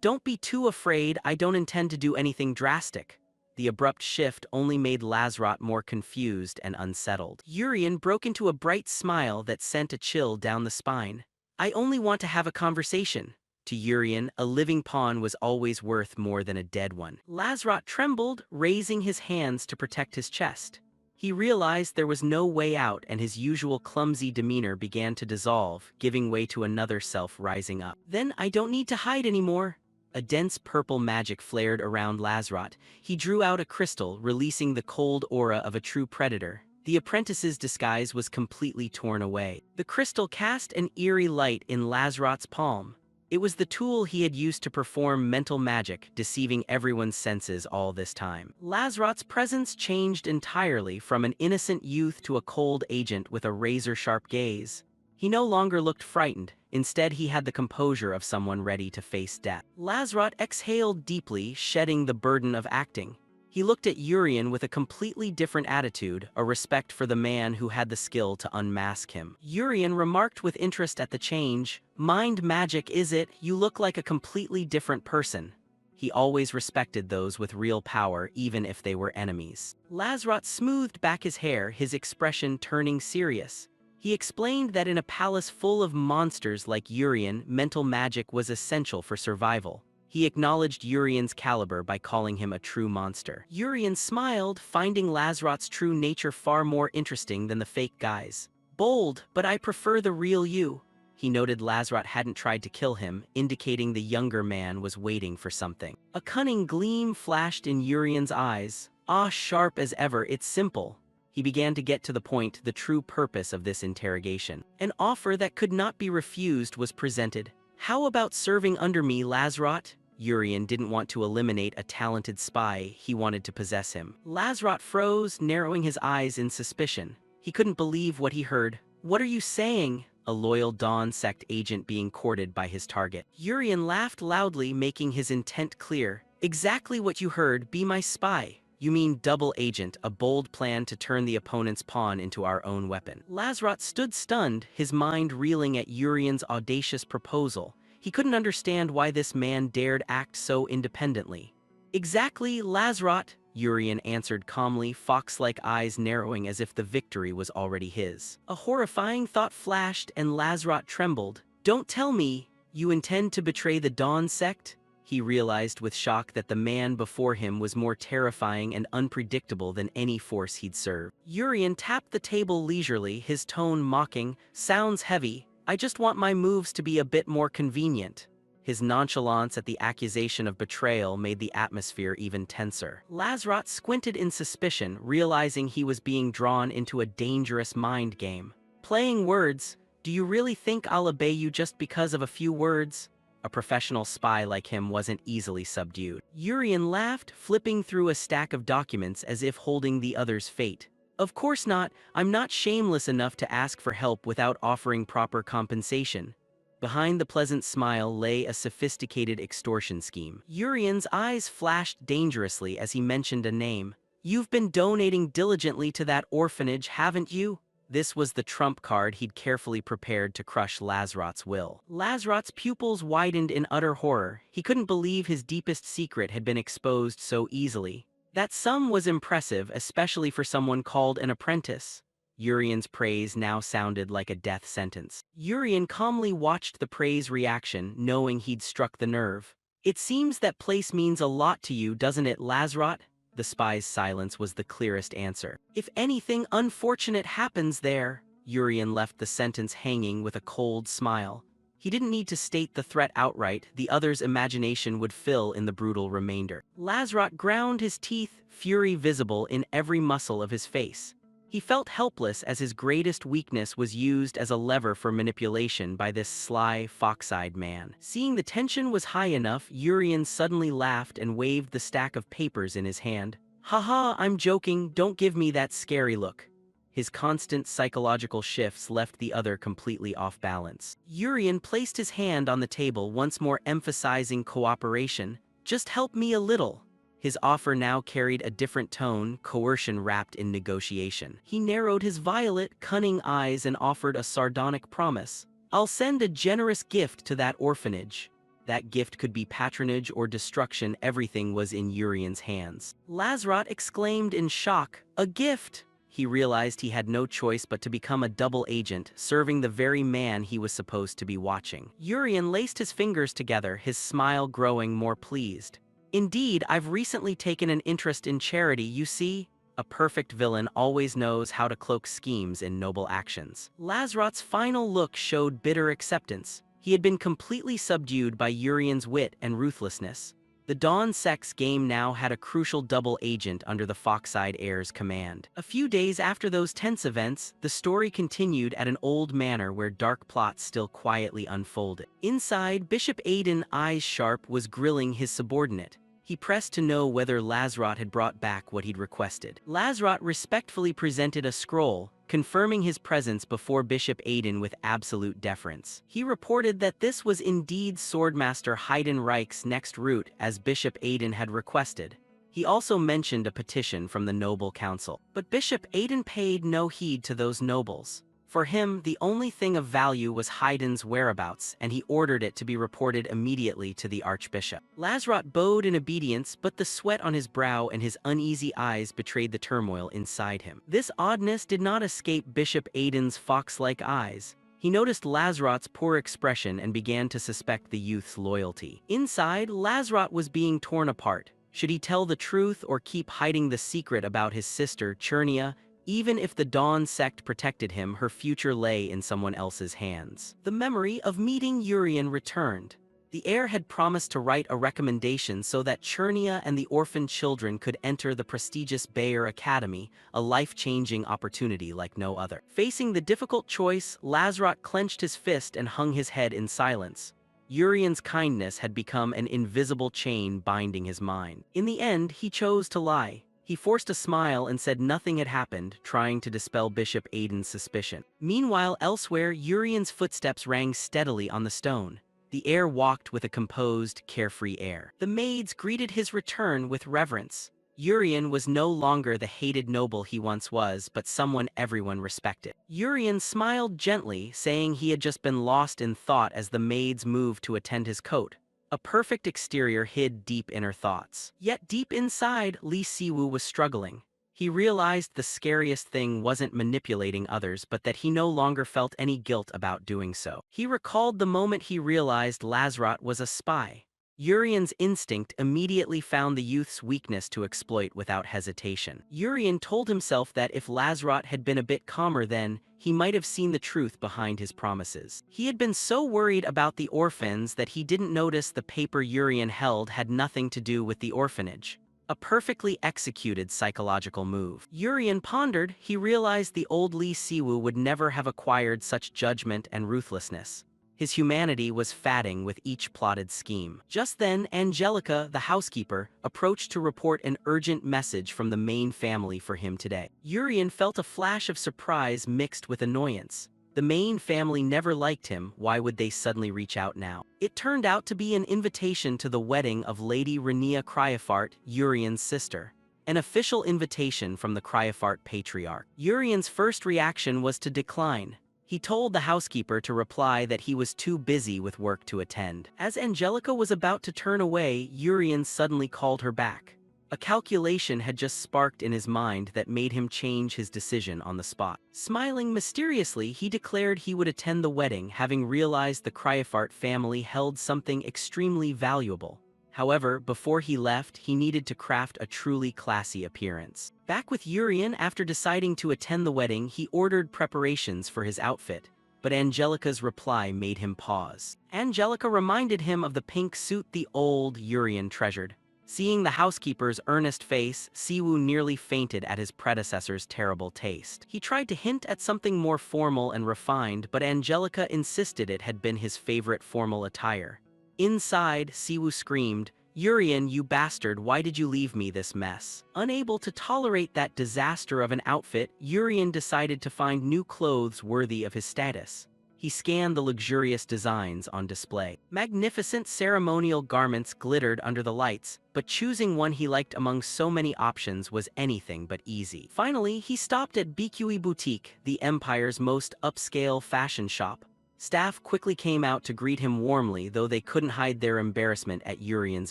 Speaker 1: Don't be too afraid, I don't intend to do anything drastic." The abrupt shift only made Lazrot more confused and unsettled. Urian broke into a bright smile that sent a chill down the spine. "I only want to have a conversation." To Urian, a living pawn was always worth more than a dead one. Lazrot trembled, raising his hands to protect his chest. He realized there was no way out, and his usual clumsy demeanor began to dissolve, giving way to another self rising up. "Then I don't need to hide anymore." A dense purple magic flared around Lazarot. He drew out a crystal, releasing the cold aura of a true predator. The apprentice's disguise was completely torn away. The crystal cast an eerie light in Lazarot's palm. It was the tool he had used to perform mental magic, deceiving everyone's senses all this time. Lazarot's presence changed entirely, from an innocent youth to a cold agent with a razor-sharp gaze. He no longer looked frightened. Instead, he had the composure of someone ready to face death. Lazarot exhaled deeply, shedding the burden of acting. He looked at Urian with a completely different attitude, a respect for the man who had the skill to unmask him. Urian remarked with interest at the change, "Mind magic, is it? You look like a completely different person." He always respected those with real power, even if they were enemies. Lazarot smoothed back his hair, his expression turning serious. He explained that in a palace full of monsters like Urian, mental magic was essential for survival. He acknowledged Urian's caliber by calling him a true monster. Urian smiled, finding Lazarot's true nature far more interesting than the fake guys. "Bold, but I prefer the real you." He noted Lazarot hadn't tried to kill him, indicating the younger man was waiting for something. A cunning gleam flashed in Urian's eyes. "Ah, sharp as ever, it's simple." He began to get to the point, the true purpose of this interrogation. An offer that could not be refused was presented. "How about serving under me, Lazarot?" Urian didn't want to eliminate a talented spy, he wanted to possess him. Lazarot froze, narrowing his eyes in suspicion. He couldn't believe what he heard. "What are you saying?" A loyal Dawn sect agent being courted by his target. Urian laughed loudly, making his intent clear. "Exactly what you heard, be my spy." "You mean double agent, a bold plan to turn the opponent's pawn into our own weapon." Lazarot stood stunned, his mind reeling at Urian's audacious proposal. He couldn't understand why this man dared act so independently. "Exactly, Lazarot," Urian answered calmly, fox-like eyes narrowing as if the victory was already his. A horrifying thought flashed and Lazarot trembled. "Don't tell me you intend to betray the Dawn sect?" He realized with shock that the man before him was more terrifying and unpredictable than any force he'd served. Urian tapped the table leisurely, his tone mocking. "Sounds heavy. I just want my moves to be a bit more convenient." His nonchalance at the accusation of betrayal made the atmosphere even tenser. Lazarot squinted in suspicion, realizing he was being drawn into a dangerous mind game. "Playing words? Do you really think I'll obey you just because of a few words?" A professional spy like him wasn't easily subdued. Urian laughed, flipping through a stack of documents as if holding the other's fate. "Of course not. I'm not shameless enough to ask for help without offering proper compensation." Behind the pleasant smile lay a sophisticated extortion scheme. Urian's eyes flashed dangerously as he mentioned a name. "You've been donating diligently to that orphanage, haven't you?" This was the trump card he'd carefully prepared to crush Lazarot's will. Lazarot's pupils widened in utter horror. He couldn't believe his deepest secret had been exposed so easily. That sum was impressive, especially for someone called an apprentice. Urian's praise now sounded like a death sentence. Urian calmly watched the praise reaction, knowing he'd struck the nerve. "It seems that place means a lot to you, doesn't it, Lazarot?" The spy's silence was the clearest answer. "If anything unfortunate happens there," Urian left the sentence hanging with a cold smile. He didn't need to state the threat outright, the other's imagination would fill in the brutal remainder. Lazarot ground his teeth, fury visible in every muscle of his face. He felt helpless as his greatest weakness was used as a lever for manipulation by this sly, fox-eyed man. Seeing the tension was high enough, Urian suddenly laughed and waved the stack of papers in his hand. "Haha, I'm joking, don't give me that scary look." His constant psychological shifts left the other completely off balance. Urian placed his hand on the table, once more emphasizing cooperation. "Just help me a little." His offer now carried a different tone, coercion wrapped in negotiation. He narrowed his violet, cunning eyes and offered a sardonic promise. "I'll send a generous gift to that orphanage." That gift could be patronage or destruction, everything was in Urian's hands. Lazarot exclaimed in shock, "A gift!" He realized he had no choice but to become a double agent, serving the very man he was supposed to be watching. Urian laced his fingers together, his smile growing more pleased. "Indeed, I've recently taken an interest in charity, you see." A perfect villain always knows how to cloak schemes in noble actions. Lazarot's final look showed bitter acceptance. He had been completely subdued by Urian's wit and ruthlessness. The Dawn Sex game now had a crucial double agent under the Foxeyed heir's command. A few days after those tense events, the story continued at an old manor where dark plots still quietly unfolded. Inside, Bishop Aiden, eyes sharp, was grilling his subordinate. He pressed to know whether Lazarot had brought back what he'd requested. Lazarot respectfully presented a scroll, confirming his presence before Bishop Aiden with absolute deference. He reported that this was indeed Swordmaster Haydn Reich's next route, as Bishop Aiden had requested. He also mentioned a petition from the Noble Council. But Bishop Aiden paid no heed to those nobles. For him, the only thing of value was Haydn's whereabouts, and he ordered it to be reported immediately to the Archbishop. Lazarot bowed in obedience, but the sweat on his brow and his uneasy eyes betrayed the turmoil inside him. This oddness did not escape Bishop Aiden's fox-like eyes. He noticed Lazarot's poor expression and began to suspect the youth's loyalty. Inside, Lazarot was being torn apart. Should he tell the truth or keep hiding the secret about his sister, Chernia? Even if the Dawn sect protected him, her future lay in someone else's hands. The memory of meeting Urian returned. The heir had promised to write a recommendation so that Chernia and the orphan children could enter the prestigious Bayer Academy, a life-changing opportunity like no other. Facing the difficult choice, Lazarot clenched his fist and hung his head in silence. Urian's kindness had become an invisible chain binding his mind. In the end, he chose to lie. He forced a smile and said nothing had happened, trying to dispel Bishop Aiden's suspicion. Meanwhile, elsewhere, Urian's footsteps rang steadily on the stone. The heir walked with a composed, carefree air. The maids greeted his return with reverence. Urian was no longer the hated noble he once was, but someone everyone respected. Urian smiled gently, saying he had just been lost in thought as the maids moved to attend his coat. A perfect exterior hid deep inner thoughts. Yet deep inside, Lee Siwoo was struggling. He realized the scariest thing wasn't manipulating others, but that he no longer felt any guilt about doing so. He recalled the moment he realized Lazarot was a spy. Urian's instinct immediately found the youth's weakness to exploit without hesitation. Urian told himself that if Lazarot had been a bit calmer then, he might have seen the truth behind his promises. He had been so worried about the orphans that he didn't notice the paper Urian held had nothing to do with the orphanage. A perfectly executed psychological move. Urian pondered. He realized the old Lee Siwoo would never have acquired such judgment and ruthlessness. His humanity was fatting with each plotted scheme. Just then, Angelica, the housekeeper, approached to report an urgent message from the main family for him today. Urian felt a flash of surprise mixed with annoyance. The main family never liked him, why would they suddenly reach out now? It turned out to be an invitation to the wedding of Lady Renia Cryofart, Urian's sister. An official invitation from the Cryofart patriarch. Urian's first reaction was to decline. He told the housekeeper to reply that he was too busy with work to attend. As Angelica was about to turn away, Urian suddenly called her back. A calculation had just sparked in his mind that made him change his decision on the spot. Smiling mysteriously, he declared he would attend the wedding, having realized the Cryofart family held something extremely valuable. However, before he left, he needed to craft a truly classy appearance. Back with Urian, after deciding to attend the wedding, he ordered preparations for his outfit, but Angelica's reply made him pause. Angelica reminded him of the pink suit the old Urian treasured. Seeing the housekeeper's earnest face, Siwoo nearly fainted at his predecessor's terrible taste. He tried to hint at something more formal and refined, but Angelica insisted it had been his favorite formal attire. Inside, Siwoo screamed, "Urian, you bastard, why did you leave me this mess?" Unable to tolerate that disaster of an outfit, Urian decided to find new clothes worthy of his status. He scanned the luxurious designs on display. Magnificent ceremonial garments glittered under the lights, but choosing one he liked among so many options was anything but easy. Finally, he stopped at BQE Boutique, the Empire's most upscale fashion shop. Staff quickly came out to greet him warmly, though they couldn't hide their embarrassment at Urian's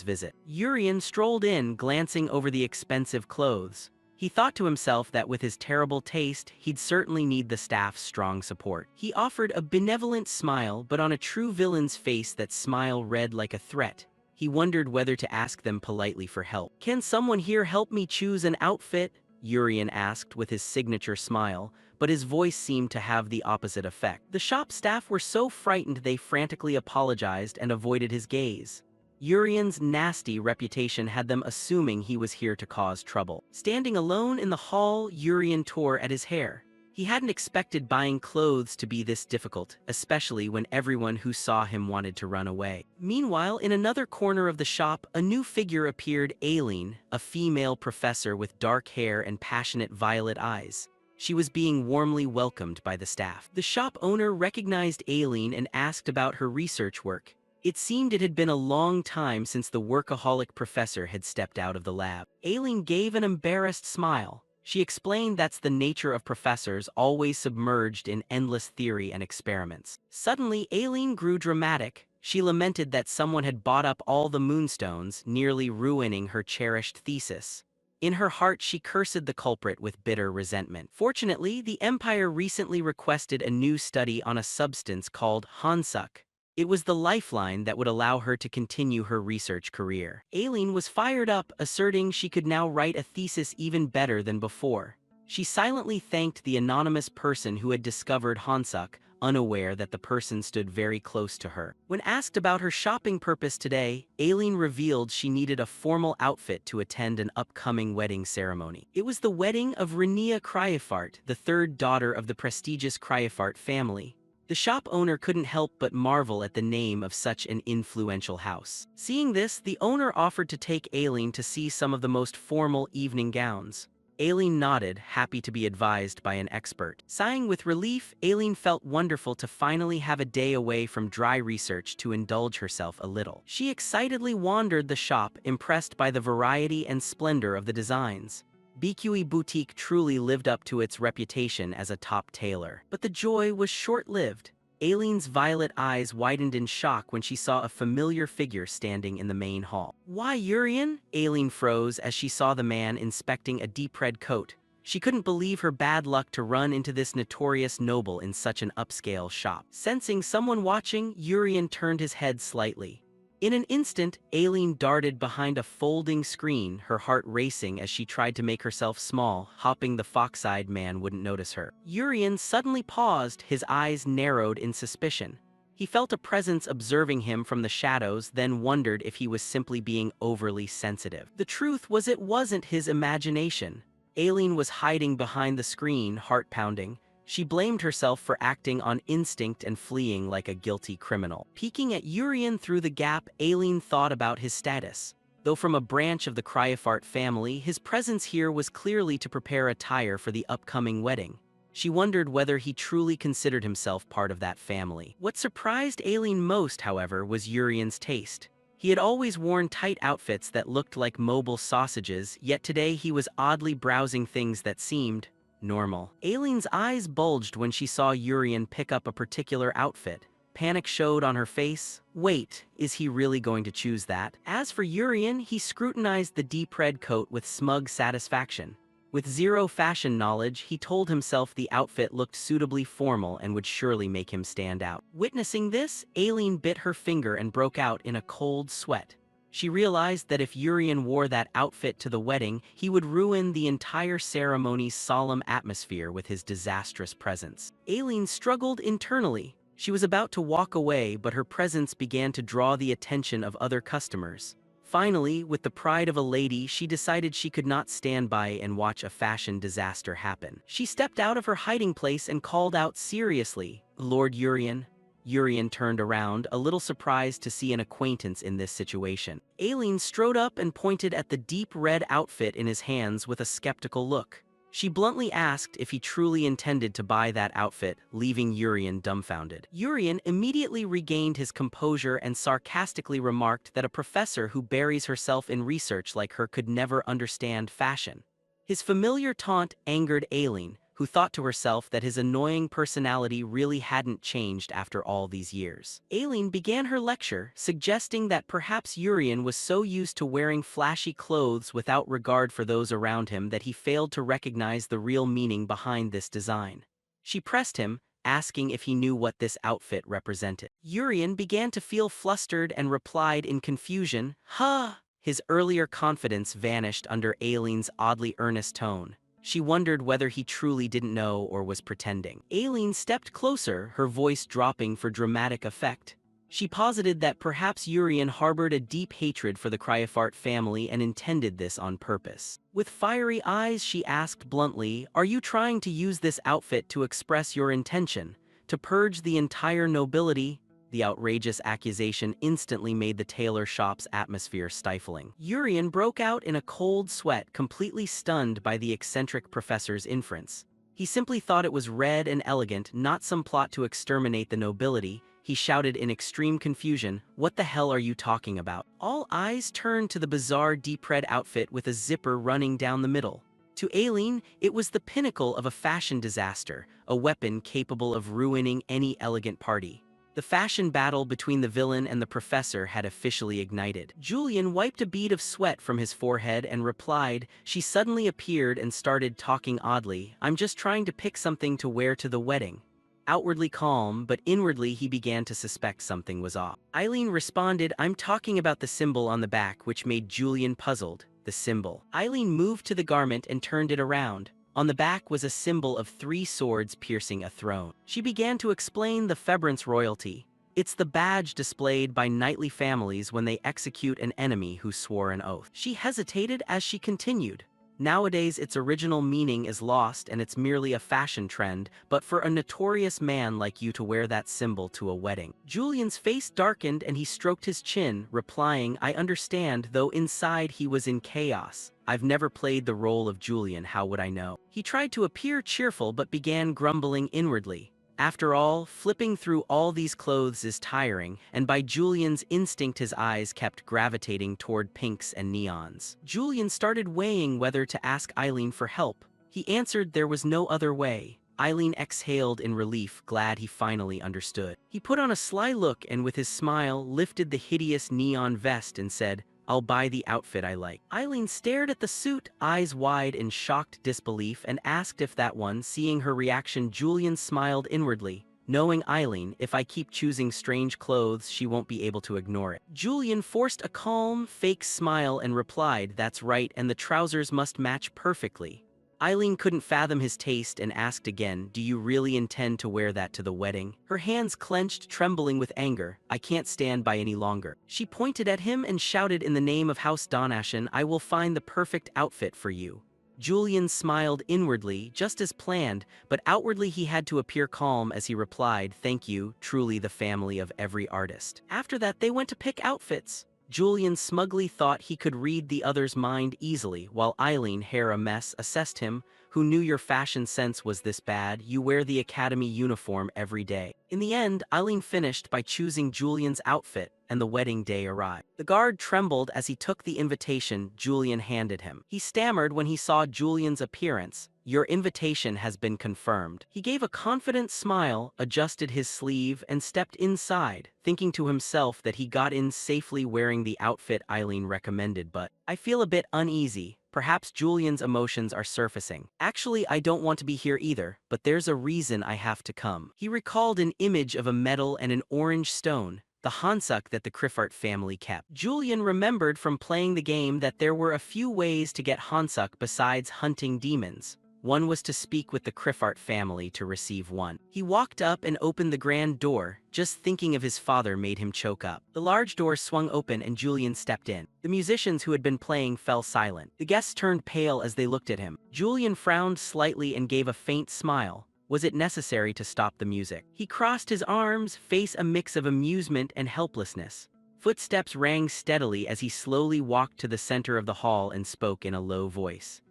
Speaker 1: visit. Urian strolled in, glancing over the expensive clothes. He thought to himself that with his terrible taste, he'd certainly need the staff's strong support. He offered a benevolent smile, but on a true villain's face that smile read like a threat. He wondered whether to ask them politely for help. "Can someone here help me choose an outfit?" Urian asked with his signature smile, but his voice seemed to have the opposite effect. The shop staff were so frightened they frantically apologized and avoided his gaze. Urian's nasty reputation had them assuming he was here to cause trouble. Standing alone in the hall, Urian tore at his hair. He hadn't expected buying clothes to be this difficult, especially when everyone who saw him wanted to run away. Meanwhile, in another corner of the shop, a new figure appeared, Aileen, a female professor with dark hair and passionate violet eyes. She was being warmly welcomed by the staff. The shop owner recognized Aileen and asked about her research work. It seemed it had been a long time since the workaholic professor had stepped out of the lab. Aileen gave an embarrassed smile. She explained that's the nature of professors, always submerged in endless theory and experiments. Suddenly, Aileen grew dramatic. She lamented that someone had bought up all the moonstones, nearly ruining her cherished thesis. In her heart, she cursed the culprit with bitter resentment. Fortunately, the Empire recently requested a new study on a substance called Hansuk. It was the lifeline that would allow her to continue her research career. Aileen was fired up, asserting she could now write a thesis even better than before. She silently thanked the anonymous person who had discovered Hansuk, unaware that the person stood very close to her. When asked about her shopping purpose today, Aileen revealed she needed a formal outfit to attend an upcoming wedding ceremony. It was the wedding of Rania Cryofart, the third daughter of the prestigious Cryofart family. The shop owner couldn't help but marvel at the name of such an influential house. Seeing this, the owner offered to take Aileen to see some of the most formal evening gowns. Aileen nodded, happy to be advised by an expert. Sighing with relief, Aileen felt wonderful to finally have a day away from dry research to indulge herself a little. She excitedly wandered the shop, impressed by the variety and splendor of the designs. BQE Boutique truly lived up to its reputation as a top tailor. But the joy was short-lived. Aileen's violet eyes widened in shock when she saw a familiar figure standing in the main hall. "Why, Urian?" Aileen froze as she saw the man inspecting a deep red coat. She couldn't believe her bad luck to run into this notorious noble in such an upscale shop. Sensing someone watching, Urian turned his head slightly. In an instant, Aileen darted behind a folding screen, her heart racing as she tried to make herself small, hoping the fox-eyed man wouldn't notice her. Urian suddenly paused, his eyes narrowed in suspicion. He felt a presence observing him from the shadows, then wondered if he was simply being overly sensitive. The truth was, it wasn't his imagination. Aileen was hiding behind the screen, heart pounding. She blamed herself for acting on instinct and fleeing like a guilty criminal. Peeking at Urian through the gap, Aileen thought about his status. Though from a branch of the Cryofart family, his presence here was clearly to prepare attire for the upcoming wedding. She wondered whether he truly considered himself part of that family. What surprised Aileen most, however, was Urian's taste. He had always worn tight outfits that looked like mobile sausages, yet today he was oddly browsing things that seemed normal. Aileen's eyes bulged when she saw Urian pick up a particular outfit. Panic showed on her face. Wait, is he really going to choose that? As for Urian, he scrutinized the deep red coat with smug satisfaction. With zero fashion knowledge, he told himself the outfit looked suitably formal and would surely make him stand out. Witnessing this, Aileen bit her finger and broke out in a cold sweat. She realized that if Urian wore that outfit to the wedding, he would ruin the entire ceremony's solemn atmosphere with his disastrous presence. Aileen struggled internally. She was about to walk away, but her presence began to draw the attention of other customers. Finally, with the pride of a lady, she decided she could not stand by and watch a fashion disaster happen. She stepped out of her hiding place and called out seriously, "Lord Urian." Urian turned around, a little surprised to see an acquaintance in this situation. Aileen strode up and pointed at the deep red outfit in his hands with a skeptical look. She bluntly asked if he truly intended to buy that outfit, leaving Urian dumbfounded. Urian immediately regained his composure and sarcastically remarked that a professor who buries herself in research like her could never understand fashion. His familiar taunt angered Aileen, who thought to herself that his annoying personality really hadn't changed after all these years. Aileen began her lecture, suggesting that perhaps Urian was so used to wearing flashy clothes without regard for those around him that he failed to recognize the real meaning behind this design. She pressed him, asking if he knew what this outfit represented. Urian began to feel flustered and replied in confusion, "Huh." His earlier confidence vanished under Aileen's oddly earnest tone. She wondered whether he truly didn't know or was pretending. Aileen stepped closer, her voice dropping for dramatic effect. She posited that perhaps Urian harbored a deep hatred for the Cryofart family and intended this on purpose. With fiery eyes, she asked bluntly, "Are you trying to use this outfit to express your intention? To purge the entire nobility?" The outrageous accusation instantly made the tailor shop's atmosphere stifling. Urian broke out in a cold sweat, completely stunned by the eccentric professor's inference. He simply thought it was red and elegant, not some plot to exterminate the nobility. He shouted in extreme confusion, "What the hell are you talking about?" All eyes turned to the bizarre deep red outfit with a zipper running down the middle. To Aileen, it was the pinnacle of a fashion disaster, a weapon capable of ruining any elegant party. The fashion battle between the villain and the professor had officially ignited. Julian wiped a bead of sweat from his forehead and replied. She suddenly appeared and started talking oddly. "I'm just trying to pick something to wear to the wedding." Outwardly calm, but inwardly he began to suspect something was off. Eileen responded, "I'm talking about the symbol on the back," which made Julian puzzled. The symbol. Eileen moved to the garment and turned it around. On the back was a symbol of 3 swords piercing a throne. She began to explain the Febrance royalty. It's the badge displayed by knightly families when they execute an enemy who swore an oath. She hesitated as she continued. Nowadays its original meaning is lost and it's merely a fashion trend, but for a notorious man like you to wear that symbol to a wedding. Julian's face darkened and he stroked his chin, replying, "I understand," though inside he was in chaos. "I've never played the role of Julian, how would I know?" He tried to appear cheerful but began grumbling inwardly. After all, flipping through all these clothes is tiring, and by Julian's instinct his eyes kept gravitating toward pinks and neons. Julian started weighing whether to ask Eileen for help. He answered there was no other way. Eileen exhaled in relief, glad he finally understood. He put on a sly look and with his smile lifted the hideous neon vest and said, "I'll buy the outfit I like." Eileen stared at the suit, eyes wide in shocked disbelief, and asked if that one. Seeing her reaction, Julian smiled inwardly. Knowing Eileen, if I keep choosing strange clothes, she won't be able to ignore it. Julian forced a calm, fake smile and replied, "That's right, and the trousers must match perfectly." Eileen couldn't fathom his taste and asked again, "Do you really intend to wear that to the wedding?" Her hands clenched, trembling with anger. "I can't stand by any longer." She pointed at him and shouted, "In the name of House Donashan, I will find the perfect outfit for you." Julian smiled inwardly, just as planned, but outwardly he had to appear calm as he replied, "Thank you, truly the family of every artist." After that they went to pick outfits. Julian smugly thought he could read the other's mind easily, while Eileen, hair a mess, assessed him. "Who knew your fashion sense was this bad? You wear the academy uniform every day." In the end, Eileen finished by choosing Julian's outfit, and the wedding day arrived. The guard trembled as he took the invitation Julian handed him. He stammered when he saw Julian's appearance. "Your invitation has been confirmed." He gave a confident smile, adjusted his sleeve, and stepped inside, thinking to himself that he got in safely wearing the outfit Eileen recommended. But, "I feel a bit uneasy." Perhaps Julian's emotions are surfacing. "Actually, I don't want to be here either, but there's a reason I have to come." He recalled an image of a medal and an orange stone, the Hansuk that the Criffart family kept. Julian remembered from playing the game that there were a few ways to get Hansuk besides hunting demons. One was to speak with the Criffart family to receive one. He walked up and opened the grand door. Just thinking of his father made him choke up. The large door swung open and Julian stepped in. The musicians who had been playing fell silent. The guests turned pale as they looked at him. Julian frowned slightly and gave a faint smile. Was it necessary to stop the music? He crossed his arms, face a mix of amusement and helplessness. Footsteps rang steadily as he slowly walked to the center of the hall and spoke in a low voice.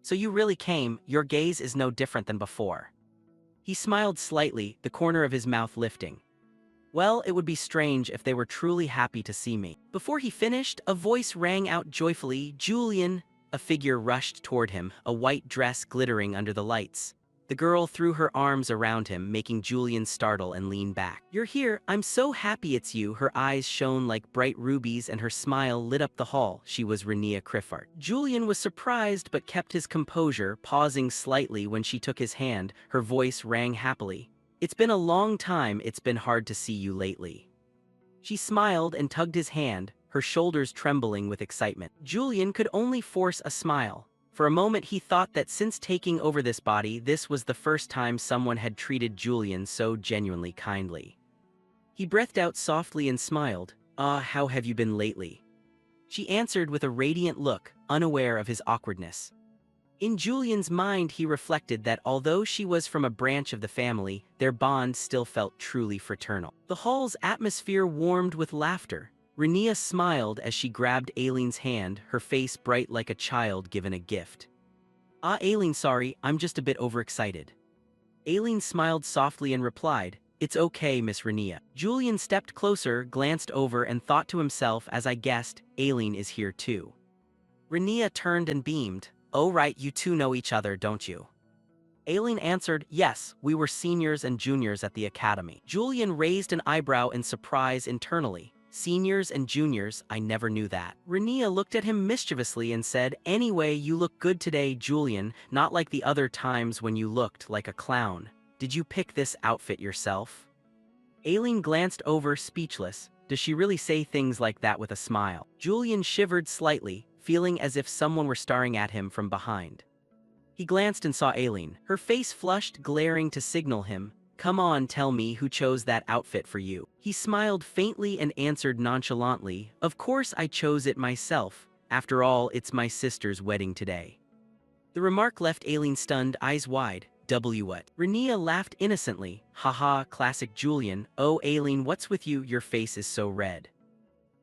Speaker 1: "So you really came, your gaze is no different than before." He smiled slightly, the corner of his mouth lifting. "Well, it would be strange if they were truly happy to see me." Before he finished, a voice rang out joyfully, "Julian!" A figure rushed toward him, a white dress glittering under the lights. The girl threw her arms around him, making Julian startle and lean back. "You're here, I'm so happy it's you." Her eyes shone like bright rubies and her smile lit up the hall. She was Renia Criffart. Julian was surprised but kept his composure, pausing slightly when she took his hand. Her voice rang happily. "It's been a long time, it's been hard to see you lately." She smiled and tugged his hand, her shoulders trembling with excitement. Julian could only force a smile. For a moment he thought that since taking over this body, this was the first time someone had treated Julian so genuinely kindly. He breathed out softly and smiled. "Ah, how have you been lately?" She answered with a radiant look, unaware of his awkwardness. In Julian's mind he reflected that although she was from a branch of the family, their bond still felt truly fraternal. The hall's atmosphere warmed with laughter. Renia smiled as she grabbed Aileen's hand, her face bright like a child given a gift. "Ah, Aileen, sorry, I'm just a bit overexcited." Aileen smiled softly and replied, "It's okay, Miss Renia." Julian stepped closer, glanced over and thought to himself, as I guessed, Aileen is here too. Renia turned and beamed. "Oh right, you two know each other, don't you?" Aileen answered, "Yes, we were seniors and juniors at the academy." Julian raised an eyebrow in surprise internally. "Seniors and juniors, I never knew that." Renia looked at him mischievously and said, "Anyway, you look good today, Julian, not like the other times when you looked like a clown. Did you pick this outfit yourself?" Aileen glanced over, speechless. Does she really say things like that with a smile? Julian shivered slightly, feeling as if someone were staring at him from behind. He glanced and saw Aileen, her face flushed, glaring to signal him. "Come on, tell me who chose that outfit for you." He smiled faintly and answered nonchalantly, "Of course I chose it myself. After all, it's my sister's wedding today." The remark left Aileen stunned, eyes wide. What? Renia laughed innocently. "Haha, classic Julian. Oh, Aileen, what's with you? Your face is so red."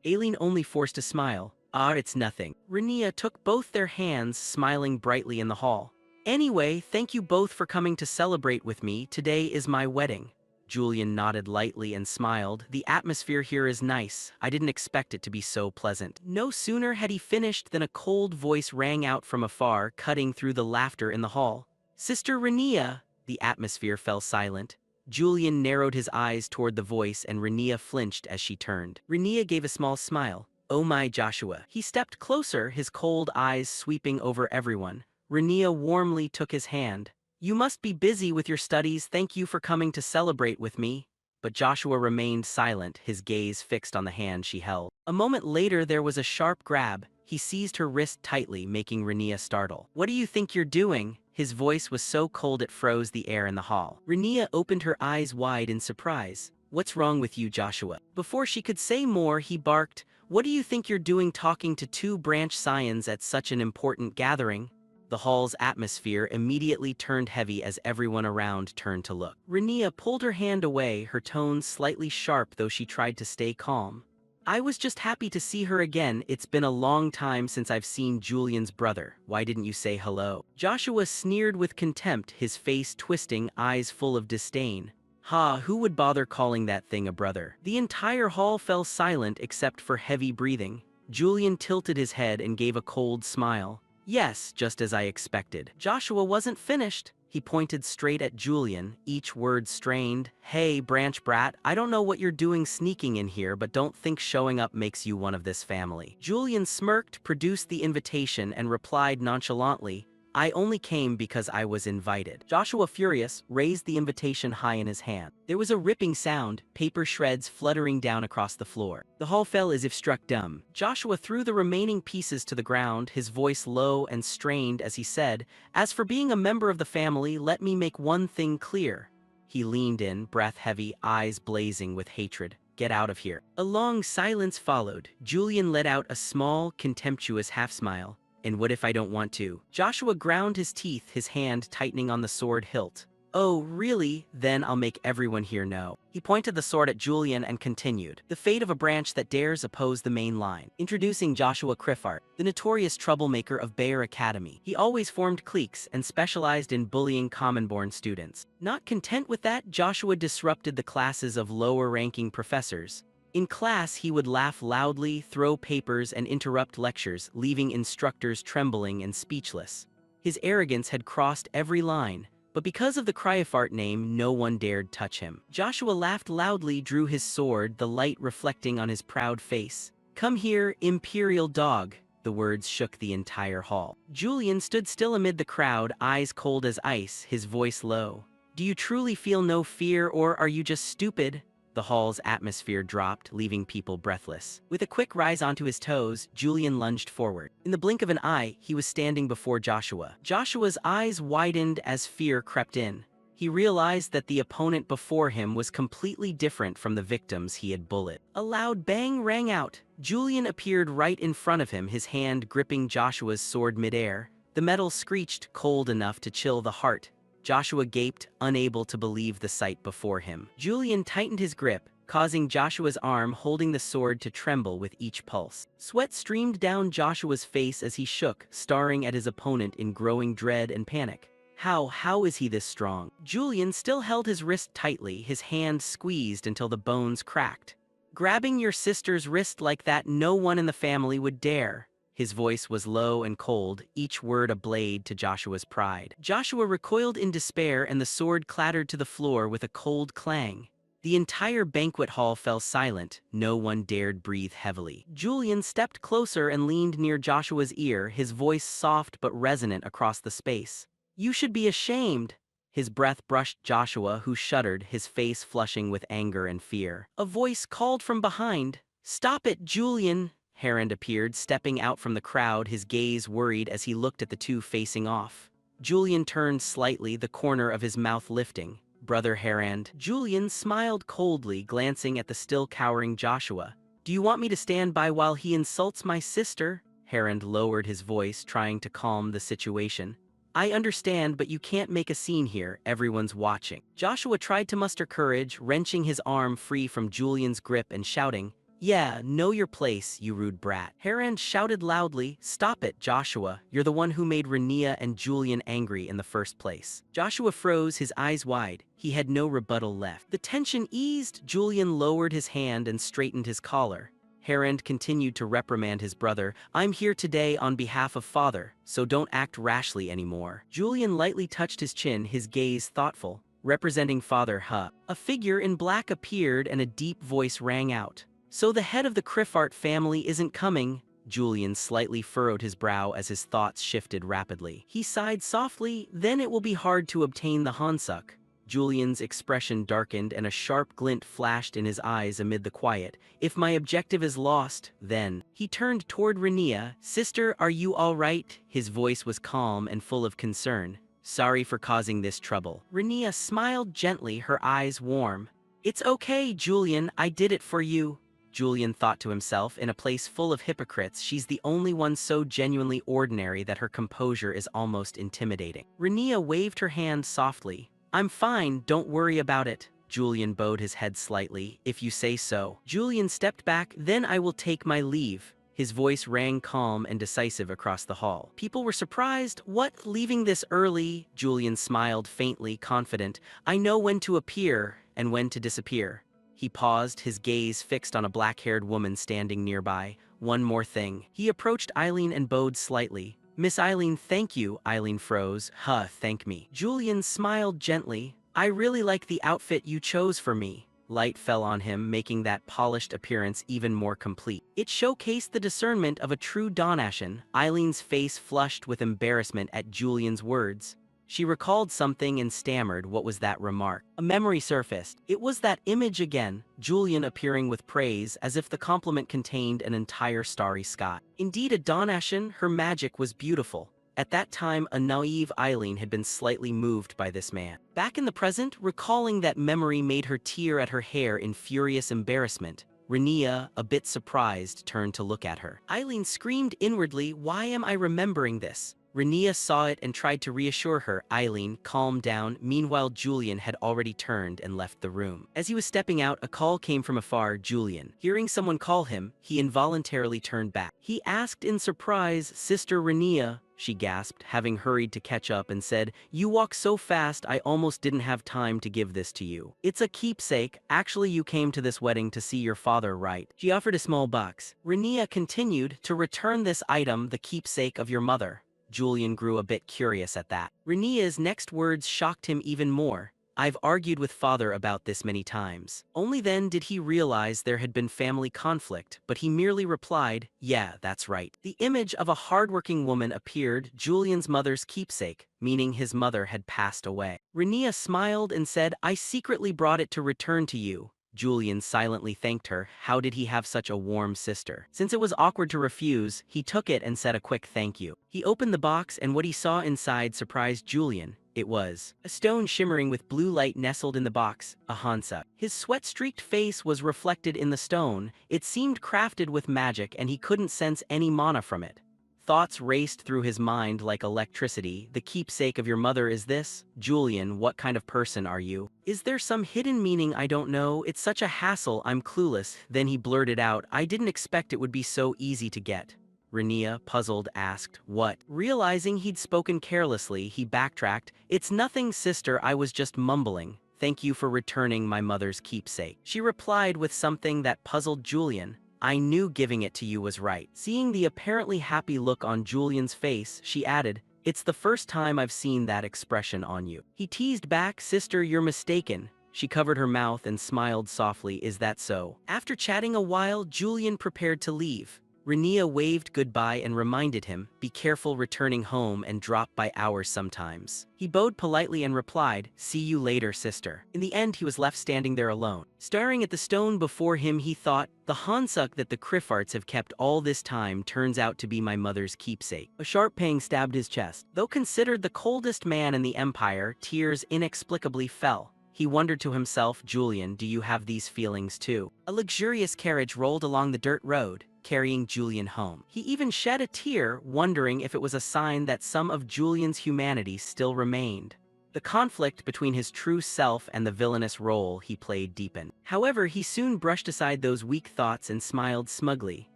Speaker 1: Aileen only forced a smile. "Ah, it's nothing." Renia took both their hands, smiling brightly in the hall. "Anyway, thank you both for coming to celebrate with me. Today is my wedding." Julian nodded lightly and smiled. "The atmosphere here is nice. I didn't expect it to be so pleasant." No sooner had he finished than a cold voice rang out from afar, cutting through the laughter in the hall. "Sister Renia!" The atmosphere fell silent. Julian narrowed his eyes toward the voice and Renia flinched as she turned. Renia gave a small smile. "Oh my, Joshua." He stepped closer, his cold eyes sweeping over everyone. Renia warmly took his hand. "You must be busy with your studies. Thank you for coming to celebrate with me." But Joshua remained silent, his gaze fixed on the hand she held. A moment later there was a sharp grab. He seized her wrist tightly, making Renia startle. "What do you think you're doing?" His voice was so cold it froze the air in the hall. Renia opened her eyes wide in surprise. "What's wrong with you, Joshua?" Before she could say more, he barked, "What do you think you're doing talking to two branch scions at such an important gathering?" The hall's atmosphere immediately turned heavy as everyone around turned to look. Renia pulled her hand away, her tone slightly sharp though she tried to stay calm. "I was just happy to see her again. It's been a long time since I've seen Julian's brother. Why didn't you say hello?" Joshua sneered with contempt, his face twisting, eyes full of disdain. "Ha, who would bother calling that thing a brother?" The entire hall fell silent except for heavy breathing. Julian tilted his head and gave a cold smile. "Yes, just as I expected." Joshua wasn't finished. He pointed straight at Julian, each word strained. "Hey, branch brat, I don't know what you're doing sneaking in here, but don't think showing up makes you one of this family." Julian smirked, produced the invitation, and replied nonchalantly, "I only came because I was invited." Joshua, furious, raised the invitation high in his hand. There was a ripping sound, paper shreds fluttering down across the floor. The hall fell as if struck dumb. Joshua threw the remaining pieces to the ground, his voice low and strained as he said, "As for being a member of the family, let me make one thing clear." He leaned in, breath heavy, eyes blazing with hatred. "Get out of here." A long silence followed. Julian let out a small, contemptuous half-smile. "And what if I don't want to?" Joshua ground his teeth, his hand tightening on the sword hilt. "Oh, really? Then I'll make everyone here know." He pointed the sword at Julian and continued, "The fate of a branch that dares oppose the main line." Introducing Joshua Criffart, the notorious troublemaker of Bayer Academy. He always formed cliques and specialized in bullying common-born students. Not content with that, Joshua disrupted the classes of lower-ranking professors. In class, he would laugh loudly, throw papers, and interrupt lectures, leaving instructors trembling and speechless. His arrogance had crossed every line, but because of the Cryofart name, no one dared touch him. Joshua laughed loudly, drew his sword, the light reflecting on his proud face. "Come here, Imperial Dog." The words shook the entire hall. Julian stood still amid the crowd, eyes cold as ice, his voice low. "Do you truly feel no fear, or are you just stupid?" The hall's atmosphere dropped, leaving people breathless. With a quick rise onto his toes, Julian lunged forward. In the blink of an eye, he was standing before Joshua. Joshua's eyes widened as fear crept in. He realized that the opponent before him was completely different from the victims he had bullied. A loud bang rang out. Julian appeared right in front of him, his hand gripping Joshua's sword midair. The metal screeched, cold enough to chill the heart. Joshua gaped, unable to believe the sight before him. Julian tightened his grip, causing Joshua's arm holding the sword to tremble with each pulse. Sweat streamed down Joshua's face as he shook, staring at his opponent in growing dread and panic. How is he this strong? Julian still held his wrist tightly, his hand squeezed until the bones cracked. Grabbing your sister's wrist like that, no one in the family would dare. His voice was low and cold, each word a blade to Joshua's pride. Joshua recoiled in despair and the sword clattered to the floor with a cold clang. The entire banquet hall fell silent, no one dared breathe heavily. Julian stepped closer and leaned near Joshua's ear, his voice soft but resonant across the space. You should be ashamed. His breath brushed Joshua, who shuddered, his face flushing with anger and fear. A voice called from behind. Stop it, Julian. Harand appeared, stepping out from the crowd, his gaze worried as he looked at the two facing off. Julian turned slightly, the corner of his mouth lifting. Brother Harand. Julian smiled coldly, glancing at the still cowering Joshua. Do you want me to stand by while he insults my sister? Harand lowered his voice, trying to calm the situation. I understand, but you can't make a scene here, everyone's watching. Joshua tried to muster courage, wrenching his arm free from Julian's grip and shouting, Yeah, know your place, you rude brat. Harand shouted loudly, Stop it, Joshua, you're the one who made Rania and Julian angry in the first place. Joshua froze, his eyes wide. He had no rebuttal left. The tension eased, Julian lowered his hand and straightened his collar. Harand continued to reprimand his brother. I'm here today on behalf of father, so don't act rashly anymore. Julian lightly touched his chin, his gaze thoughtful. Representing Father Huh. A figure in black appeared and a deep voice rang out. So the head of the Criffart family isn't coming? Julian slightly furrowed his brow as his thoughts shifted rapidly. He sighed softly, then it will be hard to obtain the Hansuk. Julian's expression darkened and a sharp glint flashed in his eyes amid the quiet. If my objective is lost, then. He turned toward Rania. Sister, are you all right? His voice was calm and full of concern. Sorry for causing this trouble. Rania smiled gently, her eyes warm. It's okay, Julian, I did it for you. Julian thought to himself, in a place full of hypocrites, she's the only one so genuinely ordinary that her composure is almost intimidating. Rania waved her hand softly. I'm fine, don't worry about it. Julian bowed his head slightly. If you say so. Julian stepped back. Then I will take my leave. His voice rang calm and decisive across the hall. People were surprised. What, leaving this early? Julian smiled faintly, confident. I know when to appear and when to disappear. He paused, his gaze fixed on a black-haired woman standing nearby. One more thing. He approached Eileen and bowed slightly. Miss Eileen, thank you. Eileen froze. Huh, thank me. Julian smiled gently. I really like the outfit you chose for me. Light fell on him, making that polished appearance even more complete. It showcased the discernment of a true Donashan. Eileen's face flushed with embarrassment at Julian's words. She recalled something and stammered. What was that remark? A memory surfaced. It was that image again, Julian appearing with praise as if the compliment contained an entire starry sky. Indeed a Donashan, her magic was beautiful. At that time, a naive Eileen had been slightly moved by this man. Back in the present, recalling that memory made her tear at her hair in furious embarrassment. Rania, a bit surprised, turned to look at her. Eileen screamed inwardly, why am I remembering this? Rania saw it and tried to reassure her. Eileen, calm down. Meanwhile, Julian had already turned and left the room. As he was stepping out, a call came from afar. Julian, hearing someone call him, he involuntarily turned back. He asked in surprise, Sister Rania. She gasped, having hurried to catch up, and said, You walk so fast I almost didn't have time to give this to you. It's a keepsake. Actually, you came to this wedding to see your father, right? She offered a small box. Rania continued, To return this item, the keepsake of your mother. Julian grew a bit curious at that. Rania's next words shocked him even more. I've argued with father about this many times. Only then did he realize there had been family conflict, but he merely replied, Yeah, that's right. The image of a hardworking woman appeared, Julian's mother's keepsake, meaning his mother had passed away. Rania smiled and said, I secretly brought it to return to you. Julian silently thanked her. How did he have such a warm sister? Since it was awkward to refuse, he took it and said a quick thank you. He opened the box and what he saw inside surprised Julian. It was a stone shimmering with blue light nestled in the box, a Hansa. His sweat-streaked face was reflected in the stone. It seemed crafted with magic and he couldn't sense any mana from it. Thoughts raced through his mind like electricity. The keepsake of your mother is this? Julian, what kind of person are you? Is there some hidden meaning I don't know? It's such a hassle, I'm clueless. Then he blurted out, I didn't expect it would be so easy to get. Rania, puzzled, asked, what? Realizing he'd spoken carelessly, he backtracked, it's nothing, sister, I was just mumbling. Thank you for returning my mother's keepsake. She replied with something that puzzled Julian. I knew giving it to you was right. Seeing the apparently happy look on Julian's face, she added, it's the first time I've seen that expression on you. He teased back, sister, you're mistaken. She covered her mouth and smiled softly, is that so? After chatting a while, Julian prepared to leave. Rania waved goodbye and reminded him, be careful returning home and drop by hours sometimes. He bowed politely and replied, see you later, sister. In the end, he was left standing there alone. Staring at the stone before him, he thought, the Hansuk that the Criffarts have kept all this time turns out to be my mother's keepsake. A sharp pang stabbed his chest. Though considered the coldest man in the Empire, tears inexplicably fell. He wondered to himself, Julian, do you have these feelings too? A luxurious carriage rolled along the dirt road, carrying Julian home. He even shed a tear, wondering if it was a sign that some of Julian's humanity still remained. The conflict between his true self and the villainous role he played deepened. However, he soon brushed aside those weak thoughts and smiled smugly.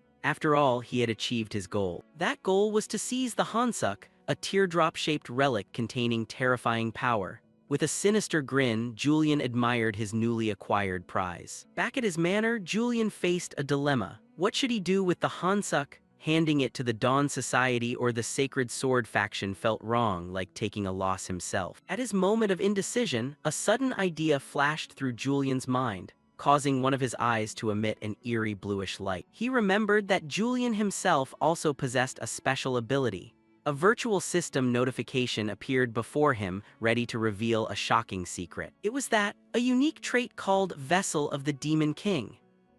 Speaker 1: After all, he had achieved his goal. That goal was to seize the Hansuk, a teardrop-shaped relic containing terrifying power. With a sinister grin, Julian admired his newly acquired prize. Back at his manor, Julian faced a dilemma. What should he do with the Hansuk? Handing it to the Dawn Society or the Sacred Sword faction felt wrong, like taking a loss himself. At his moment of indecision, a sudden idea flashed through Julian's mind, causing one of his eyes to emit an eerie bluish light. He remembered that Julian himself also possessed a special ability. A virtual system notification appeared before him, ready to reveal a shocking secret. It was a unique trait called Vessel of the Demon King.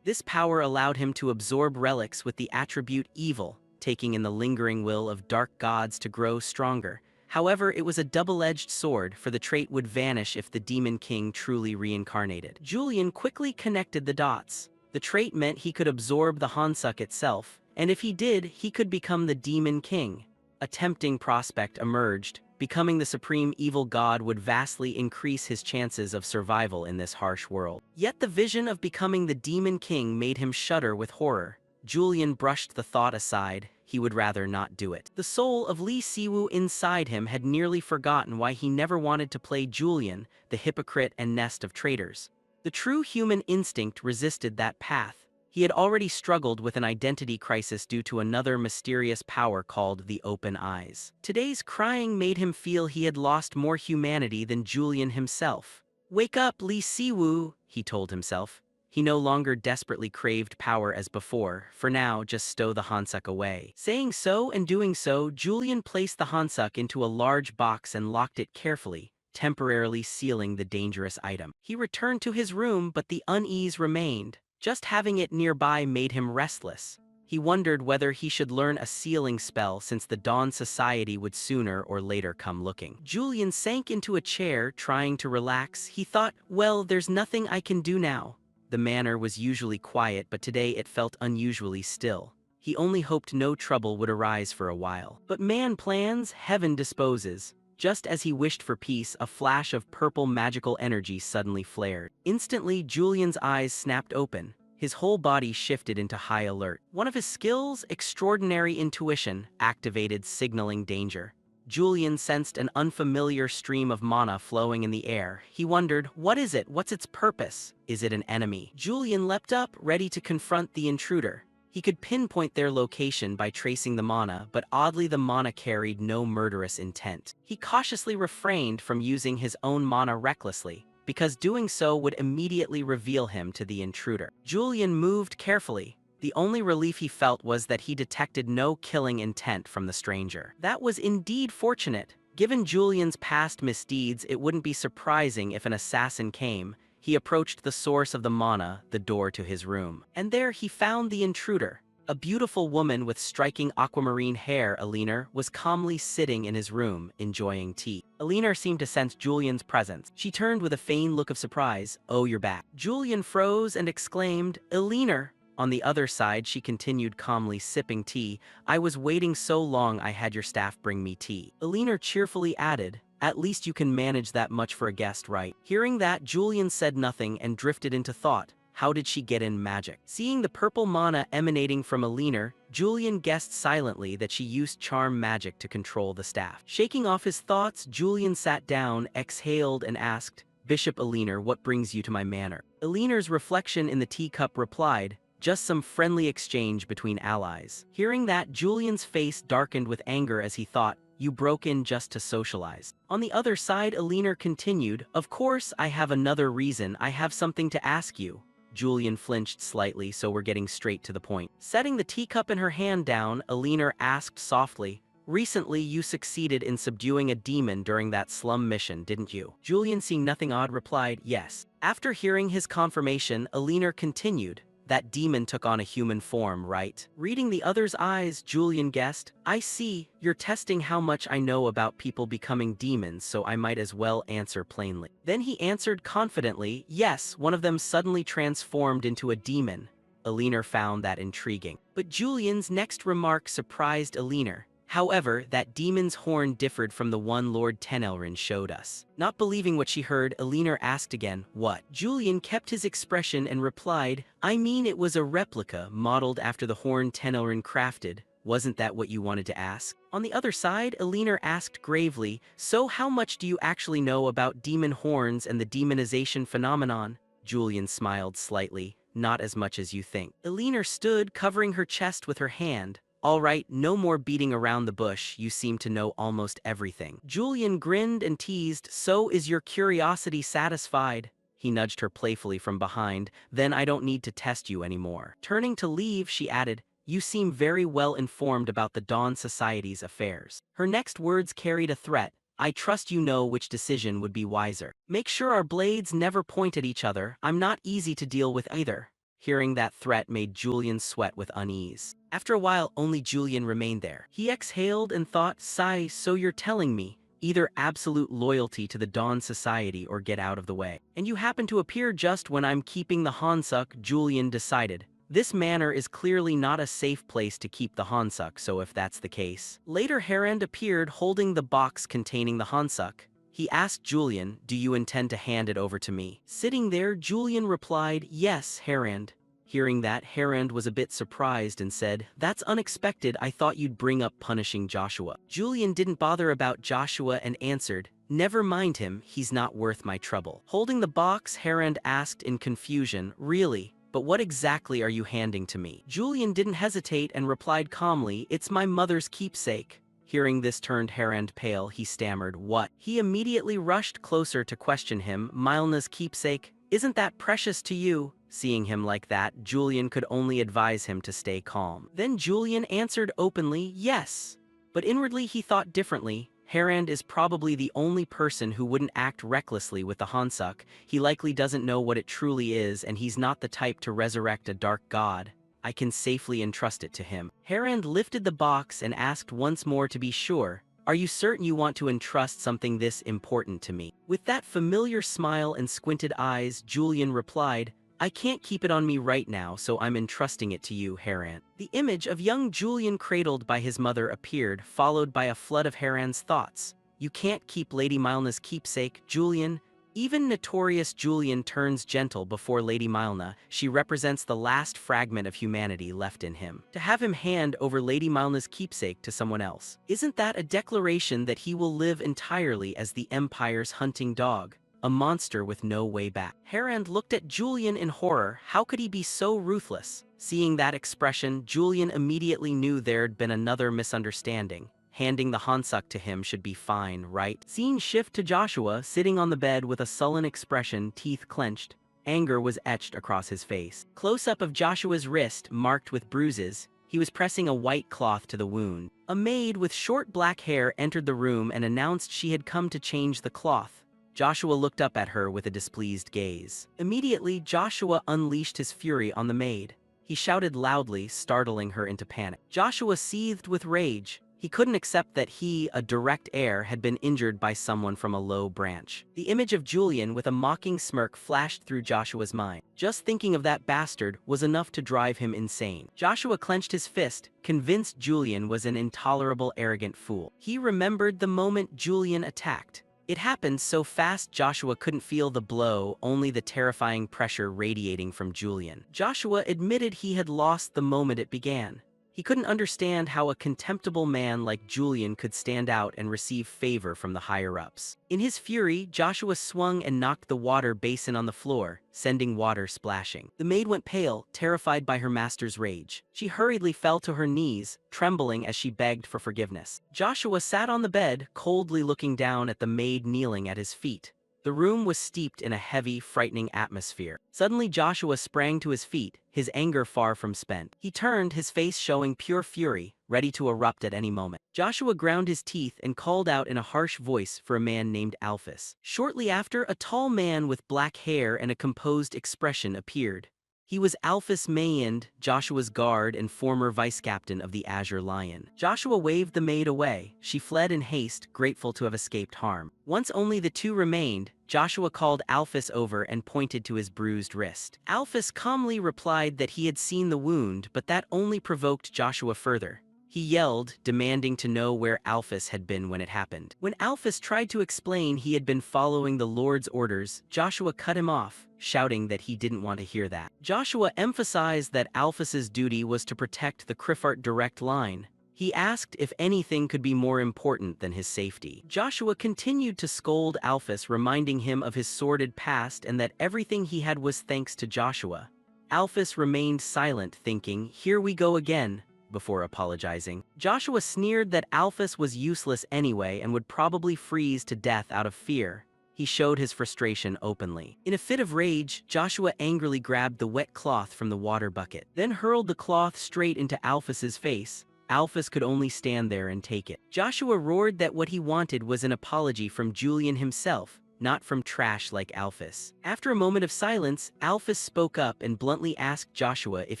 Speaker 1: This power allowed him to absorb relics with the attribute evil, taking in the lingering will of dark gods to grow stronger. However, it was a double-edged sword, for the trait would vanish if the Demon King truly reincarnated. Julian quickly connected the dots. The trait meant he could absorb the Hansuk itself, and if he did, he could become the Demon King. A tempting prospect emerged. Becoming the supreme evil god would vastly increase his chances of survival in this harsh world. Yet the vision of becoming the Demon King made him shudder with horror. Julian brushed the thought aside. He would rather not do it. The soul of Lee Siwoo inside him had nearly forgotten why he never wanted to play Julian, the hypocrite and nest of traitors. The true human instinct resisted that path. He had already struggled with an identity crisis due to another mysterious power called the Open Eyes. Today's crying made him feel he had lost more humanity than Julian himself. Wake up, Lee Siwoo, he told himself. He no longer desperately craved power as before. For now, just stow the Hansuk away. Saying so and doing so, Julian placed the Hansuk into a large box and locked it carefully, temporarily sealing the dangerous item. He returned to his room, but the unease remained. Just having it nearby made him restless. He wondered whether he should learn a sealing spell since the Dawn Society would sooner or later come looking. Julian sank into a chair, trying to relax. He thought, well, there's nothing I can do now. The manor was usually quiet, but today it felt unusually still. He only hoped no trouble would arise for a while. But man plans, heaven disposes. Just as he wished for peace, a flash of purple magical energy suddenly flared. Instantly, Julian's eyes snapped open. His whole body shifted into high alert. One of his skills, extraordinary intuition, activated, signaling danger. Julian sensed an unfamiliar stream of mana flowing in the air. He wondered, what is it? What's its purpose? Is it an enemy? Julian leapt up, ready to confront the intruder. He could pinpoint their location by tracing the mana, but oddly the mana carried no murderous intent. He cautiously refrained from using his own mana recklessly, because doing so would immediately reveal him to the intruder. Julian moved carefully. The only relief he felt was that he detected no killing intent from the stranger. That was indeed fortunate. Given Julian's past misdeeds, it wouldn't be surprising if an assassin came. he approached the source of the mana, the door to his room. And there he found the intruder. A beautiful woman with striking aquamarine hair, Elinor, was calmly sitting in his room, enjoying tea. Elinor seemed to sense Julian's presence. She turned with a feigned look of surprise. "Oh, you're back." Julian froze and exclaimed, "Elinor." On the other side, she continued calmly sipping tea. "I was waiting so long I had your staff bring me tea." Elinor cheerfully added, "At least you can manage that much for a guest, right?" Hearing that, Julian said nothing and drifted into thought. How did she get in magic? Seeing the purple mana emanating from Elinor, Julian guessed silently that she used charm magic to control the staff. Shaking off his thoughts, Julian sat down, exhaled, and asked, "Bishop Elinor, what brings you to my manor?" Elinor's reflection in the teacup replied, "Just some friendly exchange between allies." Hearing that, Julian's face darkened with anger as he thought, "You broke in just to socialize." On the other side, Elinor continued, "Of course, I have another reason. I have something to ask you." Julian flinched slightly, so we're getting straight to the point. Setting the teacup in her hand down, Elinor asked softly, "Recently you succeeded in subduing a demon during that slum mission, didn't you?" Julian, seeing nothing odd, replied, "Yes." After hearing his confirmation, Elinor continued, "That demon took on a human form, right?" Reading the other's eyes, Julian guessed, "I see, you're testing how much I know about people becoming demons, so I might as well answer plainly." Then he answered confidently, "Yes, one of them suddenly transformed into a demon." Elinor found that intriguing. But Julian's next remark surprised Elinor. However, that demon's horn differed from the one Lord Tenelrin showed us. Not believing what she heard, Elinor asked again, "What?" Julian kept his expression and replied, "I mean, it was a replica modeled after the horn Tenelrin crafted. Wasn't that what you wanted to ask?" On the other side, Elinor asked gravely, "So how much do you actually know about demon horns and the demonization phenomenon?" Julian smiled slightly, "Not as much as you think." Elinor stood, covering her chest with her hand. "All right, no more beating around the bush, you seem to know almost everything." Julian grinned and teased, "So is your curiosity satisfied?" He nudged her playfully from behind, "Then I don't need to test you anymore." Turning to leave, she added, "You seem very well informed about the Dawn Society's affairs." Her next words carried a threat, "I trust you know which decision would be wiser. Make sure our blades never point at each other. I'm not easy to deal with either." Hearing that threat made Julian sweat with unease. After a while, only Julian remained there. He exhaled and thought, "Sigh, so you're telling me, either absolute loyalty to the Dawn Society or get out of the way. And you happen to appear just when I'm keeping the Hansuk," Julian decided. This manor is clearly not a safe place to keep the Hansuk, so if that's the case. Later, Harand appeared holding the box containing the Hansuk. He asked Julian, "Do you intend to hand it over to me?" Sitting there, Julian replied, "Yes, Harand." Hearing that, Harand was a bit surprised and said, "That's unexpected. I thought you'd bring up punishing Joshua." Julian didn't bother about Joshua and answered, "Never mind him, he's not worth my trouble." Holding the box, Harand asked in confusion, "Really? But what exactly are you handing to me?" Julian didn't hesitate and replied calmly, "It's my mother's keepsake." Hearing this turned Harand pale. He stammered, "What?" He immediately rushed closer to question him. "Mylna's keepsake? Isn't that precious to you?" Seeing him like that, Julian could only advise him to stay calm. Then Julian answered openly, "Yes." But inwardly he thought differently. Harand is probably the only person who wouldn't act recklessly with the Hansuk. He likely doesn't know what it truly is, and he's not the type to resurrect a dark god. I can safely entrust it to him. Harand lifted the box and asked once more to be sure, "Are you certain you want to entrust something this important to me?" With that familiar smile and squinted eyes, Julian replied, "I can't keep it on me right now, so I'm entrusting it to you, Harand." The image of young Julian cradled by his mother appeared, followed by a flood of Harand's thoughts. "You can't keep Lady Mylna's keepsake, Julian." Even notorious Julian turns gentle before Lady Mylna. She represents the last fragment of humanity left in him. To have him hand over Lady Mylna's keepsake to someone else, isn't that a declaration that he will live entirely as the Empire's hunting dog? A monster with no way back. Harand looked at Julian in horror. How could he be so ruthless? Seeing that expression, Julian immediately knew there'd been another misunderstanding. Handing the Hansuk to him should be fine, right? Scene shift to Joshua, sitting on the bed with a sullen expression, teeth clenched. Anger was etched across his face. Close-up of Joshua's wrist, marked with bruises. He was pressing a white cloth to the wound. A maid with short black hair entered the room and announced she had come to change the cloth. Joshua looked up at her with a displeased gaze. Immediately, Joshua unleashed his fury on the maid. He shouted loudly, startling her into panic. Joshua seethed with rage. He couldn't accept that he, a direct heir, had been injured by someone from a low branch. The image of Julian with a mocking smirk flashed through Joshua's mind. Just thinking of that bastard was enough to drive him insane. Joshua clenched his fist, convinced Julian was an intolerable, arrogant fool. He remembered the moment Julian attacked. It happened so fast Joshua couldn't feel the blow, only the terrifying pressure radiating from Julian. Joshua admitted he had lost the moment it began. He couldn't understand how a contemptible man like Julian could stand out and receive favor from the higher-ups. In his fury, Joshua swung and knocked the water basin on the floor, sending water splashing. The maid went pale, terrified by her master's rage. She hurriedly fell to her knees, trembling as she begged for forgiveness. Joshua sat on the bed, coldly looking down at the maid kneeling at his feet. The room was steeped in a heavy, frightening atmosphere. Suddenly Joshua sprang to his feet, his anger far from spent. He turned, his face showing pure fury, ready to erupt at any moment. Joshua ground his teeth and called out in a harsh voice for a man named Alphys. Shortly after, a tall man with black hair and a composed expression appeared. He was Alphys Mayend, Joshua's guard and former vice-captain of the Azure Lion. Joshua waved the maid away. She fled in haste, grateful to have escaped harm. Once only the two remained, Joshua called Alphys over and pointed to his bruised wrist. Alphys calmly replied that he had seen the wound, but that only provoked Joshua further. He yelled, demanding to know where Alphys had been when it happened. When Alphys tried to explain he had been following the Lord's orders, Joshua cut him off, shouting that he didn't want to hear that. Joshua emphasized that Alphys's duty was to protect the Krifart direct line. He asked if anything could be more important than his safety. Joshua continued to scold Alphys, reminding him of his sordid past and that everything he had was thanks to Joshua. Alphys remained silent, thinking, "Here we go again," before apologizing. Joshua sneered that Alphys was useless anyway and would probably freeze to death out of fear. He showed his frustration openly. In a fit of rage, Joshua angrily grabbed the wet cloth from the water bucket, then hurled the cloth straight into Alphys's face. Alphys could only stand there and take it. Joshua roared that what he wanted was an apology from Julian himself, not from trash like Alphys. After a moment of silence, Alphys spoke up and bluntly asked Joshua if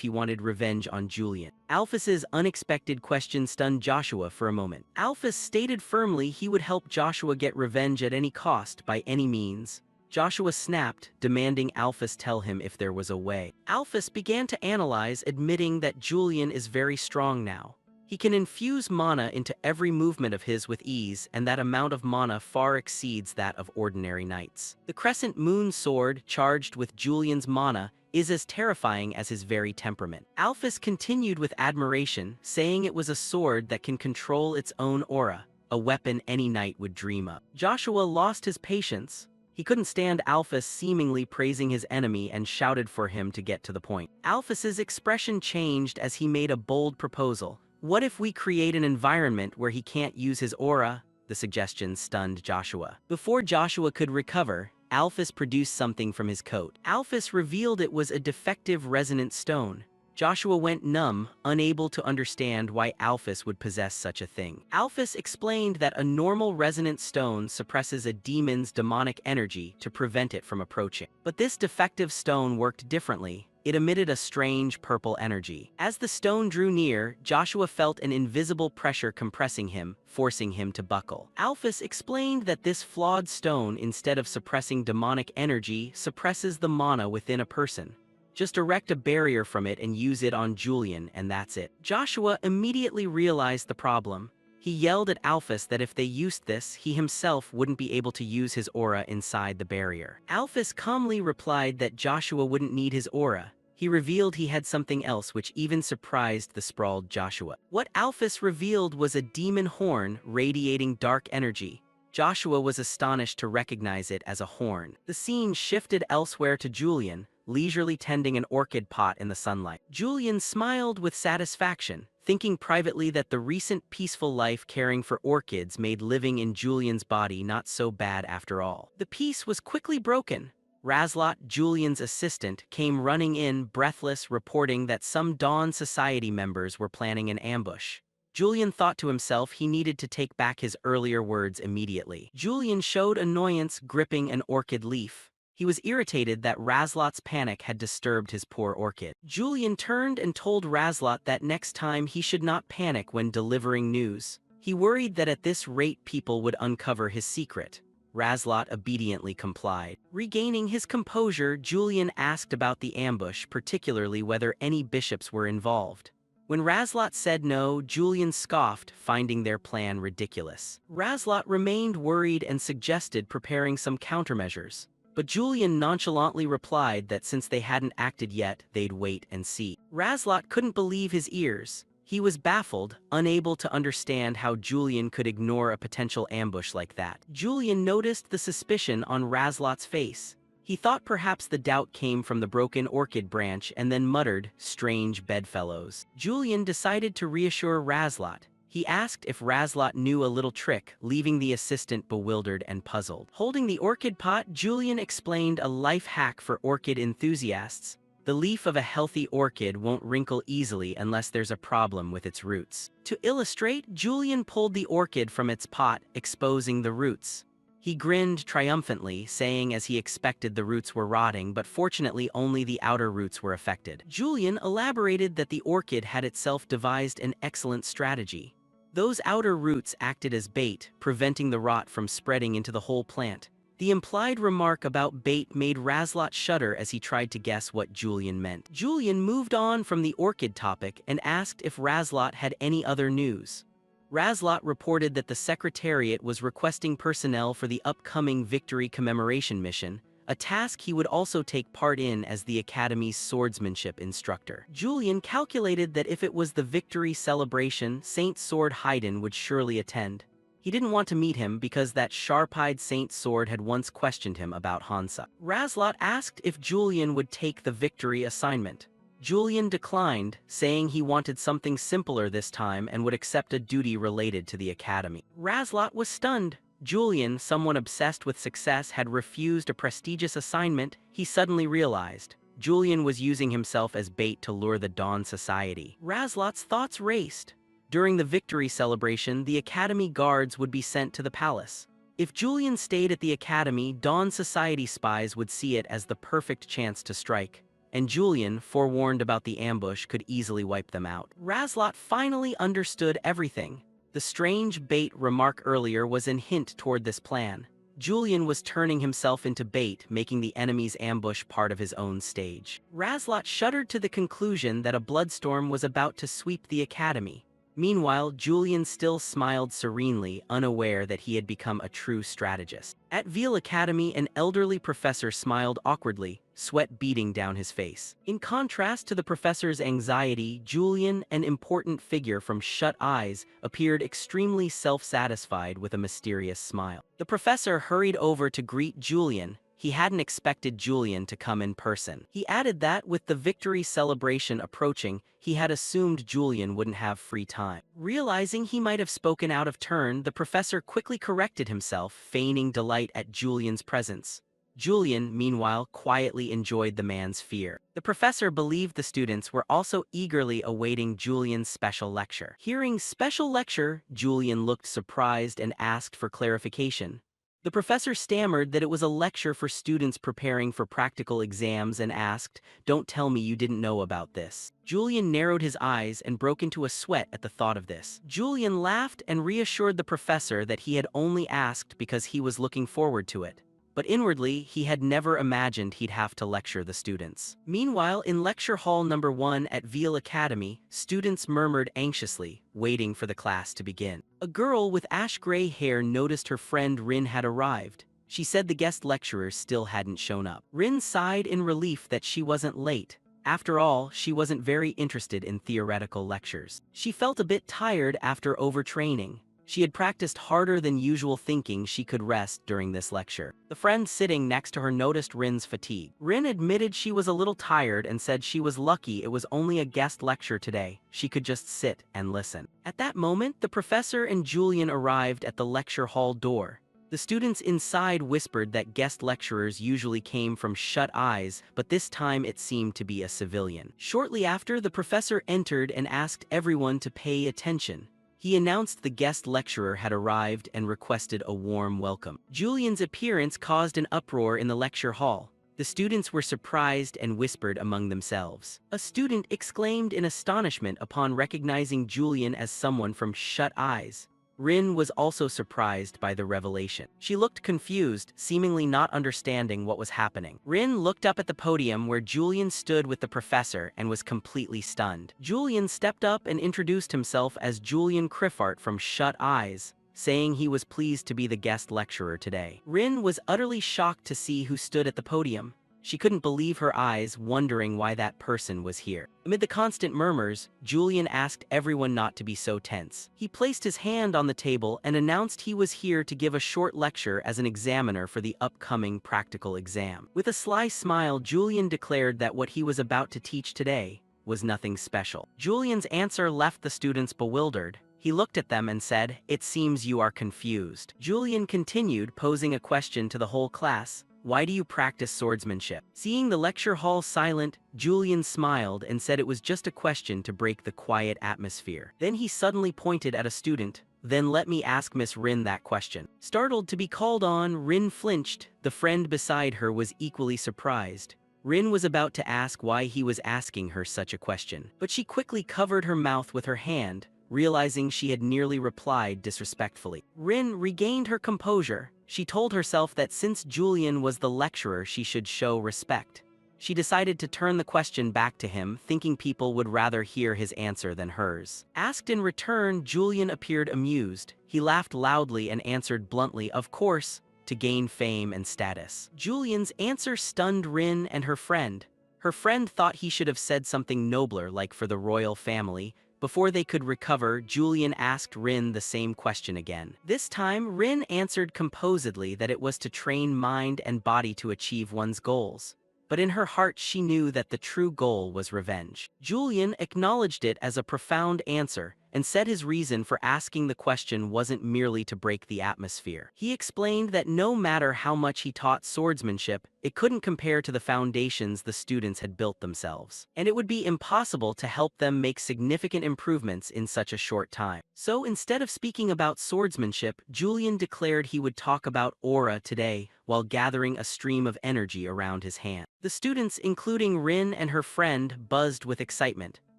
Speaker 1: he wanted revenge on Julian. Alphys's unexpected question stunned Joshua for a moment. Alphys stated firmly he would help Joshua get revenge at any cost, by any means. Joshua snapped, demanding Alphys tell him if there was a way. Alphys began to analyze, admitting that Julian is very strong now. He can infuse mana into every movement of his with ease, and that amount of mana far exceeds that of ordinary knights. The Crescent Moon Sword, charged with Julian's mana, is as terrifying as his very temperament. Alphys continued with admiration, saying it was a sword that can control its own aura, a weapon any knight would dream of. Joshua lost his patience. He couldn't stand Alphys seemingly praising his enemy and shouted for him to get to the point. Alphys's expression changed as he made a bold proposal. "What if we create an environment where he can't use his aura?" The suggestion stunned Joshua. Before Joshua could recover, Alphys produced something from his coat. Alphys revealed it was a defective resonant stone. Joshua went numb, unable to understand why Alphys would possess such a thing. Alphys explained that a normal resonant stone suppresses a demon's demonic energy to prevent it from approaching. But this defective stone worked differently. It emitted a strange purple energy. As the stone drew near, Joshua felt an invisible pressure compressing him, forcing him to buckle. Alphys explained that this flawed stone, instead of suppressing demonic energy, suppresses the mana within a person. Just erect a barrier from it and use it on Julian, and that's it. Joshua immediately realized the problem. He yelled at Alphys that if they used this, he himself wouldn't be able to use his aura inside the barrier. Alphys calmly replied that Joshua wouldn't need his aura. He revealed he had something else which even surprised the sprawled Joshua. What Alphys revealed was a demon horn radiating dark energy. Joshua was astonished to recognize it as a horn. The scene shifted elsewhere to Julian, leisurely tending an orchid pot in the sunlight. Julian smiled with satisfaction, thinking privately that the recent peaceful life caring for orchids made living in Julian's body not so bad after all. The peace was quickly broken. Razlot, Julian's assistant, came running in, breathless, reporting that some Dawn Society members were planning an ambush. Julian thought to himself he needed to take back his earlier words immediately. Julian showed annoyance gripping an orchid leaf. He was irritated that Razlot's panic had disturbed his poor orchid. Julian turned and told Razlot that next time he should not panic when delivering news. He worried that at this rate people would uncover his secret. Razlot obediently complied. Regaining his composure, Julian asked about the ambush, particularly whether any bishops were involved. When Razlot said no, Julian scoffed, finding their plan ridiculous. Razlot remained worried and suggested preparing some countermeasures. But Julian nonchalantly replied that since they hadn't acted yet, they'd wait and see. Razlot couldn't believe his ears. He was baffled, unable to understand how Julian could ignore a potential ambush like that. Julian noticed the suspicion on Razlot's face. He thought perhaps the doubt came from the broken orchid branch and then muttered, "Strange bedfellows." Julian decided to reassure Razlot. He asked if Razlot knew a little trick, leaving the assistant bewildered and puzzled. Holding the orchid pot, Julian explained a life hack for orchid enthusiasts. The leaf of a healthy orchid won't wrinkle easily unless there's a problem with its roots. To illustrate, Julian pulled the orchid from its pot, exposing the roots. He grinned triumphantly, saying as he expected the roots were rotting, but fortunately only the outer roots were affected. Julian elaborated that the orchid had itself devised an excellent strategy. Those outer roots acted as bait, preventing the rot from spreading into the whole plant. The implied remark about bait made Razlot shudder as he tried to guess what Julian meant. Julian moved on from the orchid topic and asked if Razlot had any other news. Razlot reported that the Secretariat was requesting personnel for the upcoming Victory Commemoration mission, a task he would also take part in as the Academy's swordsmanship instructor. Julian calculated that if it was the victory celebration, Saint Sword Haydn would surely attend. He didn't want to meet him because that sharp-eyed Saint Sword had once questioned him about Hansa. Razlot asked if Julian would take the victory assignment. Julian declined, saying he wanted something simpler this time and would accept a duty related to the Academy. Razlot was stunned. Julian, someone obsessed with success, had refused a prestigious assignment. He suddenly realized Julian was using himself as bait to lure the Dawn Society. Razlot's thoughts raced. During the victory celebration, the Academy guards would be sent to the palace. If Julian stayed at the Academy, Dawn Society spies would see it as the perfect chance to strike. And Julian, forewarned about the ambush, could easily wipe them out. Razlot finally understood everything. The strange bait remark earlier was an hint toward this plan. Julian was turning himself into bait, making the enemy's ambush part of his own stage. Razlot shuddered to the conclusion that a bloodstorm was about to sweep the Academy. Meanwhile, Julian still smiled serenely, unaware that he had become a true strategist. At Veal Academy, an elderly professor smiled awkwardly, sweat beading down his face. In contrast to the professor's anxiety, Julian, an important figure from Shut Eyes, appeared extremely self-satisfied with a mysterious smile. The professor hurried over to greet Julian. He hadn't expected Julian to come in person. He added that, with the victory celebration approaching, he had assumed Julian wouldn't have free time. Realizing he might have spoken out of turn, the professor quickly corrected himself, feigning delight at Julian's presence. Julian, meanwhile, quietly enjoyed the man's fear. The professor believed the students were also eagerly awaiting Julian's special lecture. Hearing special lecture, Julian looked surprised and asked for clarification. The professor stammered that it was a lecture for students preparing for practical exams and asked, "Don't tell me you didn't know about this." Julian narrowed his eyes and broke into a sweat at the thought of this. Julian laughed and reassured the professor that he had only asked because he was looking forward to it. But inwardly, he had never imagined he'd have to lecture the students. Meanwhile, in lecture hall number 1 at Veal Academy, students murmured anxiously, waiting for the class to begin. A girl with ash-gray hair noticed her friend Rin had arrived. She said the guest lecturers still hadn't shown up. Rin sighed in relief that she wasn't late. After all, she wasn't very interested in theoretical lectures. She felt a bit tired after overtraining. She had practiced harder than usual, thinking she could rest during this lecture. The friend sitting next to her noticed Rin's fatigue. Rin admitted she was a little tired and said she was lucky it was only a guest lecture today. She could just sit and listen. At that moment, the professor and Julian arrived at the lecture hall door. The students inside whispered that guest lecturers usually came from Shut Eyes, but this time it seemed to be a civilian. Shortly after, the professor entered and asked everyone to pay attention. He announced the guest lecturer had arrived and requested a warm welcome. Julian's appearance caused an uproar in the lecture hall. The students were surprised and whispered among themselves. A student exclaimed in astonishment upon recognizing Julian as someone from Shut Eyes. Rin was also surprised by the revelation. She looked confused, seemingly not understanding what was happening. Rin looked up at the podium where Julian stood with the professor and was completely stunned. Julian stepped up and introduced himself as Julian Criffart from Shut Eyes, saying he was pleased to be the guest lecturer today. Rin was utterly shocked to see who stood at the podium. She couldn't believe her eyes, wondering why that person was here. Amid the constant murmurs, Julian asked everyone not to be so tense. He placed his hand on the table and announced he was here to give a short lecture as an examiner for the upcoming practical exam. With a sly smile, Julian declared that what he was about to teach today was nothing special. Julian's answer left the students bewildered. He looked at them and said, "It seems you are confused." Julian continued, posing a question to the whole class. "Why do you practice swordsmanship?" Seeing the lecture hall silent, Julian smiled and said it was just a question to break the quiet atmosphere. Then he suddenly pointed at a student. "Then let me ask Miss Rin that question." Startled to be called on, Rin flinched. The friend beside her was equally surprised. Rin was about to ask why he was asking her such a question, but she quickly covered her mouth with her hand, realizing she had nearly replied disrespectfully. Rin regained her composure. She told herself that since Julian was the lecturer, she should show respect. She decided to turn the question back to him, thinking people would rather hear his answer than hers. Asked in return, Julian appeared amused. He laughed loudly and answered bluntly, "Of course, to gain fame and status." Julian's answer stunned Rin and her friend. Her friend thought he should have said something nobler, like for the royal family. Before they could recover, Julian asked Rin the same question again. This time, Rin answered composedly that it was to train mind and body to achieve one's goals. But in her heart she knew that the true goal was revenge. Julian acknowledged it as a profound answer, and said his reason for asking the question wasn't merely to break the atmosphere. He explained that no matter how much he taught swordsmanship, it couldn't compare to the foundations the students had built themselves, and it would be impossible to help them make significant improvements in such a short time. So instead of speaking about swordsmanship, Julian declared he would talk about aura today, while gathering a stream of energy around his hand. The students, including Rin and her friend, buzzed with excitement.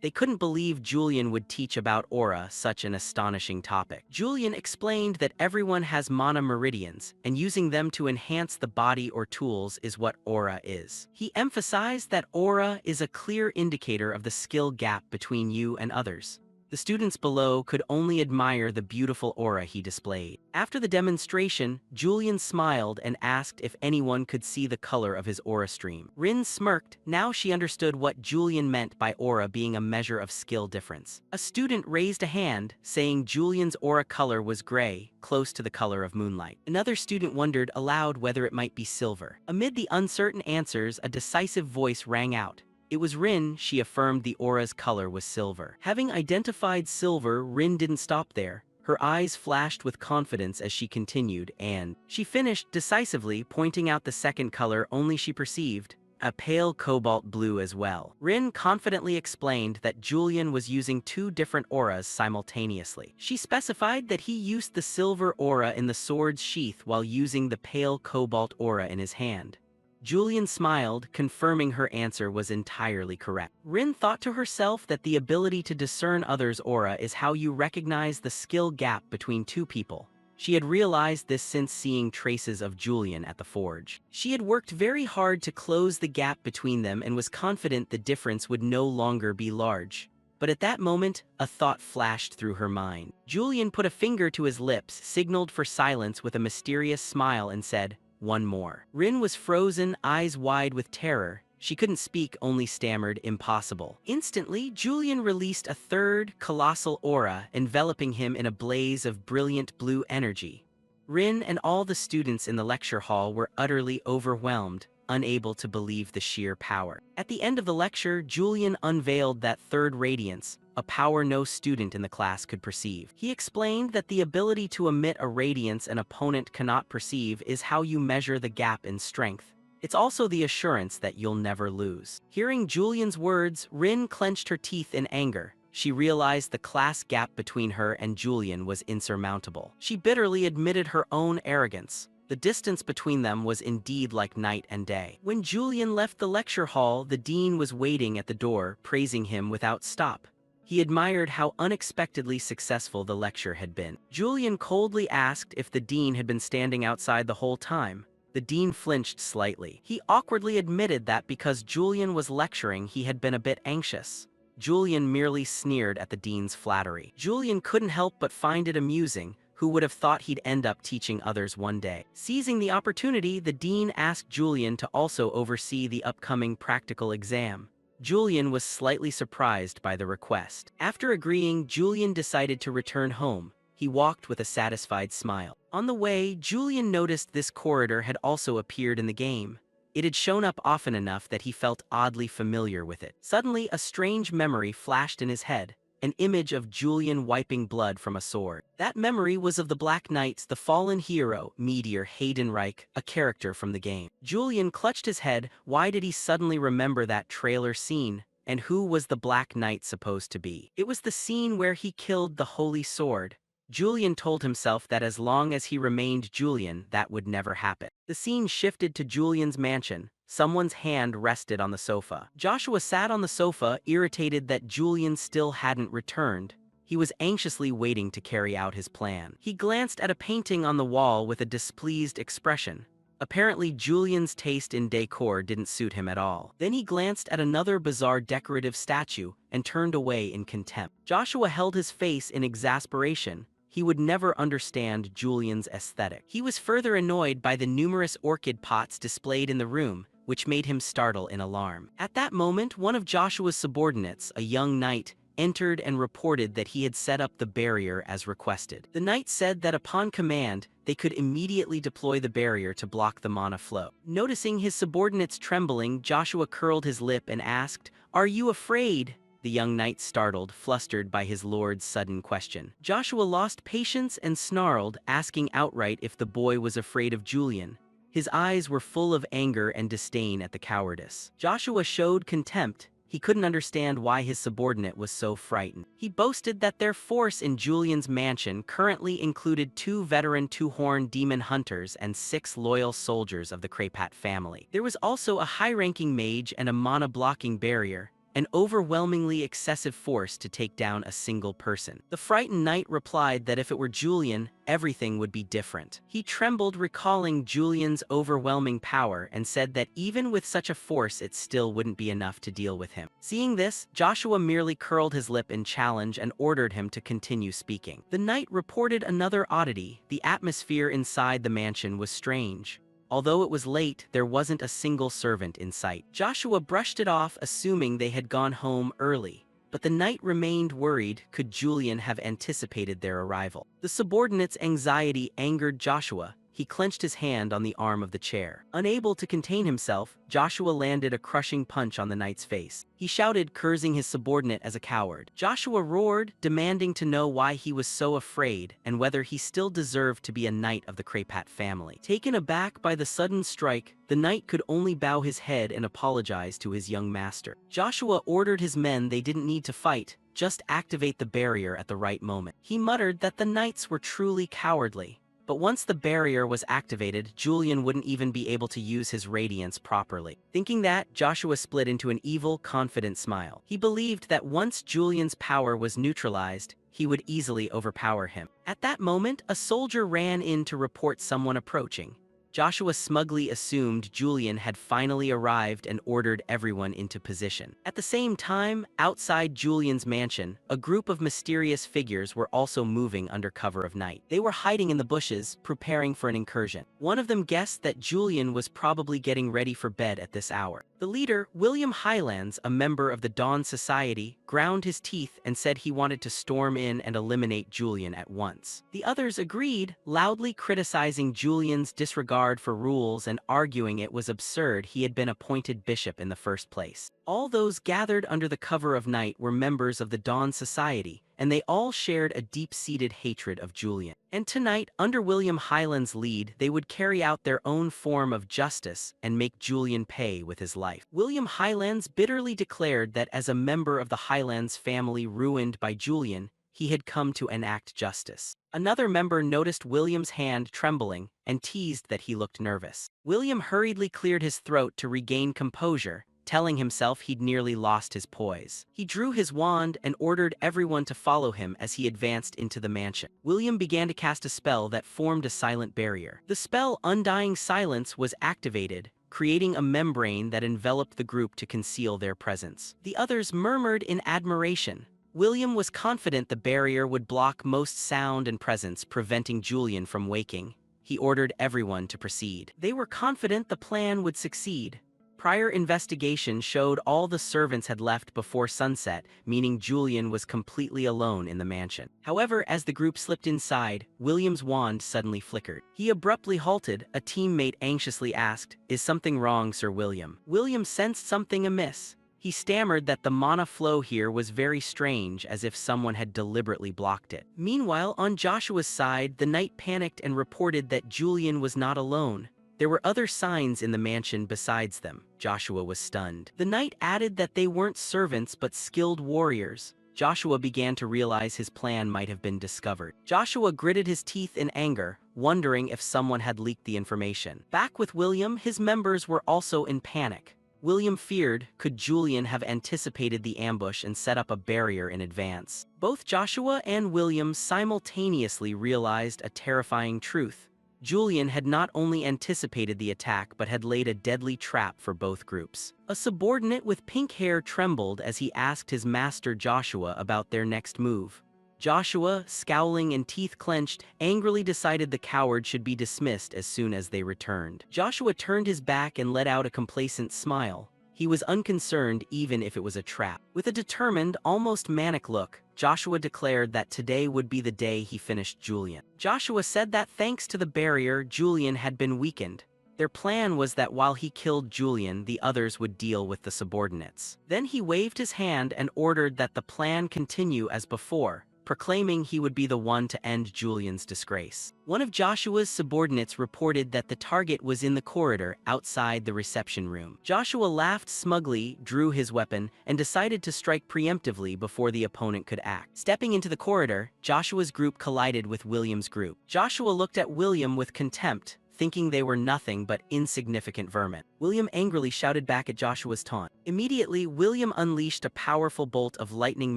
Speaker 1: They couldn't believe Julian would teach about aura, such an astonishing topic. Julian explained that everyone has mana meridians, and using them to enhance the body or tools is what aura is. He emphasized that aura is a clear indicator of the skill gap between you and others. The students below could only admire the beautiful aura he displayed. After the demonstration, Julian smiled and asked if anyone could see the color of his aura stream. Rin smirked. Now she understood what Julian meant by aura being a measure of skill difference. A student raised a hand, saying Julian's aura color was gray, close to the color of moonlight. Another student wondered aloud whether it might be silver. Amid the uncertain answers, a decisive voice rang out. It was Rin. She affirmed the aura's color was silver. Having identified silver, Rin didn't stop there. Her eyes flashed with confidence as she continued, and she finished decisively, pointing out the second color only she perceived, a pale cobalt blue as well. Rin confidently explained that Julian was using two different auras simultaneously. She specified that he used the silver aura in the sword's sheath while using the pale cobalt aura in his hand. Julian smiled, confirming her answer was entirely correct. Rin thought to herself that the ability to discern others' aura is how you recognize the skill gap between two people. She had realized this since seeing traces of Julian at the forge. She had worked very hard to close the gap between them and was confident the difference would no longer be large. But at that moment, a thought flashed through her mind. Julian put a finger to his lips, signaled for silence with a mysterious smile, and said, "One more." Rin was frozen, eyes wide with terror. She couldn't speak, only stammered, "Impossible." Instantly, Julian released a third, colossal aura, enveloping him in a blaze of brilliant blue energy. Rin and all the students in the lecture hall were utterly overwhelmed, unable to believe the sheer power. At the end of the lecture, Julian unveiled that third radiance, a power no student in the class could perceive. He explained that the ability to emit a radiance an opponent cannot perceive is how you measure the gap in strength. It's also the assurance that you'll never lose. Hearing Julian's words, Rin clenched her teeth in anger. she realized the class gap between her and Julian was insurmountable. She bitterly admitted her own arrogance. The distance between them was indeed like night and day. When Julian left the lecture hall, the dean was waiting at the door, praising him without stop. He admired how unexpectedly successful the lecture had been. Julian coldly asked if the dean had been standing outside the whole time. The dean flinched slightly. He awkwardly admitted that because Julian was lecturing, he had been a bit anxious. Julian merely sneered at the dean's flattery. Julian couldn't help but find it amusing. Who would have thought he'd end up teaching others one day? Seizing the opportunity, the dean asked Julian to also oversee the upcoming practical exam. Julian was slightly surprised by the request. After agreeing, Julian decided to return home. He walked with a satisfied smile. On the way, Julian noticed this corridor had also appeared in the game. It had shown up often enough that he felt oddly familiar with it. Suddenly, a strange memory flashed in his head. An image of Julian wiping blood from a sword. That memory was of the Black Knight's the fallen hero, Meteor Haydenreich, a character from the game. Julian clutched his head. Why did he suddenly remember that trailer scene? And who was the Black Knight supposed to be? It was the scene where he killed the Holy Sword. Julian told himself that as long as he remained Julian, that would never happen. The scene shifted to Julian's mansion. Someone's hand rested on the sofa. Joshua sat on the sofa, irritated that Julian still hadn't returned. He was anxiously waiting to carry out his plan. He glanced at a painting on the wall with a displeased expression. Apparently, Julian's taste in decor didn't suit him at all. Then he glanced at another bizarre decorative statue and turned away in contempt. Joshua held his face in exasperation. He would never understand Julian's aesthetic. He was further annoyed by the numerous orchid pots displayed in the room, which made him startle in alarm. At that moment, one of Joshua's subordinates, a young knight, entered and reported that he had set up the barrier as requested. The knight said that upon command, they could immediately deploy the barrier to block the mana flow. Noticing his subordinates trembling, Joshua curled his lip and asked, "Are you afraid?" The young knight startled, flustered by his lord's sudden question. Joshua lost patience and snarled, asking outright if the boy was afraid of Julian. His eyes were full of anger and disdain at the cowardice. Joshua showed contempt. He couldn't understand why his subordinate was so frightened. He boasted that their force in Julian's mansion currently included 2 veteran two-horned demon hunters and 6 loyal soldiers of the Crapat family. There was also a high-ranking mage and a mana-blocking barrier, an overwhelmingly excessive force to take down a single person. The frightened knight replied that if it were Julian, everything would be different. He trembled, recalling Julian's overwhelming power, and said that even with such a force, it still wouldn't be enough to deal with him. Seeing this, Joshua merely curled his lip in challenge and ordered him to continue speaking. The knight reported another oddity. The atmosphere inside the mansion was strange. Although it was late, there wasn't a single servant in sight. Joshua brushed it off, assuming they had gone home early. But the knight remained worried. Could Julian have anticipated their arrival? The subordinate's anxiety angered Joshua. He clenched his hand on the arm of the chair. Unable to contain himself, Joshua landed a crushing punch on the knight's face. He shouted, cursing his subordinate as a coward. Joshua roared, demanding to know why he was so afraid and whether he still deserved to be a knight of the Crapat family. Taken aback by the sudden strike, the knight could only bow his head and apologize to his young master. Joshua ordered his men they didn't need to fight, just activate the barrier at the right moment. He muttered that the knights were truly cowardly. But once the barrier was activated, Julian wouldn't even be able to use his radiance properly. Thinking that, Joshua split into an evil, confident smile. He believed that once Julian's power was neutralized, he would easily overpower him. At that moment, a soldier ran in to report someone approaching. Joshua smugly assumed Julian had finally arrived and ordered everyone into position. At the same time, outside Julian's mansion, a group of mysterious figures were also moving under cover of night. They were hiding in the bushes, preparing for an incursion. One of them guessed that Julian was probably getting ready for bed at this hour. The leader, William Highlands, a member of the Dawn Society, ground his teeth and said he wanted to storm in and eliminate Julian at once. The others agreed, loudly criticizing Julian's disregard for rules and arguing it was absurd he had been appointed bishop in the first place. All those gathered under the cover of night were members of the Dawn Society, and they all shared a deep-seated hatred of Julian. And tonight, under William Highland's lead, they would carry out their own form of justice and make Julian pay with his life. William Highlands bitterly declared that as a member of the Highlands family ruined by Julian, he had come to enact justice. Another member noticed William's hand trembling and teased that he looked nervous. William hurriedly cleared his throat to regain composure, telling himself he'd nearly lost his poise. He drew his wand and ordered everyone to follow him as he advanced into the mansion. William began to cast a spell that formed a silent barrier. The spell Undying Silence was activated, creating a membrane that enveloped the group to conceal their presence. The others murmured in admiration. William was confident the barrier would block most sound and presence, preventing Julian from waking. He ordered everyone to proceed. They were confident the plan would succeed. Prior investigation showed all the servants had left before sunset, meaning Julian was completely alone in the mansion. However, as the group slipped inside, William's wand suddenly flickered. He abruptly halted. A teammate anxiously asked, "Is something wrong, Sir William?" William sensed something amiss. He stammered that the mana flow here was very strange, as if someone had deliberately blocked it. Meanwhile, on Joshua's side, the knight panicked and reported that Julian was not alone. There were other signs in the mansion besides them. Joshua was stunned. The knight added that they weren't servants but skilled warriors. Joshua began to realize his plan might have been discovered. Joshua gritted his teeth in anger, wondering if someone had leaked the information. Back with William, his members were also in panic. William feared, could Julian have anticipated the ambush and set up a barrier in advance? Both Joshua and William simultaneously realized a terrifying truth. Julian had not only anticipated the attack but had laid a deadly trap for both groups. A subordinate with pink hair trembled as he asked his master Joshua about their next move. Joshua, scowling and teeth clenched, angrily decided the coward should be dismissed as soon as they returned. Joshua turned his back and let out a complacent smile. He was unconcerned even if it was a trap. With a determined, almost manic look, Joshua declared that today would be the day he finished Julian. Joshua said that thanks to the barrier, Julian had been weakened. Their plan was that while he killed Julian, the others would deal with the subordinates. Then he waved his hand and ordered that the plan continue as before, proclaiming he would be the one to end Julian's disgrace. One of Joshua's subordinates reported that the target was in the corridor outside the reception room. Joshua laughed smugly, drew his weapon, and decided to strike preemptively before the opponent could act. Stepping into the corridor, Joshua's group collided with William's group. Joshua looked at William with contempt, thinking they were nothing but insignificant vermin. William angrily shouted back at Joshua's taunt. Immediately, William unleashed a powerful bolt of lightning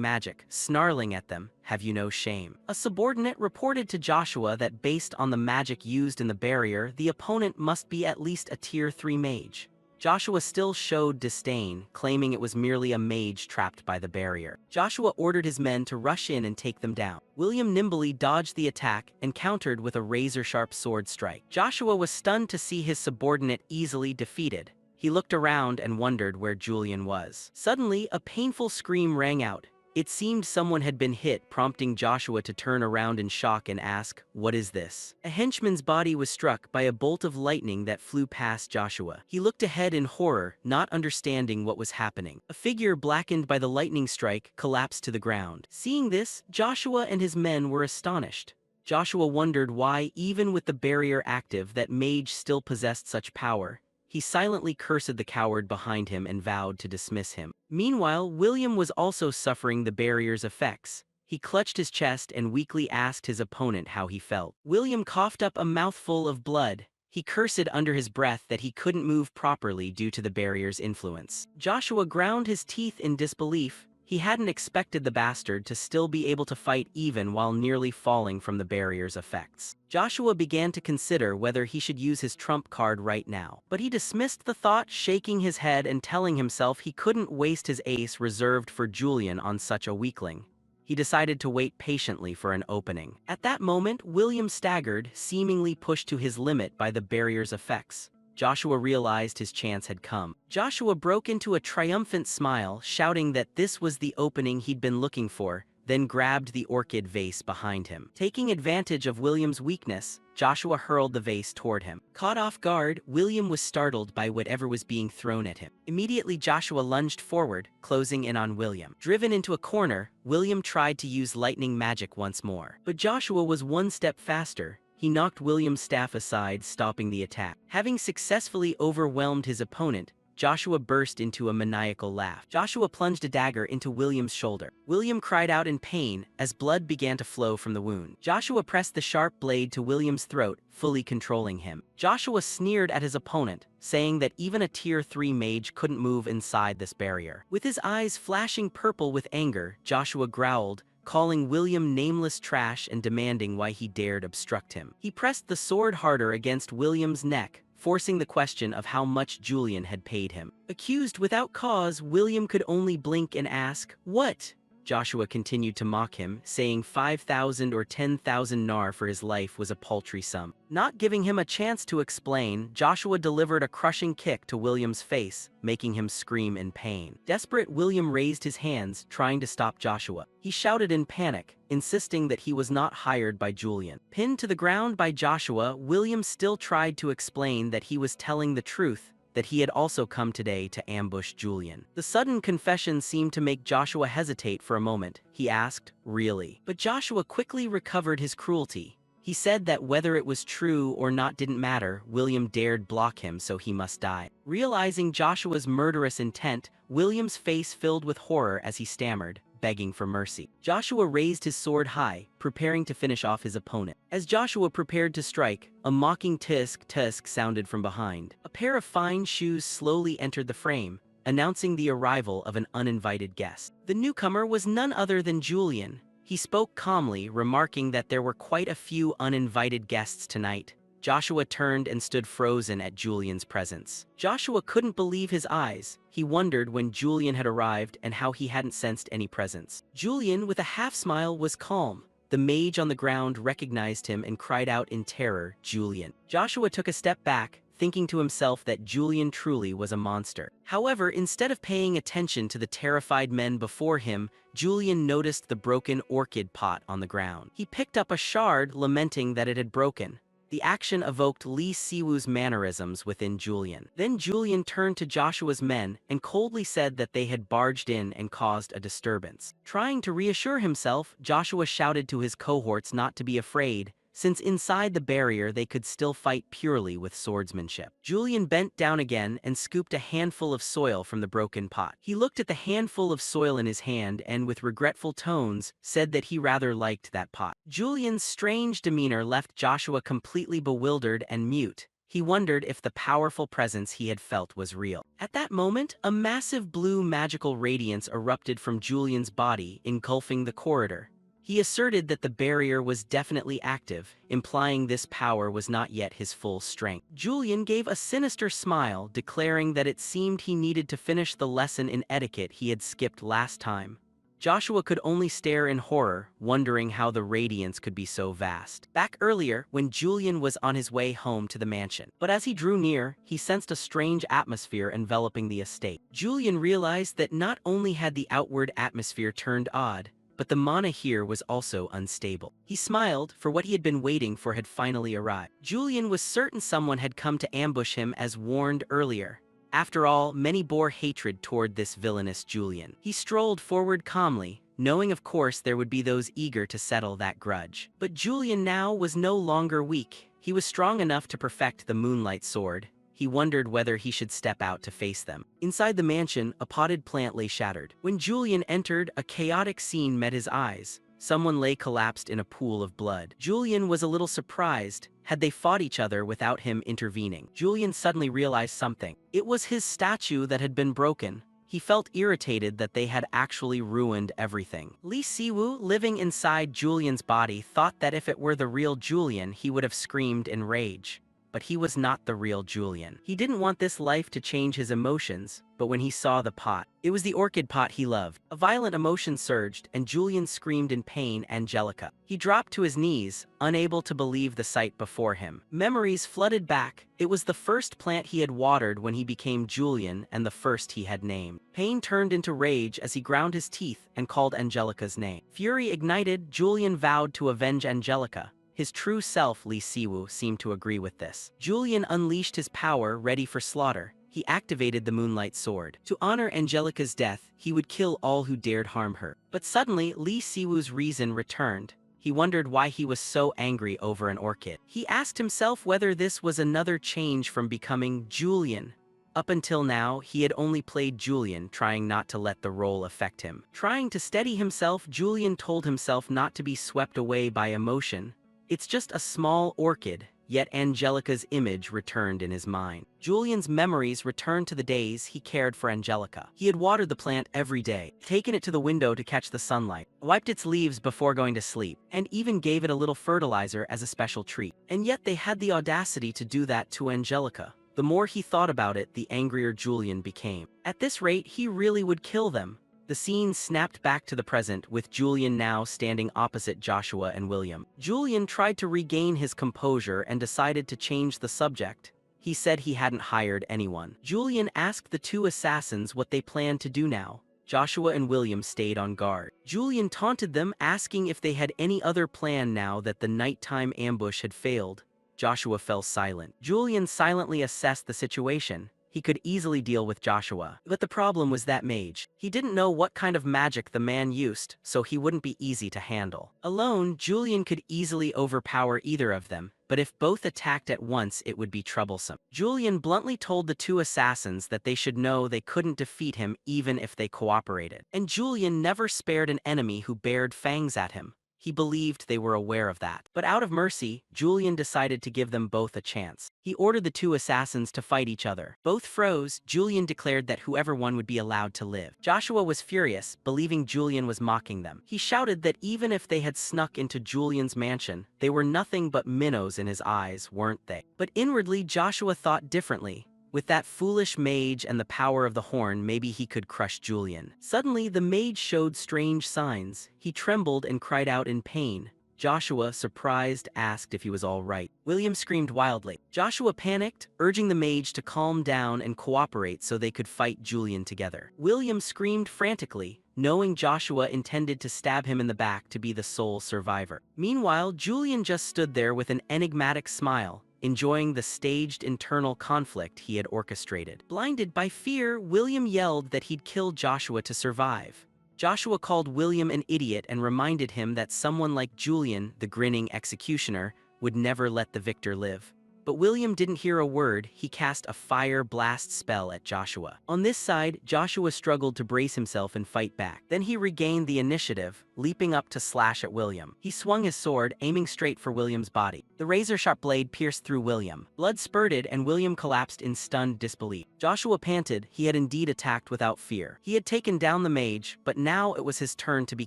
Speaker 1: magic, snarling at them, "Have you no shame?" A subordinate reported to Joshua that based on the magic used in the barrier, the opponent must be at least a Tier 3 mage. Joshua still showed disdain, claiming it was merely a mage trapped by the barrier. Joshua ordered his men to rush in and take them down. William nimbly dodged the attack and countered with a razor-sharp sword strike. Joshua was stunned to see his subordinate easily defeated. He looked around and wondered where Julian was. Suddenly, a painful scream rang out. It seemed someone had been hit, prompting Joshua to turn around in shock and ask, "What is this?" A henchman's body was struck by a bolt of lightning that flew past Joshua. He looked ahead in horror, not understanding what was happening. A figure blackened by the lightning strike collapsed to the ground. Seeing this, Joshua and his men were astonished. Joshua wondered why, even with the barrier active, that mage still possessed such power. He silently cursed the coward behind him and vowed to dismiss him. Meanwhile, William was also suffering the barrier's effects. He clutched his chest and weakly asked his opponent how he felt. William coughed up a mouthful of blood. He cursed under his breath that he couldn't move properly due to the barrier's influence. Joshua ground his teeth in disbelief. He hadn't expected the bastard to still be able to fight even while nearly falling from the barrier's effects. Joshua began to consider whether he should use his trump card right now, but he dismissed the thought, shaking his head and telling himself he couldn't waste his ace reserved for Julian on such a weakling. He decided to wait patiently for an opening. At that moment, William staggered, seemingly pushed to his limit by the barrier's effects. Joshua realized his chance had come. Joshua broke into a triumphant smile, shouting that this was the opening he'd been looking for. then grabbed the orchid vase behind him. Taking advantage of William's weakness, Joshua hurled the vase toward him. Caught off guard, William was startled by whatever was being thrown at him. Immediately, Joshua lunged forward, closing in on William. Driven into a corner, William tried to use lightning magic once more. But Joshua was one step faster. He knocked William's staff aside, stopping the attack. Having successfully overwhelmed his opponent, Joshua burst into a maniacal laugh. Joshua plunged a dagger into William's shoulder. William cried out in pain as blood began to flow from the wound. Joshua pressed the sharp blade to William's throat, fully controlling him. Joshua sneered at his opponent, saying that even a Tier 3 mage couldn't move inside this barrier. With his eyes flashing purple with anger, Joshua growled, calling William nameless trash and demanding why he dared obstruct him. He pressed the sword harder against William's neck, forcing the question of how much Julian had paid him. Accused without cause, William could only blink and ask, "What?" Joshua continued to mock him, saying 5,000 or 10,000 nar for his life was a paltry sum. Not giving him a chance to explain, Joshua delivered a crushing kick to William's face, making him scream in pain. Desperate, William raised his hands, trying to stop Joshua. He shouted in panic, insisting that he was not hired by Julian. Pinned to the ground by Joshua, William still tried to explain that he was telling the truth, that he had also come today to ambush Julian. The sudden confession seemed to make Joshua hesitate for a moment. He asked, "Really?" But Joshua quickly recovered his cruelty. He said that whether it was true or not didn't matter, William dared block him, so he must die. Realizing Joshua's murderous intent, William's face filled with horror as he stammered, begging for mercy. Joshua raised his sword high, preparing to finish off his opponent. As Joshua prepared to strike, a mocking tisk sounded from behind. A pair of fine shoes slowly entered the frame, announcing the arrival of an uninvited guest. The newcomer was none other than Julian. He spoke calmly, remarking that there were quite a few uninvited guests tonight. Joshua turned and stood frozen at Julian's presence. Joshua couldn't believe his eyes. He wondered when Julian had arrived and how he hadn't sensed any presence. Julian, with a half-smile, was calm. The mage on the ground recognized him and cried out in terror, "Julian." Joshua took a step back, thinking to himself that Julian truly was a monster. However, instead of paying attention to the terrified men before him, Julian noticed the broken orchid pot on the ground. He picked up a shard, lamenting that it had broken. The action evoked Lee Siwoo's mannerisms within Julian. Then Julian turned to Joshua's men and coldly said that they had barged in and caused a disturbance. Trying to reassure himself, Joshua shouted to his cohorts not to be afraid, since inside the barrier they could still fight purely with swordsmanship. Julian bent down again and scooped a handful of soil from the broken pot. He looked at the handful of soil in his hand and, with regretful tones, said that he rather liked that pot. Julian's strange demeanor left Joshua completely bewildered and mute. He wondered if the powerful presence he had felt was real. At that moment, a massive blue magical radiance erupted from Julian's body, engulfing the corridor. He asserted that the barrier was definitely active, implying this power was not yet his full strength. Julian gave a sinister smile, declaring that it seemed he needed to finish the lesson in etiquette he had skipped last time. Joshua could only stare in horror, wondering how the radiance could be so vast. Back earlier, when Julian was on his way home to the mansion. But as he drew near, he sensed a strange atmosphere enveloping the estate. Julian realized that not only had the outward atmosphere turned odd, but the mana here was also unstable. He smiled, for what he had been waiting for had finally arrived. Julian was certain someone had come to ambush him as warned earlier. After all, many bore hatred toward this villainous Julian. He strolled forward calmly, knowing of course there would be those eager to settle that grudge. But Julian now was no longer weak. He was strong enough to perfect the moonlight sword. He wondered whether he should step out to face them. Inside the mansion, a potted plant lay shattered. When Julian entered, a chaotic scene met his eyes. Someone lay collapsed in a pool of blood. Julian was a little surprised. Had they fought each other without him intervening? Julian suddenly realized something. It was his statue that had been broken. He felt irritated that they had actually ruined everything. Lee Siwoo, living inside Julian's body, thought that if it were the real Julian, he would have screamed in rage. but he was not the real Julian. He didn't want this life to change his emotions, but when he saw the pot, it was the orchid pot he loved. A violent emotion surged, and Julian screamed in pain, "Angelica." He dropped to his knees, unable to believe the sight before him. Memories flooded back. It was the first plant he had watered when he became Julian, and the first he had named. Pain turned into rage as he ground his teeth and called Angelica's name. Fury ignited. Julian vowed to avenge Angelica. His true self, Lee Siwoo, seemed to agree with this. Julian unleashed his power, ready for slaughter. He activated the Moonlight Sword. To honor Angelica's death, he would kill all who dared harm her. But suddenly, Lee Siwoo's reason returned. He wondered why he was so angry over an orchid. He asked himself whether this was another change from becoming Julian. Up until now, he had only played Julian, trying not to let the role affect him. Trying to steady himself, Julian told himself not to be swept away by emotion. It's just a small orchid, yet Angelica's image returned in his mind. Julian's memories returned to the days he cared for Angelica. He had watered the plant every day, taken it to the window to catch the sunlight, wiped its leaves before going to sleep, and even gave it a little fertilizer as a special treat. And yet they had the audacity to do that to Angelica. The more he thought about it, the angrier Julian became. At this rate, he really would kill them. The scene snapped back to the present, with Julian now standing opposite Joshua and William. Julian tried to regain his composure and decided to change the subject. He said he hadn't hired anyone. Julian asked the two assassins what they planned to do now. Joshua and William stayed on guard. Julian taunted them, asking if they had any other plan now that the nighttime ambush had failed. Joshua fell silent. Julian silently assessed the situation. He could easily deal with Joshua, but the problem was that mage. He didn't know what kind of magic the man used, so he wouldn't be easy to handle. Alone, Julian could easily overpower either of them, but if both attacked at once, it would be troublesome. Julian bluntly told the two assassins that they should know they couldn't defeat him even if they cooperated. And Julian never spared an enemy who bared fangs at him. He believed they were aware of that. But out of mercy, Julian decided to give them both a chance. He ordered the two assassins to fight each other. Both froze. Julian declared that whoever won would be allowed to live. Joshua was furious, believing Julian was mocking them. He shouted that even if they had snuck into Julian's mansion, they were nothing but minnows in his eyes, weren't they? But inwardly, Joshua thought differently. With that foolish mage and the power of the horn, maybe he could crush Julian. Suddenly, the mage showed strange signs. He trembled and cried out in pain. Joshua, surprised, asked if he was all right. William screamed wildly. Joshua panicked, urging the mage to calm down and cooperate so they could fight Julian together. William screamed frantically, knowing Joshua intended to stab him in the back to be the sole survivor. Meanwhile, Julian just stood there with an enigmatic smile, enjoying the staged internal conflict he had orchestrated. Blinded by fear, William yelled that he'd kill Joshua to survive. Joshua called William an idiot and reminded him that someone like Julian, the grinning executioner, would never let the victor live. But William didn't hear a word. He cast a fire blast spell at Joshua. On this side, Joshua struggled to brace himself and fight back. Then he regained the initiative, leaping up to slash at William. He swung his sword, aiming straight for William's body. The razor-sharp blade pierced through William. Blood spurted and William collapsed in stunned disbelief. Joshua panted. He had indeed attacked without fear. He had taken down the mage, but now it was his turn to be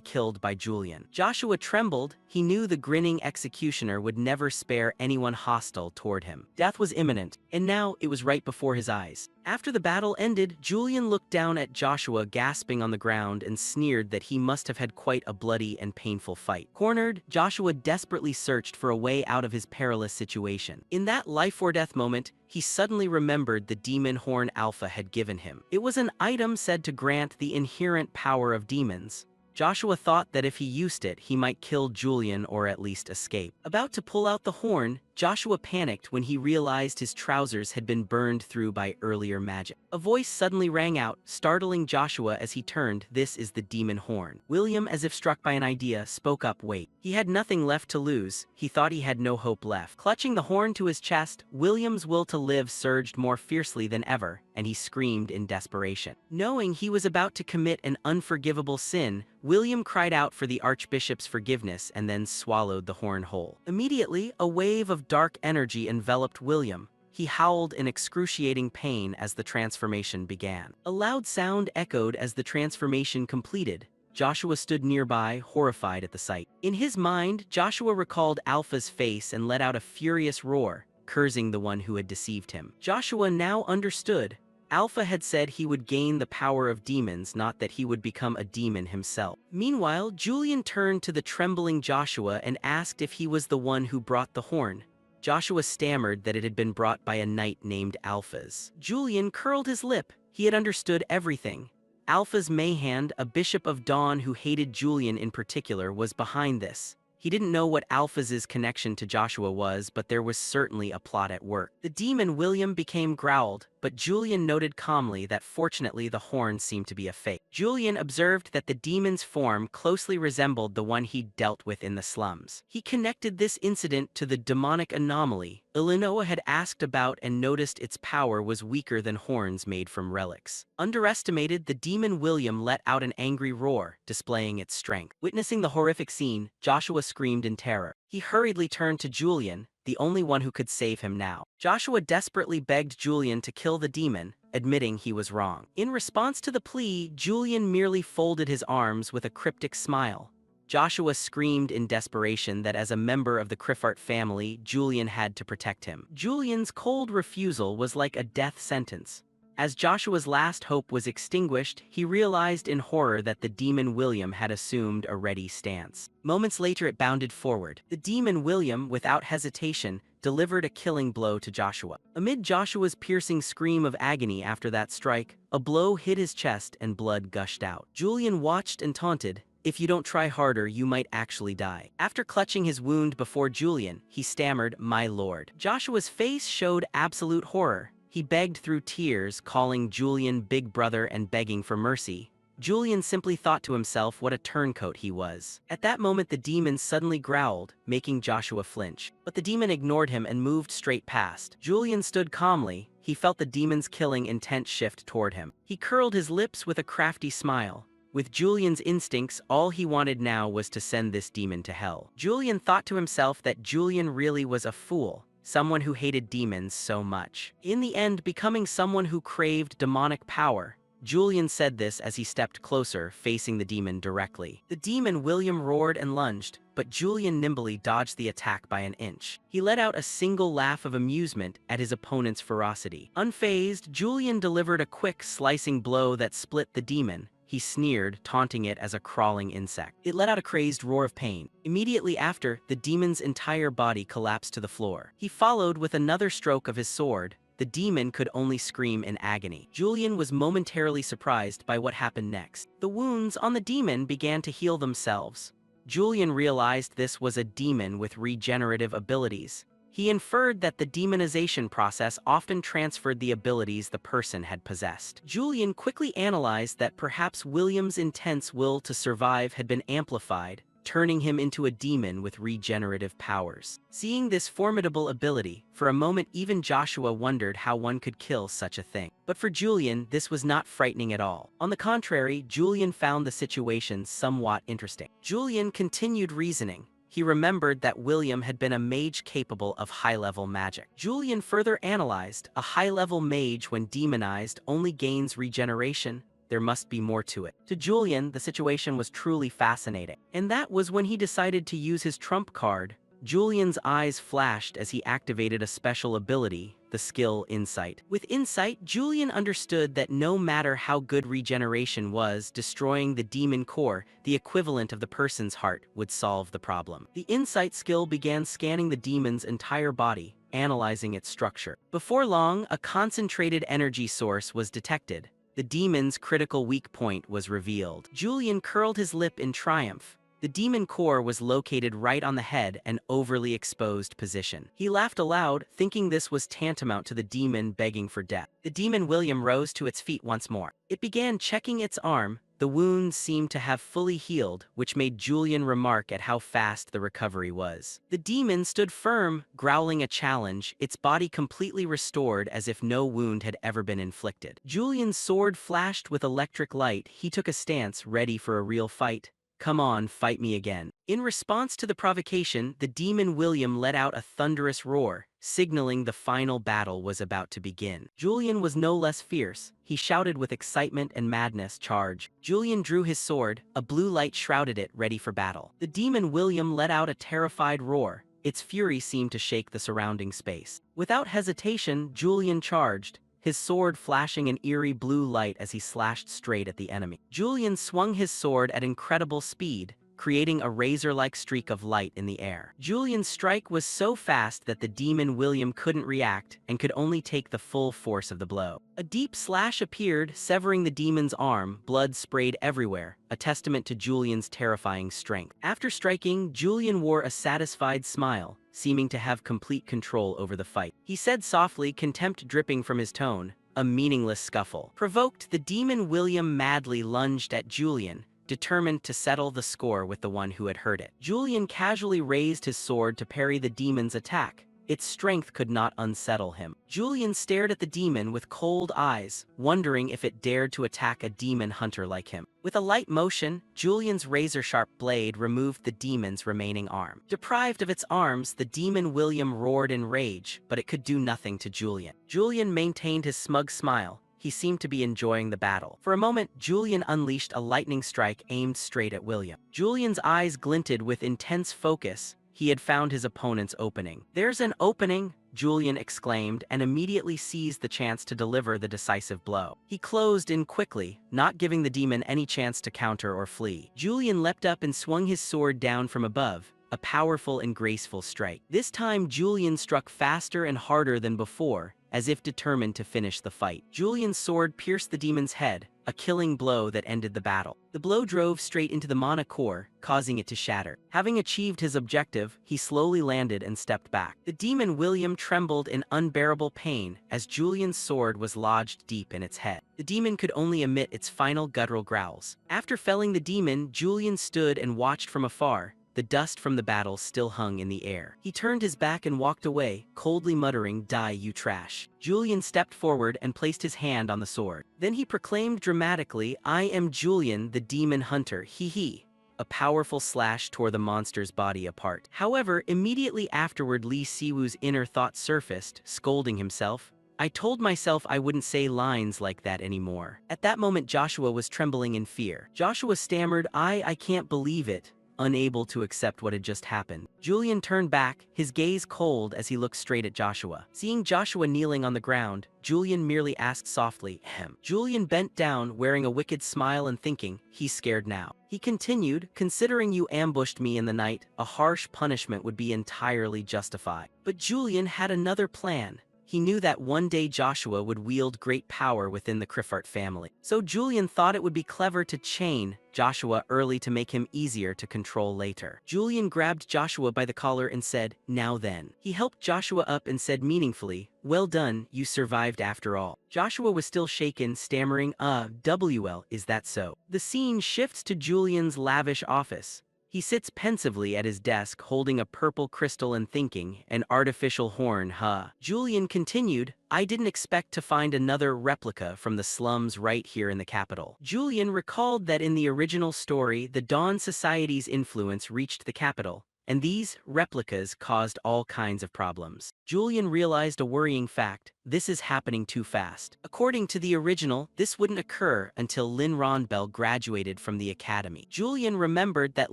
Speaker 1: killed by Julian. Joshua trembled. He knew the grinning executioner would never spare anyone hostile toward him. Death was imminent, and now it was right before his eyes. After the battle ended, Julian looked down at Joshua gasping on the ground and sneered that he must have had quite a bloody and painful fight. Cornered, Joshua desperately searched for a way out of his perilous situation. In that life-or-death moment, he suddenly remembered the demon horn Alpha had given him. It was an item said to grant the inherent power of demons. Joshua thought that if he used it, he might kill Julian or at least escape. About to pull out the horn, Joshua panicked when he realized his trousers had been burned through by earlier magic. A voice suddenly rang out, startling Joshua as he turned. "This is the demon horn." William, as if struck by an idea, spoke up. "Wait." He had nothing left to lose. He thought he had no hope left. Clutching the horn to his chest, William's will to live surged more fiercely than ever, and he screamed in desperation. Knowing he was about to commit an unforgivable sin, William cried out for the Archbishop's forgiveness and then swallowed the horn whole. Immediately, a wave of dark energy enveloped William. He howled in excruciating pain as the transformation began. A loud sound echoed as the transformation completed. Joshua stood nearby, horrified at the sight. In his mind, Joshua recalled Alpha's face and let out a furious roar. cursing the one who had deceived him. Joshua now understood. Alpha had said he would gain the power of demons, not that he would become a demon himself. Meanwhile, Julian turned to the trembling Joshua and asked if he was the one who brought the horn. Joshua stammered that it had been brought by a knight named Alphas. Julian curled his lip. He had understood everything. Alphas Mayhand, a bishop of Dawn who hated Julian in particular, was behind this. He didn't know what Alphas' connection to Joshua was, but there was certainly a plot at work. The demon William became growled, but Julian noted calmly that fortunately the horn seemed to be a fake. Julian observed that the demon's form closely resembled the one he'd dealt with in the slums. He connected this incident to the demonic anomaly Illinois had asked about and noticed its power was weaker than horns made from relics. Underestimated, the demon William let out an angry roar, displaying its strength. Witnessing the horrific scene, Joshua screamed in terror. He hurriedly turned to Julian, the only one who could save him now. Joshua desperately begged Julian to kill the demon, admitting he was wrong. In response to the plea, Julian merely folded his arms with a cryptic smile. Joshua screamed in desperation that as a member of the Criffart family, Julian had to protect him. Julian's cold refusal was like a death sentence. As Joshua's last hope was extinguished, he realized in horror that the demon William had assumed a ready stance. Moments later it bounded forward. The demon William, without hesitation, delivered a killing blow to Joshua. Amid Joshua's piercing scream of agony after that strike, a blow hit his chest and blood gushed out. Julian watched and taunted, "If you don't try harder, you might actually die." After clutching his wound before Julian, he stammered, "My lord." Joshua's face showed absolute horror. He begged through tears, calling Julian big brother and begging for mercy. Julian simply thought to himself what a turncoat he was. At that moment the demon suddenly growled, making Joshua flinch. But the demon ignored him and moved straight past. Julian stood calmly. He felt the demon's killing intent shift toward him. He curled his lips with a crafty smile. With Julian's instincts, all he wanted now was to send this demon to hell. Julian thought to himself that Julian really was a fool. Someone who hated demons so much. In the end, becoming someone who craved demonic power. Julian said this as he stepped closer, facing the demon directly. The demon William roared and lunged, but Julian nimbly dodged the attack by an inch. He let out a single laugh of amusement at his opponent's ferocity. Unfazed, Julian delivered a quick, slicing blow that split the demon. He sneered, taunting it as a crawling insect. It let out a crazed roar of pain. Immediately after, the demon's entire body collapsed to the floor. He followed with another stroke of his sword. The demon could only scream in agony. Julian was momentarily surprised by what happened next. The wounds on the demon began to heal themselves. Julian realized this was a demon with regenerative abilities. He inferred that the demonization process often transferred the abilities the person had possessed. Julian quickly analyzed that perhaps William's intense will to survive had been amplified, turning him into a demon with regenerative powers. Seeing this formidable ability, for a moment even Joshua wondered how one could kill such a thing. But for Julian, this was not frightening at all. On the contrary, Julian found the situation somewhat interesting. Julian continued reasoning. He remembered that William had been a mage capable of high-level magic. Julian further analyzed, a high-level mage when demonized only gains regeneration. There must be more to it. To Julian, the situation was truly fascinating. And that was when he decided to use his trump card. Julian's eyes flashed as he activated a special ability, the skill Insight. With Insight, Julian understood that no matter how good regeneration was, destroying the demon core, the equivalent of the person's heart, would solve the problem. The Insight skill began scanning the demon's entire body, analyzing its structure. Before long, a concentrated energy source was detected. The demon's critical weak point was revealed. Julian curled his lip in triumph. The demon core was located right on the head, an overly exposed position. He laughed aloud, thinking this was tantamount to the demon begging for death. The demon William rose to its feet once more. It began checking its arm. The wound seemed to have fully healed, which made Julian remark at how fast the recovery was. The demon stood firm, growling a challenge, its body completely restored as if no wound had ever been inflicted. Julian's sword flashed with electric light. He took a stance, ready for a real fight. "Come on, fight me again." In response to the provocation, the demon William let out a thunderous roar, signaling the final battle was about to begin. Julian was no less fierce. He shouted with excitement and madness, "Charge." Julian drew his sword. A blue light shrouded it, ready for battle. The demon William let out a terrified roar. its fury seemed to shake the surrounding space. Without hesitation, Julian charged, his sword flashing an eerie blue light as he slashed straight at the enemy. Julian swung his sword at incredible speed, creating a razor-like streak of light in the air. Julian's strike was so fast that the demon William couldn't react and could only take the full force of the blow. A deep slash appeared, severing the demon's arm. Blood sprayed everywhere, a testament to Julian's terrifying strength. After striking, Julian wore a satisfied smile, seeming to have complete control over the fight. He said softly, contempt dripping from his tone. A meaningless scuffle. Provoked, the demon William madly lunged at Julian, determined to settle the score with the one who had heard it. Julian casually raised his sword to parry the demon's attack. Its strength could not unsettle him. Julian stared at the demon with cold eyes, wondering if it dared to attack a demon hunter like him. With a light motion, Julian's razor-sharp blade removed the demon's remaining arm. Deprived of its arms, the demon William roared in rage, but it could do nothing to Julian. Julian maintained his smug smile. He seemed to be enjoying the battle. For a moment, Julian unleashed a lightning strike aimed straight at William. Julian's eyes glinted with intense focus. He had found his opponent's opening. "There's an opening," Julian exclaimed, and immediately seized the chance to deliver the decisive blow. He closed in quickly, not giving the demon any chance to counter or flee. Julian leapt up and swung his sword down from above, a powerful and graceful strike. This time, Julian struck faster and harder than before, as if determined to finish the fight. Julian's sword pierced the demon's head, a killing blow that ended the battle. The blow drove straight into the mana core, causing it to shatter. Having achieved his objective, he slowly landed and stepped back. The demon William trembled in unbearable pain as Julian's sword was lodged deep in its head. The demon could only emit its final guttural growls. After felling the demon, Julian stood and watched from afar. The dust from the battle still hung in the air. He turned his back and walked away, coldly muttering, "Die, you trash." Julian stepped forward and placed his hand on the sword. Then he proclaimed dramatically, "I am Julian, the demon hunter, hee." A powerful slash tore the monster's body apart. However, immediately afterward, Lee Siwoo's inner thought surfaced, scolding himself. "I told myself I wouldn't say lines like that anymore." At that moment, Joshua was trembling in fear. Joshua stammered, I can't believe it," unable to accept what had just happened. Julian turned back, his gaze cold as he looked straight at Joshua. Seeing Joshua kneeling on the ground, Julian merely asked softly, "Ahem." Julian bent down, wearing a wicked smile and thinking, "He's scared now." He continued, "Considering you ambushed me in the night, a harsh punishment would be entirely justified." But Julian had another plan. He knew that one day Joshua would wield great power within the Criffart family. So Julian thought it would be clever to chain Joshua early to make him easier to control later. Julian grabbed Joshua by the collar and said, "Now then." He helped Joshua up and said meaningfully, "Well done, you survived after all." Joshua was still shaken, stammering, "WL, is that so?" The scene shifts to Julian's lavish office. He sits pensively at his desk holding a purple crystal and thinking, "An artificial horn, huh?" Julian continued, "I didn't expect to find another replica from the slums right here in the capital." Julian recalled that in the original story, the Dawn Society's influence reached the capital, and these replicas caused all kinds of problems. Julian realized a worrying fact: this is happening too fast. According to the original, this wouldn't occur until Lin Ronbell graduated from the academy. Julian remembered that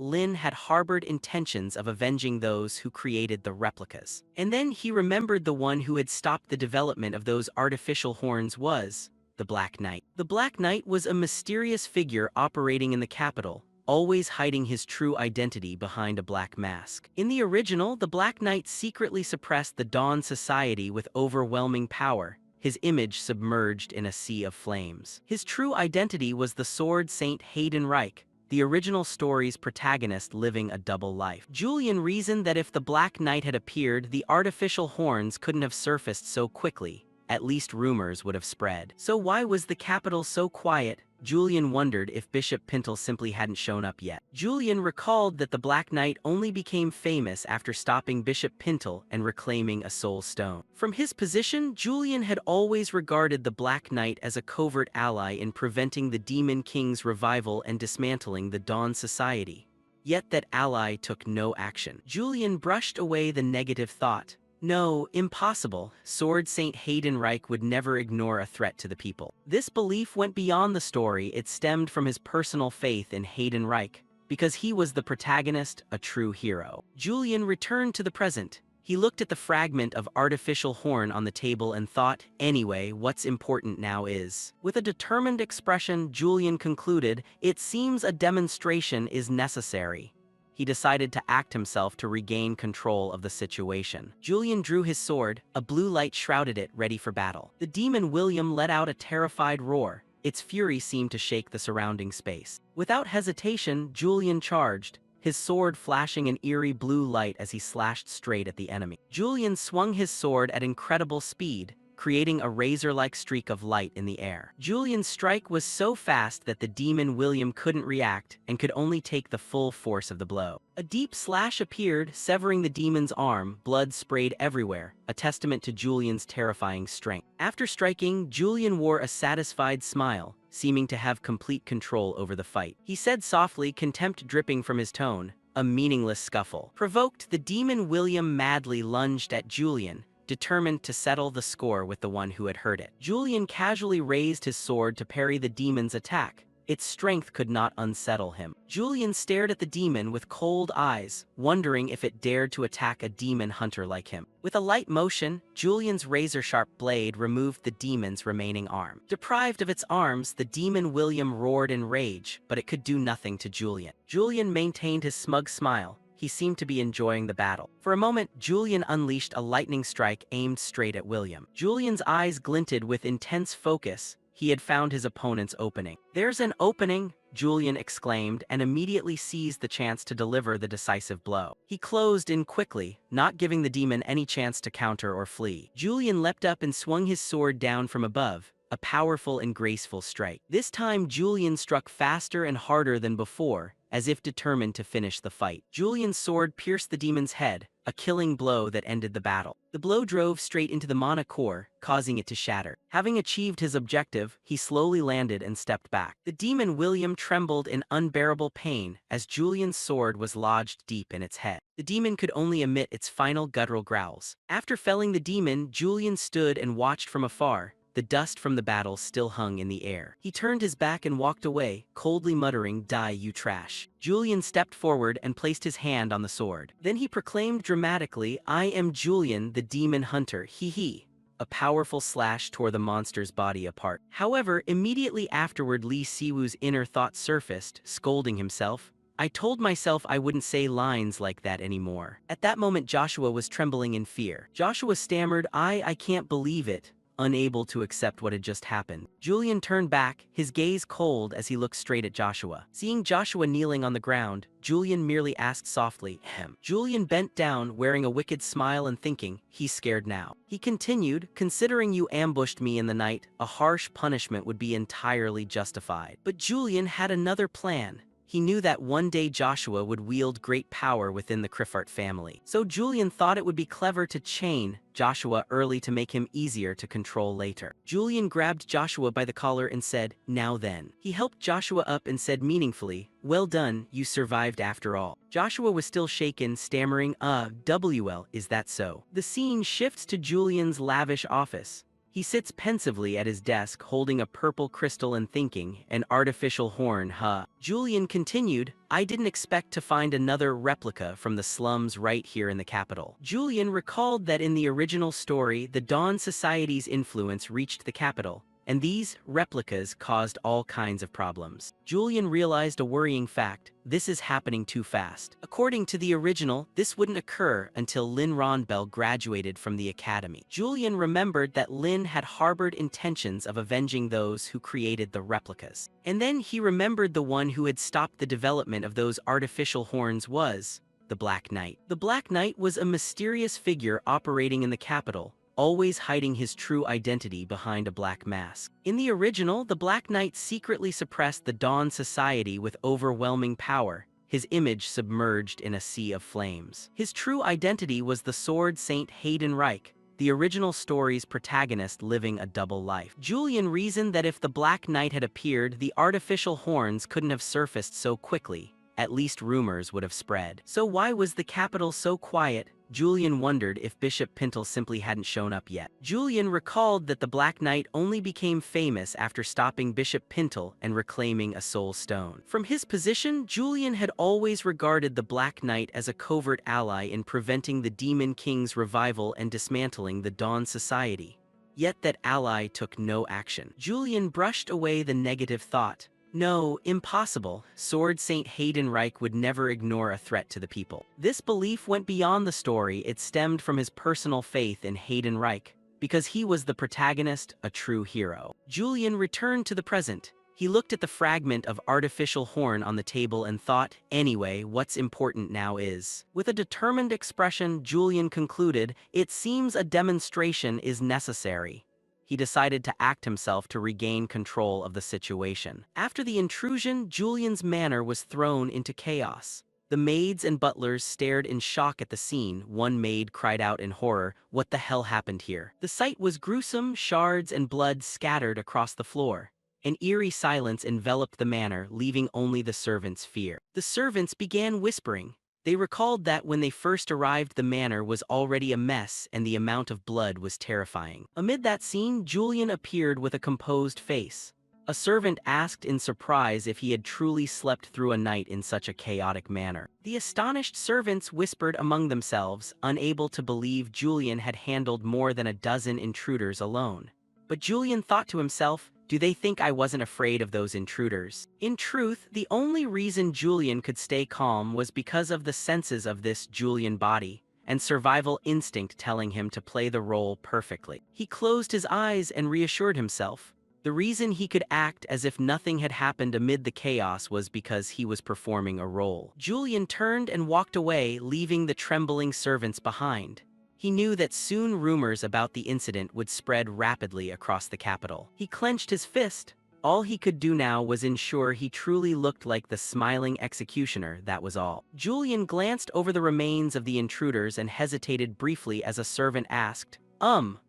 Speaker 1: Lin had harbored intentions of avenging those who created the replicas. And then he remembered the one who had stopped the development of those artificial horns was the Black Knight. The Black Knight was a mysterious figure operating in the capital, always hiding his true identity behind a black mask. In the original, the Black Knight secretly suppressed the Dawn Society with overwhelming power, his image submerged in a sea of flames. His true identity was the Sword Saint Hayden Reich, the original story's protagonist living a double life. Julian reasoned that if the Black Knight had appeared, the artificial horns couldn't have surfaced so quickly. At least rumors would have spread. So why was the capital so quiet? Julian wondered if Bishop Pintle simply hadn't shown up yet. Julian recalled that the Black Knight only became famous after stopping Bishop Pintle and reclaiming a soul stone. From his position, Julian had always regarded the Black Knight as a covert ally in preventing the Demon King's revival and dismantling the Dawn Society. Yet that ally took no action. Julian brushed away the negative thought. No, impossible. Sword Saint Hayden Reich would never ignore a threat to the people. This belief went beyond the story. It stemmed from his personal faith in Hayden Reich, because he was the protagonist, a true hero. Julian returned to the present. He looked at the fragment of artificial horn on the table and thought, anyway, what's important now is. With a determined expression, Julian concluded, it seems a demonstration is necessary. He decided to act himself to regain control of the situation. Julian drew his sword, a blue light shrouded it, ready for battle. The demon William let out a terrified roar. Its fury seemed to shake the surrounding space. Without hesitation, Julian charged, his sword flashing an eerie blue light as he slashed straight at the enemy. Julian swung his sword at incredible speed, creating a razor-like streak of light in the air. Julian's strike was so fast that the demon William couldn't react and could only take the full force of the blow. A deep slash appeared, severing the demon's arm. Blood sprayed everywhere, a testament to Julian's terrifying strength. After striking, Julian wore a satisfied smile, seeming to have complete control over the fight. He said softly, contempt dripping from his tone, a meaningless scuffle. Provoked, the demon William madly lunged at Julian, determined to settle the score with the one who had heard it. Julian casually raised his sword to parry the demon's attack. Its strength could not unsettle him. Julian stared at the demon with cold eyes, wondering if it dared to attack a demon hunter like him. With a light motion, Julian's razor-sharp blade removed the demon's remaining arm. Deprived of its arms, the demon William roared in rage, but it could do nothing to Julian. Julian maintained his smug smile. He seemed to be enjoying the battle. For a moment, Julian unleashed a lightning strike aimed straight at William. Julian's eyes glinted with intense focus. He had found his opponent's opening. "There's an opening," Julian exclaimed, and immediately seized the chance to deliver the decisive blow. He closed in quickly, not giving the demon any chance to counter or flee. Julian leapt up and swung his sword down from above, a powerful and graceful strike. This time, Julian struck faster and harder than before, as if determined to finish the fight. Julian's sword pierced the demon's head, a killing blow that ended the battle. The blow drove straight into the mana core, causing it to shatter. Having achieved his objective, he slowly landed and stepped back. The demon William trembled in unbearable pain as Julian's sword was lodged deep in its head. The demon could only emit its final guttural growls. After felling the demon, Julian stood and watched from afar. The dust from the battle still hung in the air. He turned his back and walked away, coldly muttering, "Die, you trash." Julian stepped forward and placed his hand on the sword. Then he proclaimed dramatically, "I am Julian, the demon hunter, hee." A powerful slash tore the monster's body apart. However, immediately afterward, Lee Siwoo's inner thought surfaced, scolding himself. "I told myself I wouldn't say lines like that anymore." At that moment, Joshua was trembling in fear. Joshua stammered, I can't believe it," unable to accept what had just happened. Julian turned back, his gaze cold as he looked straight at Joshua. Seeing Joshua kneeling on the ground, Julian merely asked softly, "Ahem." Julian bent down, wearing a wicked smile and thinking, he's scared now. He continued, "Considering you ambushed me in the night, a harsh punishment would be entirely justified." But Julian had another plan. He knew that one day Joshua would wield great power within the Criffart family. So Julian thought it would be clever to chain Joshua early to make him easier to control later. Julian grabbed Joshua by the collar and said, "Now then." He helped Joshua up and said meaningfully, "Well done, you survived after all." Joshua was still shaken, stammering, "WL, is that so?" The scene shifts to Julian's lavish office. He sits pensively at his desk holding a purple crystal and thinking, an artificial horn, huh? Julian continued, "I didn't expect to find another replica from the slums right here in the capital." Julian recalled that in the original story, the Dawn Society's influence reached the capital, and these replicas caused all kinds of problems. Julian realized a worrying fact: this is happening too fast. According to the original, this wouldn't occur until Lin Ronbell graduated from the academy. Julian remembered that Lin had harbored intentions of avenging those who created the replicas. And then he remembered the one who had stopped the development of those artificial horns was the Black Knight. The Black Knight was a mysterious figure operating in the capital, always hiding his true identity behind a black mask. In the original, the Black Knight secretly suppressed the Dawn Society with overwhelming power, his image submerged in a sea of flames. His true identity was the Sword Saint Hayden Reich, the original story's protagonist living a double life. Julian reasoned that if the Black Knight had appeared, the artificial horns couldn't have surfaced so quickly, at least rumors would have spread. So why was the capital so quiet? Julian wondered if Bishop Pintle simply hadn't shown up yet. Julian recalled that the Black Knight only became famous after stopping Bishop Pintle and reclaiming a soul stone. From his position, Julian had always regarded the Black Knight as a covert ally in preventing the Demon King's revival and dismantling the Dawn Society. Yet that ally took no action. Julian brushed away the negative thought. No, impossible. Sword Saint Haydenreich would never ignore a threat to the people. This belief went beyond the story. It stemmed from his personal faith in Haydenreich, because he was the protagonist, a true hero. Julian returned to the present. He looked at the fragment of artificial horn on the table and thought, anyway, what's important now is. With a determined expression, Julian concluded, it seems a demonstration is necessary. He decided to act himself to regain control of the situation. After the intrusion, Julian's manor was thrown into chaos. The maids and butlers stared in shock at the scene. One maid cried out in horror, "What the hell happened here?" The sight was gruesome, shards and blood scattered across the floor. An eerie silence enveloped the manor, leaving only the servants' fear. The servants began whispering. They recalled that when they first arrived, the manor was already a mess and the amount of blood was terrifying. Amid that scene, Julian appeared with a composed face. A servant asked in surprise if he had truly slept through a night in such a chaotic manner. The astonished servants whispered among themselves, unable to believe Julian had handled more than a dozen intruders alone. But Julian thought to himself, do they think I wasn't afraid of those intruders? In truth, the only reason Julian could stay calm was because of the senses of this Julian body, and survival instinct telling him to play the role perfectly. He closed his eyes and reassured himself. The reason he could act as if nothing had happened amid the chaos was because he was performing a role. Julian turned and walked away, leaving the trembling servants behind. He knew that soon rumors about the incident would spread rapidly across the capital. He clenched his fist. All he could do now was ensure he truly looked like the smiling executioner, that was all. Julian glanced over the remains of the intruders and hesitated briefly as a servant asked,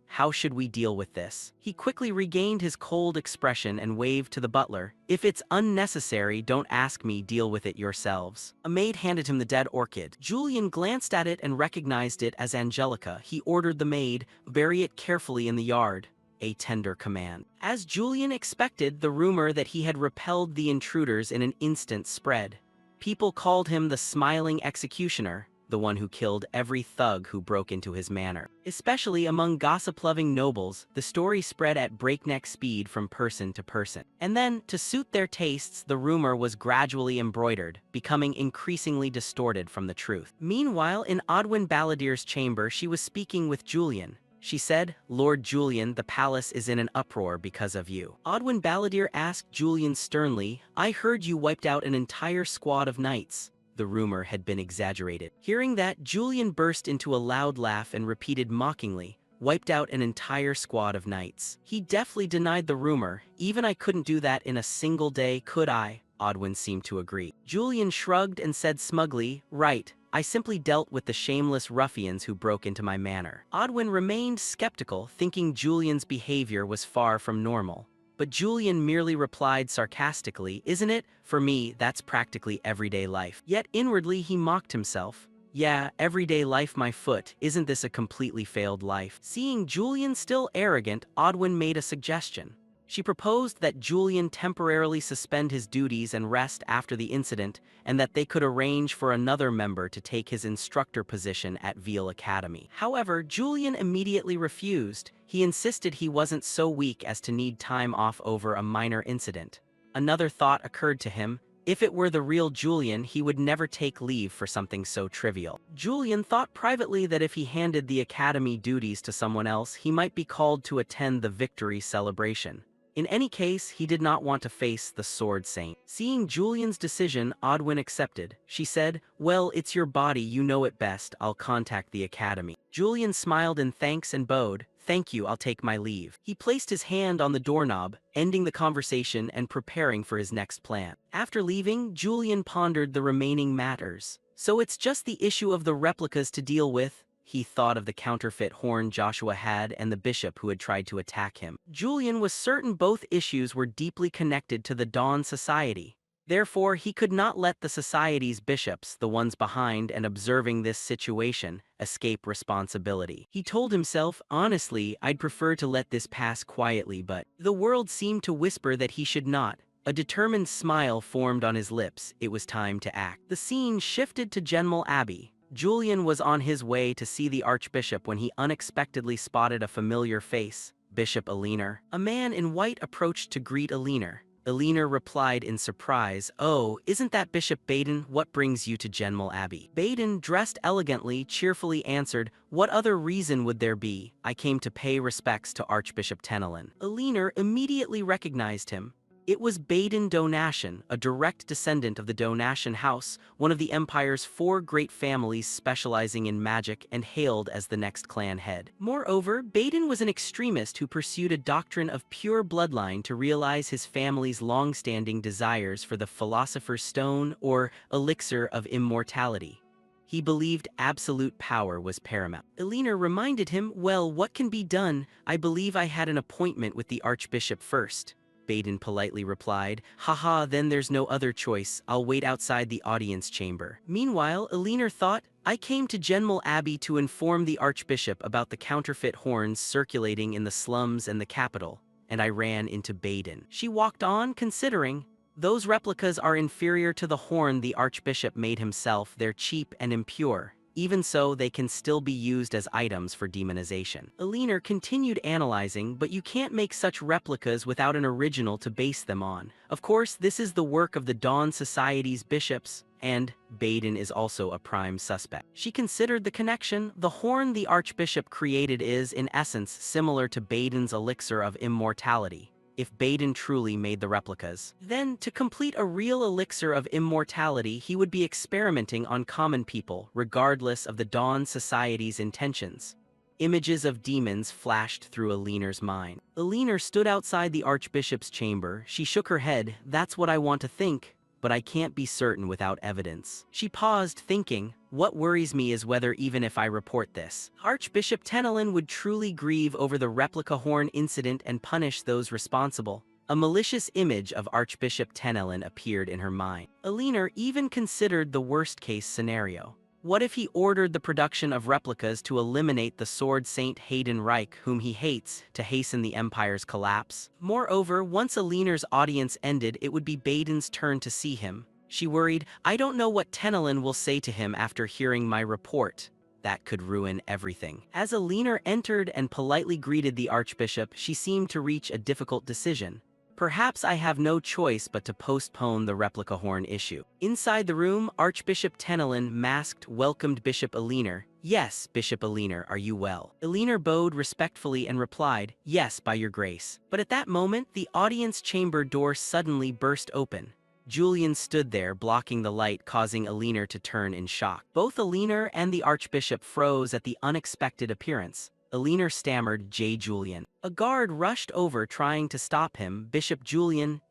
Speaker 1: how should we deal with this? He quickly regained his cold expression and waved to the butler. If it's unnecessary, don't ask me, deal with it yourselves. A maid handed him the dead orchid. Julian glanced at it and recognized it as Angelica. He ordered the maid, bury it carefully in the yard. A tender command. As Julian expected, the rumor that he had repelled the intruders in an instant spread. People called him the smiling executioner, the one who killed every thug who broke into his manor. Especially among gossip-loving nobles, the story spread at breakneck speed from person to person. And then, to suit their tastes, the rumor was gradually embroidered, becoming increasingly distorted from the truth. Meanwhile, in Odwin Balladeer's chamber, she was speaking with Julian. She said, "Lord Julian, the palace is in an uproar because of you." Odwin Balladeer asked Julian sternly, "I heard you wiped out an entire squad of knights." The rumor had been exaggerated. Hearing that, Julian burst into a loud laugh and repeated mockingly, "Wiped out an entire squad of knights." He deftly denied the rumor. "Even I couldn't do that in a single day, could I?" Odwin seemed to agree. Julian shrugged and said smugly, "Right. I simply dealt with the shameless ruffians who broke into my manor." Odwin remained skeptical, thinking Julian's behavior was far from normal. But Julian merely replied sarcastically, "Isn't it? For me, that's practically everyday life." Yet inwardly he mocked himself. "Yeah, everyday life, my foot. Isn't this a completely failed life?" Seeing Julian still arrogant, Odwin made a suggestion. She proposed that Julian temporarily suspend his duties and rest after the incident, and that they could arrange for another member to take his instructor position at Veal Academy. However, Julian immediately refused. He insisted he wasn't so weak as to need time off over a minor incident. Another thought occurred to him. If it were the real Julian, he would never take leave for something so trivial. Julian thought privately that if he handed the academy duties to someone else, he might be called to attend the victory celebration. In any case, he did not want to face the Sword Saint. Seeing Julian's decision, Odwin accepted. She said, "Well, it's your body, you know it best. I'll contact the academy." Julian smiled in thanks and bowed. "Thank you, I'll take my leave." He placed his hand on the doorknob, ending the conversation and preparing for his next plan. After leaving, Julian pondered the remaining matters. So it's just the issue of the replicas to deal with. He thought of the counterfeit horn Joshua had and the bishop who had tried to attack him. Julian was certain both issues were deeply connected to the Dawn Society. Therefore, he could not let the society's bishops, the ones behind and observing this situation, escape responsibility. He told himself, honestly, I'd prefer to let this pass quietly, but the world seemed to whisper that he should not. A determined smile formed on his lips. It was time to act. The scene shifted to Genmel Abbey. Julian was on his way to see the Archbishop when he unexpectedly spotted a familiar face, Bishop Aliner. A man in white approached to greet Aliner. Aliner replied in surprise, "Oh, isn't that Bishop Baden? What brings you to Genmel Abbey?" Baden, dressed elegantly, cheerfully answered, "What other reason would there be? I came to pay respects to Archbishop Tenelin." Aliner immediately recognized him. It was Baden Donashen, a direct descendant of the Donashen house, one of the Empire's 4 great families specializing in magic and hailed as the next clan head. Moreover, Baden was an extremist who pursued a doctrine of pure bloodline to realize his family's long-standing desires for the Philosopher's Stone, or elixir of immortality. He believed absolute power was paramount. Aliner reminded him, "Well, what can be done? I believe I had an appointment with the Archbishop first." Baden politely replied, "Haha, then there's no other choice. I'll wait outside the audience chamber." Meanwhile, Aliner thought, "I came to Genmel Abbey to inform the Archbishop about the counterfeit horns circulating in the slums and the capital, and I ran into Baden." She walked on, considering, "Those replicas are inferior to the horn the Archbishop made himself. They're cheap and impure. Even so, they can still be used as items for demonization." Aliner continued analyzing, "But you can't make such replicas without an original to base them on. Of course, this is the work of the Dawn Society's bishops, and Baden is also a prime suspect." She considered the connection. The horn the Archbishop created is, in essence, similar to Baden's elixir of immortality. If Baden truly made the replicas, then, to complete a real elixir of immortality, he would be experimenting on common people, regardless of the Dawn Society's intentions. Images of demons flashed through Aliner's mind. Aliner stood outside the Archbishop's chamber. She shook her head. "That's what I want to think, but I can't be certain without evidence." She paused, thinking, "What worries me is whether even if I report this, Archbishop Tenelin would truly grieve over the replica horn incident and punish those responsible." A malicious image of Archbishop Tenelin appeared in her mind. Aliner even considered the worst-case scenario. What if he ordered the production of replicas to eliminate the Sword Saint Hayden Reich, whom he hates, to hasten the Empire's collapse? Moreover, once Aliner's audience ended, it would be Baden's turn to see him. She worried, "I don't know what Tenelin will say to him after hearing my report. That could ruin everything." As Aliner entered and politely greeted the Archbishop, she seemed to reach a difficult decision. "Perhaps I have no choice but to postpone the replica horn issue." Inside the room, Archbishop Tenelin, masked, welcomed Bishop Aliner. "Yes, Bishop Aliner, are you well?" Aliner bowed respectfully and replied, "Yes, by your grace." But at that moment, the audience chamber door suddenly burst open. Julian stood there, blocking the light, causing Aliner to turn in shock. Both Aliner and the Archbishop froze at the unexpected appearance. Aliner stammered, "J. Julian." A guard rushed over trying to stop him. "Bishop Julian,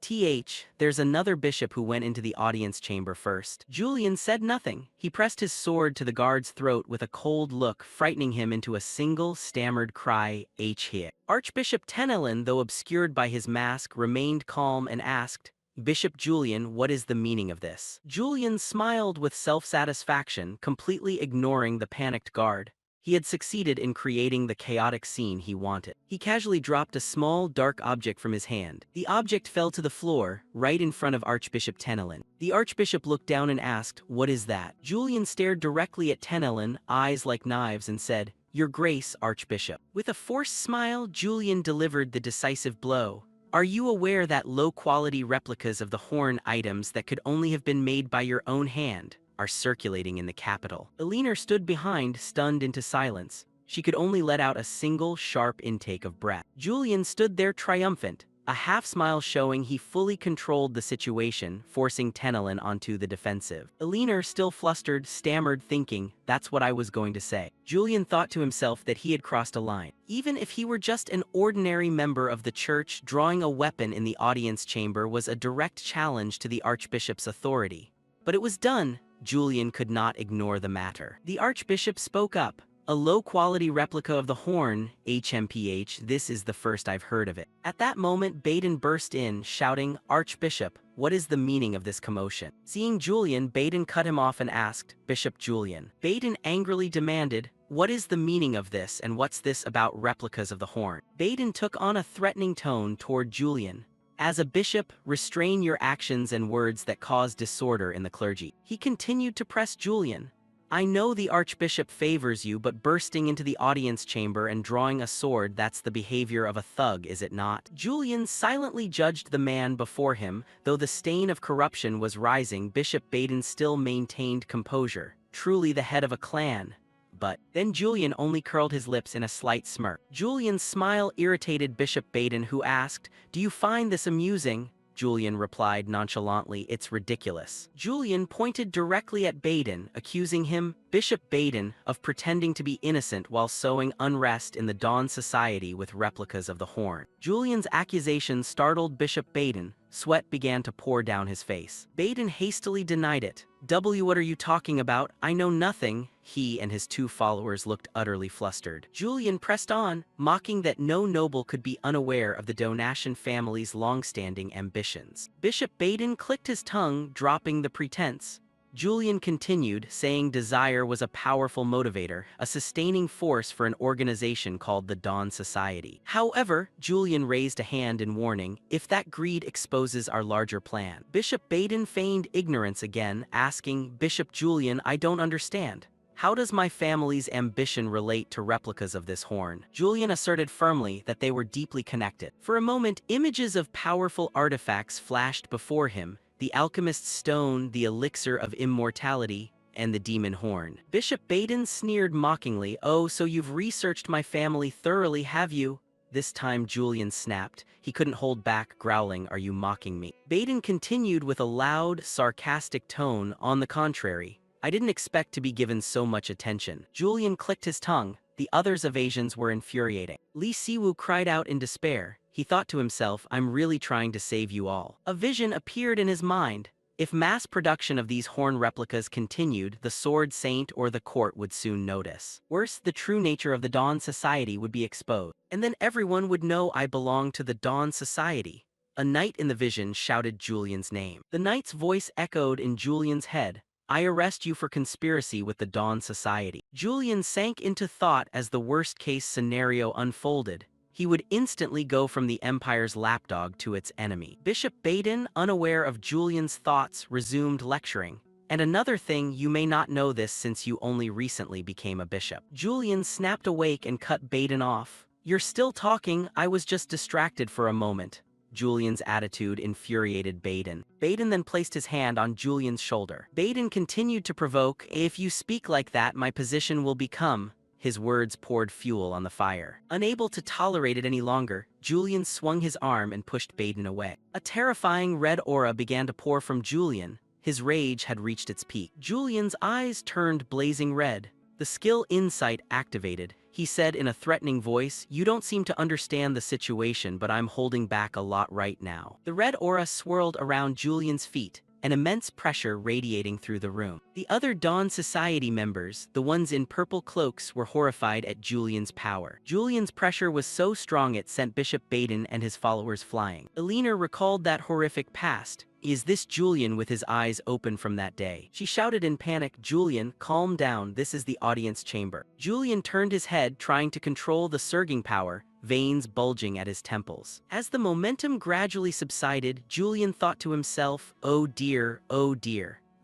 Speaker 1: there's another bishop who went into the audience chamber first." Julian said nothing. He pressed his sword to the guard's throat with a cold look, frightening him into a single stammered cry, "Here." Archbishop Tenelin, though obscured by his mask, remained calm and asked, "Bishop Julian, what is the meaning of this?" Julian smiled with self-satisfaction, completely ignoring the panicked guard. He had succeeded in creating the chaotic scene he wanted. He casually dropped a small, dark object from his hand. The object fell to the floor, right in front of Archbishop Tenelin. The Archbishop looked down and asked, "What is that?" Julian stared directly at Tenelin, eyes like knives, and said, "Your Grace, Archbishop." With a forced smile, Julian delivered the decisive blow. "Are you aware that low-quality replicas of the horn items that could only have been made by your own hand are circulating in the capital?" Aliner stood behind, stunned into silence. She could only let out a single, sharp intake of breath. Julian stood there triumphant, a half-smile showing he fully controlled the situation, forcing Tenelin onto the defensive. Aliner, still flustered, stammered, thinking, "That's what I was going to say." Julian thought to himself that he had crossed a line. Even if he were just an ordinary member of the church, drawing a weapon in the audience chamber was a direct challenge to the Archbishop's authority. But it was done. Julian could not ignore the matter. The Archbishop spoke up. "A low-quality replica of the horn, HMPH, this is the first I've heard of it." At that moment, Baden burst in, shouting, "Archbishop, What is the meaning of this commotion? Seeing Julian, Baden cut him off and asked, Bishop Julian. Baden angrily demanded, what is the meaning of this and what's this about replicas of the horn? Baden took on a threatening tone toward Julian. As a bishop, restrain your actions and words that cause disorder in the clergy. He continued to press Julian. I know the archbishop favors you, but bursting into the audience chamber and drawing a sword, that's the behavior of a thug, is it not? Julian silently judged the man before him. Though the stain of corruption was rising, Bishop Baden still maintained composure. Truly the head of a clan. But then Julian only curled his lips in a slight smirk. Julian's smile irritated Bishop Baden, who asked, do you find this amusing? Julian replied nonchalantly, it's ridiculous. Julian pointed directly at Baden, accusing him, Bishop Baden, of pretending to be innocent while sowing unrest in the Dawn Society with replicas of the horn. Julian's accusation startled Bishop Baden. Sweat began to pour down his face. Baden hastily denied it. What are you talking about? I know nothing. He and his two followers looked utterly flustered. Julian pressed on, mocking that no noble could be unaware of the Donatian family's long-standing ambitions. Bishop Baden clicked his tongue, dropping the pretense. Julian continued, saying desire was a powerful motivator, a sustaining force for an organization called the Dawn Society. However, Julian raised a hand in warning, if that greed exposes our larger plan. Bishop Baden feigned ignorance again, asking, Bishop Julian, I don't understand. How does my family's ambition relate to replicas of this horn? Julian asserted firmly that they were deeply connected. For a moment, images of powerful artifacts flashed before him, the alchemist's stone, the elixir of immortality, and the demon horn. Bishop Baden sneered mockingly, oh, so you've researched my family thoroughly, have you? This time Julian snapped. He couldn't hold back, growling, are you mocking me? Baden continued with a loud, sarcastic tone, on the contrary. I didn't expect to be given so much attention. Julian clicked his tongue. The others' evasions were infuriating. Li Siwu cried out in despair. He thought to himself, I'm really trying to save you all. A vision appeared in his mind. If mass production of these horn replicas continued, the Sword Saint or the court would soon notice. Worse, the true nature of the Dawn Society would be exposed. And then everyone would know I belong to the Dawn Society. A knight in the vision shouted Julian's name. The knight's voice echoed in Julian's head. I arrest you for conspiracy with the Dawn Society. Julian sank into thought as the worst-case scenario unfolded. He would instantly go from the Empire's lapdog to its enemy. Bishop Baden, unaware of Julian's thoughts, resumed lecturing. And another thing, you may not know this since you only recently became a bishop. Julian snapped awake and cut Baden off. You're still talking, I was just distracted for a moment. Julian's attitude infuriated Baden. Baden then placed his hand on Julian's shoulder. Baden continued to provoke, if you speak like that, my position will become... His words poured fuel on the fire. Unable to tolerate it any longer, Julian swung his arm and pushed Baden away. A terrifying red aura began to pour from Julian. His rage had reached its peak. Julian's eyes turned blazing red. The skill insight activated. He said in a threatening voice, you don't seem to understand the situation, but I'm holding back a lot right now. The red aura swirled around Julian's feet, an immense pressure radiating through the room. The other Dawn Society members, the ones in purple cloaks, were horrified at Julian's power. Julian's pressure was so strong it sent Bishop Baden and his followers flying. Elena recalled that horrific past. Is this Julian with his eyes open from that day? She shouted in panic, Julian, calm down, this is the audience chamber. Julian turned his head, trying to control the surging power, veins bulging at his temples. As the momentum gradually subsided, Julian thought to himself, oh dear,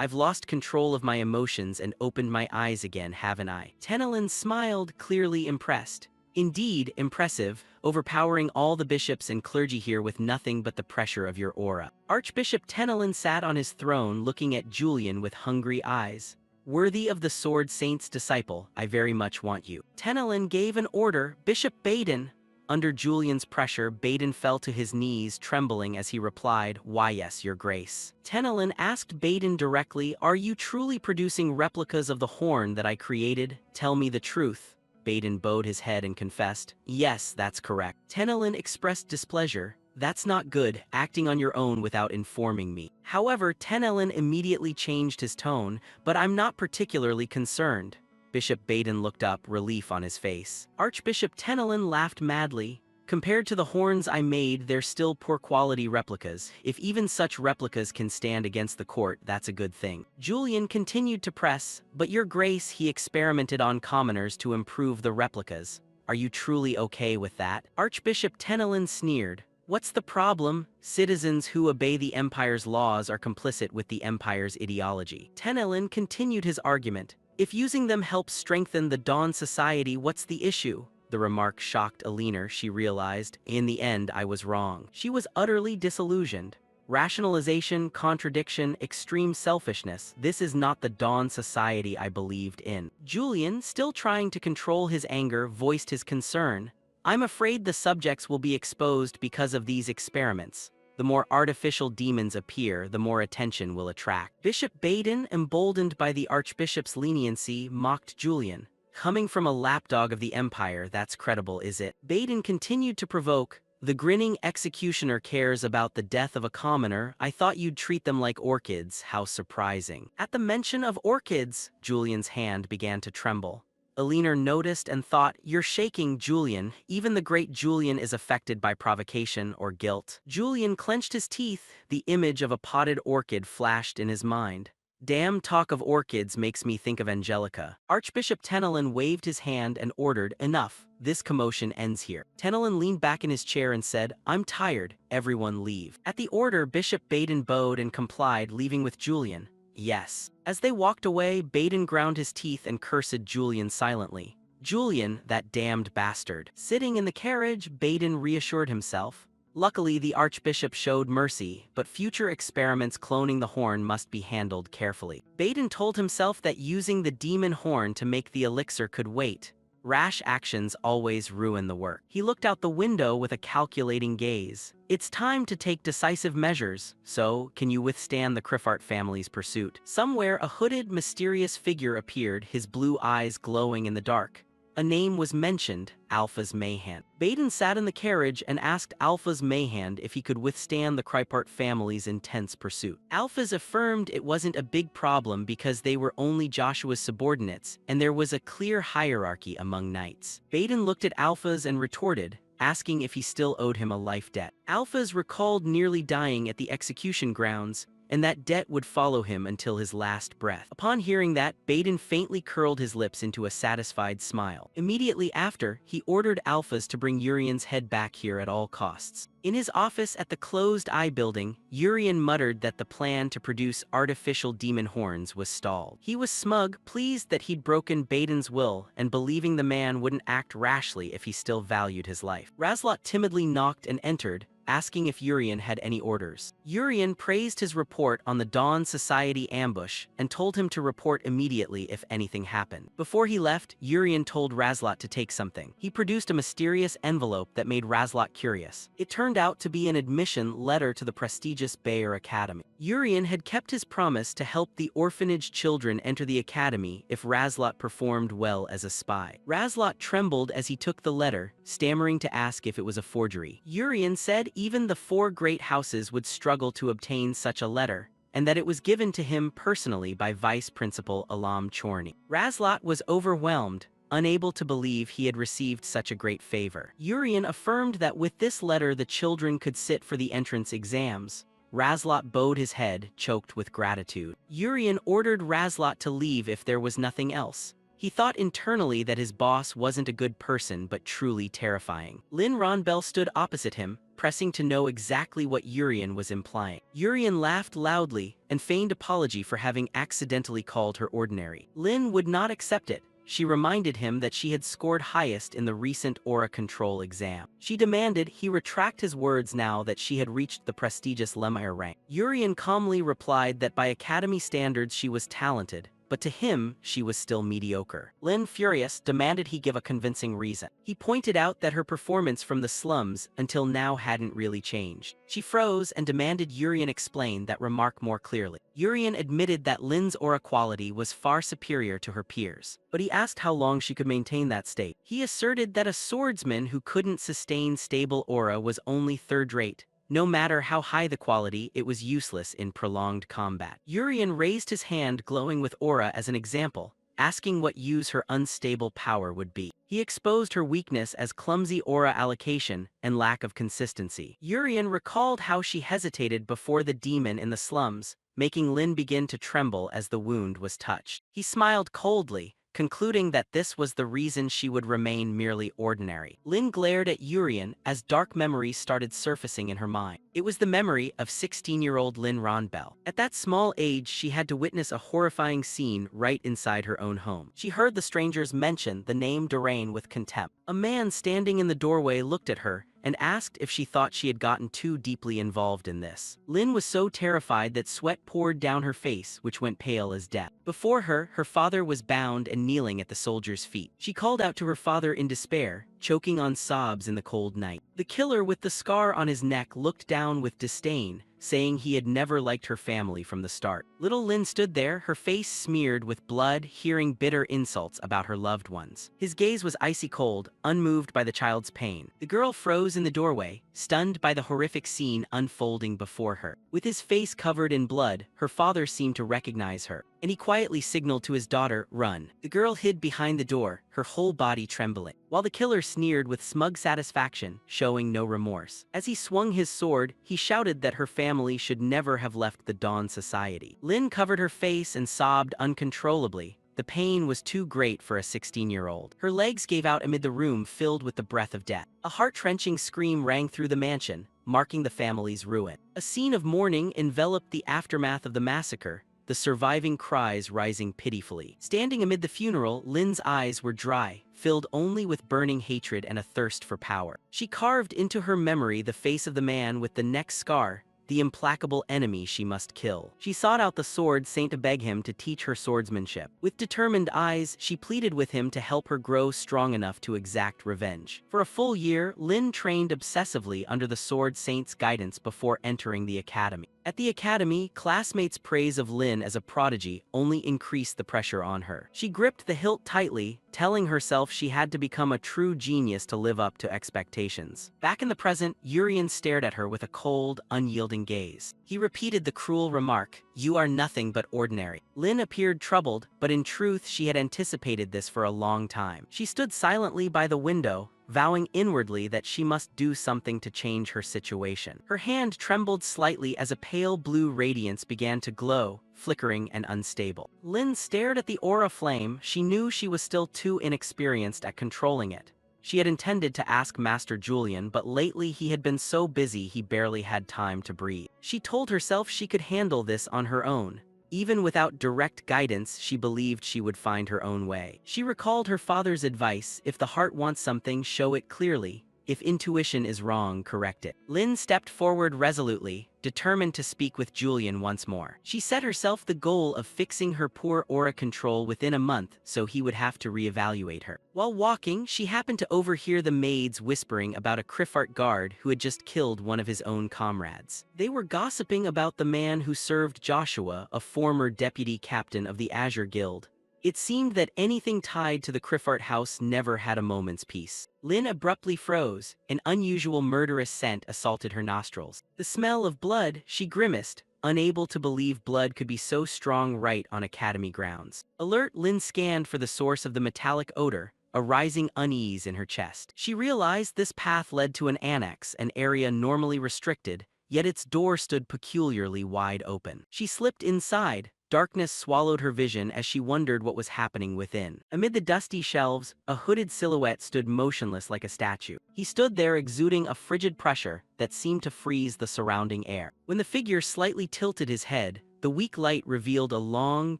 Speaker 1: I've lost control of my emotions and opened my eyes again, haven't I? Tenelin smiled, clearly impressed. Indeed, impressive, overpowering all the bishops and clergy here with nothing but the pressure of your aura. Archbishop Tenelin sat on his throne looking at Julian with hungry eyes. Worthy of the Sword Saint's disciple, I very much want you. Tenelin gave an order, Bishop Baden. Under Julian's pressure, Baden fell to his knees, trembling as he replied, why yes, your grace. Tenelin asked Baden directly, are you truly producing replicas of the horn that I created? Tell me the truth. Baden bowed his head and confessed, yes, that's correct. Tenelin expressed displeasure. That's not good, acting on your own without informing me. However, Tenelin immediately changed his tone, but I'm not particularly concerned. Bishop Baden looked up, relief on his face. Archbishop Tenelin laughed madly. Compared to the horns I made, they're still poor quality replicas. If even such replicas can stand against the court, that's a good thing. Julian continued to press, but your grace, he experimented on commoners to improve the replicas. Are you truly okay with that? Archbishop Tenelin sneered. What's the problem? Citizens who obey the Empire's laws are complicit with the Empire's ideology. Tenelin continued his argument. If using them helps strengthen the Dawn Society, what's the issue? The remark shocked Alina. She realized, in the end, I was wrong. She was utterly disillusioned. Rationalization, contradiction, extreme selfishness. This is not the Dawn Society I believed in. Julian, still trying to control his anger, voiced his concern. I'm afraid the subjects will be exposed because of these experiments. The more artificial demons appear, the more attention will attract. Bishop Baden, emboldened by the Archbishop's leniency, mocked Julian. Coming from a lapdog of the Empire, that's credible, is it? Baden continued to provoke. The grinning executioner cares about the death of a commoner. I thought you'd treat them like orchids. How surprising. At the mention of orchids, Julian's hand began to tremble. Alina noticed and thought, you're shaking, Julian. Even the great Julian is affected by provocation or guilt. Julian clenched his teeth. The image of a potted orchid flashed in his mind. Damn, talk of orchids makes me think of Angelica. Archbishop Tenelin waved his hand and ordered, enough, this commotion ends here. Tenelin leaned back in his chair and said, I'm tired, everyone leave. At the order, Bishop Baden bowed and complied, leaving with Julian. Yes. As they walked away, Baden ground his teeth and cursed Julian silently. Julian, that damned bastard. Sitting in the carriage, Baden reassured himself. Luckily, the Archbishop showed mercy, but future experiments cloning the horn must be handled carefully. Baden told himself that using the demon horn to make the elixir could wait. Rash actions always ruin the work. He looked out the window with a calculating gaze. It's time to take decisive measures, so can you withstand the Criffart family's pursuit? Somewhere, a hooded, mysterious figure appeared, his blue eyes glowing in the dark. A name was mentioned, Alpha's Mayhand. Baden sat in the carriage and asked Alpha's Mayhand if he could withstand the Criffart family's intense pursuit. Alpha's affirmed it wasn't a big problem because they were only Joshua's subordinates, and there was a clear hierarchy among knights. Baden looked at Alpha's and retorted, asking if he still owed him a life debt. Alpha's recalled nearly dying at the execution grounds, and that debt would follow him until his last breath. Upon hearing that, Baden faintly curled his lips into a satisfied smile. Immediately after, he ordered Alphas to bring Urian's head back here at all costs. In his office at the Closed Eye building, Urian muttered that the plan to produce artificial demon horns was stalled. He was smug, pleased that he'd broken Baden's will, and believing the man wouldn't act rashly if he still valued his life. Razlot timidly knocked and entered, asking if Urian had any orders. Urian praised his report on the Dawn Society ambush and told him to report immediately if anything happened. Before he left, Urian told Razlot to take something. He produced a mysterious envelope that made Razlot curious. It turned out to be an admission letter to the prestigious Bayer Academy. Urian had kept his promise to help the orphanage children enter the academy if Razlot performed well as a spy. Razlot trembled as he took the letter, stammering to ask if it was a forgery. Urian said even the 4 great houses would struggle to obtain such a letter, and that it was given to him personally by Vice Principal Alam Chorny. Razlot was overwhelmed, unable to believe he had received such a great favor. Urian affirmed that with this letter the children could sit for the entrance exams. Razlot bowed his head, choked with gratitude. Urian ordered Razlot to leave if there was nothing else. He thought internally that his boss wasn't a good person but truly terrifying. Lin Ronbel stood opposite him, pressing to know exactly what Urian was implying. Urian laughed loudly and feigned apology for having accidentally called her ordinary. Lin would not accept it. She reminded him that she had scored highest in the recent Aura Control exam. She demanded he retract his words now that she had reached the prestigious Lemire rank. Urian calmly replied that by Academy standards she was talented, but to him, she was still mediocre. Lin, furious, demanded he give a convincing reason. He pointed out that her performance from the slums until now hadn't really changed. She froze and demanded Urian explain that remark more clearly. Urian admitted that Lin's aura quality was far superior to her peers, but he asked how long she could maintain that state. He asserted that a swordsman who couldn't sustain stable aura was only third-rate. No matter how high the quality, it was useless in prolonged combat. Urian raised his hand glowing with aura as an example, asking what use her unstable power would be. He exposed her weakness as clumsy aura allocation and lack of consistency. Urian recalled how she hesitated before the demon in the slums, making Lin begin to tremble as the wound was touched. He smiled coldly, concluding that this was the reason she would remain merely ordinary. Lin glared at Urian as dark memories started surfacing in her mind. It was the memory of 16-year-old Lin Ronbell. At that small age, she had to witness a horrifying scene right inside her own home. She heard the strangers mention the name Doraine with contempt. A man standing in the doorway looked at her and asked if she thought she had gotten too deeply involved in this. Lin was so terrified that sweat poured down her face, which went pale as death. Before her, her father was bound and kneeling at the soldier's feet. She called out to her father in despair, choking on sobs in the cold night. The killer with the scar on his neck looked down with disdain, saying he had never liked her family from the start. Little Lin stood there, her face smeared with blood, hearing bitter insults about her loved ones. His gaze was icy cold, unmoved by the child's pain. The girl froze in the doorway, stunned by the horrific scene unfolding before her. With his face covered in blood, her father seemed to recognize her, and he quietly signaled to his daughter, "Run." The girl hid behind the door, her whole body trembling, while the killer sneered with smug satisfaction, showing no remorse. As he swung his sword, he shouted that her family should never have left the Dawn Society. Lin covered her face and sobbed uncontrollably. The pain was too great for a 16-year-old. Her legs gave out amid the room filled with the breath of death. A heart-wrenching scream rang through the mansion, marking the family's ruin. A scene of mourning enveloped the aftermath of the massacre, the surviving cries rising pitifully. Standing amid the funeral, Lin's eyes were dry, filled only with burning hatred and a thirst for power. She carved into her memory the face of the man with the neck scar, the implacable enemy she must kill. She sought out the sword saint to beg him to teach her swordsmanship. With determined eyes, she pleaded with him to help her grow strong enough to exact revenge. For a full year, Lin trained obsessively under the sword saint's guidance before entering the academy. At the academy, classmates' praise of Lin as a prodigy only increased the pressure on her. She gripped the hilt tightly, telling herself she had to become a true genius to live up to expectations. Back in the present, Urian stared at her with a cold, unyielding gaze. He repeated the cruel remark, "You are nothing but ordinary." Lin appeared troubled, but in truth she had anticipated this for a long time. She stood silently by the window, vowing inwardly that she must do something to change her situation. Her hand trembled slightly as a pale blue radiance began to glow, flickering and unstable. Lin stared at the aura flame. She knew she was still too inexperienced at controlling it. She had intended to ask Master Julian, but lately he had been so busy he barely had time to breathe. She told herself she could handle this on her own. Even without direct guidance, she believed she would find her own way. She recalled her father's advice, if the heart wants something, show it clearly. If intuition is wrong, correct it. Lin stepped forward resolutely, determined to speak with Julian once more. She set herself the goal of fixing her poor aura control within a month, so he would have to reevaluate her. While walking, she happened to overhear the maids whispering about a Criffart guard who had just killed one of his own comrades. They were gossiping about the man who served Joshua, a former deputy captain of the Azure Guild. It seemed that anything tied to the Criffart house never had a moment's peace. Lin abruptly froze. An unusual murderous scent assaulted her nostrils. The smell of blood, she grimaced, unable to believe blood could be so strong right on academy grounds. Alert, Lin scanned for the source of the metallic odor, a rising unease in her chest. She realized this path led to an annex, an area normally restricted, yet its door stood peculiarly wide open. She slipped inside. Darkness swallowed her vision as she wondered what was happening within. Amid the dusty shelves, a hooded silhouette stood motionless like a statue. He stood there exuding a frigid pressure that seemed to freeze the surrounding air. When the figure slightly tilted his head, the weak light revealed a long,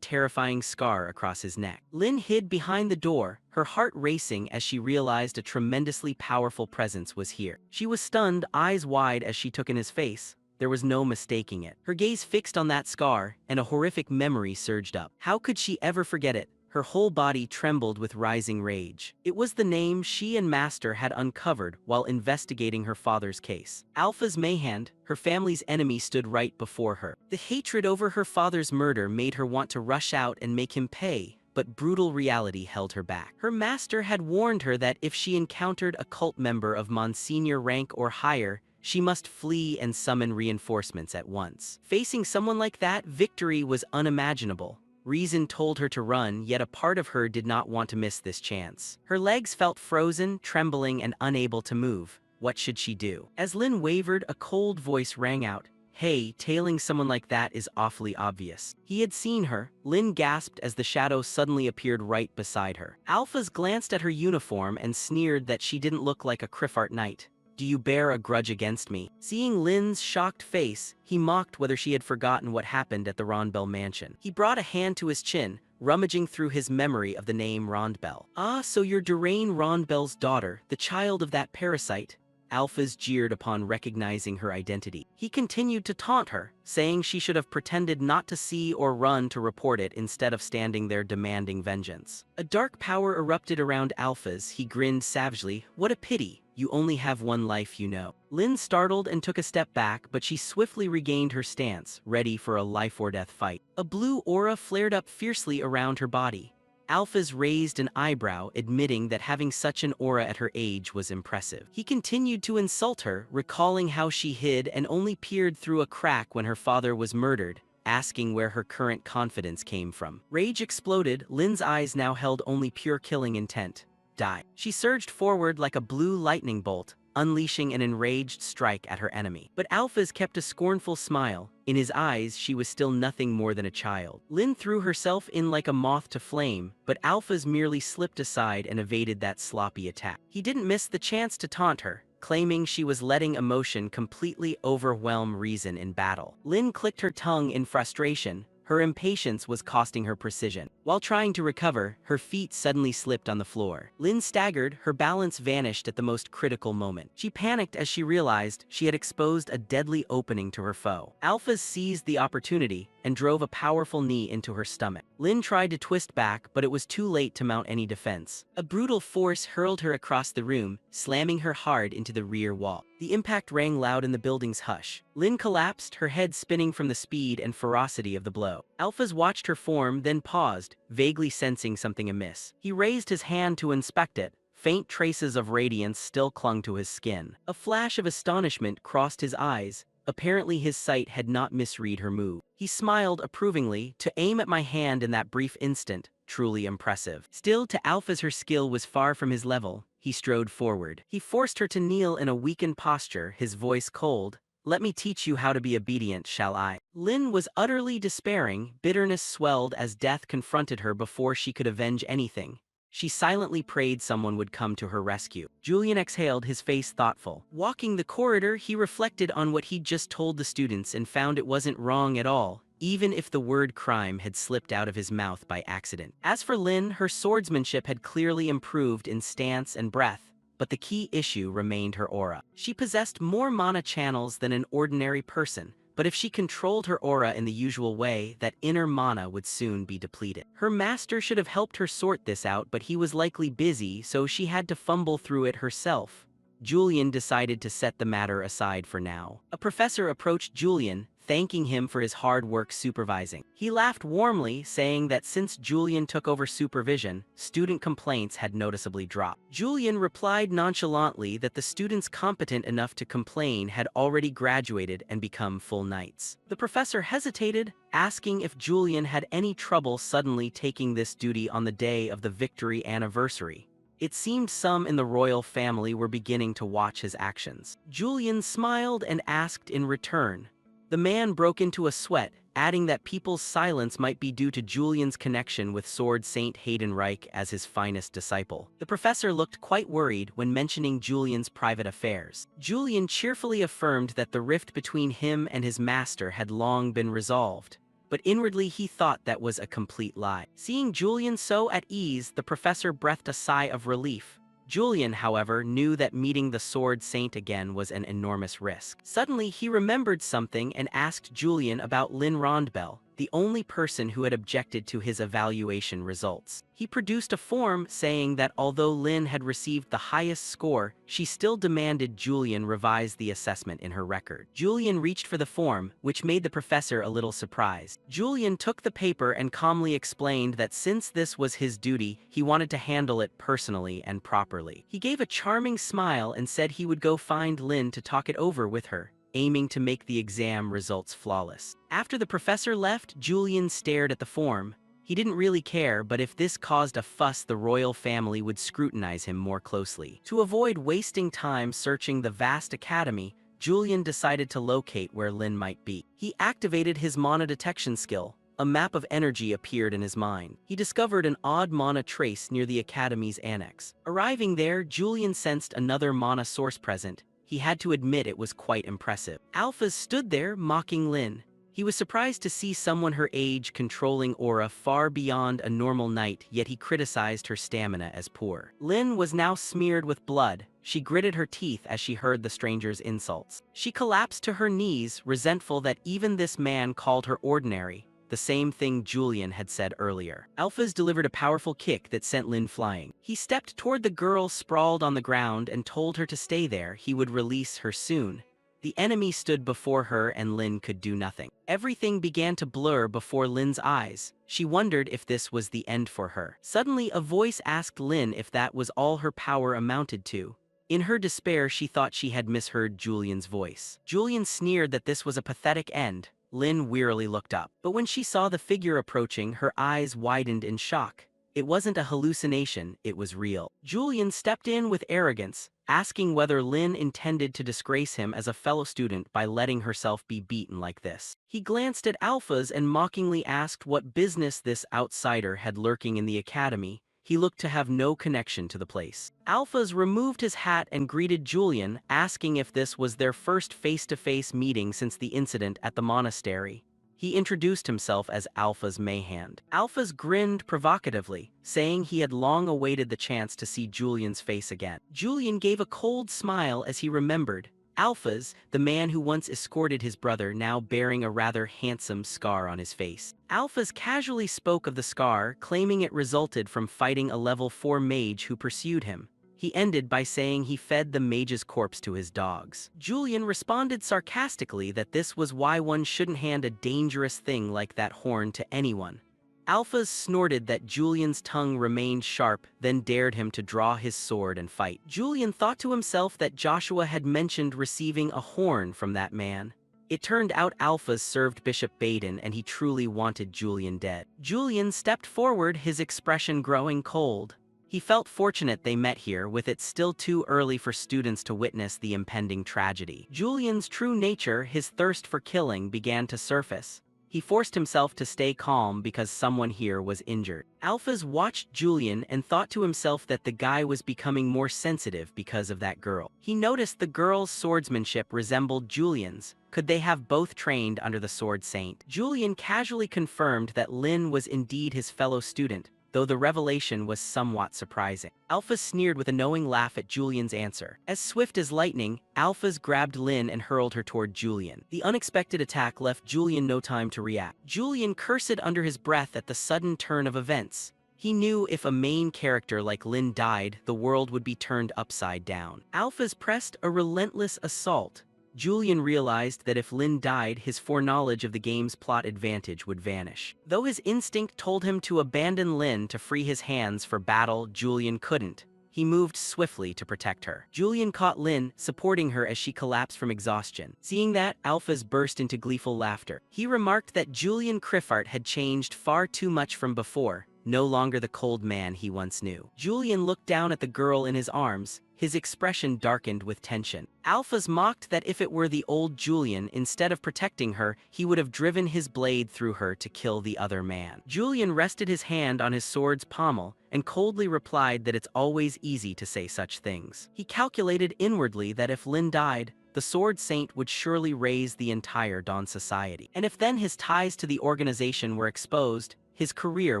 Speaker 1: terrifying scar across his neck. Lin hid behind the door, her heart racing as she realized a tremendously powerful presence was here. She was stunned, eyes wide as she took in his face. There was no mistaking it. Her gaze fixed on that scar, and a horrific memory surged up. How could she ever forget it? Her whole body trembled with rising rage. It was the name she and Master had uncovered while investigating her father's case. Alpha's Mayhand, her family's enemy, stood right before her. The hatred over her father's murder made her want to rush out and make him pay, but brutal reality held her back. Her master had warned her that if she encountered a cult member of Monsignor rank or higher, she must flee and summon reinforcements at once. Facing someone like that, victory was unimaginable. Reason told her to run, yet a part of her did not want to miss this chance. Her legs felt frozen, trembling, and unable to move. What should she do? As Lin wavered, a cold voice rang out. Hey, tailing someone like that is awfully obvious. He had seen her. Lin gasped as the shadow suddenly appeared right beside her. Alphas glanced at her uniform and sneered that she didn't look like a Criffart knight. Do you bear a grudge against me? Seeing Lin's shocked face, he mocked whether she had forgotten what happened at the Rondbell mansion. He brought a hand to his chin, rummaging through his memory of the name Rondbell. Ah, so you're Durain Rondbell's daughter, the child of that parasite. Alphas jeered upon recognizing her identity. He continued to taunt her, saying she should have pretended not to see or run to report it instead of standing there demanding vengeance. A dark power erupted around Alphas. He grinned savagely. What a pity. You only have one life, you know. Lin startled and took a step back, but she swiftly regained her stance, ready for a life-or-death fight. A blue aura flared up fiercely around her body. Alphas raised an eyebrow, admitting that having such an aura at her age was impressive. He continued to insult her, recalling how she hid and only peered through a crack when her father was murdered, asking where her current confidence came from. Rage exploded. Lin's eyes now held only pure killing intent. Die. She surged forward like a blue lightning bolt, unleashing an enraged strike at her enemy. But Alphas kept a scornful smile. In his eyes, she was still nothing more than a child. Lin threw herself in like a moth to flame, but Alphas merely slipped aside and evaded that sloppy attack. He didn't miss the chance to taunt her, claiming she was letting emotion completely overwhelm reason in battle. Lin clicked her tongue in frustration. Her impatience was costing her precision. While trying to recover, her feet suddenly slipped on the floor. Lin staggered, her balance vanished at the most critical moment. She panicked as she realized she had exposed a deadly opening to her foe. Alphas seized the opportunity and drove a powerful knee into her stomach. Lin tried to twist back, but it was too late to mount any defense. A brutal force hurled her across the room, slamming her hard into the rear wall. The impact rang loud in the building's hush. Lin collapsed, her head spinning from the speed and ferocity of the blow. Alphas watched her form, then paused, vaguely sensing something amiss. He raised his hand to inspect it. Faint traces of radiance still clung to his skin. A flash of astonishment crossed his eyes. Apparently his sight had not misread her move. He smiled approvingly. To aim at my hand in that brief instant, truly impressive. Still, to Alphas her skill was far from his level. He strode forward. He forced her to kneel in a weakened posture, his voice cold. Let me teach you how to be obedient, shall I? Lin was utterly despairing. Bitterness swelled as death confronted her before she could avenge anything. She silently prayed someone would come to her rescue. Julian exhaled, his face thoughtful. Walking the corridor, he reflected on what he'd just told the students and found it wasn't wrong at all, even if the word crime had slipped out of his mouth by accident. As for Lin, her swordsmanship had clearly improved in stance and breath, but the key issue remained her aura. She possessed more mana channels than an ordinary person, but if she controlled her aura in the usual way, that inner mana would soon be depleted. Her master should have helped her sort this out, but he was likely busy, so she had to fumble through it herself. Julian decided to set the matter aside for now. A professor approached Julian, thanking him for his hard work supervising. He laughed warmly, saying that since Julian took over supervision, student complaints had noticeably dropped. Julian replied nonchalantly that the students competent enough to complain had already graduated and become full knights. The professor hesitated, asking if Julian had any trouble suddenly taking this duty on the day of the victory anniversary. It seemed some in the royal family were beginning to watch his actions. Julian smiled and asked in return. The man broke into a sweat, adding that people's silence might be due to Julian's connection with Sword Saint Haydenreich as his finest disciple. The professor looked quite worried when mentioning Julian's private affairs. Julian cheerfully affirmed that the rift between him and his master had long been resolved, but inwardly he thought that was a complete lie. Seeing Julian so at ease, the professor breathed a sigh of relief. Julian, however, knew that meeting the Sword Saint again was an enormous risk. Suddenly, he remembered something and asked Julian about Lin Rondbell, the only person who had objected to his evaluation results. He produced a form saying that although Lin had received the highest score, she still demanded Julian revise the assessment in her record. Julian reached for the form, which made the professor a little surprised. Julian took the paper and calmly explained that since this was his duty, he wanted to handle it personally and properly. He gave a charming smile and said he would go find Lin to talk it over with her, aiming to make the exam results flawless. After the professor left, Julian stared at the form. He didn't really care, but if this caused a fuss, the royal family would scrutinize him more closely. To avoid wasting time searching the vast academy, Julian decided to locate where Lin might be. He activated his mana detection skill. A map of energy appeared in his mind. He discovered an odd mana trace near the academy's annex. Arriving there, Julian sensed another mana source present. He had to admit it was quite impressive. Alphas stood there, mocking Lin. He was surprised to see someone her age controlling aura far beyond a normal knight, yet he criticized her stamina as poor. Lin was now smeared with blood. She gritted her teeth as she heard the stranger's insults. She collapsed to her knees, resentful that even this man called her ordinary, the same thing Julian had said earlier. Alphas delivered a powerful kick that sent Lin flying. He stepped toward the girl sprawled on the ground and told her to stay there. He would release her soon. The enemy stood before her and Lin could do nothing. Everything began to blur before Lin's eyes. She wondered if this was the end for her. Suddenly, a voice asked Lin if that was all her power amounted to. In her despair, she thought she had misheard Julian's voice. Julian sneered that this was a pathetic end. Lin wearily looked up. But when she saw the figure approaching, her eyes widened in shock. It wasn't a hallucination, it was real. Julian stepped in with arrogance, asking whether Lin intended to disgrace him as a fellow student by letting herself be beaten like this. He glanced at Alphas and mockingly asked what business this outsider had lurking in the academy. He looked to have no connection to the place. Alphas removed his hat and greeted Julian, asking if this was their first face-to-face meeting since the incident at the monastery. He introduced himself as Alpha's Mayhand. Alphas grinned provocatively, saying he had long awaited the chance to see Julian's face again. Julian gave a cold smile as he remembered. Alphas, the man who once escorted his brother, now bearing a rather handsome scar on his face. Alphas casually spoke of the scar, claiming it resulted from fighting a level 4 mage who pursued him. He ended by saying he fed the mage's corpse to his dogs. Julian responded sarcastically that this was why one shouldn't hand a dangerous thing like that horn to anyone. Alphas snorted that Julian's tongue remained sharp, then dared him to draw his sword and fight. Julian thought to himself that Joshua had mentioned receiving a horn from that man. It turned out Alphas served Bishop Baden and he truly wanted Julian dead. Julian stepped forward, his expression growing cold. He felt fortunate they met here, with it still too early for students to witness the impending tragedy. Julian's true nature, his thirst for killing, began to surface. He forced himself to stay calm because someone here was injured. Alphas watched Julian and thought to himself that the guy was becoming more sensitive because of that girl. He noticed the girl's swordsmanship resembled Julian's. Could they have both trained under the Sword Saint? Julian casually confirmed that Lin was indeed his fellow student, though the revelation was somewhat surprising. Alphas sneered with a knowing laugh at Julian's answer. As swift as lightning, Alphas grabbed Lin and hurled her toward Julian. The unexpected attack left Julian no time to react. Julian cursed under his breath at the sudden turn of events. He knew if a main character like Lin died, the world would be turned upside down. Alphas pressed a relentless assault. Julian realized that if Lin died, his foreknowledge of the game's plot advantage would vanish. Though his instinct told him to abandon Lin to free his hands for battle, Julian couldn't. He moved swiftly to protect her. Julian caught Lin, supporting her as she collapsed from exhaustion. Seeing that, Alphas burst into gleeful laughter. He remarked that Julian Criffart had changed far too much from before, no longer the cold man he once knew. Julian looked down at the girl in his arms, his expression darkened with tension. Alphas mocked that if it were the old Julian, instead of protecting her, he would have driven his blade through her to kill the other man. Julian rested his hand on his sword's pommel and coldly replied that it's always easy to say such things. He calculated inwardly that if Lin died, the Sword Saint would surely raise the entire Dawn Society. And if then his ties to the organization were exposed, his career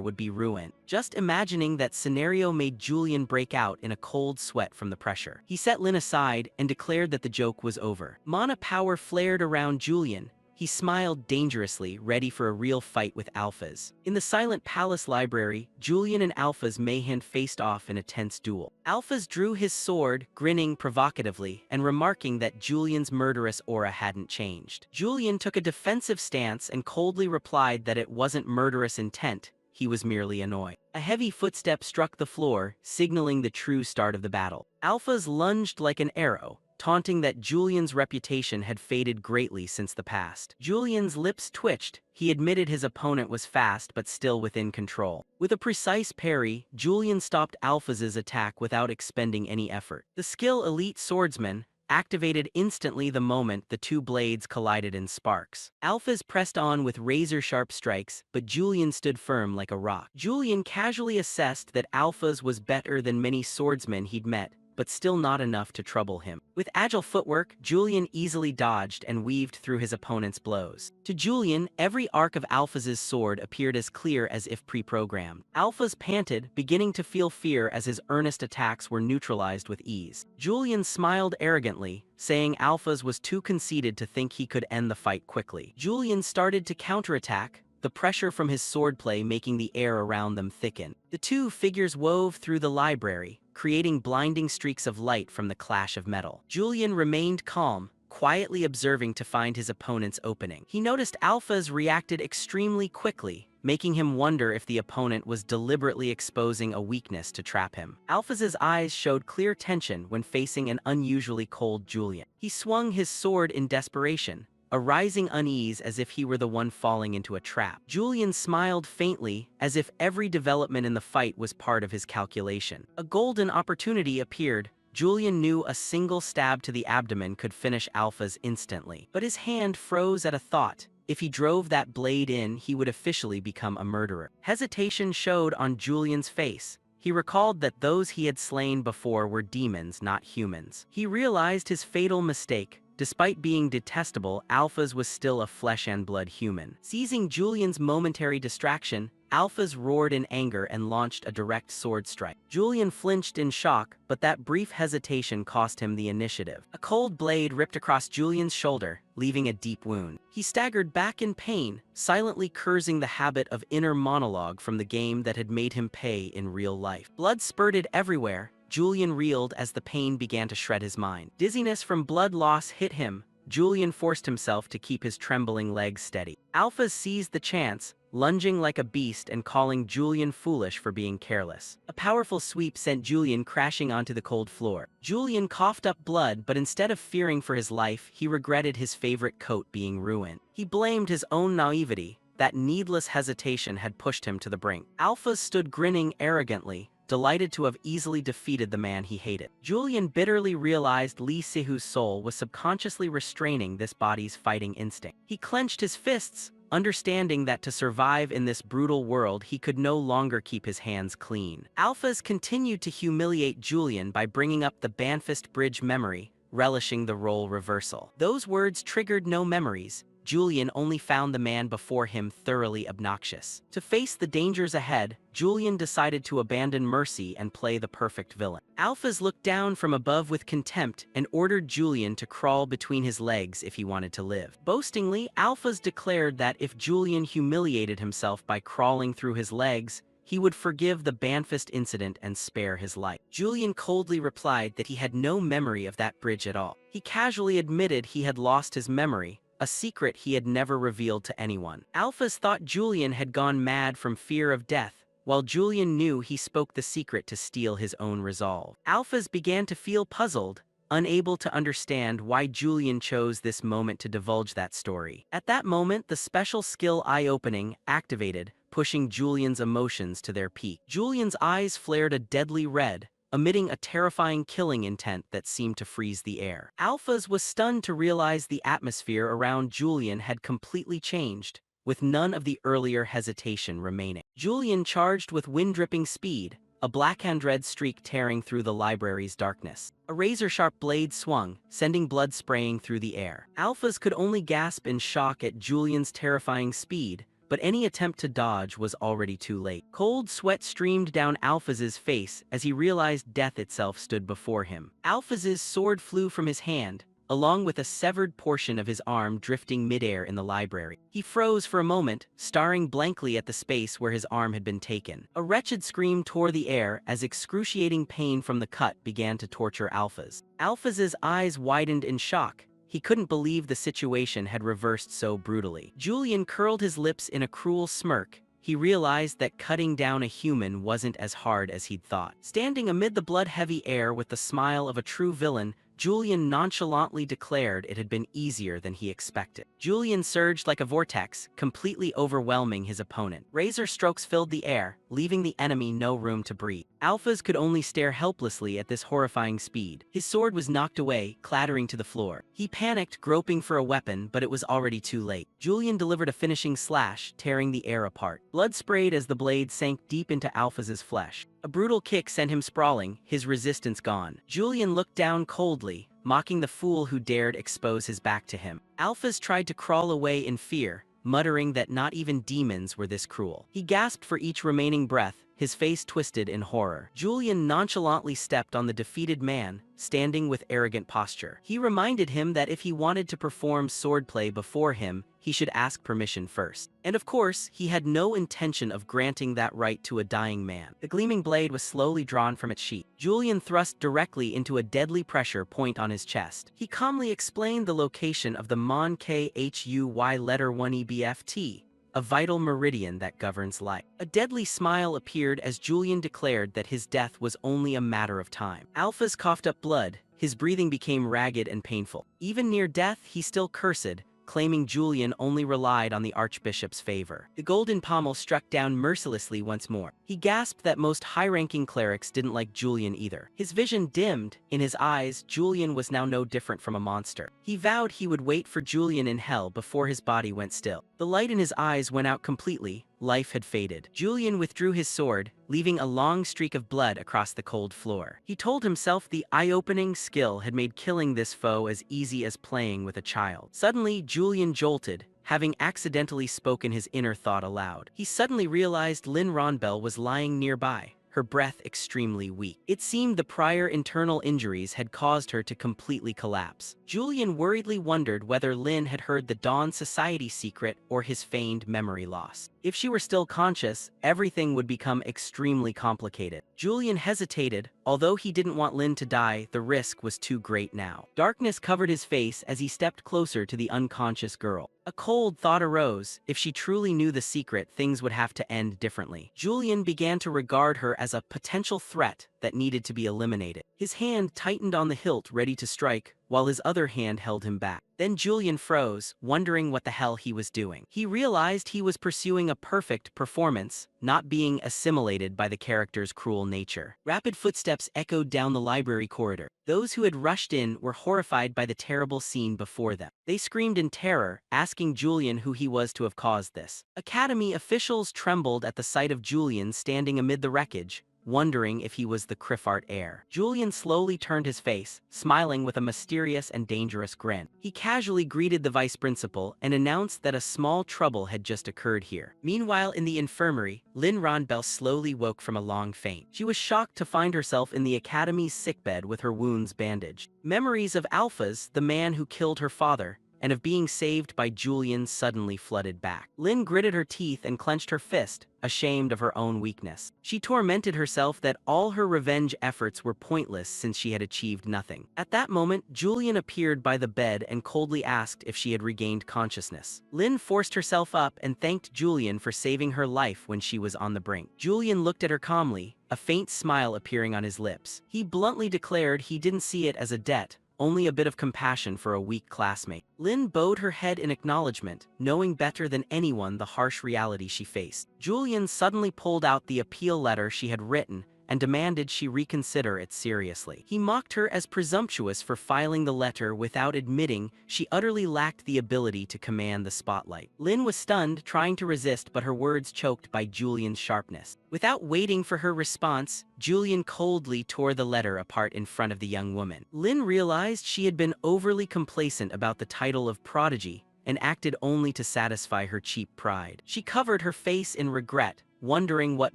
Speaker 1: would be ruined. Just imagining that scenario made Julian break out in a cold sweat from the pressure. He set Lin aside and declared that the joke was over. Mana power flared around Julian. He smiled dangerously, ready for a real fight with Alphas. In the silent palace library, Julian and Alphas Mayhand faced off in a tense duel. Alphas drew his sword, grinning provocatively, and remarking that Julian's murderous aura hadn't changed. Julian took a defensive stance and coldly replied that it wasn't murderous intent, he was merely annoyed. A heavy footstep struck the floor, signaling the true start of the battle. Alphas lunged like an arrow, taunting that Julian's reputation had faded greatly since the past. Julian's lips twitched. He admitted his opponent was fast but still within control. With a precise parry, Julian stopped Alphaz's attack without expending any effort. The skill Elite Swordsman activated instantly the moment the two blades collided in sparks. Alphaz pressed on with razor-sharp strikes, but Julian stood firm like a rock. Julian casually assessed that Alphaz was better than many swordsmen he'd met, but still not enough to trouble him. With agile footwork, Julian easily dodged and weaved through his opponent's blows. To Julian, every arc of Alphaz's sword appeared as clear as if pre-programmed. Alphaz panted, beginning to feel fear as his earnest attacks were neutralized with ease. Julian smiled arrogantly, saying Alphaz was too conceited to think he could end the fight quickly. Julian started to counterattack, the pressure from his swordplay making the air around them thicken. The two figures wove through the library, creating blinding streaks of light from the clash of metal. Julian remained calm, quietly observing to find his opponent's opening. He noticed Alphaz reacted extremely quickly, making him wonder if the opponent was deliberately exposing a weakness to trap him. Alphaz's eyes showed clear tension when facing an unusually cold Julian. He swung his sword in desperation, a rising unease as if he were the one falling into a trap. Julian smiled faintly, as if every development in the fight was part of his calculation. A golden opportunity appeared. Julian knew a single stab to the abdomen could finish Alphaz instantly. But his hand froze at a thought. If he drove that blade in, he would officially become a murderer. Hesitation showed on Julian's face. He recalled that those he had slain before were demons, not humans. He realized his fatal mistake. Despite being detestable, Alphaz was still a flesh-and-blood human. Seizing Julian's momentary distraction, Alphaz roared in anger and launched a direct sword strike. Julian flinched in shock, but that brief hesitation cost him the initiative. A cold blade ripped across Julian's shoulder, leaving a deep wound. He staggered back in pain, silently cursing the habit of inner monologue from the game that had made him pay in real life. Blood spurted everywhere. Julian reeled as the pain began to shred his mind. Dizziness from blood loss hit him. Julian forced himself to keep his trembling legs steady. Alphaz seized the chance, lunging like a beast and calling Julian foolish for being careless. A powerful sweep sent Julian crashing onto the cold floor. Julian coughed up blood, but instead of fearing for his life, he regretted his favorite coat being ruined. He blamed his own naivety. That needless hesitation had pushed him to the brink. Alphaz stood grinning arrogantly, delighted to have easily defeated the man he hated. Julian bitterly realized Li Sihu's soul was subconsciously restraining this body's fighting instinct. He clenched his fists, understanding that to survive in this brutal world he could no longer keep his hands clean. Alphaz continued to humiliate Julian by bringing up the Banfist Bridge memory, relishing the role reversal. Those words triggered no memories. Julian only found the man before him thoroughly obnoxious. To face the dangers ahead, Julian decided to abandon mercy and play the perfect villain. Alphaz looked down from above with contempt and ordered Julian to crawl between his legs if he wanted to live. Boastingly, Alphaz declared that if Julian humiliated himself by crawling through his legs, he would forgive the Banfist incident and spare his life. Julian coldly replied that he had no memory of that bridge at all. He casually admitted he had lost his memory, a secret he had never revealed to anyone. Alphaz thought Julian had gone mad from fear of death, while Julian knew he spoke the secret to steal his own resolve. Alphaz began to feel puzzled, unable to understand why Julian chose this moment to divulge that story. At that moment, the special skill eye-opening activated, pushing Julian's emotions to their peak. Julian's eyes flared a deadly red, emitting a terrifying killing intent that seemed to freeze the air. Alphaz was stunned to realize the atmosphere around Julian had completely changed, with none of the earlier hesitation remaining. Julian charged with wind-dripping speed, a blackhand red streak tearing through the library's darkness. A razor-sharp blade swung, sending blood spraying through the air. Alphaz could only gasp in shock at Julian's terrifying speed, but any attempt to dodge was already too late. Cold sweat streamed down Alphaz's face as he realized death itself stood before him. Alphaz's sword flew from his hand, along with a severed portion of his arm drifting midair in the library. He froze for a moment, staring blankly at the space where his arm had been taken. A wretched scream tore the air as excruciating pain from the cut began to torture Alphaz. Alphaz's eyes widened in shock. He couldn't believe the situation had reversed so brutally. Julian curled his lips in a cruel smirk. He realized that cutting down a human wasn't as hard as he'd thought. Standing amid the blood-heavy air with the smile of a true villain, Julian nonchalantly declared it had been easier than he expected. Julian surged like a vortex, completely overwhelming his opponent. Razor strokes filled the air, leaving the enemy no room to breathe. Alphas could only stare helplessly at this horrifying speed. His sword was knocked away, clattering to the floor. He panicked, groping for a weapon, but it was already too late. Julian delivered a finishing slash, tearing the air apart. Blood sprayed as the blade sank deep into Alphas' flesh. A brutal kick sent him sprawling, his resistance gone. Julian looked down coldly, mocking the fool who dared expose his back to him. Alphas tried to crawl away in fear, muttering that not even demons were this cruel. He gasped for each remaining breath, his face twisted in horror. Julian nonchalantly stepped on the defeated man, standing with arrogant posture. He reminded him that if he wanted to perform swordplay before him, he should ask permission first. And of course, he had no intention of granting that right to a dying man. The gleaming blade was slowly drawn from its sheath. Julian thrust directly into a deadly pressure point on his chest. He calmly explained the location of the Manhwa letter 1EBFT, a vital meridian that governs life. A deadly smile appeared as Julian declared that his death was only a matter of time. Alphas coughed up blood, his breathing became ragged and painful. Even near death, he still cursed, claiming Julian only relied on the Archbishop's favor. The golden pommel struck down mercilessly once more. He gasped that most high-ranking clerics didn't like Julian either. His vision dimmed. In his eyes, Julian was now no different from a monster. He vowed he would wait for Julian in hell before his body went still. The light in his eyes went out completely. Life had faded. Julian withdrew his sword, leaving a long streak of blood across the cold floor. He told himself the eye-opening skill had made killing this foe as easy as playing with a child. Suddenly, Julian jolted, having accidentally spoken his inner thought aloud. He suddenly realized Lynn Ronbell was lying nearby, her breath extremely weak. It seemed the prior internal injuries had caused her to completely collapse. Julian worriedly wondered whether Lynn had heard the Dawn Society secret or his feigned memory loss. If she were still conscious, everything would become extremely complicated. Julian hesitated. Although he didn't want Lynn to die, the risk was too great now. Darkness covered his face as he stepped closer to the unconscious girl. A cold thought arose. If she truly knew the secret, things would have to end differently. Julian began to regard her as a potential threat that needed to be eliminated. His hand tightened on the hilt, ready to strike, while his other hand held him back. Then Julian froze, wondering what the hell he was doing. He realized he was pursuing a perfect performance, not being assimilated by the character's cruel nature. Rapid footsteps echoed down the library corridor. Those who had rushed in were horrified by the terrible scene before them. They screamed in terror, asking Julian who he was to have caused this. Academy officials trembled at the sight of Julian standing amid the wreckage, wondering if he was the Criffart heir. Julian slowly turned his face, smiling with a mysterious and dangerous grin. He casually greeted the vice principal and announced that a small trouble had just occurred here. Meanwhile, in the infirmary, Lynn Ronbell slowly woke from a long faint. She was shocked to find herself in the academy's sickbed with her wounds bandaged. Memories of Alphas, the man who killed her father, and of being saved by Julian suddenly flooded back. Lynn gritted her teeth and clenched her fist, ashamed of her own weakness. She tormented herself that all her revenge efforts were pointless since she had achieved nothing. At that moment, Julian appeared by the bed and coldly asked if she had regained consciousness. Lynn forced herself up and thanked Julian for saving her life when she was on the brink. Julian looked at her calmly, a faint smile appearing on his lips. He bluntly declared he didn't see it as a debt, only a bit of compassion for a weak classmate. Lynn bowed her head in acknowledgement, knowing better than anyone the harsh reality she faced. Julian suddenly pulled out the appeal letter she had written and demanded she reconsider it seriously. He mocked her as presumptuous for filing the letter without admitting she utterly lacked the ability to command the spotlight. Lynn was stunned, trying to resist, but her words choked by Julian's sharpness. Without waiting for her response, Julian coldly tore the letter apart in front of the young woman. Lynn realized she had been overly complacent about the title of prodigy and acted only to satisfy her cheap pride. She covered her face in regret, wondering what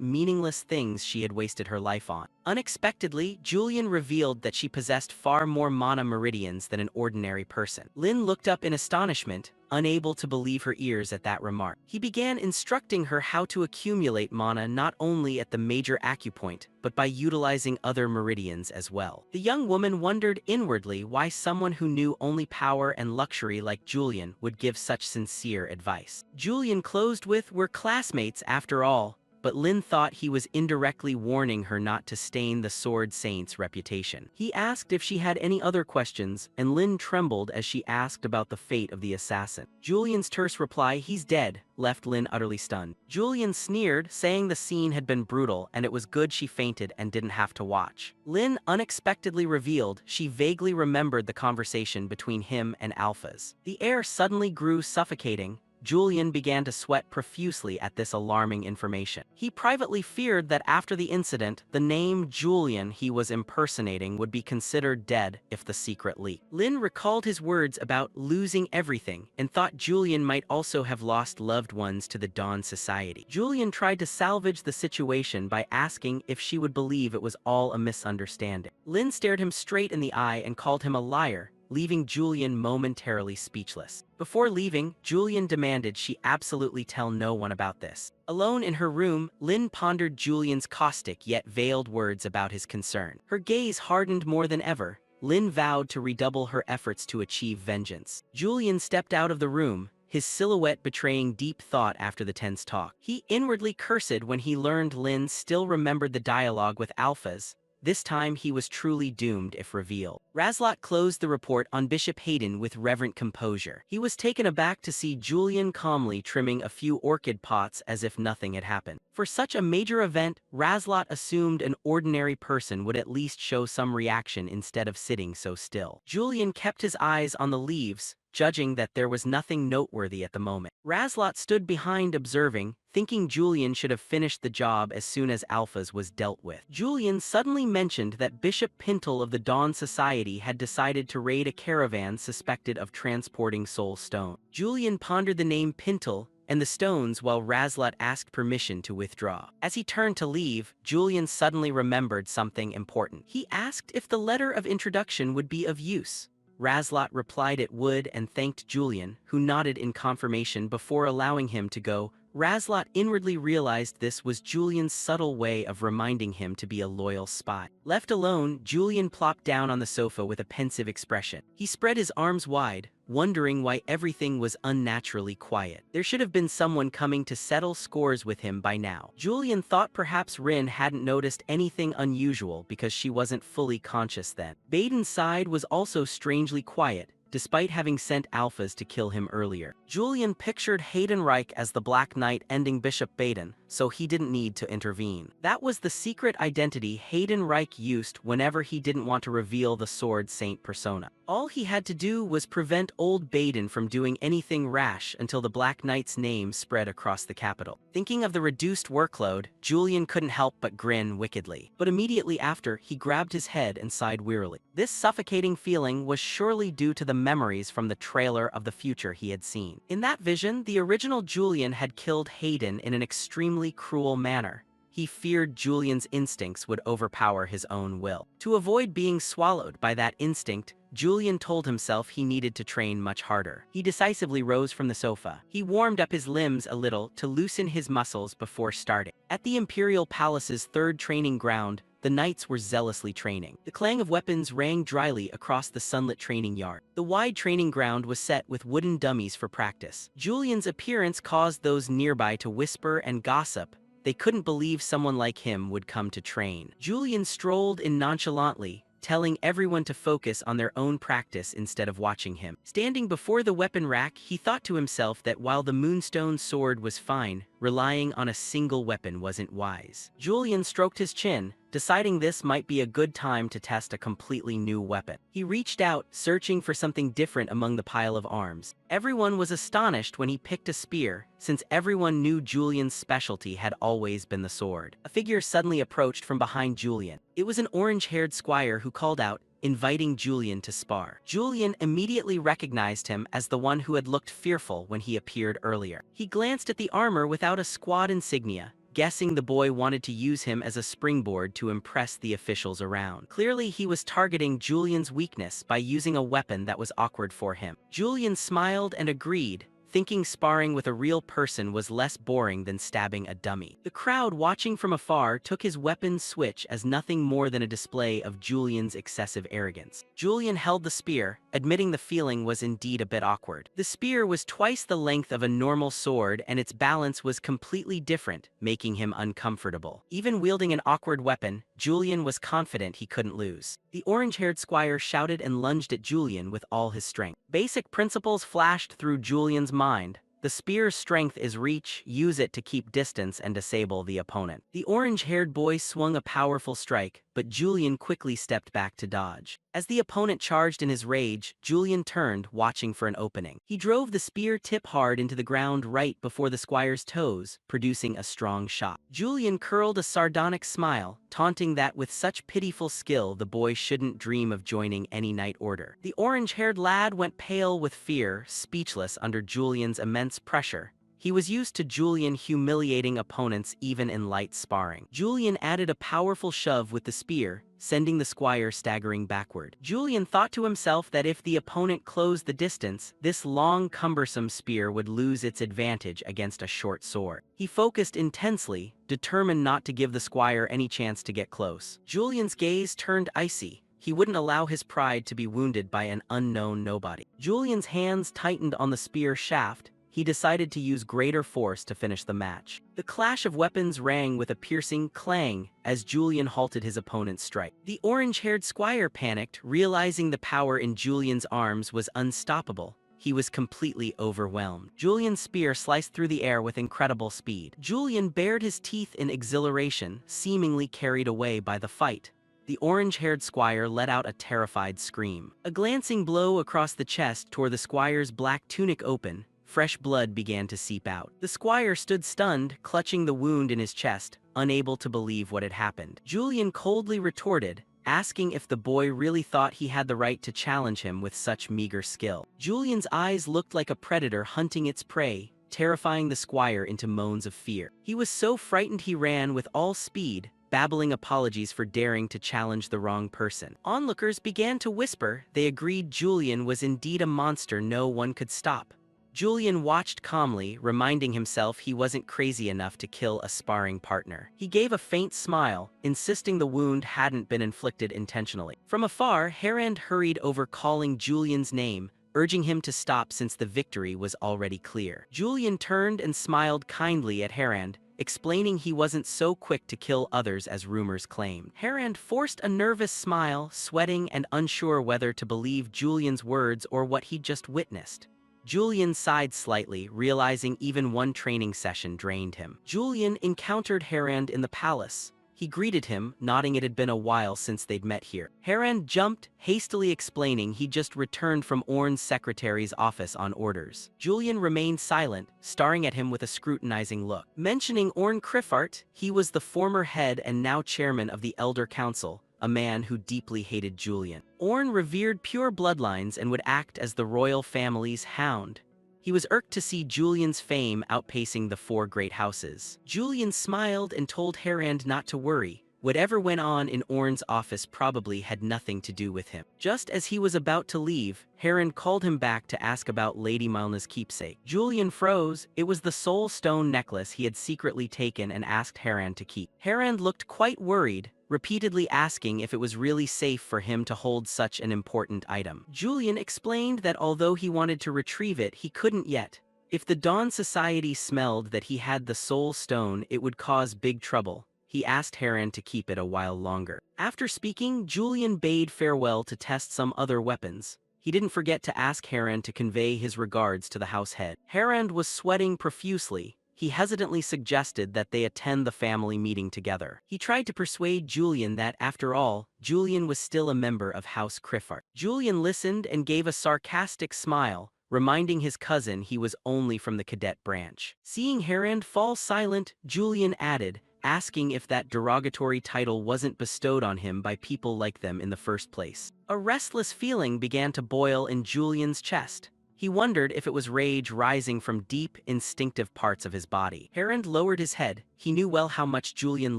Speaker 1: meaningless things she had wasted her life on. Unexpectedly, Julian revealed that she possessed far more mana meridians than an ordinary person. Lynn looked up in astonishment, unable to believe her ears at that remark. He began instructing her how to accumulate mana not only at the major acupoint, but by utilizing other meridians as well. The young woman wondered inwardly why someone who knew only power and luxury like Julian would give such sincere advice. Julian closed with, "We're classmates after all. but Lin thought he was indirectly warning her not to stain the Sword Saint's reputation. He asked if she had any other questions, and Lin trembled as she asked about the fate of the assassin. Julian's terse reply, "He's dead," left Lin utterly stunned. Julian sneered, saying the scene had been brutal and it was good she fainted and didn't have to watch. Lin unexpectedly revealed she vaguely remembered the conversation between him and Alphas. The air suddenly grew suffocating. Julian began to sweat profusely at this alarming information. He privately feared that after the incident, the name Julian he was impersonating would be considered dead if the secret leaked. Lin recalled his words about losing everything and thought Julian might also have lost loved ones to the Dawn Society. Julian tried to salvage the situation by asking if she would believe it was all a misunderstanding. Lin stared him straight in the eye and called him a liar, leaving Julian momentarily speechless. Before leaving, Julian demanded she absolutely tell no one about this. Alone in her room, Lin pondered Julian's caustic yet veiled words about his concern. Her gaze hardened more than ever. Lin vowed to redouble her efforts to achieve vengeance. Julian stepped out of the room, his silhouette betraying deep thought after the tense talk. He inwardly cursed when he learned Lin still remembered the dialogue with Alphas. This time he was truly doomed if revealed. Razlot closed the report on Bishop Hayden with reverent composure. He was taken aback to see Julian calmly trimming a few orchid pots as if nothing had happened. For such a major event, Razlot assumed an ordinary person would at least show some reaction instead of sitting so still. Julian kept his eyes on the leaves, judging that there was nothing noteworthy at the moment. Razlot stood behind observing, thinking Julian should have finished the job as soon as Alphas was dealt with. Julian suddenly mentioned that Bishop Pintle of the Dawn Society had decided to raid a caravan suspected of transporting Soul Stone. Julian pondered the name Pintle and the stones while Razlot asked permission to withdraw. As he turned to leave, Julian suddenly remembered something important. He asked if the letter of introduction would be of use. Razlot replied it would and thanked Julian, who nodded in confirmation before allowing him to go. Razlot inwardly realized this was Julian's subtle way of reminding him to be a loyal spy. Left alone, Julian plopped down on the sofa with a pensive expression. He spread his arms wide, wondering why everything was unnaturally quiet. There should have been someone coming to settle scores with him by now. Julian thought perhaps Rin hadn't noticed anything unusual because she wasn't fully conscious then. Baden's side was also strangely quiet, despite having sent Alphas to kill him earlier. Julian pictured Hayden Reich as the Black Knight ending Bishop Baden, so he didn't need to intervene. That was the secret identity Hayden Reich used whenever he didn't want to reveal the Sword Saint persona. All he had to do was prevent old Baden from doing anything rash until the Black Knight's name spread across the capital. Thinking of the reduced workload, Julian couldn't help but grin wickedly. But immediately after, he grabbed his head and sighed wearily. This suffocating feeling was surely due to the memories from the trailer of the future he had seen. In that vision, the original Julian had killed Hayden in an extremely cruel manner. He feared Julian's instincts would overpower his own will. To avoid being swallowed by that instinct, Julian told himself he needed to train much harder. He decisively rose from the sofa. He warmed up his limbs a little to loosen his muscles before starting. At the Imperial Palace's third training ground, the knights were zealously training. The clang of weapons rang dryly across the sunlit training yard. The wide training ground was set with wooden dummies for practice. Julian's appearance caused those nearby to whisper and gossip. They couldn't believe someone like him would come to train. Julian strolled in nonchalantly, telling everyone to focus on their own practice instead of watching him. Standing before the weapon rack, he thought to himself that while the Moonstone sword was fine, relying on a single weapon wasn't wise. Julian stroked his chin, deciding this might be a good time to test a completely new weapon. He reached out, searching for something different among the pile of arms. Everyone was astonished when he picked a spear, since everyone knew Julian's specialty had always been the sword. A figure suddenly approached from behind Julian. It was an orange-haired squire who called out, inviting Julian to spar. Julian immediately recognized him as the one who had looked fearful when he appeared earlier. He glanced at the armor without a squad insignia, guessing the boy wanted to use him as a springboard to impress the officials around. Clearly, he was targeting Julian's weakness by using a weapon that was awkward for him. Julian smiled and agreed, thinking sparring with a real person was less boring than stabbing a dummy. The crowd watching from afar took his weapon switch as nothing more than a display of Julian's excessive arrogance. Julian held the spear, admitting the feeling was indeed a bit awkward. The spear was twice the length of a normal sword and its balance was completely different, making him uncomfortable. Even wielding an awkward weapon, Julian was confident he couldn't lose. The orange-haired squire shouted and lunged at Julian with all his strength. Basic principles flashed through Julian's mind. The spear's strength is reach, use it to keep distance and disable the opponent. The orange-haired boy swung a powerful strike, but Julian quickly stepped back to dodge. As the opponent charged in his rage, Julian turned, watching for an opening. He drove the spear tip hard into the ground right before the squire's toes, producing a strong shot. Julian curled a sardonic smile, taunting that with such pitiful skill the boy shouldn't dream of joining any knight order. The orange-haired lad went pale with fear, speechless under Julian's immense pressure. He was used to Julian humiliating opponents even in light sparring. Julian added a powerful shove with the spear, sending the squire staggering backward. Julian thought to himself that if the opponent closed the distance, this long, cumbersome spear would lose its advantage against a short sword. He focused intensely, determined not to give the squire any chance to get close. Julian's gaze turned icy. He wouldn't allow his pride to be wounded by an unknown nobody. Julian's hands tightened on the spear shaft. He decided to use greater force to finish the match. The clash of weapons rang with a piercing clang as Julian halted his opponent's strike. The orange-haired squire panicked, realizing the power in Julian's arms was unstoppable. He was completely overwhelmed. Julian's spear sliced through the air with incredible speed. Julian bared his teeth in exhilaration, seemingly carried away by the fight. The orange-haired squire let out a terrified scream. A glancing blow across the chest tore the squire's black tunic open. Fresh blood began to seep out. The squire stood stunned, clutching the wound in his chest, unable to believe what had happened. Julian coldly retorted, asking if the boy really thought he had the right to challenge him with such meager skill. Julian's eyes looked like a predator hunting its prey, terrifying the squire into moans of fear. He was so frightened he ran with all speed, babbling apologies for daring to challenge the wrong person. Onlookers began to whisper. They agreed Julian was indeed a monster no one could stop. Julian watched calmly, reminding himself he wasn't crazy enough to kill a sparring partner. He gave a faint smile, insisting the wound hadn't been inflicted intentionally. From afar, Harand hurried over calling Julian's name, urging him to stop since the victory was already clear. Julian turned and smiled kindly at Harand, explaining he wasn't so quick to kill others as rumors claimed. Harand forced a nervous smile, sweating and unsure whether to believe Julian's words or what he'd just witnessed. Julian sighed slightly, realizing even one training session drained him. Julian encountered Harand in the palace. He greeted him, nodding it had been a while since they'd met here. Harand jumped, hastily explaining he'd just returned from Orn's secretary's office on orders. Julian remained silent, staring at him with a scrutinizing look. Mentioning Orn Criffart, he was the former head and now chairman of the Elder Council, a man who deeply hated Julian. Orn revered pure bloodlines and would act as the royal family's hound. He was irked to see Julian's fame outpacing the four great houses. Julian smiled and told Harand not to worry. Whatever went on in Orn's office probably had nothing to do with him. Just as he was about to leave, Harand called him back to ask about Lady Malna's keepsake. Julian froze. It was the soul stone necklace he had secretly taken and asked Harand to keep. Harand looked quite worried, repeatedly asking if it was really safe for him to hold such an important item. Julian explained that although he wanted to retrieve it, he couldn't yet. If the Dawn Society smelled that he had the soul stone, it would cause big trouble. He asked Harand to keep it a while longer. After speaking, Julian bade farewell to test some other weapons. He didn't forget to ask Harand to convey his regards to the house head. Harand was sweating profusely. He hesitantly suggested that they attend the family meeting together. He tried to persuade Julian that, after all, Julian was still a member of House Criffart. Julian listened and gave a sarcastic smile, reminding his cousin he was only from the cadet branch. Seeing Harand fall silent, Julian added, asking if that derogatory title wasn't bestowed on him by people like them in the first place. A restless feeling began to boil in Julian's chest. He wondered if it was rage rising from deep, instinctive parts of his body. Harand lowered his head. He knew well how much Julian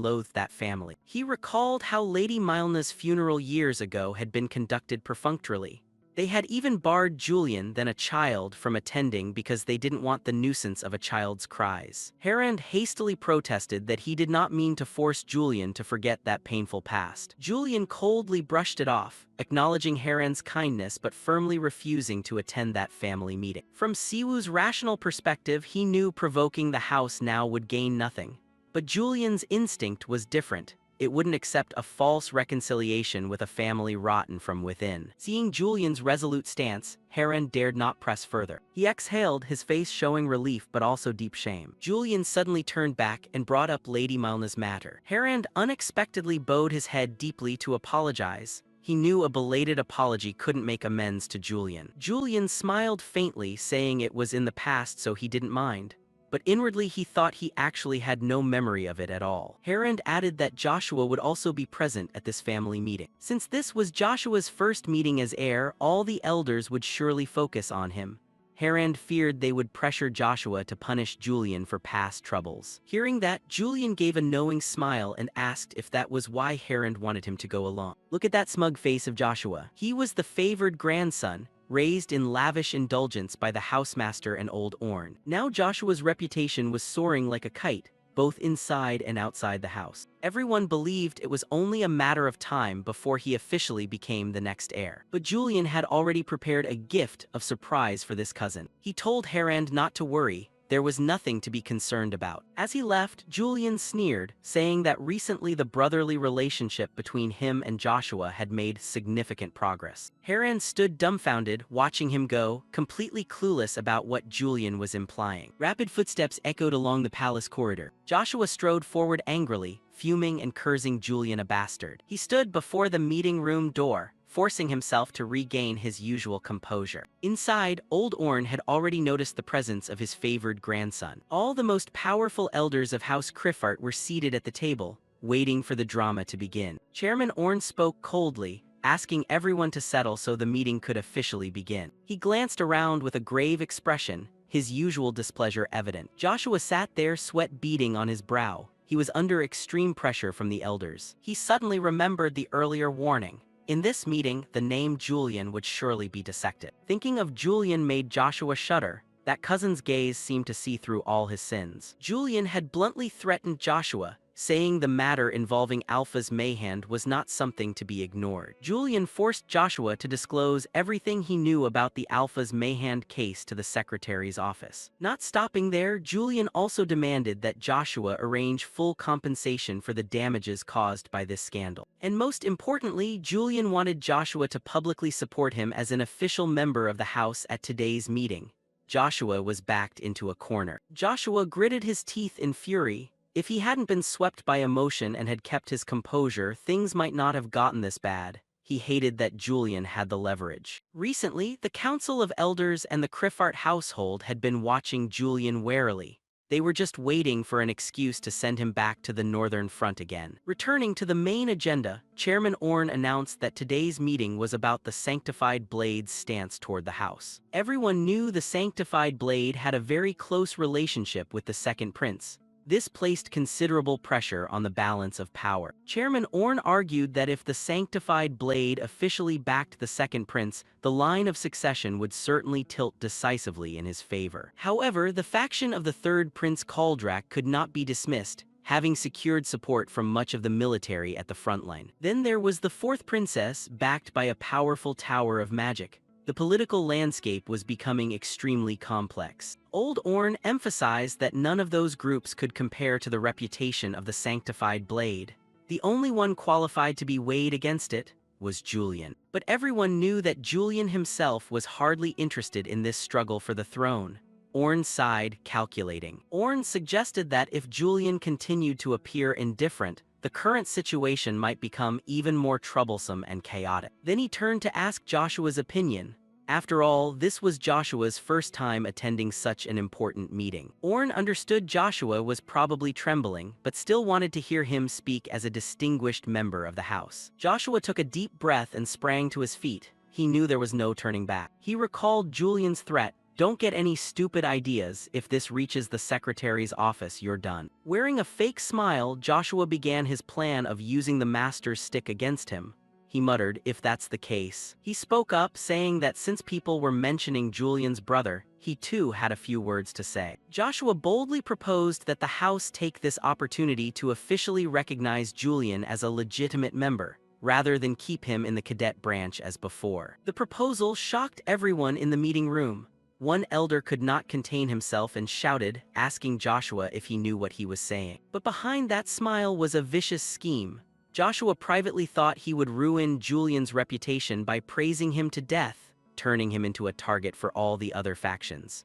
Speaker 1: loathed that family. He recalled how Lady Malna's funeral years ago had been conducted perfunctorily. They had even barred Julian, then a child, from attending because they didn't want the nuisance of a child's cries. Harand hastily protested that he did not mean to force Julian to forget that painful past. Julian coldly brushed it off, acknowledging Harand's kindness but firmly refusing to attend that family meeting. From Siwoo's rational perspective, he knew provoking the house now would gain nothing. But Julian's instinct was different. It wouldn't accept a false reconciliation with a family rotten from within. Seeing Julian's resolute stance, Harand dared not press further. He exhaled, his face showing relief but also deep shame. Julian suddenly turned back and brought up Lady Malna's matter. Harand unexpectedly bowed his head deeply to apologize. He knew a belated apology couldn't make amends to Julian. Julian smiled faintly, saying it was in the past so he didn't mind. But inwardly he thought he actually had no memory of it at all. Harand added that Joshua would also be present at this family meeting. Since this was Joshua's first meeting as heir, all the elders would surely focus on him. Harand feared they would pressure Joshua to punish Julian for past troubles. Hearing that, Julian gave a knowing smile and asked if that was why Harand wanted him to go along. Look at that smug face of Joshua. He was the favored grandson, raised in lavish indulgence by the housemaster and old Orn. Now Joshua's reputation was soaring like a kite, both inside and outside the house. Everyone believed it was only a matter of time before he officially became the next heir. But Julian had already prepared a gift of surprise for this cousin. He told Harand not to worry. There was nothing to be concerned about. As he left, Julian sneered, saying that recently the brotherly relationship between him and Joshua had made significant progress. Harand stood dumbfounded, watching him go, completely clueless about what Julian was implying. Rapid footsteps echoed along the palace corridor. Joshua strode forward angrily, fuming and cursing Julian a bastard. He stood before the meeting room door, forcing himself to regain his usual composure. Inside, old Orn had already noticed the presence of his favored grandson. All the most powerful elders of House Criffart were seated at the table, waiting for the drama to begin. Chairman Orn spoke coldly, asking everyone to settle so the meeting could officially begin. He glanced around with a grave expression, his usual displeasure evident. Joshua sat there, sweat beading on his brow. He was under extreme pressure from the elders. He suddenly remembered the earlier warning. In this meeting, the name Julian would surely be dissected. Thinking of Julian made Joshua shudder. That cousin's gaze seemed to see through all his sins. Julian had bluntly threatened Joshua, saying the matter involving Alpha's Mayhand was not something to be ignored. Julian forced Joshua to disclose everything he knew about the Alpha's Mayhand case to the secretary's office. Not stopping there, Julian also demanded that Joshua arrange full compensation for the damages caused by this scandal. And most importantly, Julian wanted Joshua to publicly support him as an official member of the house at today's meeting. Joshua was backed into a corner. Joshua gritted his teeth in fury. If he hadn't been swept by emotion and had kept his composure, things might not have gotten this bad. He hated that Julian had the leverage. Recently, the Council of Elders and the Criffart household had been watching Julian warily. They were just waiting for an excuse to send him back to the Northern Front again. Returning to the main agenda, Chairman Orn announced that today's meeting was about the Sanctified Blade's stance toward the House. Everyone knew the Sanctified Blade had a very close relationship with the Second Prince. This placed considerable pressure on the balance of power. Chairman Orn argued that if the Sanctified Blade officially backed the Second Prince, the line of succession would certainly tilt decisively in his favor. However, the faction of the Third Prince Kaldrak could not be dismissed, having secured support from much of the military at the front line. Then there was the Fourth Princess, backed by a powerful tower of magic. The political landscape was becoming extremely complex. Old Orn emphasized that none of those groups could compare to the reputation of the Sanctified Blade. The only one qualified to be weighed against it was Julian. But everyone knew that Julian himself was hardly interested in this struggle for the throne. Orn sighed, calculating. Orn suggested that if Julian continued to appear indifferent, the current situation might become even more troublesome and chaotic. Then he turned to ask Joshua's opinion. After all, this was Joshua's first time attending such an important meeting. Orn understood Joshua was probably trembling, but still wanted to hear him speak as a distinguished member of the house. Joshua took a deep breath and sprang to his feet. He knew there was no turning back. He recalled Julian's threat. Don't get any stupid ideas. If this reaches the secretary's office, you're done. Wearing a fake smile, Joshua began his plan of using the master's stick against him. he muttered, if that's the case. He spoke up, saying that since people were mentioning Julian's brother, he too had a few words to say. Joshua boldly proposed that the house take this opportunity to officially recognize Julian as a legitimate member, rather than keep him in the cadet branch as before. The proposal shocked everyone in the meeting room. One elder could not contain himself and shouted, asking Joshua if he knew what he was saying. But behind that smile was a vicious scheme. Joshua privately thought he would ruin Julian's reputation by praising him to death, turning him into a target for all the other factions.